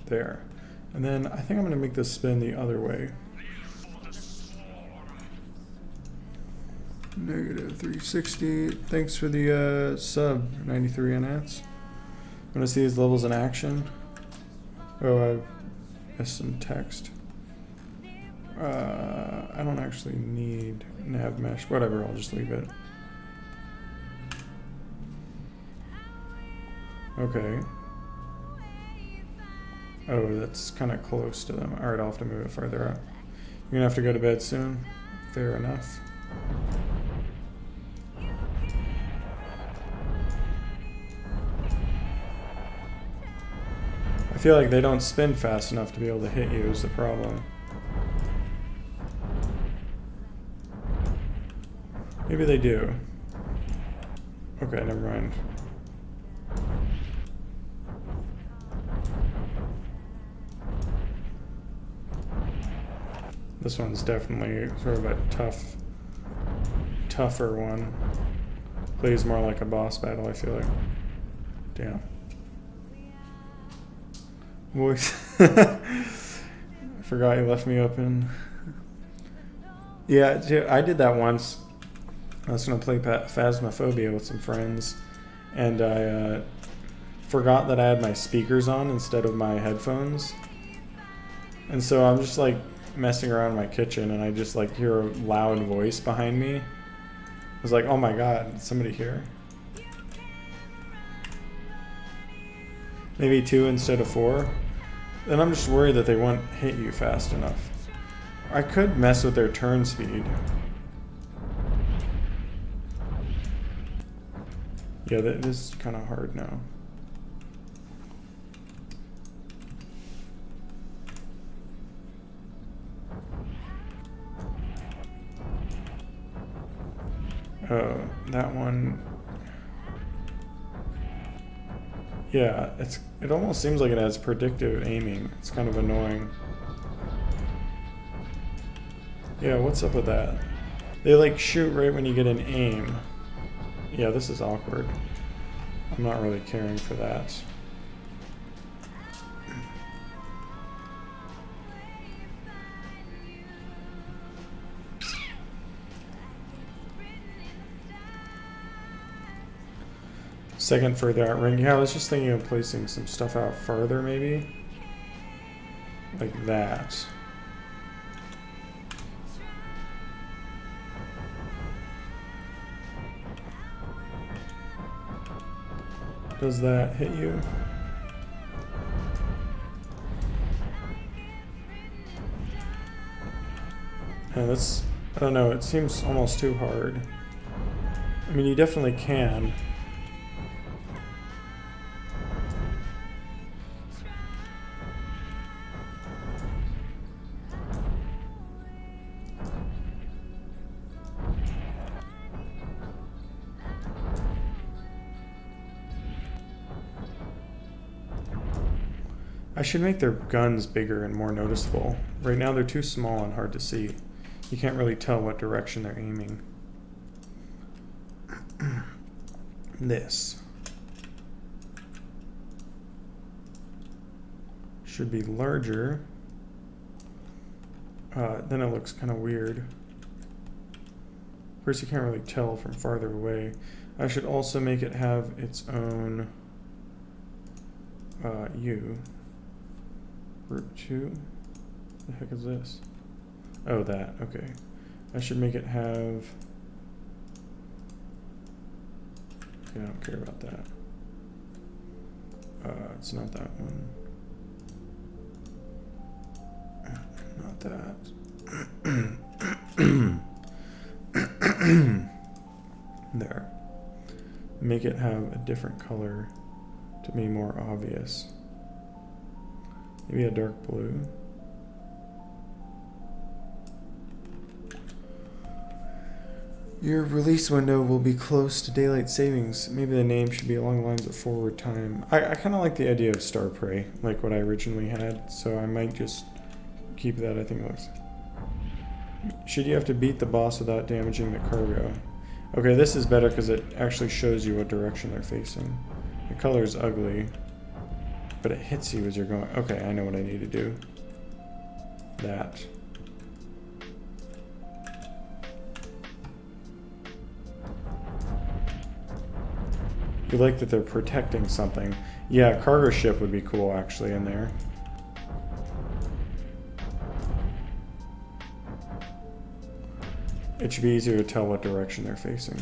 There. And then I think I'm going to make this spin the other way. Negative 360. Thanks for the sub, 93 NATs. Want to see these levels in action? Oh, I missed some text. I don't actually need nav mesh. Whatever, I'll just leave it. Okay. Oh, that's kind of close to them. Alright, I'll have to move it further up. You're gonna have to go to bed soon. Fair enough. I feel like they don't spin fast enough to be able to hit you is the problem. Maybe they do. Okay, never mind. This one's definitely sort of a tougher one. Plays more like a boss battle, I feel like. Damn. Voice. I forgot you left me open. Yeah, I did that once. I was going to play Phasmophobia with some friends, and I forgot that I had my speakers on instead of my headphones. And so I'm just like messing around in my kitchen, and I just like hear a loud voice behind me. I was like, oh my god, is somebody here? Maybe 2 instead of 4. Then I'm just worried that they won't hit you fast enough. I could mess with their turn speed. Yeah, that is kind of hard now. Oh, that one. Yeah, it almost seems like it has predictive aiming. It's kind of annoying. Yeah, what's up with that? They like shoot right when you get an aim. Yeah, this is awkward. I'm not really caring for that. Second further out ring. Yeah, I was just thinking of placing some stuff out farther, maybe. Like that. Does that hit you? Yeah, that's, I don't know, it seems almost too hard. I mean, you definitely can. I should make their guns bigger and more noticeable. Right now they're too small and hard to see. You can't really tell what direction they're aiming. This should be larger. Then it looks kind of weird. Of course, you can't really tell from farther away. I should also make it have its own U. Group 2? The heck is this? Oh, that. Okay. I should make it have... Okay, I don't care about that. It's not that one. Not that. There. Make it have a different color to be more obvious. Maybe a dark blue. Your release window will be close to daylight savings. Maybe the name should be along the lines of forward time. I kind of like the idea of Star Prey, like what I originally had, so I might just keep that. I think it looks... Should you have to beat the boss without damaging the cargo? Okay, this is better because it actually shows you what direction they're facing. The color is ugly, but it hits you as you're going. Okay, I know what I need to do. That. You like that they're protecting something. Yeah, cargo ship would be cool actually in there. It should be easier to tell what direction they're facing.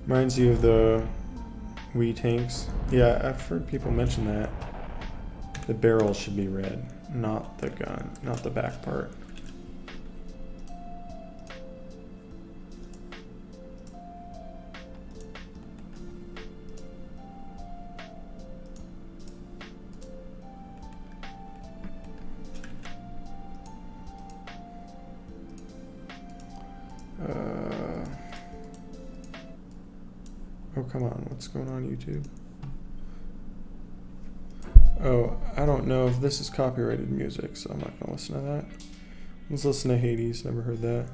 Reminds you of the Wii tanks. Yeah, I've heard people mention that. The barrel should be red, not the gun, not the back part. Oh, come on. What's going on, YouTube? Oh, I don't know if this is copyrighted music, so I'm not going to listen to that. Let's listen to Hades. Never heard that.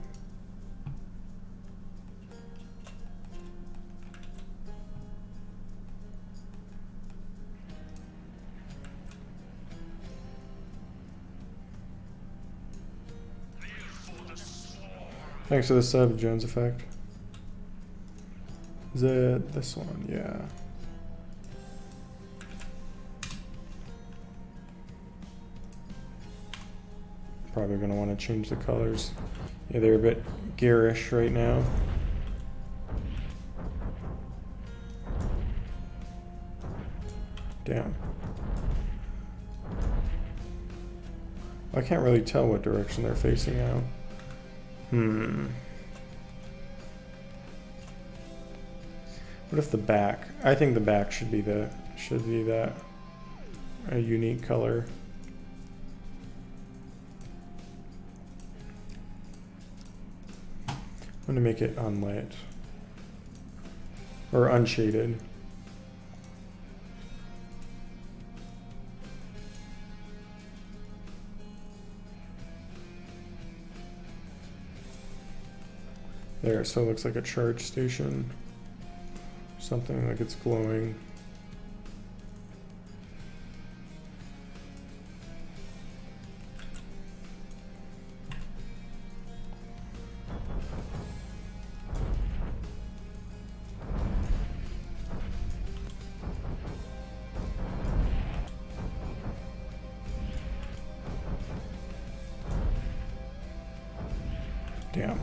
Thanks for the sub, Jones Effect. Is it this one? Yeah. Probably going to want to change the colors. Yeah, they're a bit garish right now. Damn. I can't really tell what direction they're facing now. What if the back? I think the back should be that a unique color. I'm gonna make it unlit or unshaded. There, so it looks like a charge station. Something like it's glowing. Damn.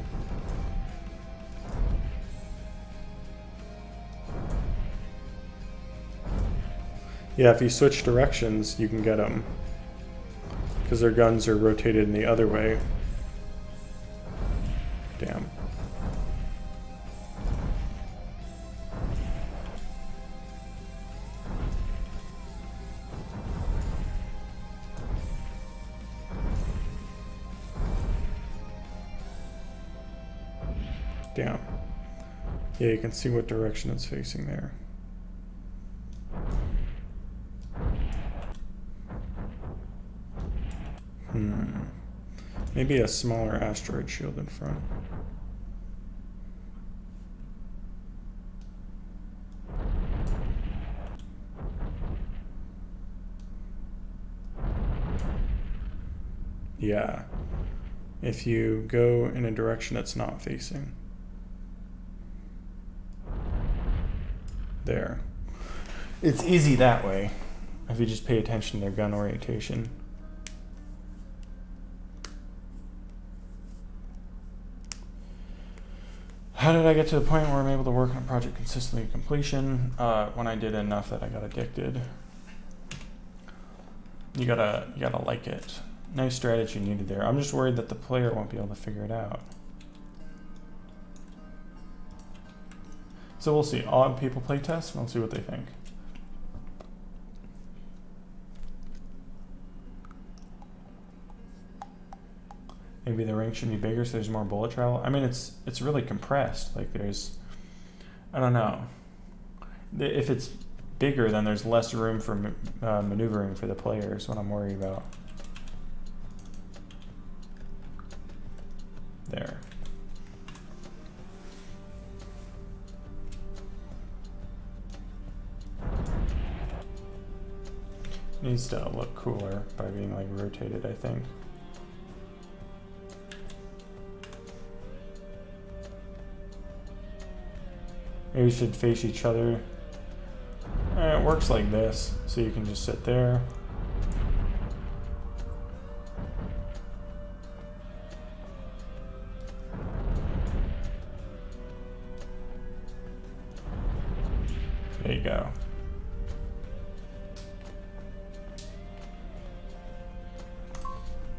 Yeah, if you switch directions, you can get them. Because their guns are rotated in the other way. Damn. Damn. Yeah, you can see what direction it's facing there. Maybe a smaller asteroid shield in front. Yeah. If you go in a direction it's not facing. There. It's easy that way, if you just pay attention to their gun orientation. How did I get to the point where I'm able to work on a project consistently to completion? When I did enough that I got addicted. You gotta like it. Nice strategy needed there. I'm just worried that the player won't be able to figure it out. So we'll see. I'll have people play test and we'll see what they think. Maybe the ring should be bigger so there's more bullet travel. I mean, it's really compressed. Like there's, I don't know. If it's bigger, then there's less room for maneuvering for the players. What I'm worried about. There. Needs to look cooler by being like rotated, I think. Maybe we should face each other. It works like this, so you can just sit there. There you go.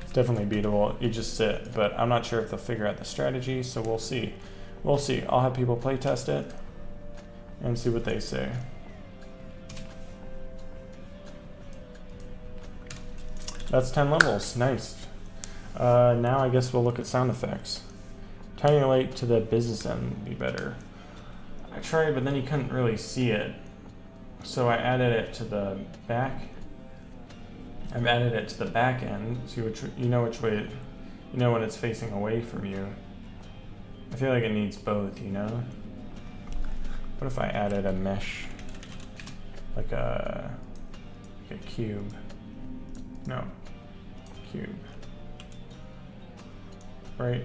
It's definitely beatable. You just sit, but I'm not sure if they'll figure out the strategy, so we'll see. We'll see. I'll have people play test it and see what they say. That's 10 levels. Nice. Now I guess we'll look at sound effects. Tiny light to the business end would be better. I tried, but then you couldn't really see it. So I added it to the back. I've added it to the back end. See which which way, when it's facing away from you. I feel like it needs both, What if I added a mesh, like a cube? No, cube. Right?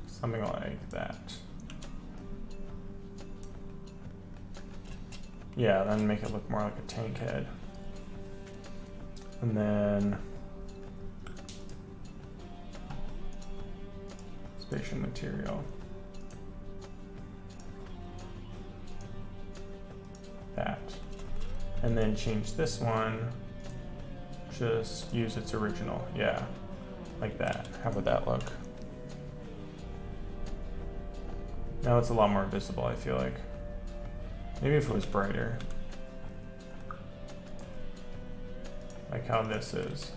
Something like that. Yeah, then make it look more like a tank head. And then spatial material. That. And then change this one. Just use its original. Yeah. Like that. How would that look? Now it's a lot more visible, I feel like. Maybe if it was brighter. Like how this is.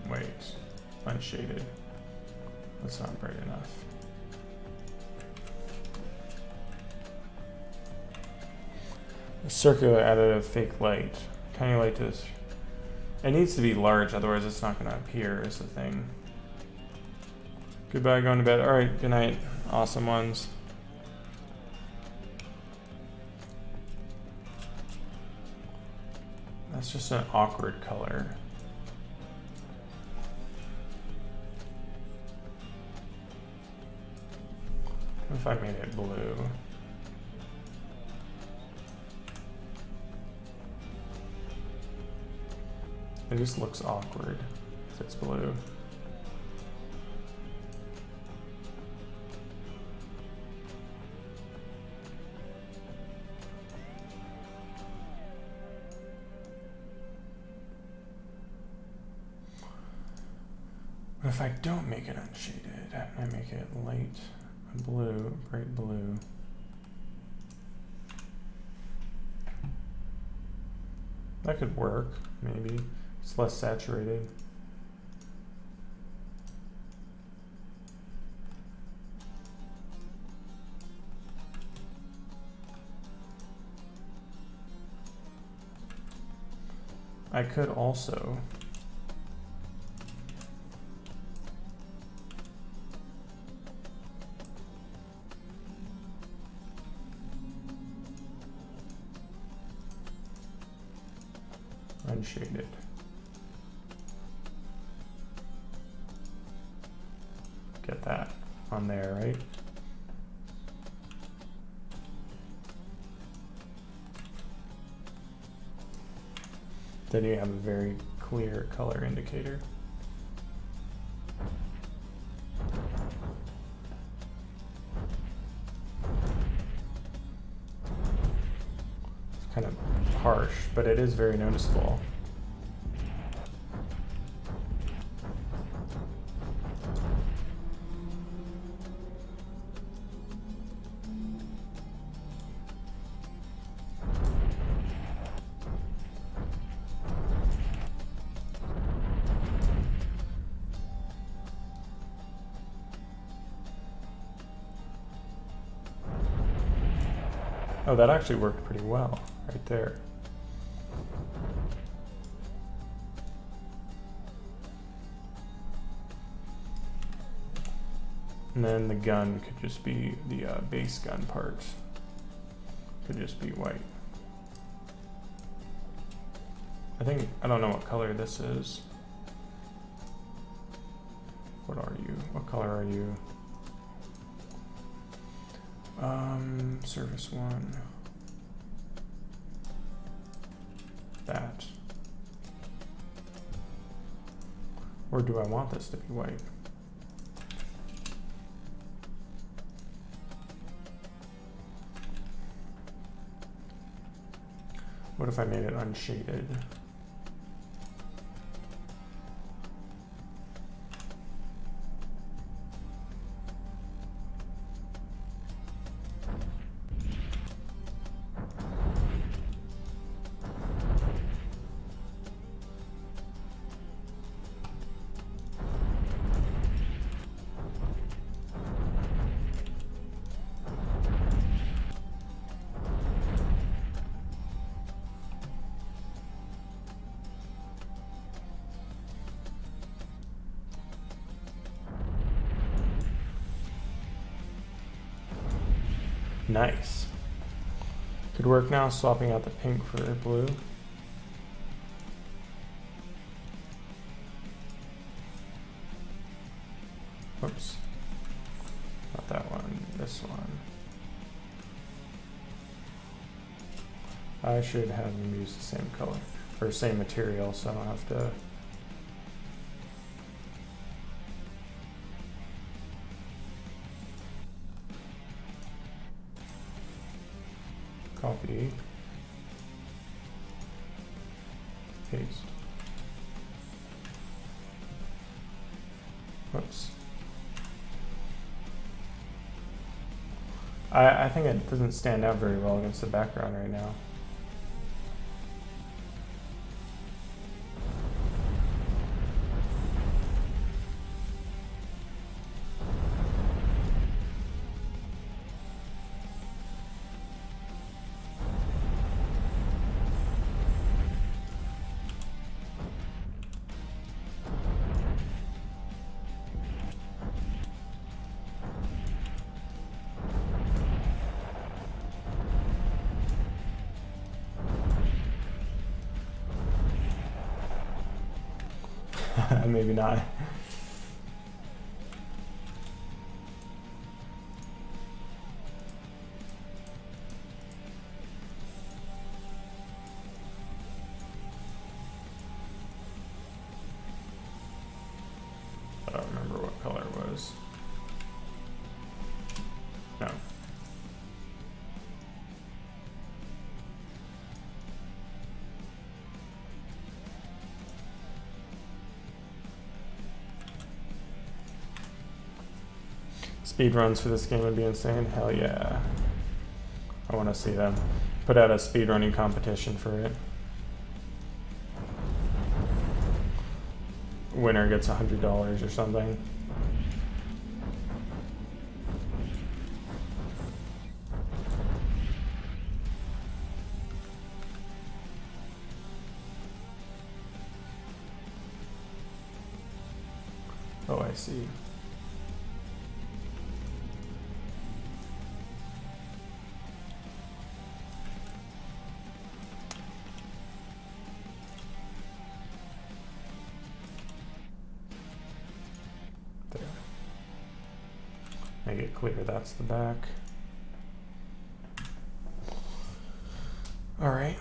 Wait. Unshaded. That's not bright enough. A circular additive fake light. Tiny light to this. It needs to be large, otherwise it's not going to appear is the thing. Goodbye, going to bed. Alright, good night. Awesome ones. That's just an awkward color. What if I made it blue? It just looks awkward if it's blue. But if I don't make it unshaded, I make it light blue, bright blue. That could work, maybe. It's less saturated. I could also unshaded. Get that on there, right? Then you have a very clear color indicator. It's kind of harsh, but it is very noticeable. Oh, that actually worked pretty well right there. And then the gun could just be the base gun part. Could just be white. I don't know what color this is. What are you? What color are you? Surface 1. That. Or do I want this to be white? What if I made it unshaded? Nice. Could work now, swapping out the pink for blue. Whoops. Not that one, this one. I should have them use the same color, or same material, so I don't have to. Copy, paste. Whoops. I think it doesn't stand out very well against the background right now. Maybe not. I don't remember what color it was. No. Speed runs for this game would be insane. Hell yeah. I want to see them put out a speedrunning competition for it. Winner gets $100 or something. Oh, I see. There. Make it clear that's the back. All right.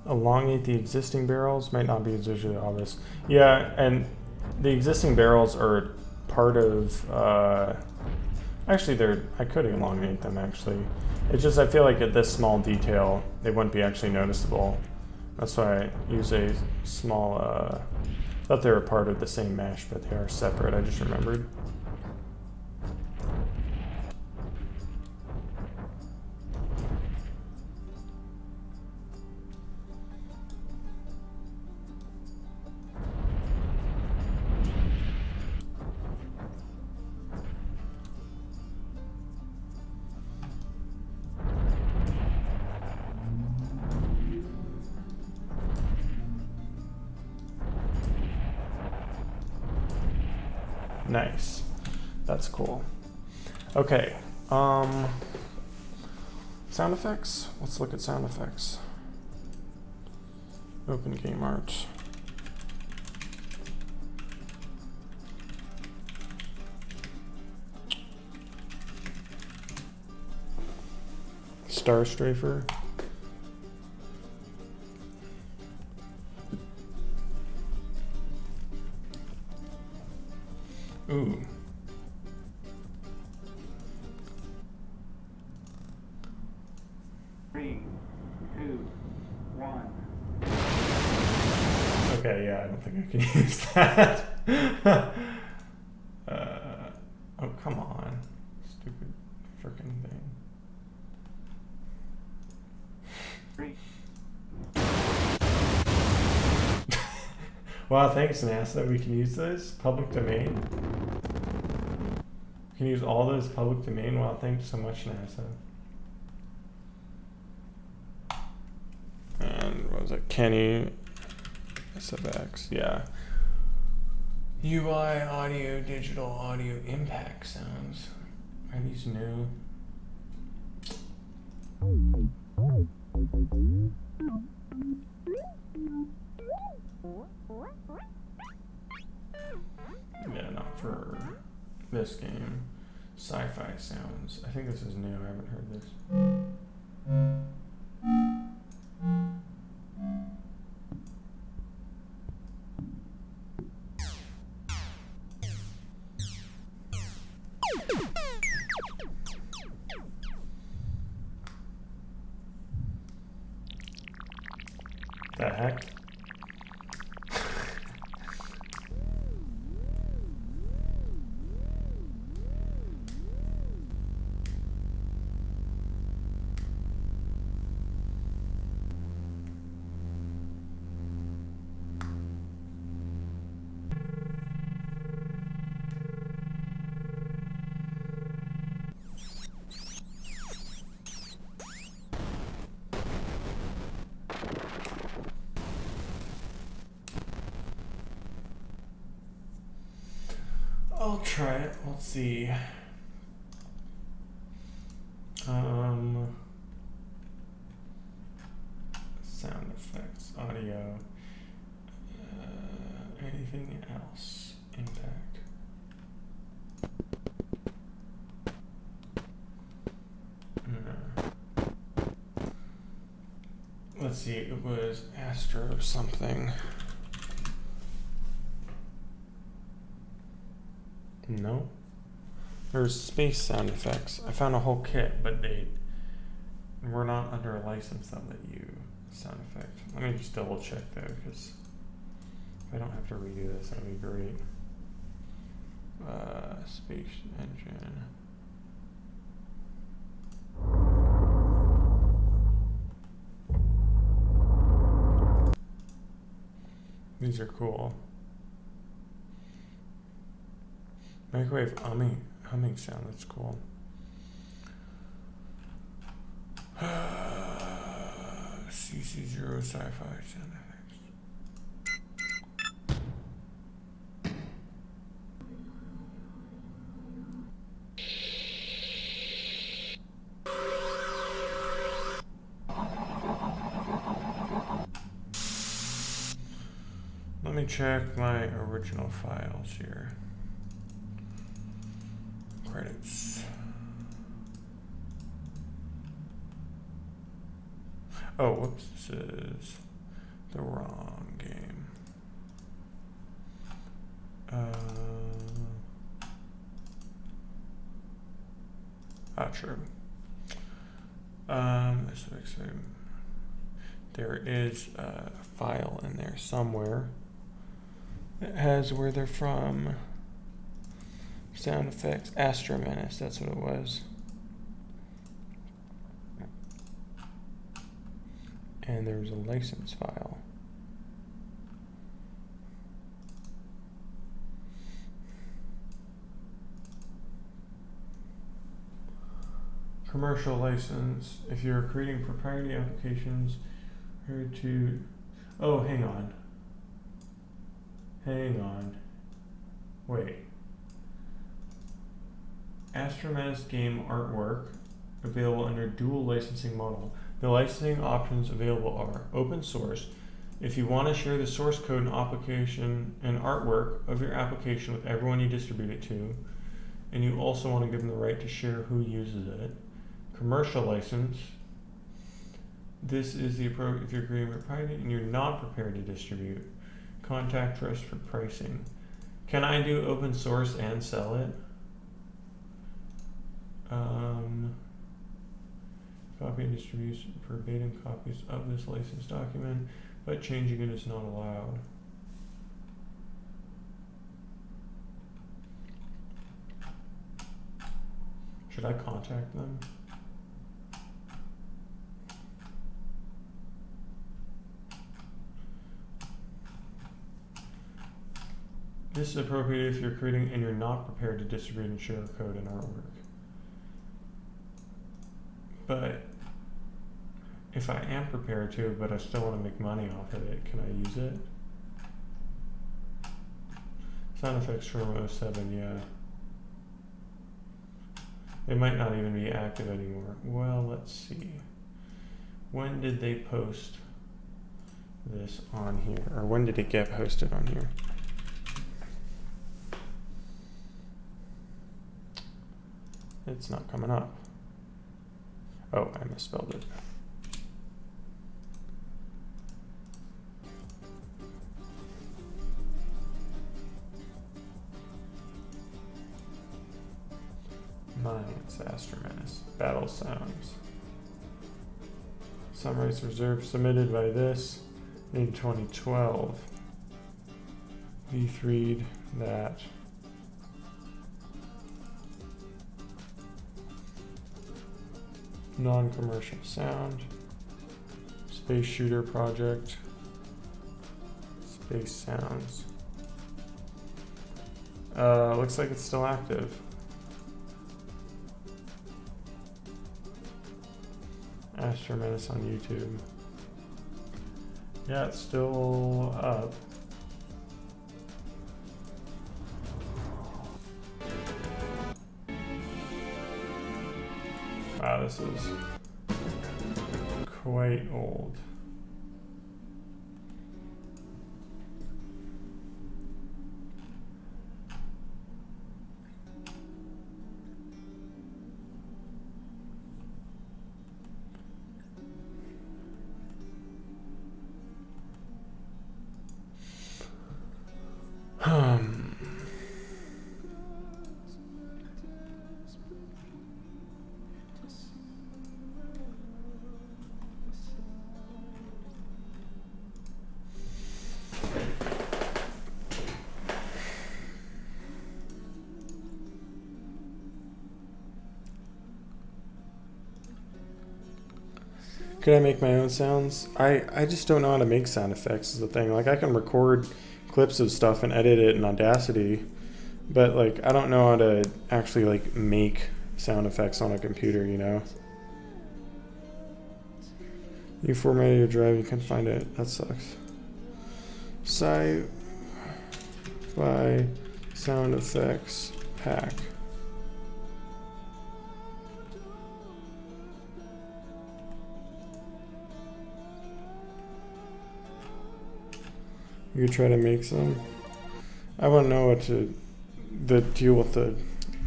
Elongate the existing barrels might not be as visually obvious. Yeah, and the existing barrels are part of. Actually, I could elongate them. Actually, it's just I feel like at this small detail, they wouldn't be actually noticeable. That's why I use a small. I thought they were part of the same mesh, but they are separate. I just remembered. Nice. That's cool. Okay. Sound effects? Let's look at sound effects. Open game art. Star Strafer. Ooh. Three, two, one. Okay, yeah, I don't think I can use that. Oh, come on. Stupid freaking thing. Three. Wow, thanks, NASA. We can use this. Public domain. We can use all those public domain. Wow, thanks so much, NASA. And what was it? Kenny. SFX. Yeah. UI, audio, digital audio, impact sounds. Are these new? Yeah, not for this game. Sci-fi sounds. I think this is new. I haven't heard this. The heck? I'll try it. Let's see. Sound effects, audio, anything else? Impact. Let's see, it was Astro something. No. There's space sound effects. I found a whole kit, but they were not under a license that let you sound effect. Let me just double check though, because if I don't have to redo this, that'd be great. Space engine. These are cool. Microwave humming sound, that's cool. CC0 sci-fi sound effects. Let me check my original files here. Credits. Oh, whoops, this is the wrong game. True. There is a file in there somewhere that has where they're from. Sound effects, Astro Menace, that's what it was. And there was a license file. Commercial license. If you're creating proprietary applications, here to. Oh, hang on. Hang on. Wait. Astro Menace game artwork available under dual licensing model. The licensing options available are open source. If you want to share the source code and application and artwork of your application with everyone you distribute it to, and you also want to give them the right to share who uses it. Commercial license. This is the approach if you're creating proprietary and you're not prepared to distribute. Contact us for pricing. Can I do open source and sell it? Copy and distribution verbatim copies of this license document, but changing it is not allowed. Should I contact them? This is appropriate if you're creating and you're not prepared to distribute and share code and artwork. But if I am prepared to, but I still want to make money off of it, can I use it? Sound effects from 07, yeah. They might not even be active anymore. Well, let's see. When did they post this on here? Or when did it get posted on here? It's not coming up. Oh, I misspelled it. It's Astro Menace. Battle sounds. Some rights reserved submitted by this in 2012. V3'd that. Non-commercial sound. Space Shooter Project. Space Sounds. Looks like it's still active. Astro Menace on YouTube. Yeah, it's still up. this is quite old. Could I make my own sounds? I just don't know how to make sound effects is the thing. Like I can record clips of stuff and edit it in Audacity, but like I don't know how to actually like make sound effects on a computer, you know? You formatted your drive, you can't find it. That sucks. Sci-fi sound effects pack. You could try to make some. I want to know what to deal with the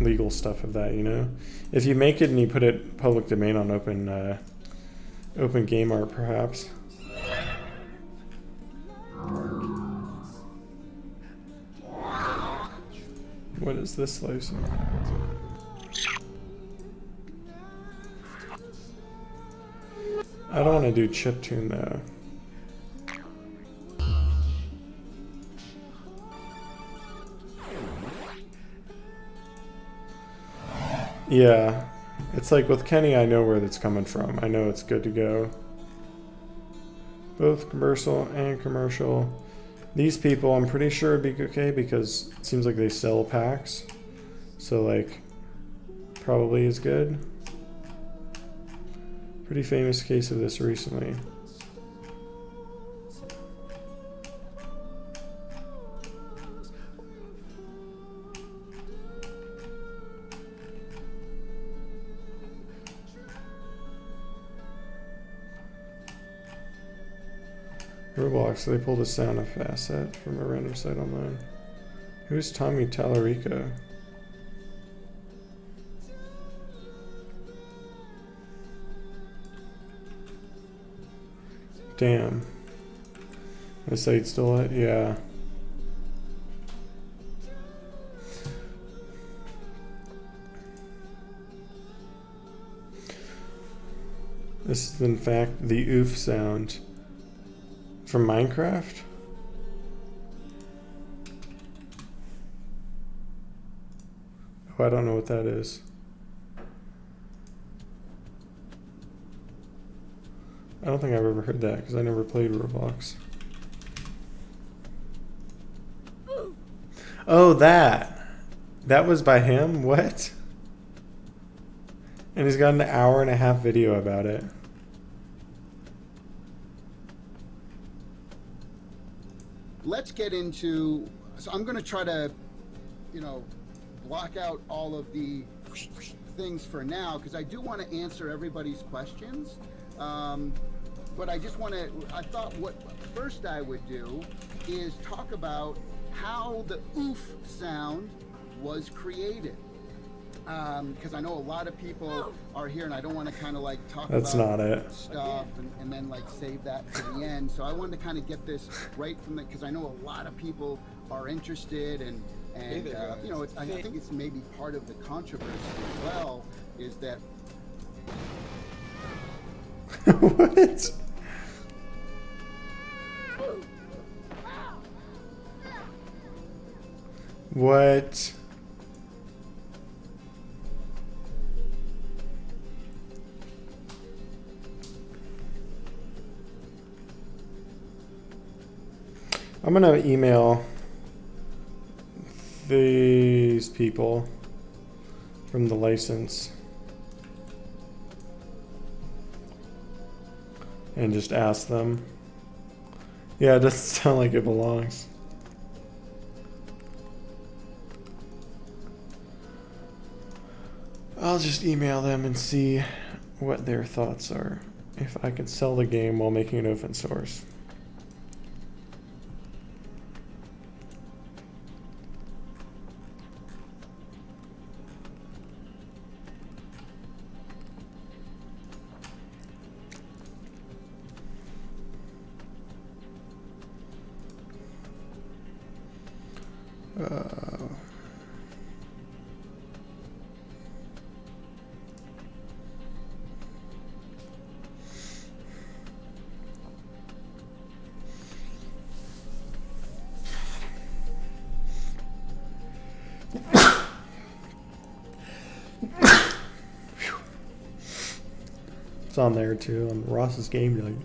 legal stuff of that, you know? If you make it and you put it public domain on open game art, perhaps. What is this license? I don't want to do chiptune though. Yeah, it's like with Kenny, I know where that's coming from. I know it's good to go. Both commercial and commercial. These people, I'm pretty sure it'd be okay because it seems like they sell packs. So like, probably is good. Pretty famous case of this recently. Roblox, so they pulled a sound asset from a random site online. Who's Tommy Tallarico? Damn. The site's still at, yeah. This is in fact the oof sound. From Minecraft? Oh, I don't know what that is. I don't think I've ever heard that because I never played Roblox. Oh, that! That was by him? What? And he's got an 1.5-hour video about it. Let's get into, so I'm going to try to, you know, block out all of the things for now because I do want to answer everybody's questions. But I just want to, I thought what first I would do is talk about how the oof sound was created. Because I know a lot of people are here and I don't want to kind of like talk That's about not it. stuff and then like save that to the end. So I wanted to kind of get this right from the, because I know a lot of people are interested and you know, I think it's maybe part of the controversy as well, is that What? What? I'm gonna email these people from the license and just ask them. Yeah, it doesn't sound like it belongs. I'll just email them and see what their thoughts are. If I could sell the game while making it open source. It's on there too, on Ross's game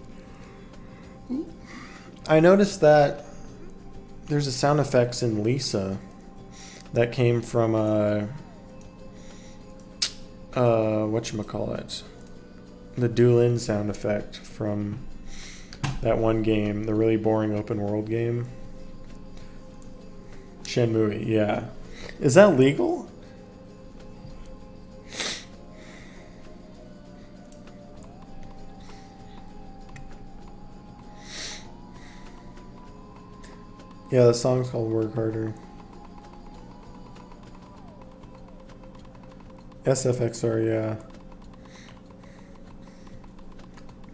night. I noticed that there's a sound effects in Lisa that came from whatchamacallit, the Doolin sound effect from that one game, the really boring open world game. Shenmue, yeah. Is that legal? Yeah, the song's called Work Harder. SFXR, yeah.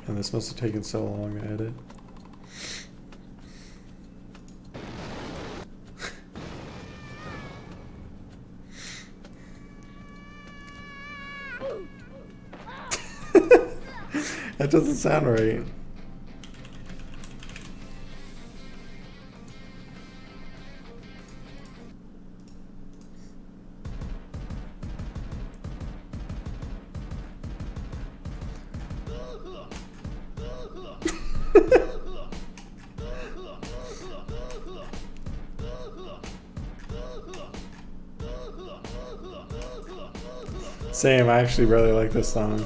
And this must have taken so long to edit. That doesn't sound right. Same, I actually really like this song.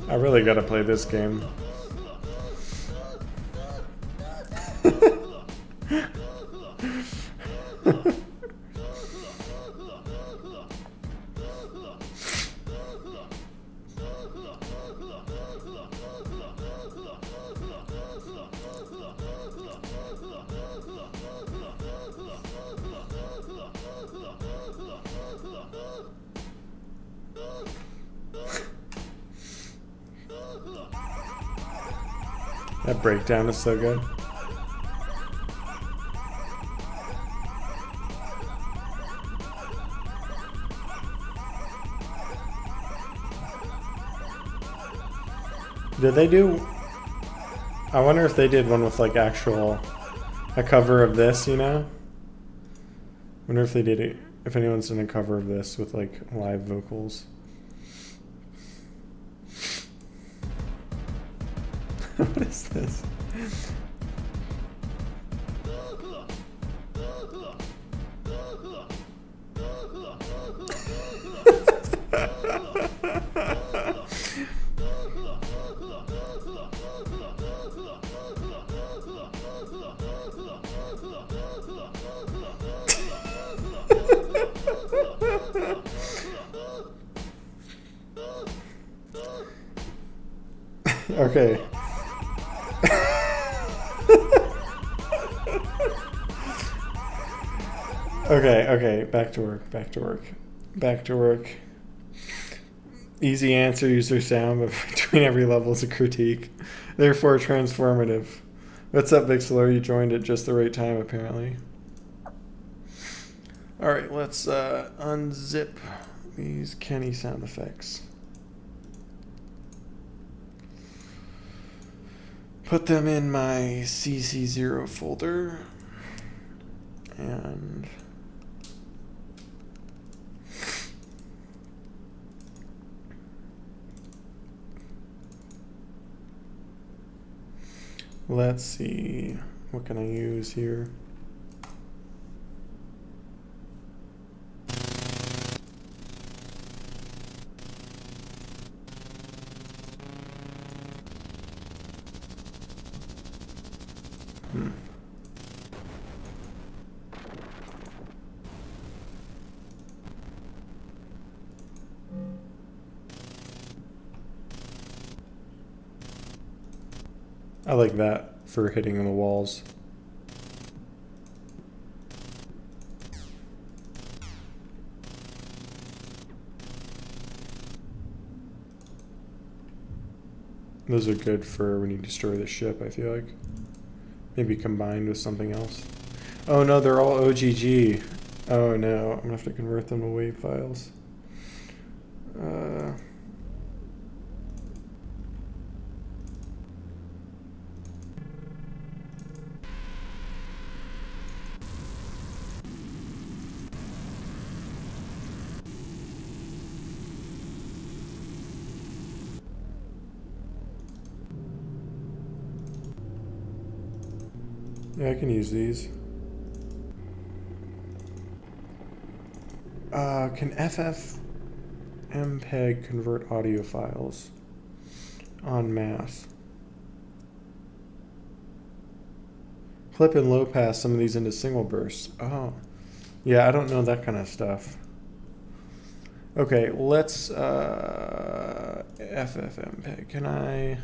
I really gotta play this game. That breakdown is so good. Did they do... I wonder if they did one with like actual... a cover of this, you know? Wonder if they did it... if anyone's done a cover of this with like live vocals. What is this? Okay. Okay, back to work. Easy answer, user sound, but between every level is a critique. Therefore transformative. What's up, Vixelor? You joined at just the right time, apparently. Alright, let's unzip these Kenny sound effects. Put them in my CC0 folder. And Let's see. What can I use here? I like that for hitting the walls. Those are good for when you destroy the ship, I feel like. Maybe combined with something else. Oh no, they're all OGG. Oh no, I'm gonna have to convert them to WAV files. Yeah, I can use these. Can FFmpeg convert audio files en masse? Clip and low pass some of these into single bursts. Oh, yeah, I don't know that kind of stuff. Okay, let's FFmpeg. Can I?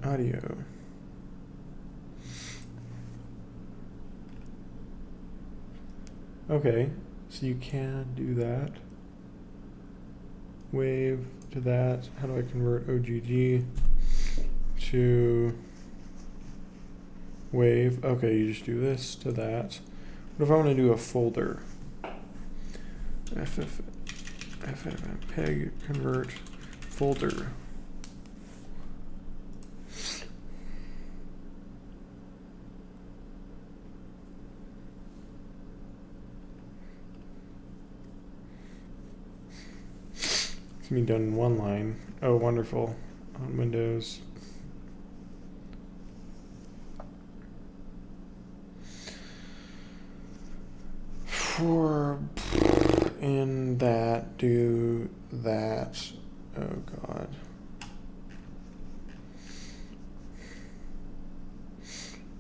Audio. Okay, so you can do that. Wave to that. How do I convert OGG to wave? Okay, you just do this to that. What if I want to do a folder? FFmpeg convert folder. It's gonna be done in one line. Oh, wonderful. On Windows. For in that, do that. Oh God.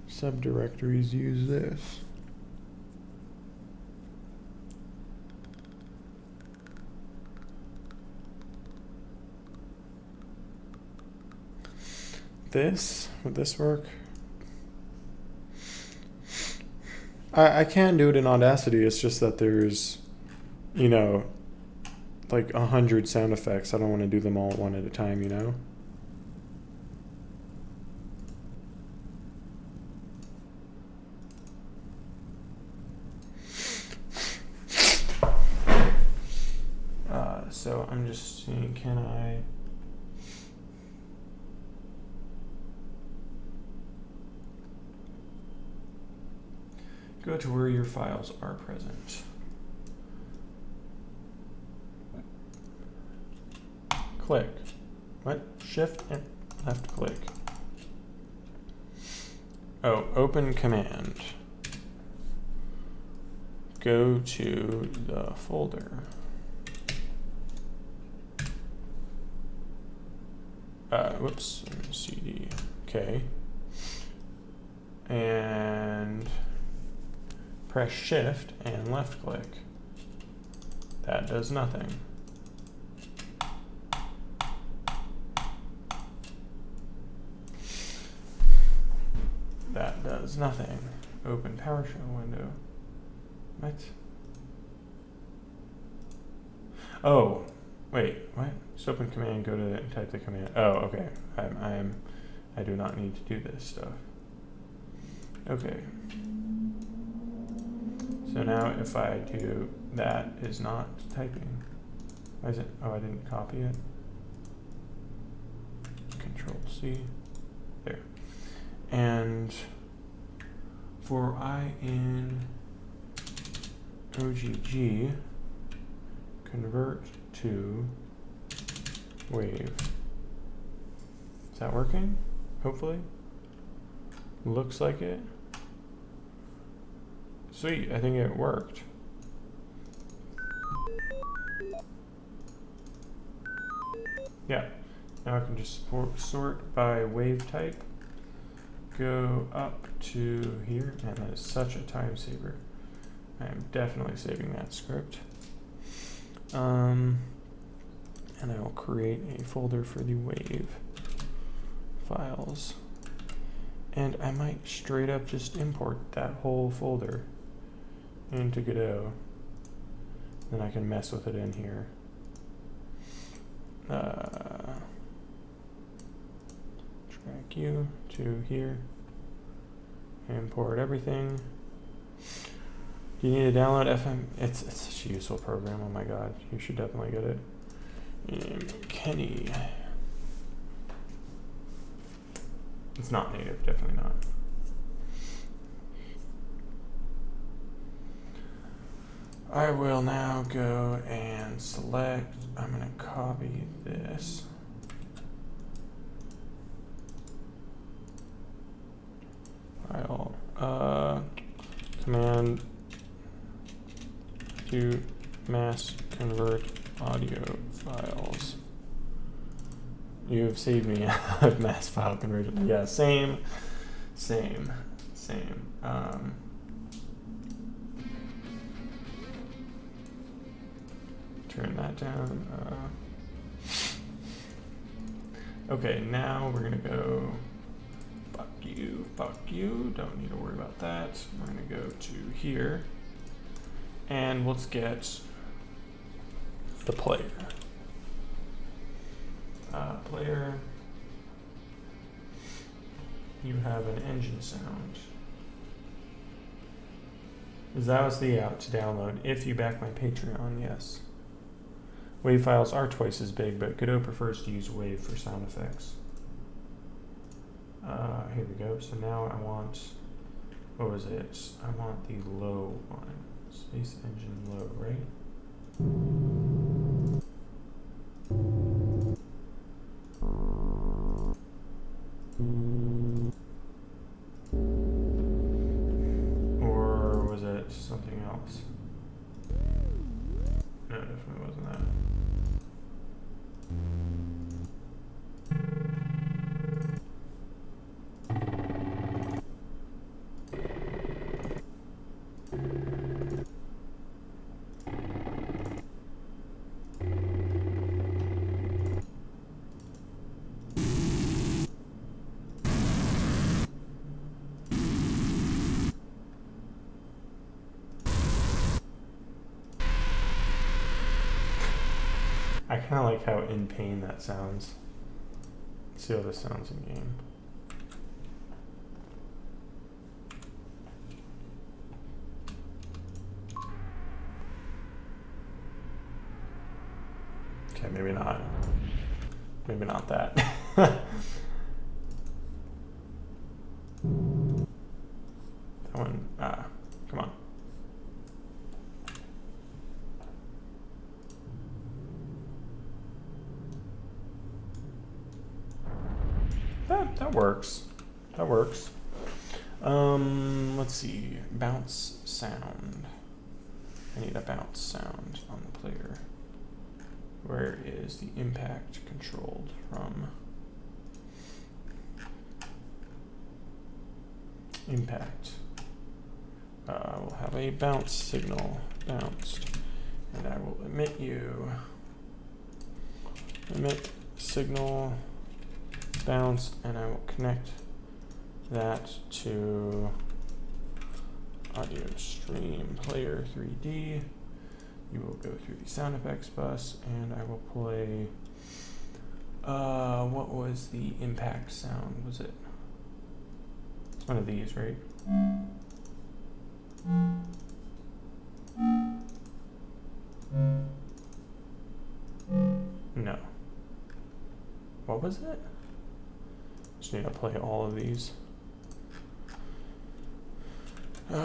Subdirectories use this. Would this work? I can do it in Audacity, it's just that there's, you know, like 100 sound effects. I don't want to do them all one at a time, you know? So I'm just seeing, can I... Go to where your files are present. Click. What? Shift and left click. Oh, open command. Go to the folder. Whoops, CD, okay. And press shift and left click. That does nothing. That does nothing. Open PowerShell window. What? Oh, wait, what? Just open command, go to it and type the command. Oh, okay. I do not need to do this stuff. Okay. So now if I do that is not typing. Why is it? Oh, I didn't copy it. Control C. There. And for I in OGG convert to wave. Is that working? Hopefully. Looks like it. Sweet, I think it worked. Yeah, now I can just sort by wave type. Go up to here, and that is such a time saver. I am definitely saving that script. And I will create a folder for the wave files. And I might straight up just import that whole folder into Godot. Then I can mess with it in here. Drag you to here. Import everything. Do you need to download FM? It's such a useful program. Oh my god, you should definitely get it. Kenny. It's not native, definitely not. I will now go and select, I'm gonna copy this. File, command to mass convert audio files. You have saved me of mass file conversion. Yeah, same. Turn that down. Okay, now we're gonna go, fuck you, don't need to worry about that. We're gonna go to here, and let's get the player. Player, you have an engine sound. That was the out to download. If you back my Patreon, yes. Wave files are twice as big, but Godot prefers to use wave for sound effects. Here we go. So now I want, what was it? I want the low one. Space engine low, right? Or was it something else? No, it definitely wasn't that. I kind of like how in pain that sounds. Let's see how this sounds in game. Okay, maybe not. Maybe not that. That one, come on. That works. That works. Let's see. Bounce sound. I need a bounce sound on the player. Where is the impact controlled from? Impact. We'll have a bounce signal. Bounced. And I will emit you. Emit signal. Bounce, and I will connect that to audio stream player 3D. You will go through the sound effects bus, and I will play, what was the impact sound? Was it one of these, right? No. What was it? Just need to play all of these. Add.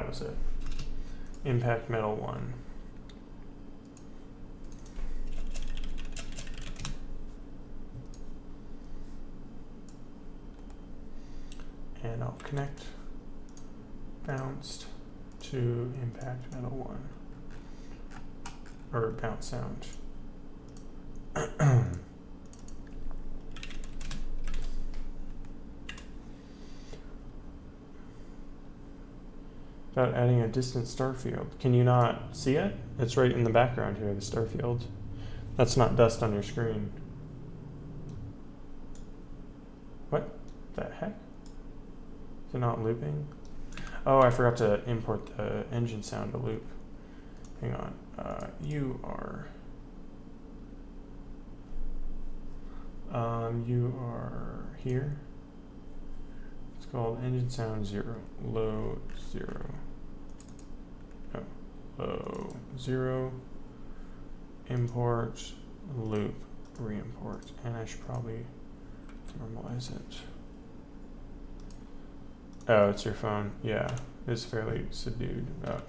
That was it. Impact Metal 1. And I'll connect bounced to Impact Metal 1. Or bounce sound. About adding a distant star field. Can you not see it? It's right in the background here, the star field. That's not dust on your screen. What the heck? Is it not looping? Oh, I forgot to import the engine sound to loop. Hang on. You are here. It's called engine sound 0, low 0. No, low 0. Import, loop, re-import, and I should probably normalize it. Oh, it's your phone. Yeah, it's fairly subdued. Oh.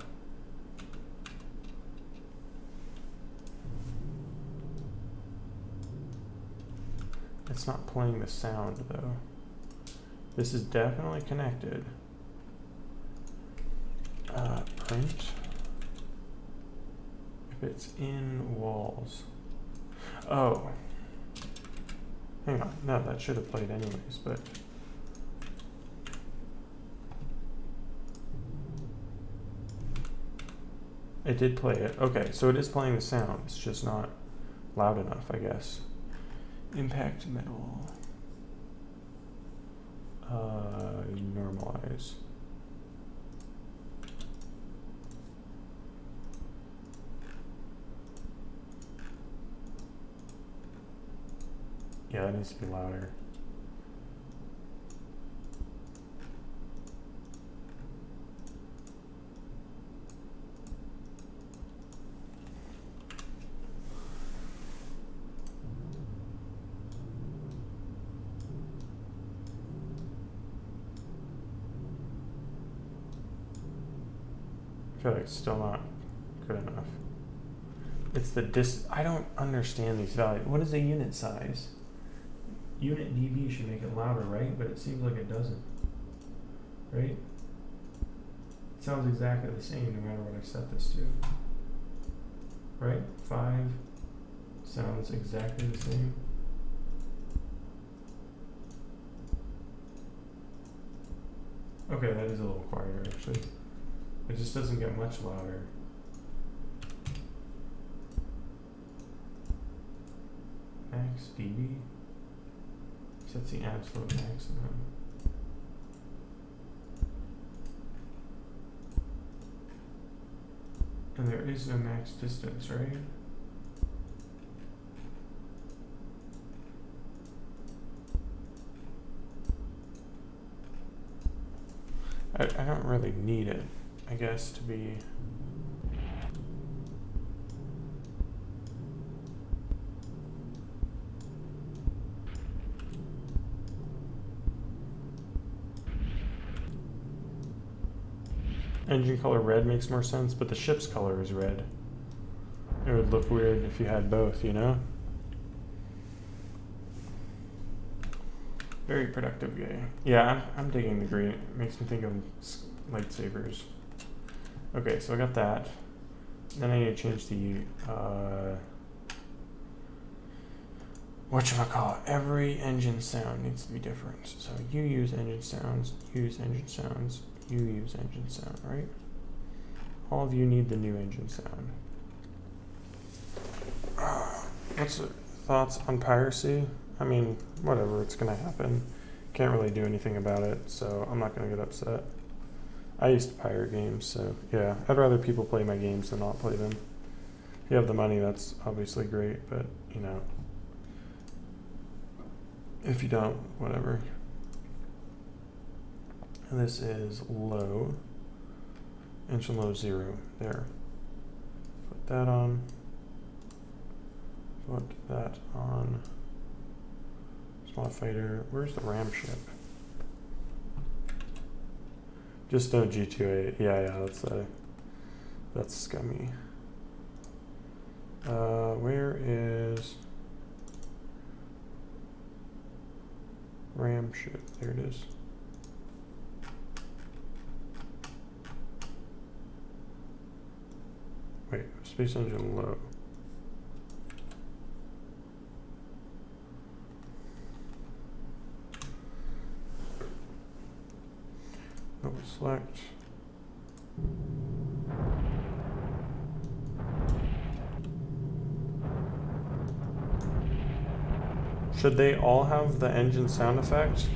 It's not playing the sound though. This is definitely connected. Print. If it's in walls. Oh. Hang on. No, that should have played anyways, but. It did play it. Okay, so it is playing the sound. It's just not loud enough, I guess. Impact Metal. Normalize. Yeah, it needs to be louder. I feel like it's still not good enough. It's the I don't understand these values. What is a unit size? Unit dB should make it louder, right? But it seems like it doesn't. Right? It sounds exactly the same no matter what I set this to. Right? 5 sounds exactly the same. Okay, that is a little quieter actually. It just doesn't get much louder. Max dB. That's the absolute maximum. And there is no max distance, right? I don't really need it, I guess, to be. Engine color red makes more sense, but the ship's color is red. It would look weird if you had both, you know? Very productive game. Yeah, I'm digging the green. It makes me think of lightsabers. Okay, so I got that. Then I need to change the, whatchamacallit, every engine sound needs to be different. So you use engine sounds, use engine sounds, you use engine sound, right? All of you need the new engine sound. What's your thoughts on piracy? I mean, whatever, it's gonna happen. Can't really do anything about it, so I'm not gonna get upset. I used to pirate games, so yeah, I'd rather people play my games than not play them. If you have the money, that's obviously great, but you know, if you don't, whatever. And this is low, engine low 0, there. Put that on, put that on. Small fighter, where's the ram ship? Just no G2A. Yeah, that's scummy. Where is RAM ship? There it is. Wait, space engine low. Double select. Should they all have the engine sound effect?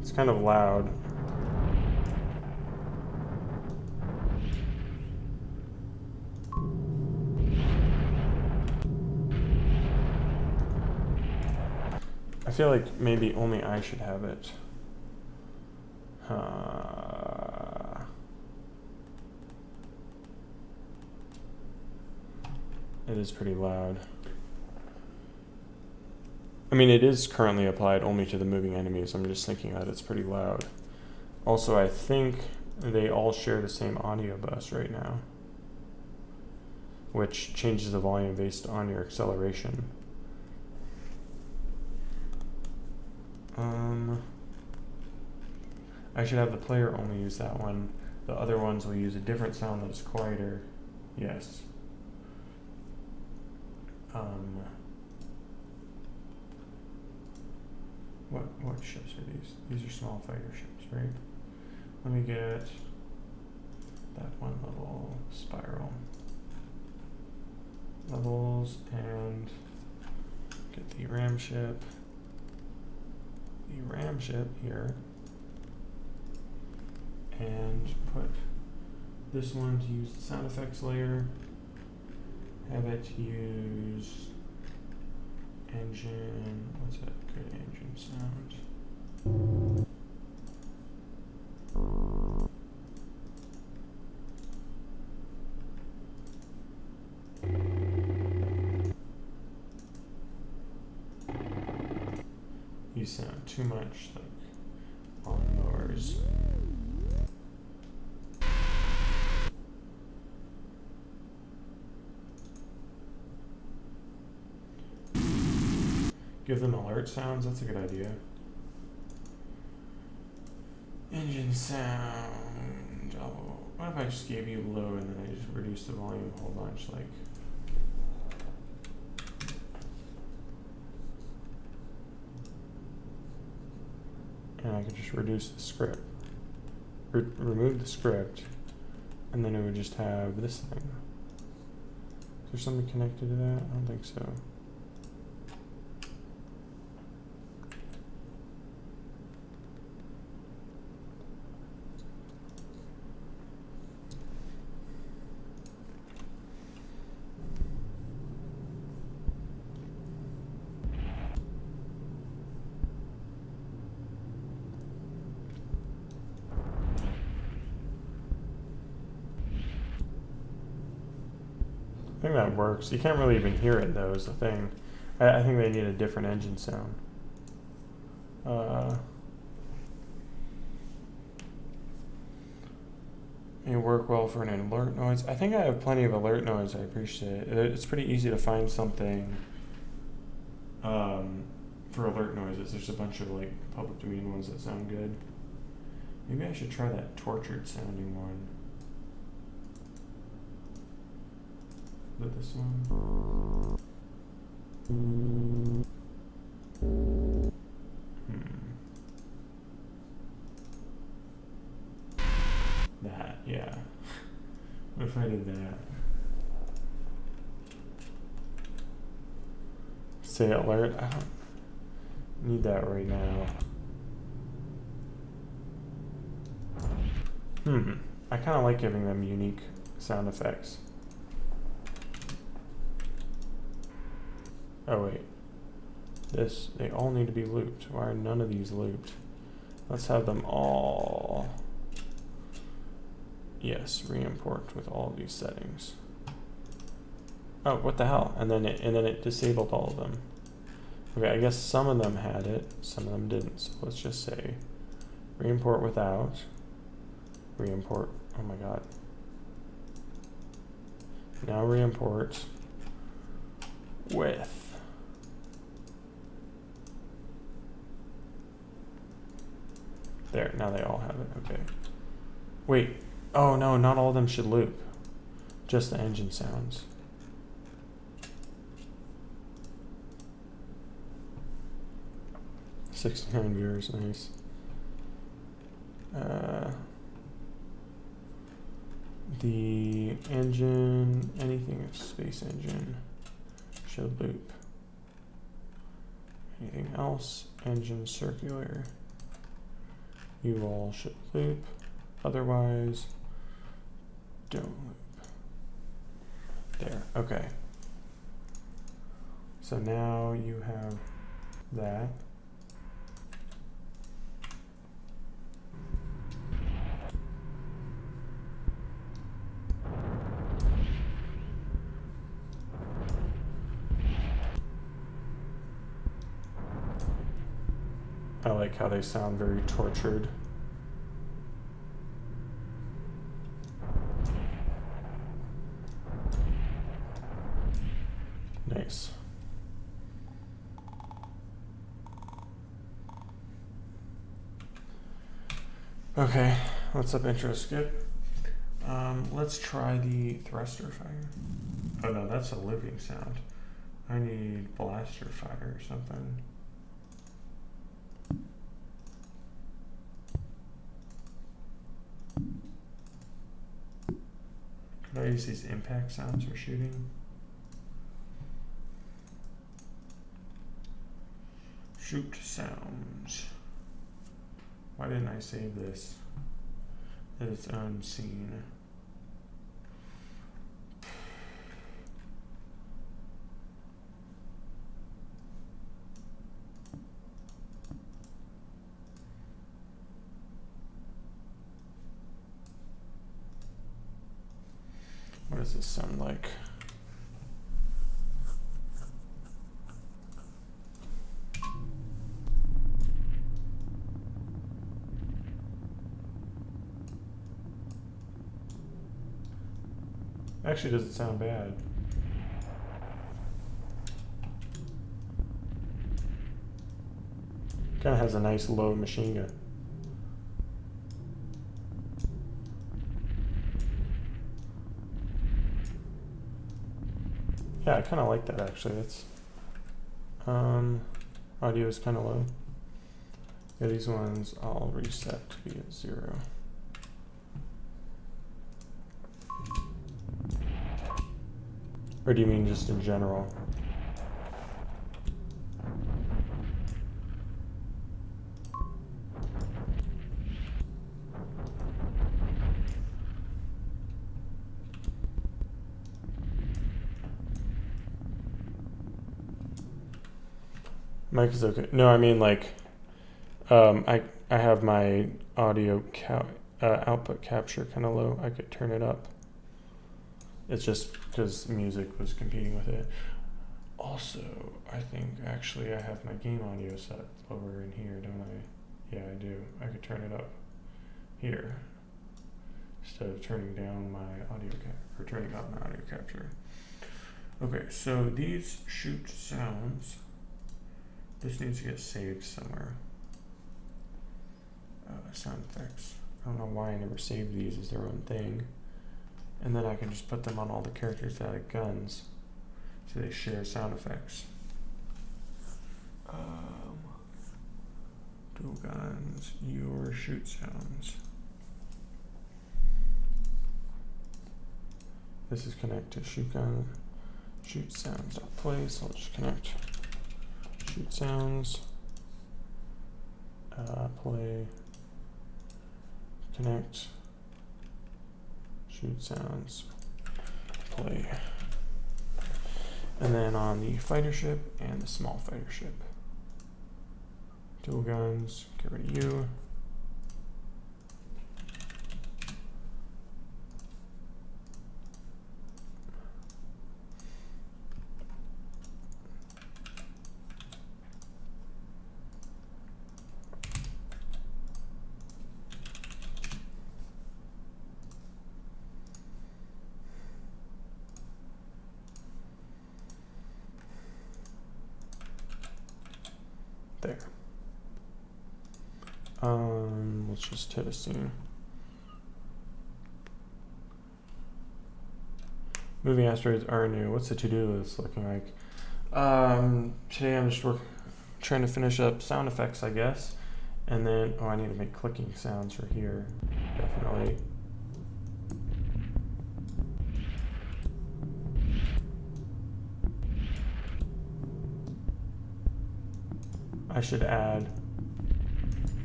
It's kind of loud. I feel like maybe only I should have it. It is pretty loud. I mean, it is currently applied only to the moving enemies. I'm just thinking that it's pretty loud. Also, I think they all share the same audio bus right now, which changes the volume based on your acceleration. I should have the player only use that one. The other ones will use a different sound that is quieter. Yes. What ships are these? These are small fighter ships, right? Let me get that one little spiral. Levels and get the ram ship. The ram ship here. And put this one to use the sound effects layer. Have it use engine, what's that good engine sound? You sound too much like on yours. Give them alert sounds, that's a good idea. Engine sound. Oh, what if I just gave you low and then I just reduced the volume a whole bunch, like. And I could just reduce the script. Remove the script, and then it would just have this thing. Is there something connected to that? I don't think so. I think that works. You can't really even hear it though, is the thing. I think they need a different engine sound. May work well for an alert noise. I think I have plenty of alert noise. I appreciate it. It's pretty easy to find something for alert noises. There's a bunch of like public domain ones that sound good. Maybe I should try that tortured sounding one. Is it this one? That, yeah. What if I did that? Say alert? I don't need that right now. I kind of like giving them unique sound effects. Oh wait, they all need to be looped. Why are none of these looped? Let's have them all. Yes, re-import with all these settings. Oh, what the hell? And then it disabled all of them. Okay, I guess some of them had it, some of them didn't. So let's just say re-import without, Re-import. Oh my god. Now re-import with there. Now they all have it. Okay. Wait. Oh no, not all of them should loop. Just the engine sounds. $69 viewers, nice. The engine, anything with space engine should loop. Anything else, engine circular, you all should loop. Otherwise, don't loop. There, okay. So now you have that. I like how they sound very tortured. Nice. Okay, let's up intro skip. Let's try the thruster fire. Oh no, that's a living sound. I need blaster fire or something. Could I use these impact sounds for shooting? Shoot sounds. Why didn't I save this as its own scene? What does this sound like? Actually, doesn't sound bad. Kind of has a nice low machine gun. Yeah, I kind of like that actually. It's audio is kind of low. Yeah, these ones I'll reset to be at 0. Or do you mean just in general? Mic is okay. No, I mean like, I have my audio output capture kind of low. I could turn it up. It's just because music was competing with it. Also, I think actually I have my game audio set lower in here, don't I? Yeah, I do. I could turn it up here instead of turning down my audio or turning up my audio capture. Okay, so these shoot sounds. This needs to get saved somewhere. Sound effects. I don't know why I never saved these as their own thing. And then I can just put them on all the characters that have guns, so they share sound effects. Dual guns, your shoot sounds. This is connect to shoot gun, shoot sounds.play, so I'll just connect shoot sounds, play, connect, shoot sounds, play. And then on the fighter ship and the small fighter ship. Dual guns, get rid of you. There. Let's just hit a scene. Moving asteroids are new. What's the to-do list looking like? Today I'm just trying to finish up sound effects, I guess. And then, oh, I need to make clicking sounds for here. Definitely. I should add,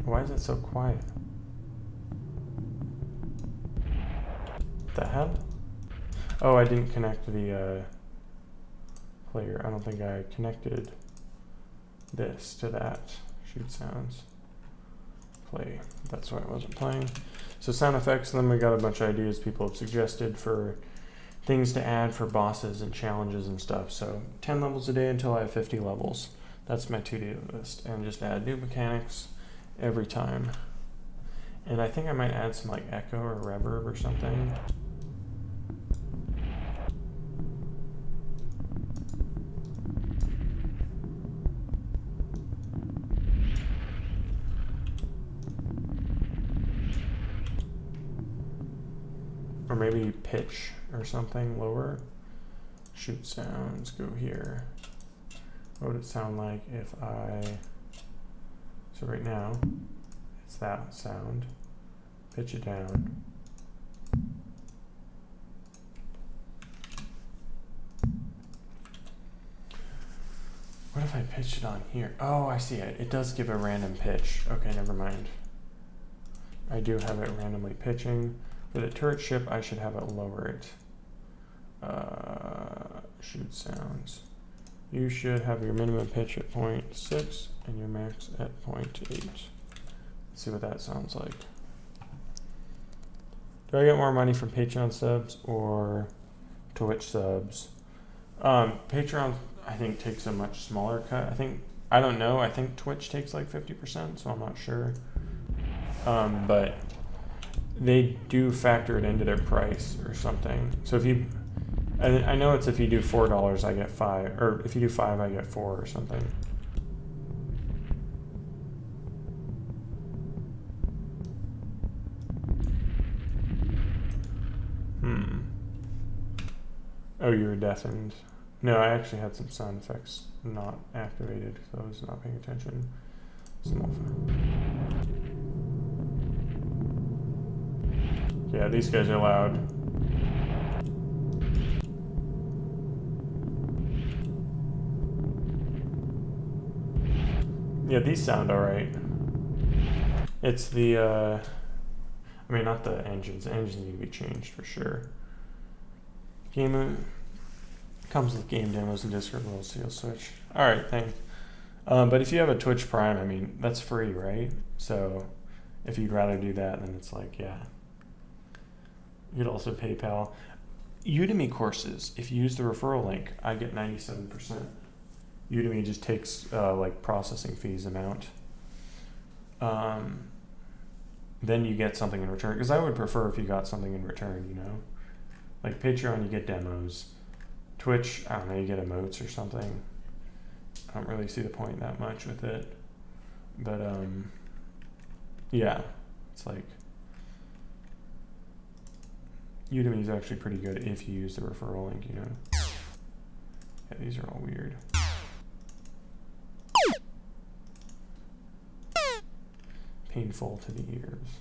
why is it so quiet? What the hell? Oh, I didn't connect the player. I don't think I connected this to that. Shoot sounds. Play. That's why it wasn't playing. So sound effects, and then we got a bunch of ideas people have suggested for things to add for bosses and challenges and stuff. So 10 levels a day until I have 50 levels. That's my to-do list. And just add new mechanics every time. And I think I might add some like echo or reverb or something. Or maybe pitch or something lower. Shoot sounds, go here. What would it sound like if so right now, it's that sound. Pitch it down. What if I pitch it on here? Oh, I see it. It does give a random pitch. Okay, never mind. I do have it randomly pitching. For the turret ship, I should have it lower it. Shoot sounds. You should have your minimum pitch at 0.6 and your max at 0.8. Let's see what that sounds like. Do I get more money from Patreon subs or Twitch subs? Patreon, I think, takes a much smaller cut. I don't know. I think Twitch takes like 50%, so I'm not sure. But they do factor it into their price or something. So if you, I know it's if you do $4, I get 5, or if you do 5, I get 4 or something. Oh, you were deafened. No, I actually had some sound effects not activated because I was not paying attention. Small. Yeah, these guys are loud. Yeah, these sound alright. It's the, I mean, not the engines. The engines need to be changed for sure. Game comes with game demos and Discord rules, so you'll switch. Alright, thanks. But if you have a Twitch Prime, I mean, that's free, right? So if you'd rather do that, then it's like, yeah. You could also PayPal. Udemy courses, if you use the referral link, I get 97%. Udemy just takes like processing fees amount. Then you get something in return. Because I would prefer if you got something in return, you know? Like Patreon, you get demos. Twitch, I don't know, you get emotes or something. I don't really see the point that much with it. But, yeah, it's like, Udemy is actually pretty good if you use the referral link, you know. Yeah, these are all weird. Painful to the ears.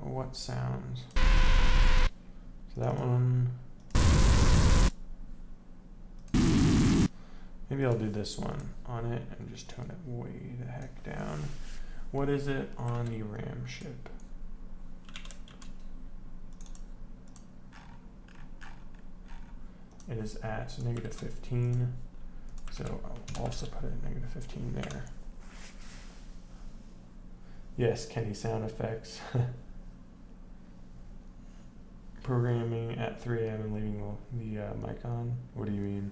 What sounds? So that one. Maybe I'll do this one on it and just tone it way the heck down. What is it on the RAM ship? It is at -15. So I'll also put it at -15 there. Yes, Kenny sound effects. Programming at 3 a.m. and leaving the mic on. What do you mean?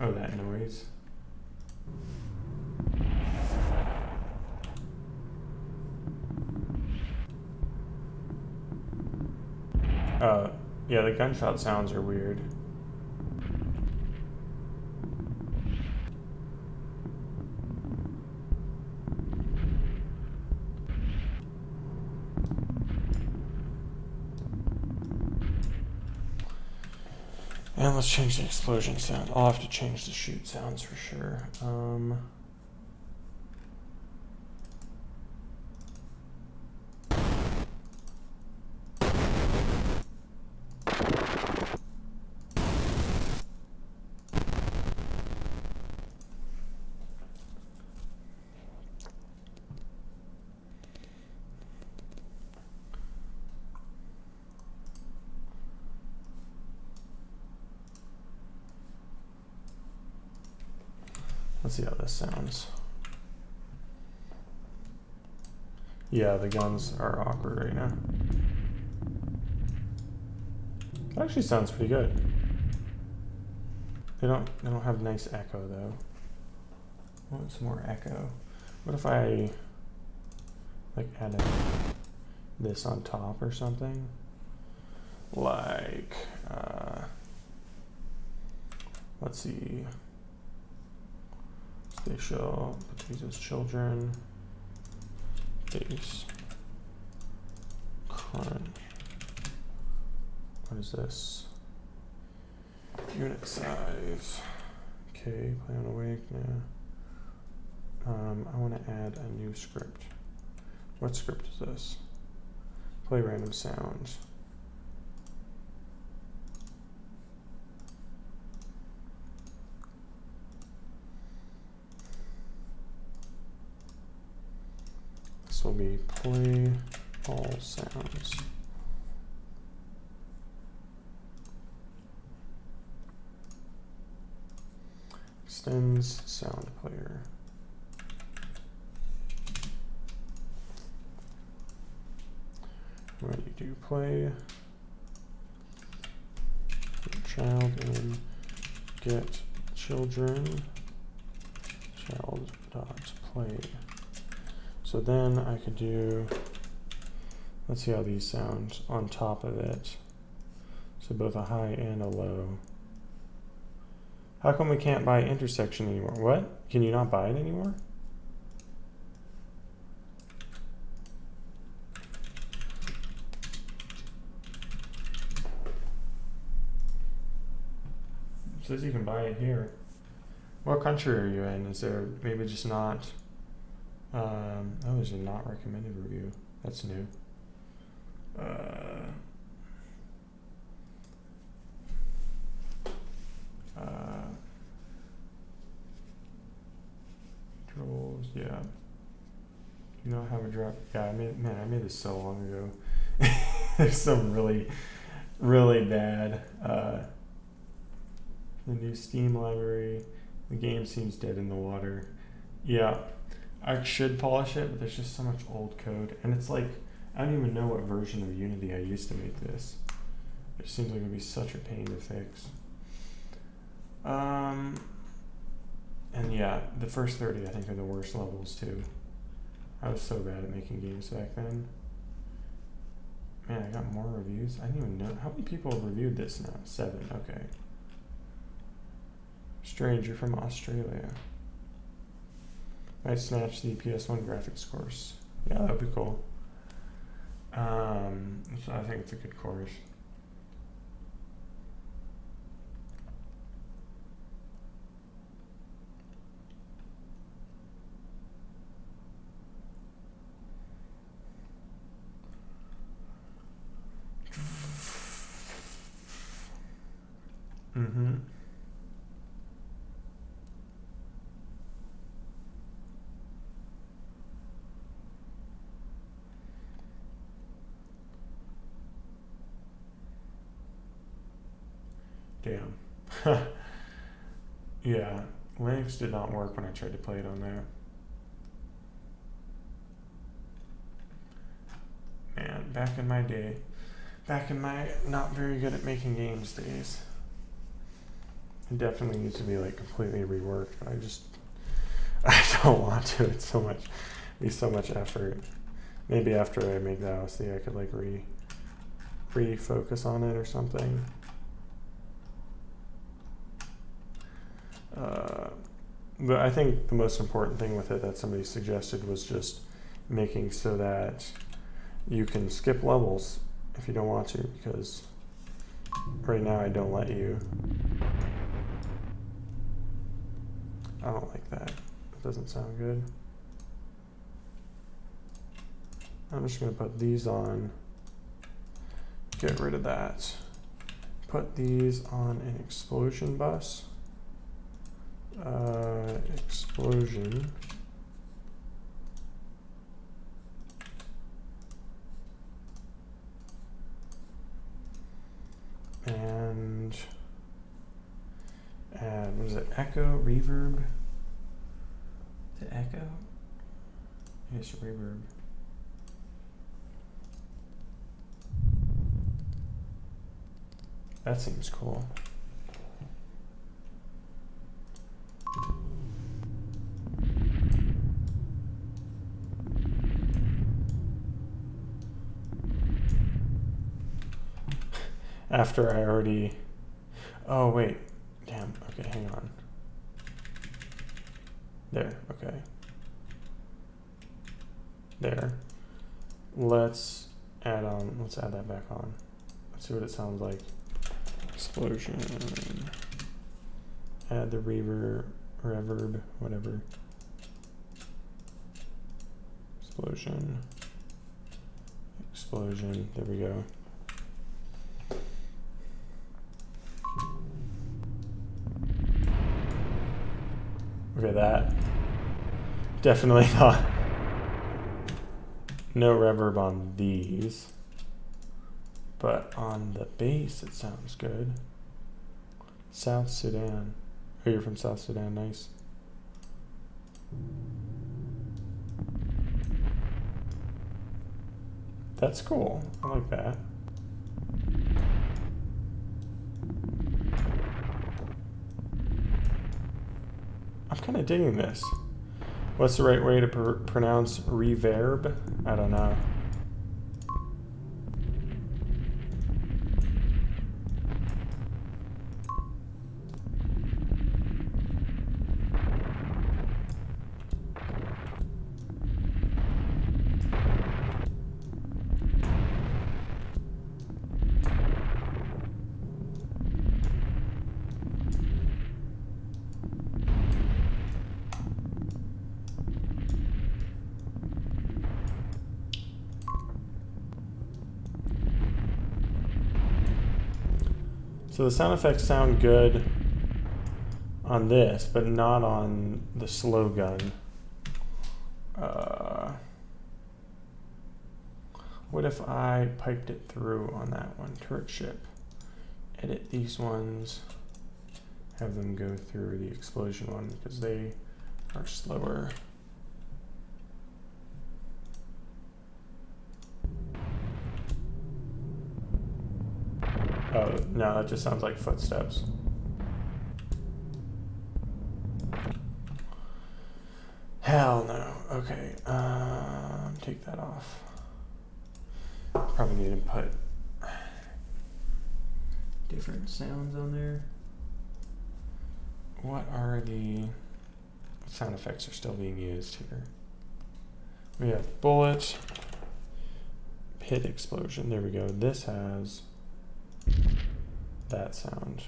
Oh, that noise. Yeah, the gunshot sounds are weird. And let's change the explosion sound. I'll have to change the shoot sounds for sure. Let's see how this sounds. Yeah, the guns are awkward right now. That actually sounds pretty good. They don't have nice echo though. I want some more echo. What if I like added this on top or something? Like let's see. Spatial, Batista children, base, crunch. What is this? Unit size. Okay, play on awake now. I want to add a new script. What script is this? Play random sounds. This will be play all sounds. Extends sound player. When you do play, put child in get children, child dot play. So then I could do, let's see how these sound on top of it. So both a high and a low. How come we can't buy intersection anymore? What? Can you not buy it anymore? It says you can buy it here. What country are you in? Is there maybe just not? Oh, there's a not recommended review. That's new. Controls, yeah. Do not have a drop. Yeah, I made this so long ago. There's some really, really bad. The new Steam library. The game seems dead in the water. Yeah. I should polish it, but there's just so much old code. And it's like, I don't even know what version of Unity I used to make this. It seems like it would be such a pain to fix. And yeah, the first 30 I think are the worst levels too. I was so bad at making games back then. Man, I got more reviews. I didn't even know. How many people have reviewed this now? 7, okay. Stranger from Australia. Might snatch the PS1 graphics course. Yeah, that'd be cool. So I think it's a good course. Mm-hmm. Damn. Yeah, Linux did not work when I tried to play it on there. Man, back in my day, back in my not very good at making games days. It definitely needs to be like completely reworked, but I don't want to. It's so much effort. Maybe after I make the OSC, I could like refocus on it or something. But I think the most important thing with it that somebody suggested was just making so that you can skip levels if you don't want to, because right now I don't let you. I don't like that. It doesn't sound good. I'm just going to put these on. Get rid of that. Put these on an explosion bus. Explosion. And add, what is it, echo, reverb? Is it echo? Yes, reverb. That seems cool. After I already, oh wait, damn, okay, hang on. There, okay. There. Let's add that back on. Let's see what it sounds like. Explosion. Add the reverb, whatever. Explosion. Explosion, there we go. Okay, that definitely not. No reverb on these, but on the bass it sounds good. South Sudan. Oh, you're from South Sudan, nice. That's cool, I like that. I'm kind of digging this. What's the right way to pronounce reverb? I don't know. So the sound effects sound good on this, but not on the slow gun. What if I piped it through on that one? Turret ship. Edit these ones. Have them go through the explosion one because they are slower. Oh, no, that just sounds like footsteps. Hell no. Okay, take that off. Probably need to put different sounds on there. What are the sound effects are still being used here? We have bullet, pit explosion. There we go. This has that sound.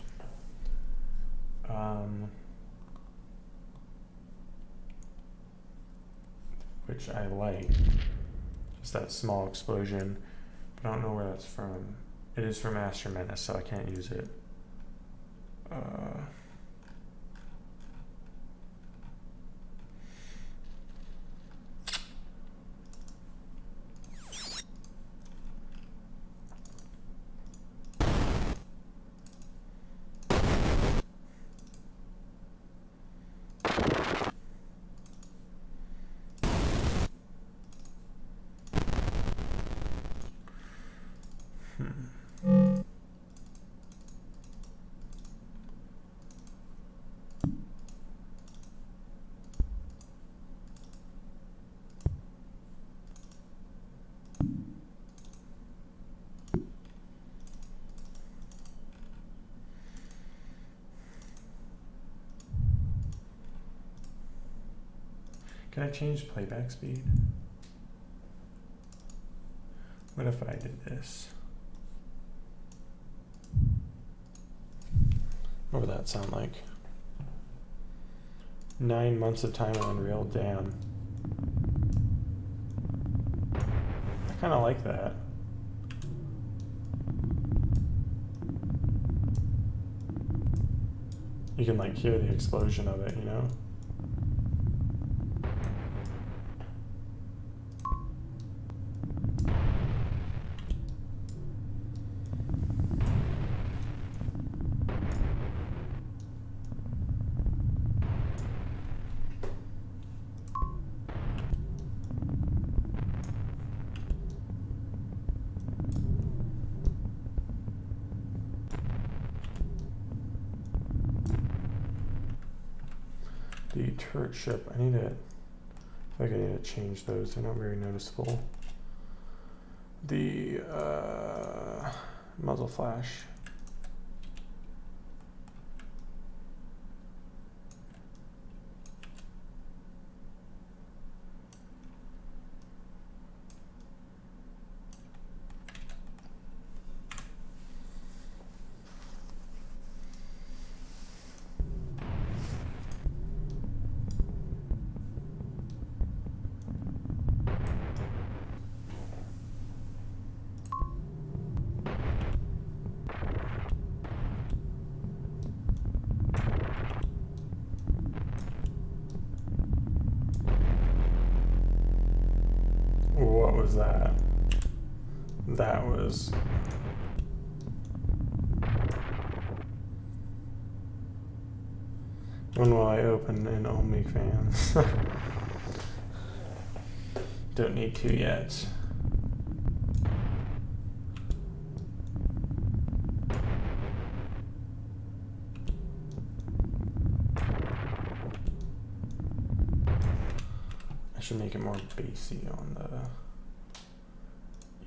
Which I like. Just that small explosion. But I don't know where that's from. It is from Master Menace, so I can't use it. Can I change playback speed? What if I did this? What would that sound like? 9 months of time on Unreal, damn. I kind of like that. You can like hear the explosion of it, you know? The turret ship, I need to, I feel like I need to change those, they're not very noticeable. The muzzle flash. What was that? That was... When will I open an OnlyFans? Don't need to yet. I should make it more bassy on the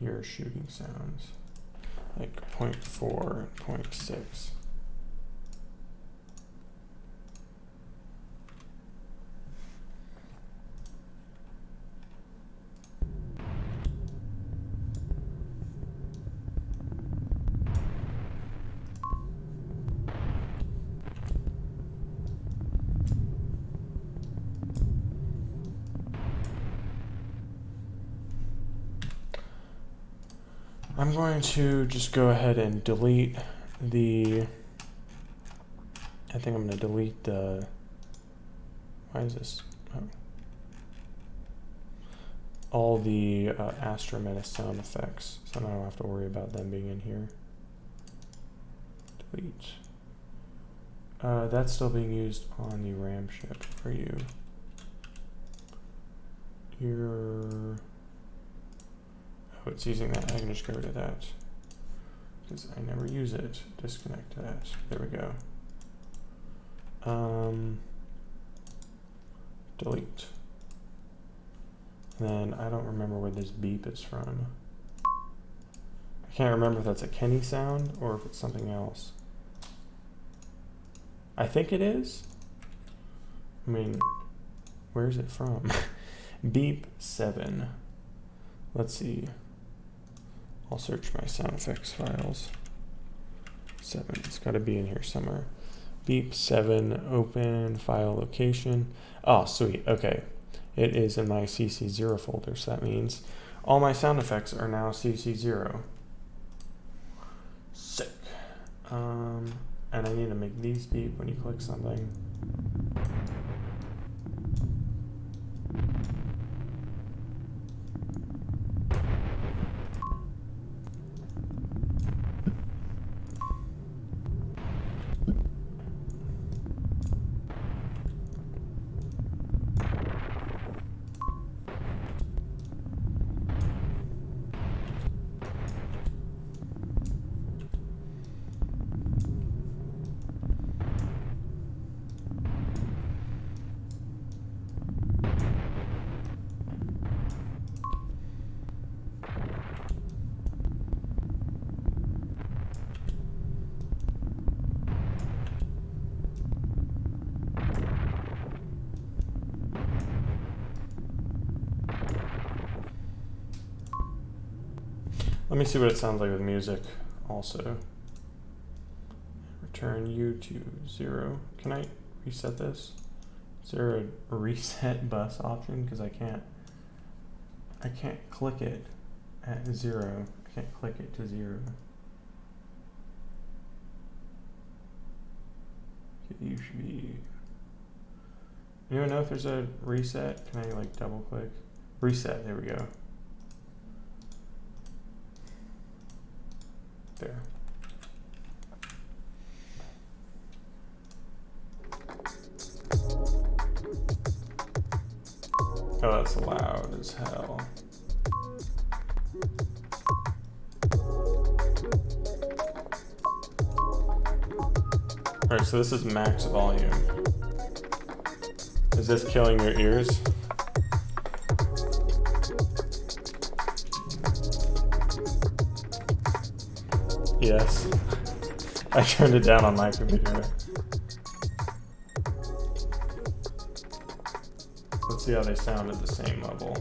ear shooting sounds, like 0.4 and 0.6. I'm going to just go ahead and delete the, I think I'm going to delete the, why is this, oh. All the Astra Meta sound effects, so now I don't have to worry about them being in here. Delete. That's still being used on the RAM ship for you. Oh, it's using that. I can just go to that because I never use it. Disconnect that. There we go. Delete. And then I don't remember where this beep is from. I can't remember if that's a Kenny sound or if it's something else. I think it is. I mean, where is it from? Beep 7. Let's see. I'll search my sound effects files. 7, it's gotta be in here somewhere. Beep 7, open file location. Oh, sweet, okay. It is in my CC0 folder, so that means all my sound effects are now CC0. Sick. And I need to make these beep when you click something. Let me see what it sounds like with music also. Return U to 0. Can I reset this? Is there a reset bus option? Because I can't click it at 0. I can't click it to 0. You should be. Anyone know if there's a reset? Can I like double click? Reset, there we go. There. Oh, that's loud as hell. Alright, so this is max volume. Is this killing your ears? Yes. I turned it down on my computer. Let's see how they sound at the same level.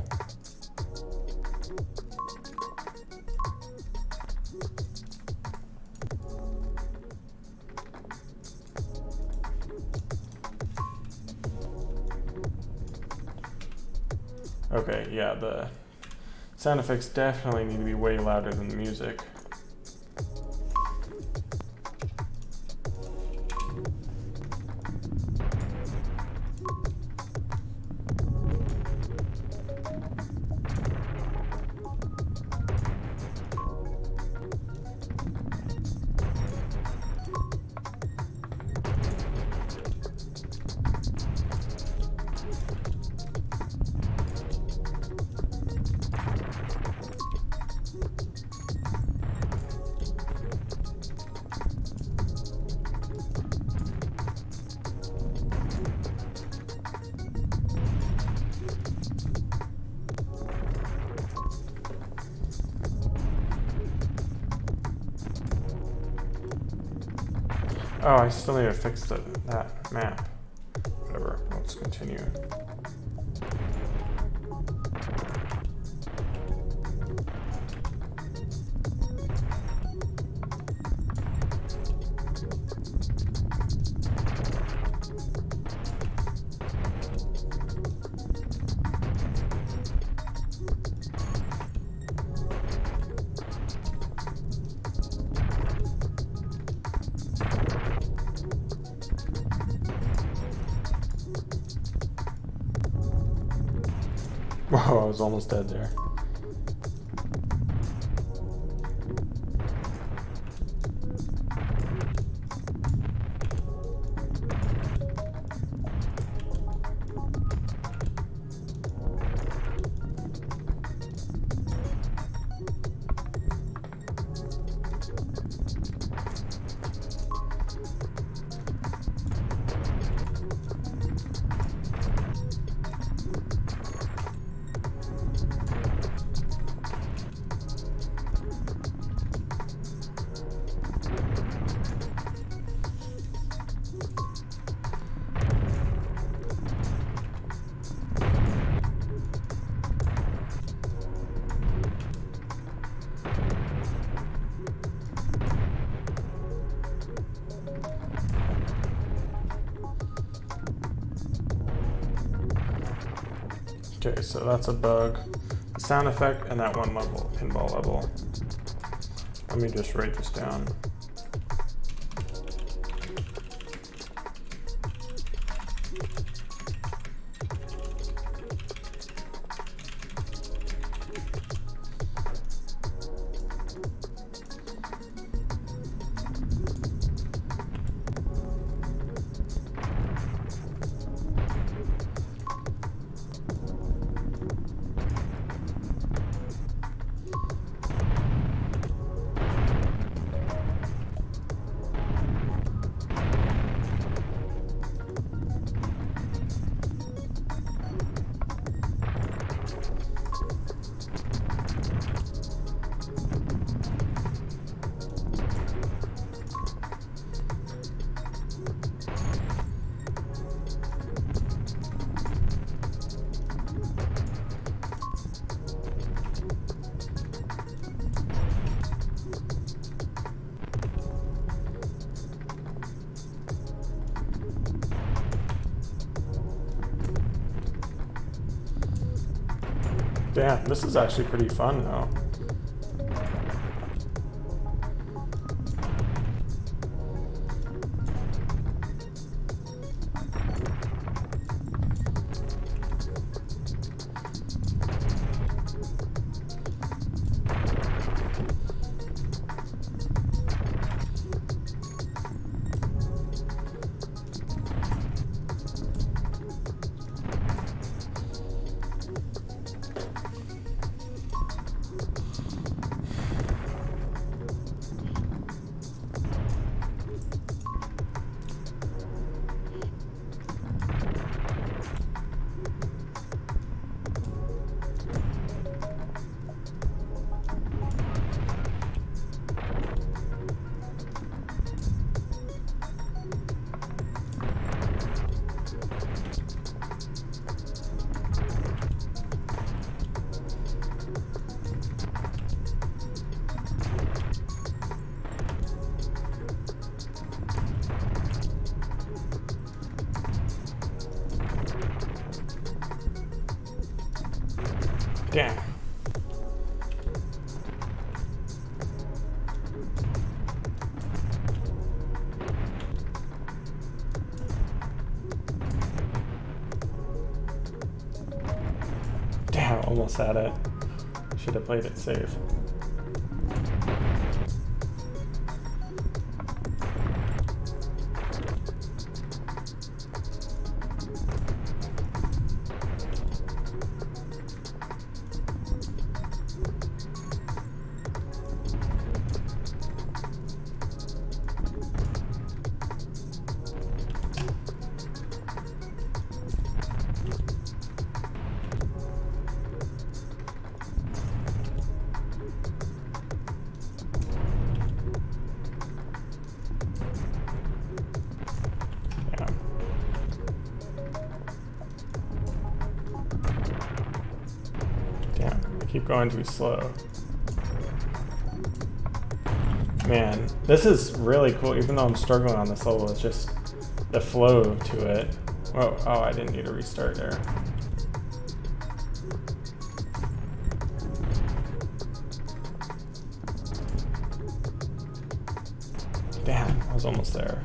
Okay, yeah, the sound effects definitely need to be way louder than the music. Oh, I still need to fix that map. Whatever, let's continue. Whoa, I was almost dead there. Okay, so that's a bug. The sound effect and that one level, pinball level. Let me just write this down. Damn, this is actually pretty fun though. Damn. Damn, almost had it. Should have played it safe. Keep going too slow. Man, this is really cool. Even though I'm struggling on this level, it's just the flow to it. Whoa, oh, I didn't need a restart there. Damn, I was almost there.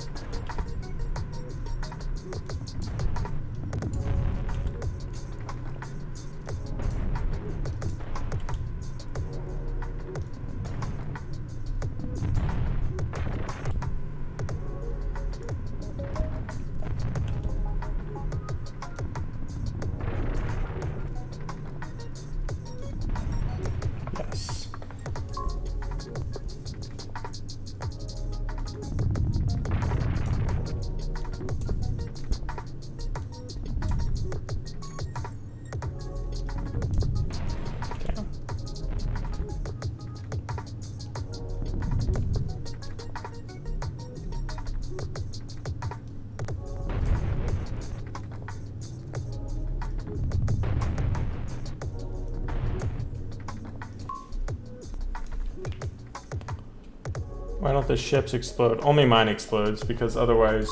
Why don't the ships explode? Only mine explodes because otherwise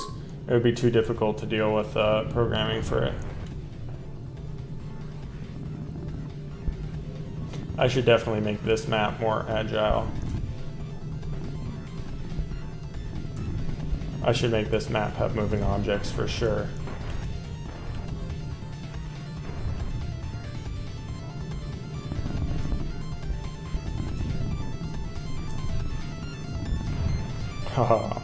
it would be too difficult to deal with programming for it. I should definitely make this map more agile. I should make this map have moving objects for sure. Haha.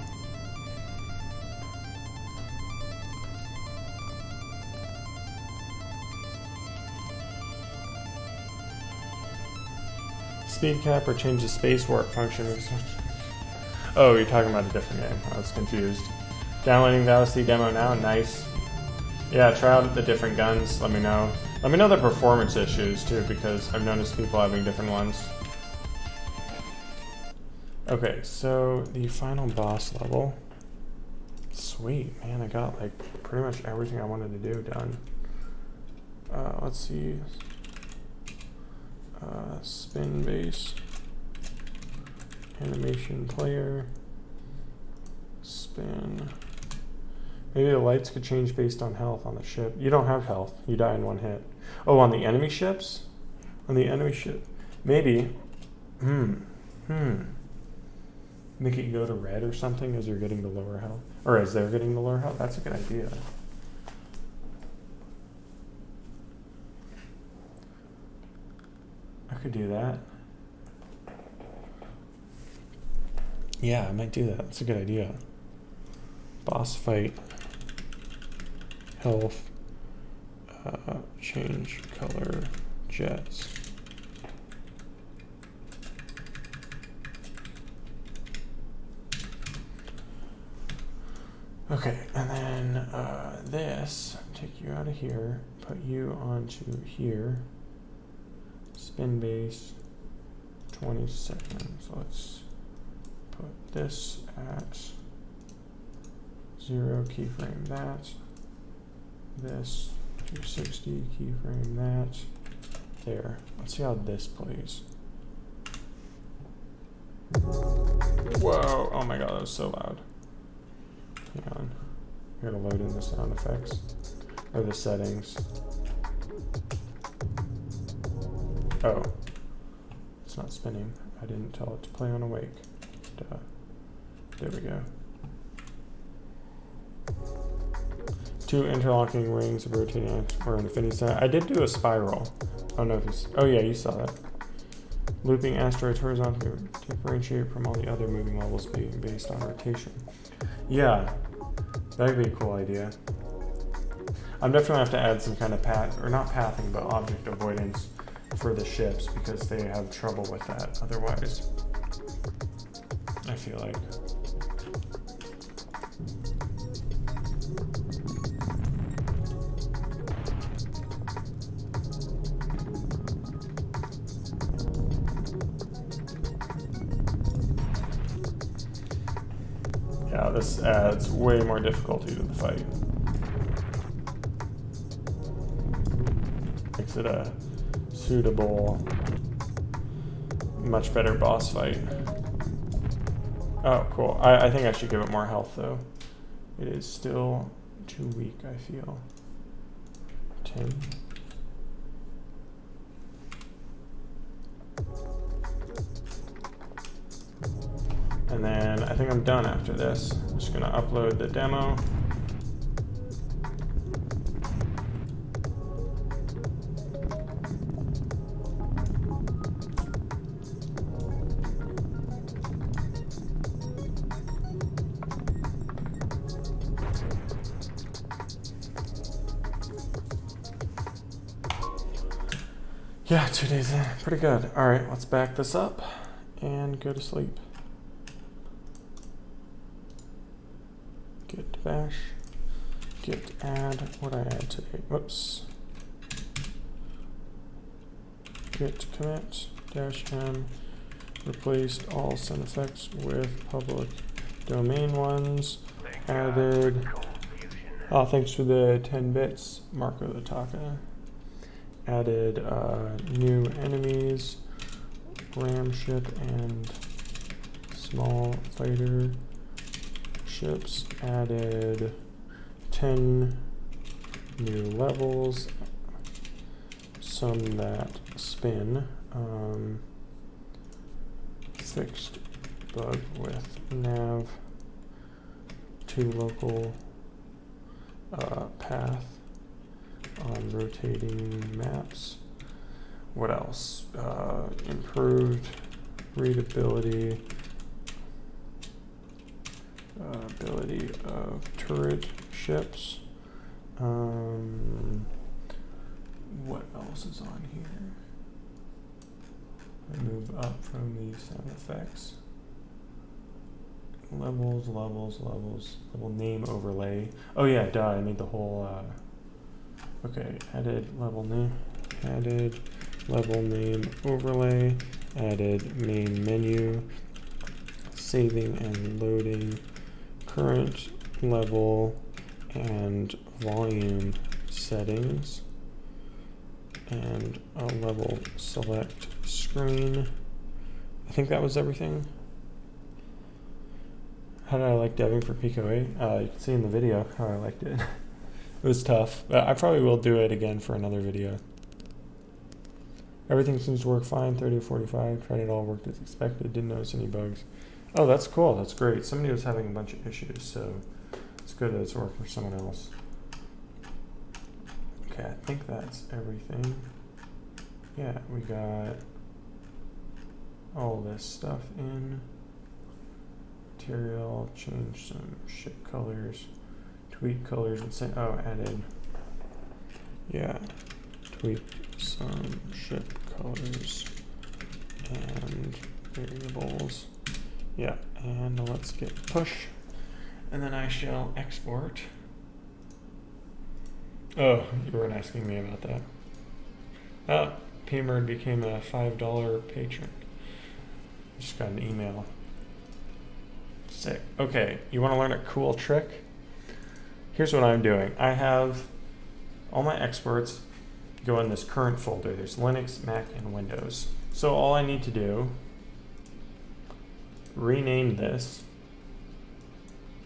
Speed cap or change the space warp function. Oh, you're talking about a different game. I was confused. Downloading the OC demo now. Nice. Yeah, try out the different guns. Let me know. Let me know the performance issues too, because I've noticed people having different ones. Okay, so the final boss level. Sweet, man, I got like pretty much everything I wanted to do done. Let's see. Spin base. Animation player. Spin. Maybe the lights could change based on health on the ship. You don't have health. You die in one hit. Oh, on the enemy ships? on the enemy ship. Maybe. Make it go to red or something as you're getting the lower health. Or as they're getting the lower health. That's a good idea. I could do that. Yeah, I might do that. That's a good idea. Boss fight. Health. Change color jets. Okay, and then this, take you out of here, put you onto here. Spin base, 20 seconds. Let's put this at 0, keyframe that. This, 260, keyframe that. There. Let's see how this plays. Whoa, oh my god, that was so loud. Hang on. I gotta load in the sound effects. Or the settings. Oh. It's not spinning. I didn't tell it to play on awake. Duh. There we go. 2 interlocking rings of rotating or infinity center. I did do a spiral. I don't know if it's. Oh yeah, you saw that. Looping asteroids horizontally differentiate from all the other moving levels being based on rotation. Yeah, that'd be a cool idea. I'm definitely have to add some kind of path, or not pathing, but object avoidance for the ships because they have trouble with that otherwise. I feel like. Yeah, this adds way more difficulty to the fight. Makes it a suitable, much better boss fight. Oh, cool. I think I should give it more health, though. It is still too weak, I feel. 10. And then I think I'm done after this. I'm just gonna upload the demo. Yeah, 2 days in, pretty good. All right, let's back this up and go to sleep. Git bash, git add, what I add today, whoops. Git commit -m, replaced all sound effects with public domain ones, added, oh thanks for the 10 bits, Marco the Taka. Added new enemies, ram ship and small fighter ships, added 10 new levels, some that spin, fixed bug with nav, 2 local path on rotating maps. What else? Improved readability, ability of turret ships. What else is on here? I move up from the sound effects. Levels, level name overlay. Oh yeah, duh, I made the whole, okay, added level name overlay, added main menu, saving and loading, current level and volume settings, and a level select screen. I think that was everything. How did I like deving for Pico 8? You can see in the video how I liked it. It was tough, but I probably will do it again for another video. Everything seems to work fine. 30 to 45. Tried it all. Worked as expected. Didn't notice any bugs. Oh, that's cool. That's great. Somebody was having a bunch of issues, so it's good that it's working for someone else. Okay, I think that's everything. Yeah, we got all this stuff in. Material, change some ship colors, tweak colors, and say, oh, added. Yeah, tweak some ship colors and variables. Yeah, and let's get push. And then I shall export. Oh, you weren't asking me about that. Oh, PMerd became a $5 patron. Just got an email. Sick. Okay, you want to learn a cool trick? Here's what I'm doing. I have all my exports go in this current folder. There's Linux, Mac, and Windows. So all I need to do, rename this.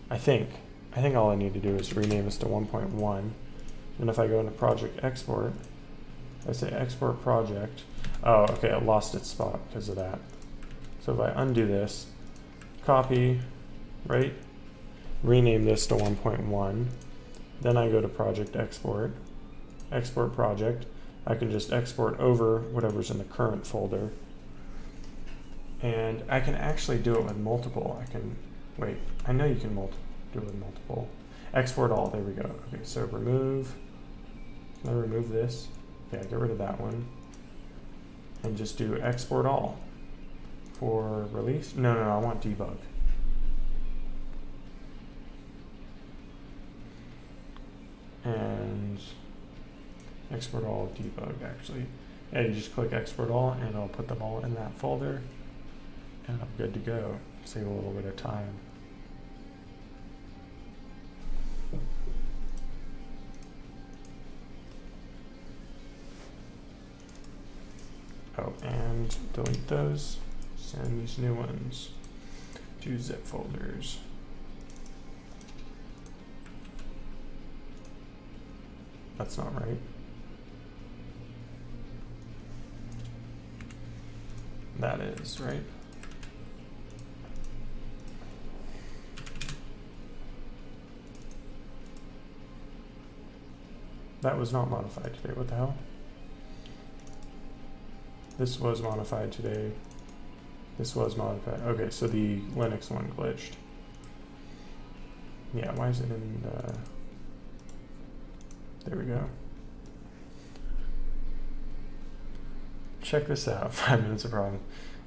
I think all I need to do is rename this to 1.1. And if I go into project export, I say export project. Oh, okay, I lost its spot because of that. So if I undo this, copy, right? Rename this to 1.1. Then I go to project export, export project. I can just export over whatever's in the current folder. And I can actually do it with multiple. I can, wait, I know you can do it with multiple. Export all, there we go. Okay, so remove, can I remove this? Yeah, get rid of that one. And just do export all for release. No, I want debug. And export all debug actually. Yeah, you just click export all and I'll put them all in that folder and I'm good to go. Save a little bit of time. Oh, and delete those. Send these new ones to zip folders. That's not right. That is right. That was not modified today. What the hell? This was modified today. This was modified. Okay, so the Linux one glitched. Yeah, why is it in the... There we go. Check this out. 5 minutes of problem.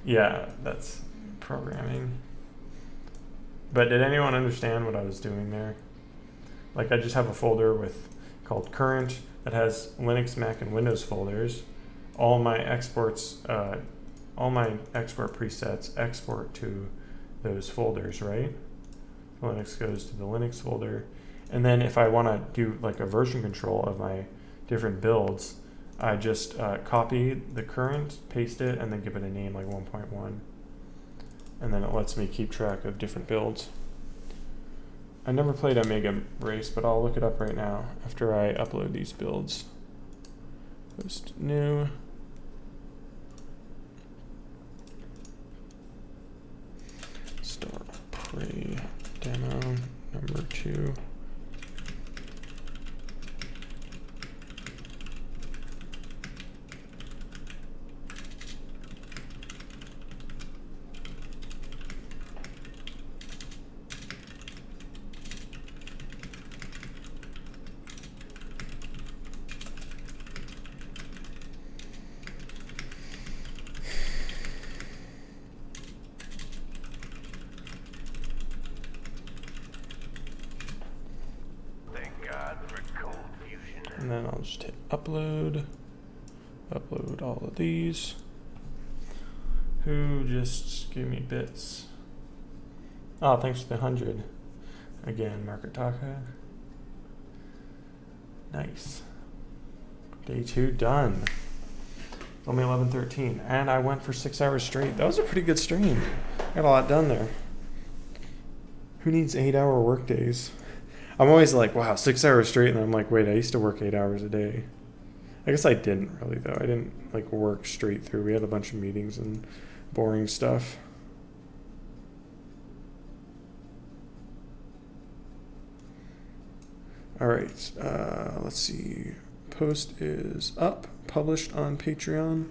Yeah, that's programming. But did anyone understand what I was doing there? Like I just have a folder called current that has Linux, Mac, and Windows folders. All my exports, all my export presets export to those folders, right? Linux goes to the Linux folder. And then if I want to do like a version control of my different builds, I just copy the current, paste it, and then give it a name like 1.1. And then it lets me keep track of different builds. I never played Omega Race, but I'll look it up right now after I upload these builds. Post new. Start pre demo number 2. And then I'll just hit upload all of these. Who just gave me bits? Oh, thanks for the 100. Again, Market Taka. Nice. Day 2 done. Only 11:13, and I went for 6 hours straight. That was a pretty good stream. Got a lot done there. Who needs 8-hour work days? I'm always like, wow, 6 hours straight, and I'm like, wait, I used to work 8 hours a day. I guess I didn't really though. I didn't like work straight through. We had a bunch of meetings and boring stuff. All right, let's see. Post is up, published on Patreon.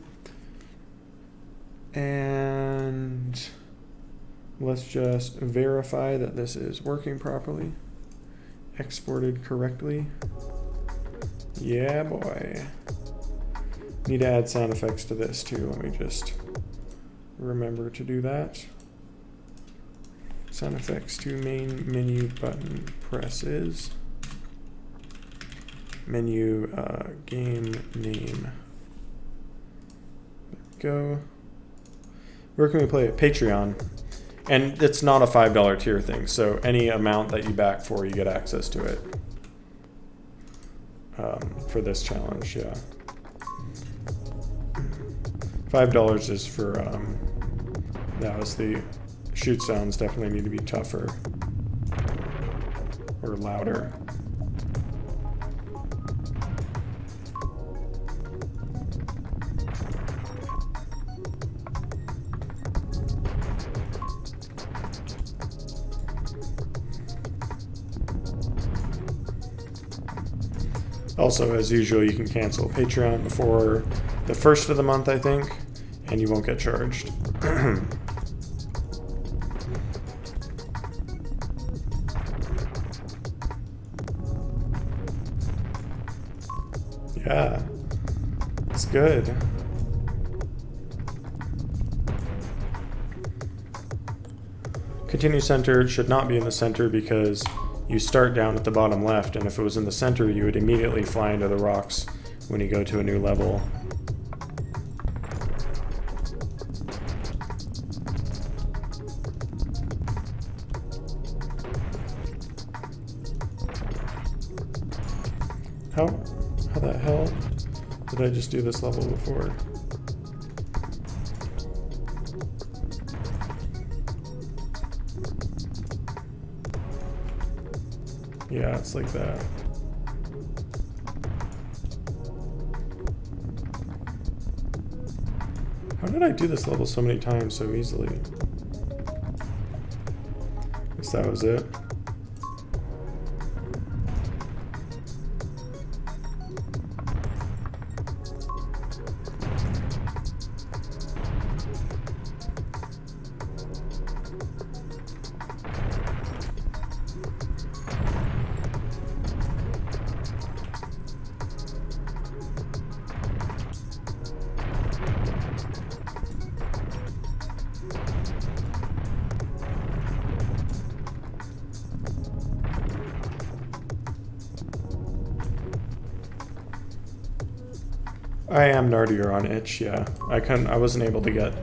And let's just verify that this is working properly. Exported correctly. Yeah, boy. Need to add sound effects to this too. Let me just remember to do that. Sound effects to main menu button presses. Menu game name. There we go. Where can we play it? Patreon. And it's not a $5 tier thing, so any amount that you back for, you get access to it. For this challenge, yeah. $5 is for, that was the shoot sounds definitely need to be tougher or louder. Also, as usual, you can cancel Patreon before the first of the month, I think, and you won't get charged. Yeah, it's good. Continue center should not be in the center because you start down at the bottom left, and if it was in the center, you would immediately fly into the rocks when you go to a new level. How the hell did I just do this level before? Yeah, it's like that. How did I do this level so many times so easily? Guess that was it. I am nerdier on itch, yeah. I wasn't able to get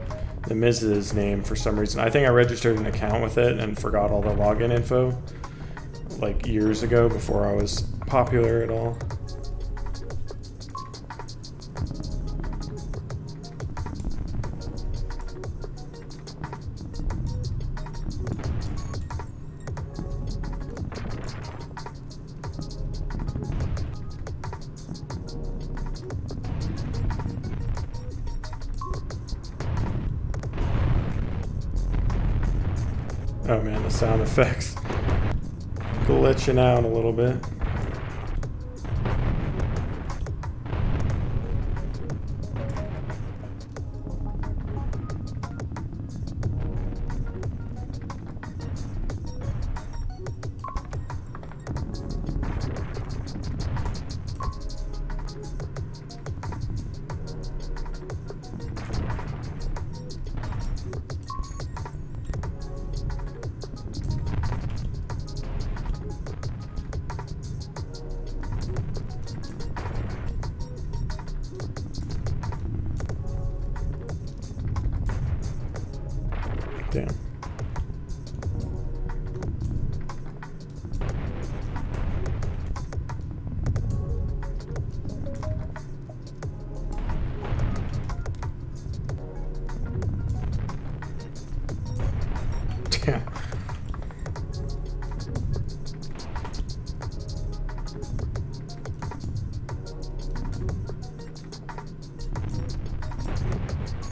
the Miz's name for some reason. I think I registered an account with it and forgot all the login info like years ago before I was popular at all. Oh man, the sound effects glitching out a little bit.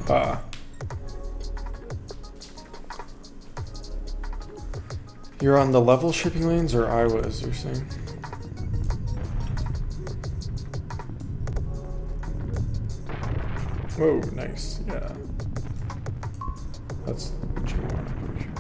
Bah. You're on the level shipping lanes, or I was, you're saying? Whoa, nice, yeah. That's what you want, I'm pretty sure.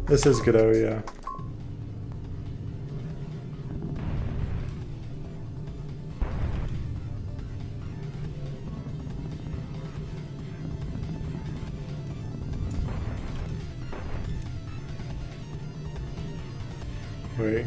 This is Godot, yeah. Wait.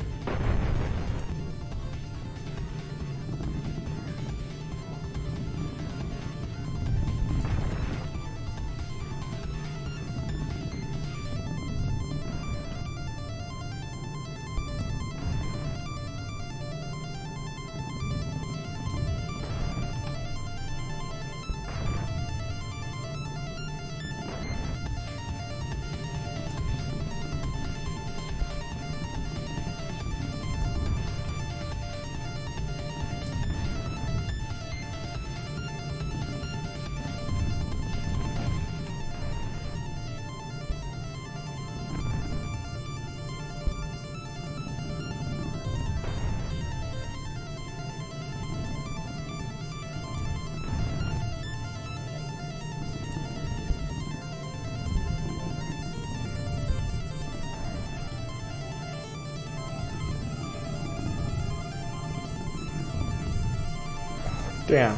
Damn,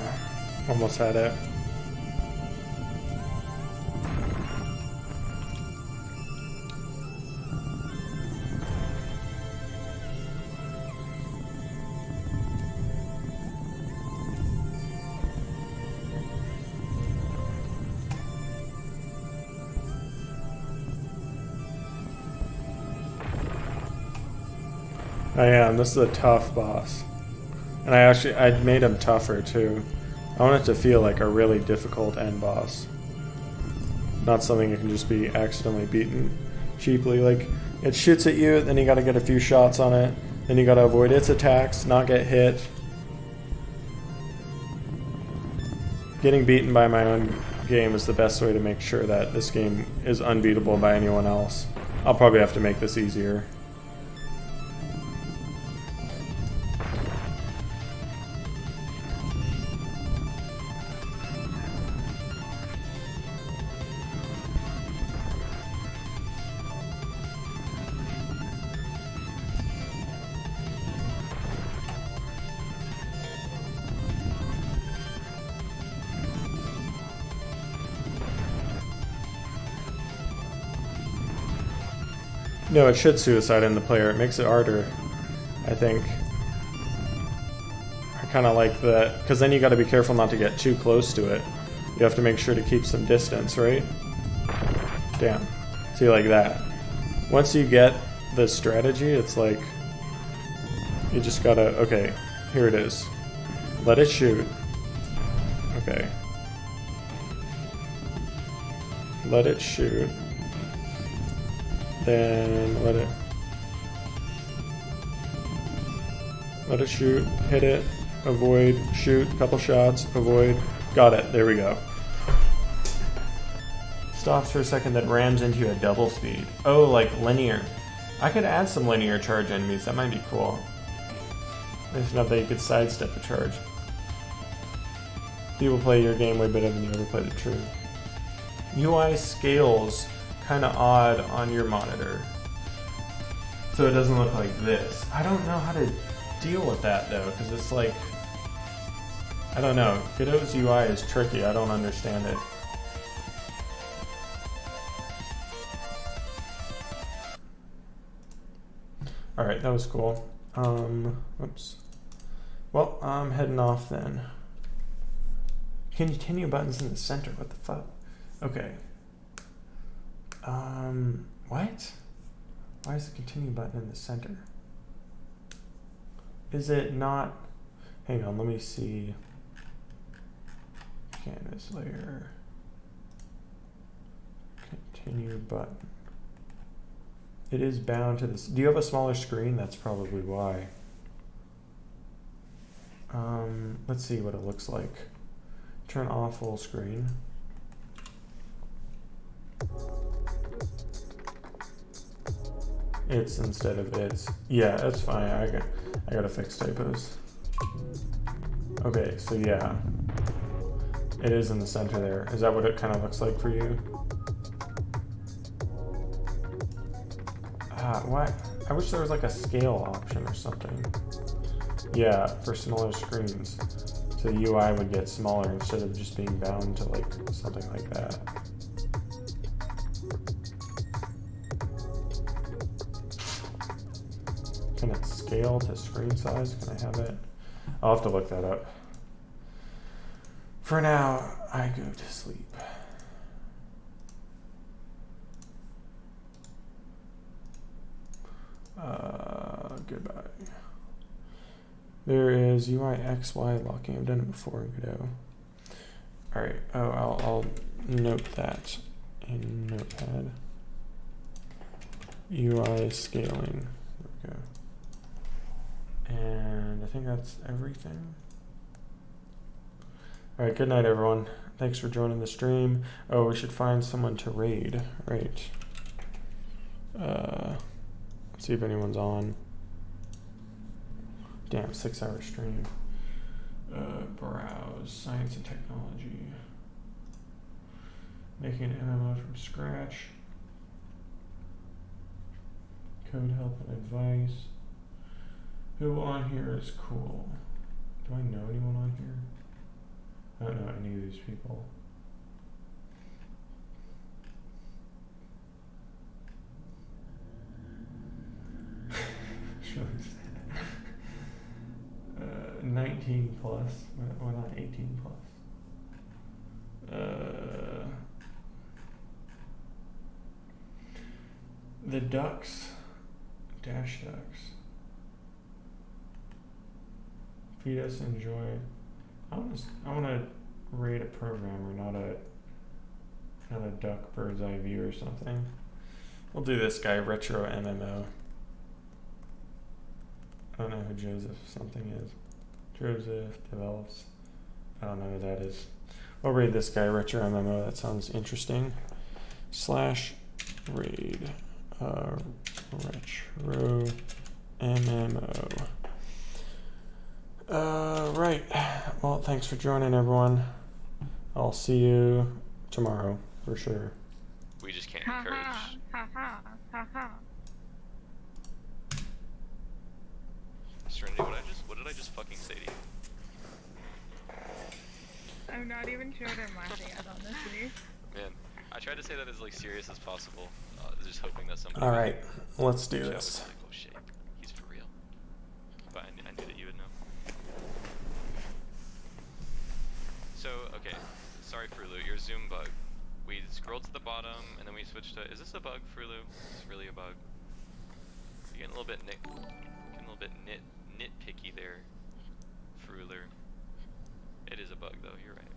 almost had it. I am. This is a tough boss. And I made him tougher too. I want it to feel like a really difficult end boss. Not something that can just be accidentally beaten cheaply. Like, it shoots at you, then you gotta get a few shots on it, then you gotta avoid its attacks, not get hit. Getting beaten by my own game is the best way to make sure that this game is unbeatable by anyone else. I'll probably have to make this easier. No, it should suicide in the player. It makes it harder, I think. I kind of like that, because then you got to be careful not to get too close to it. You have to make sure to keep some distance, right? Damn. See, like that. Once you get the strategy, it's like, you just gotta, okay, here it is. Let it shoot. Okay. Let it shoot. Then let it shoot, hit it, avoid, shoot, couple shots, avoid. Got it, there we go. Stops for a second, then rams into you at double speed. Oh, like linear. I could add some linear charge enemies, that might be cool. Nice enough that you could sidestep a charge. People play your game way better than you ever played it, true. UI scales kind of odd on your monitor. So it doesn't look like this. I don't know how to deal with that though, because it's like, I don't know. Godot's UI is tricky, I don't understand it. Alright, that was cool. Whoops. Well, I'm heading off then. Continue buttons in the center, what the fuck? Okay. What? Why is the continue button in the center? Is it not? Hang on, let me see. Canvas layer. Continue button. It is bound to this. Do you have a smaller screen? That's probably why. Let's see what it looks like. Turn off full screen. It's instead of it's. Yeah, that's fine. I gotta fix typos. Okay, so yeah. It is in the center there. Is that what it kind of looks like for you? What? I wish there was like a scale option or something. Yeah, for smaller screens. So the UI would get smaller instead of just being bound to like something like that. Can it scale to screen size? Can I have it? I'll have to look that up. For now, I go to sleep. Goodbye. There is UI XY locking. I've done it before in Godot. Alright, I'll note that in Notepad. UI scaling. There we go. And I think that's everything. Alright, good night everyone. Thanks for joining the stream. Oh, we should find someone to raid. Right. Let's see if anyone's on. Damn, 6-hour stream. Browse, science and technology. Making an MMO from scratch. Code help and advice. Who on here is cool? Do I know anyone on here? I don't know any of these people. Sure. 19 plus. Why not 18 plus? The ducks. Dash ducks. Feed us, enjoy. I want to rate a programmer, not a duck bird's eye view or something. We'll do this guy, Retro MMO. I don't know who Joseph something is. Joseph develops. I don't know who that is. I'll raid this guy, Retro MMO. That sounds interesting. / raid Retro MMO. Right. Well, thanks for joining, everyone. I'll see you tomorrow for sure. We just can't encourage. Serenity, what did I just fucking say to you? I'm not even sure what I'm laughing at, honestly. Man, I tried to say that as like serious as possible, just hoping that somebody. All right, let's do would this. be like, oh shit, he's for real. But I knew that you would know. So okay, sorry Frulu, your zoom bug. We scrolled to the bottom and then we switched to. Is this a bug, Frulu? Is this really a bug? You're getting a little bit nitpicky there, Fruler. It is a bug though, you're right.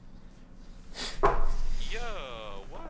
Yo, what?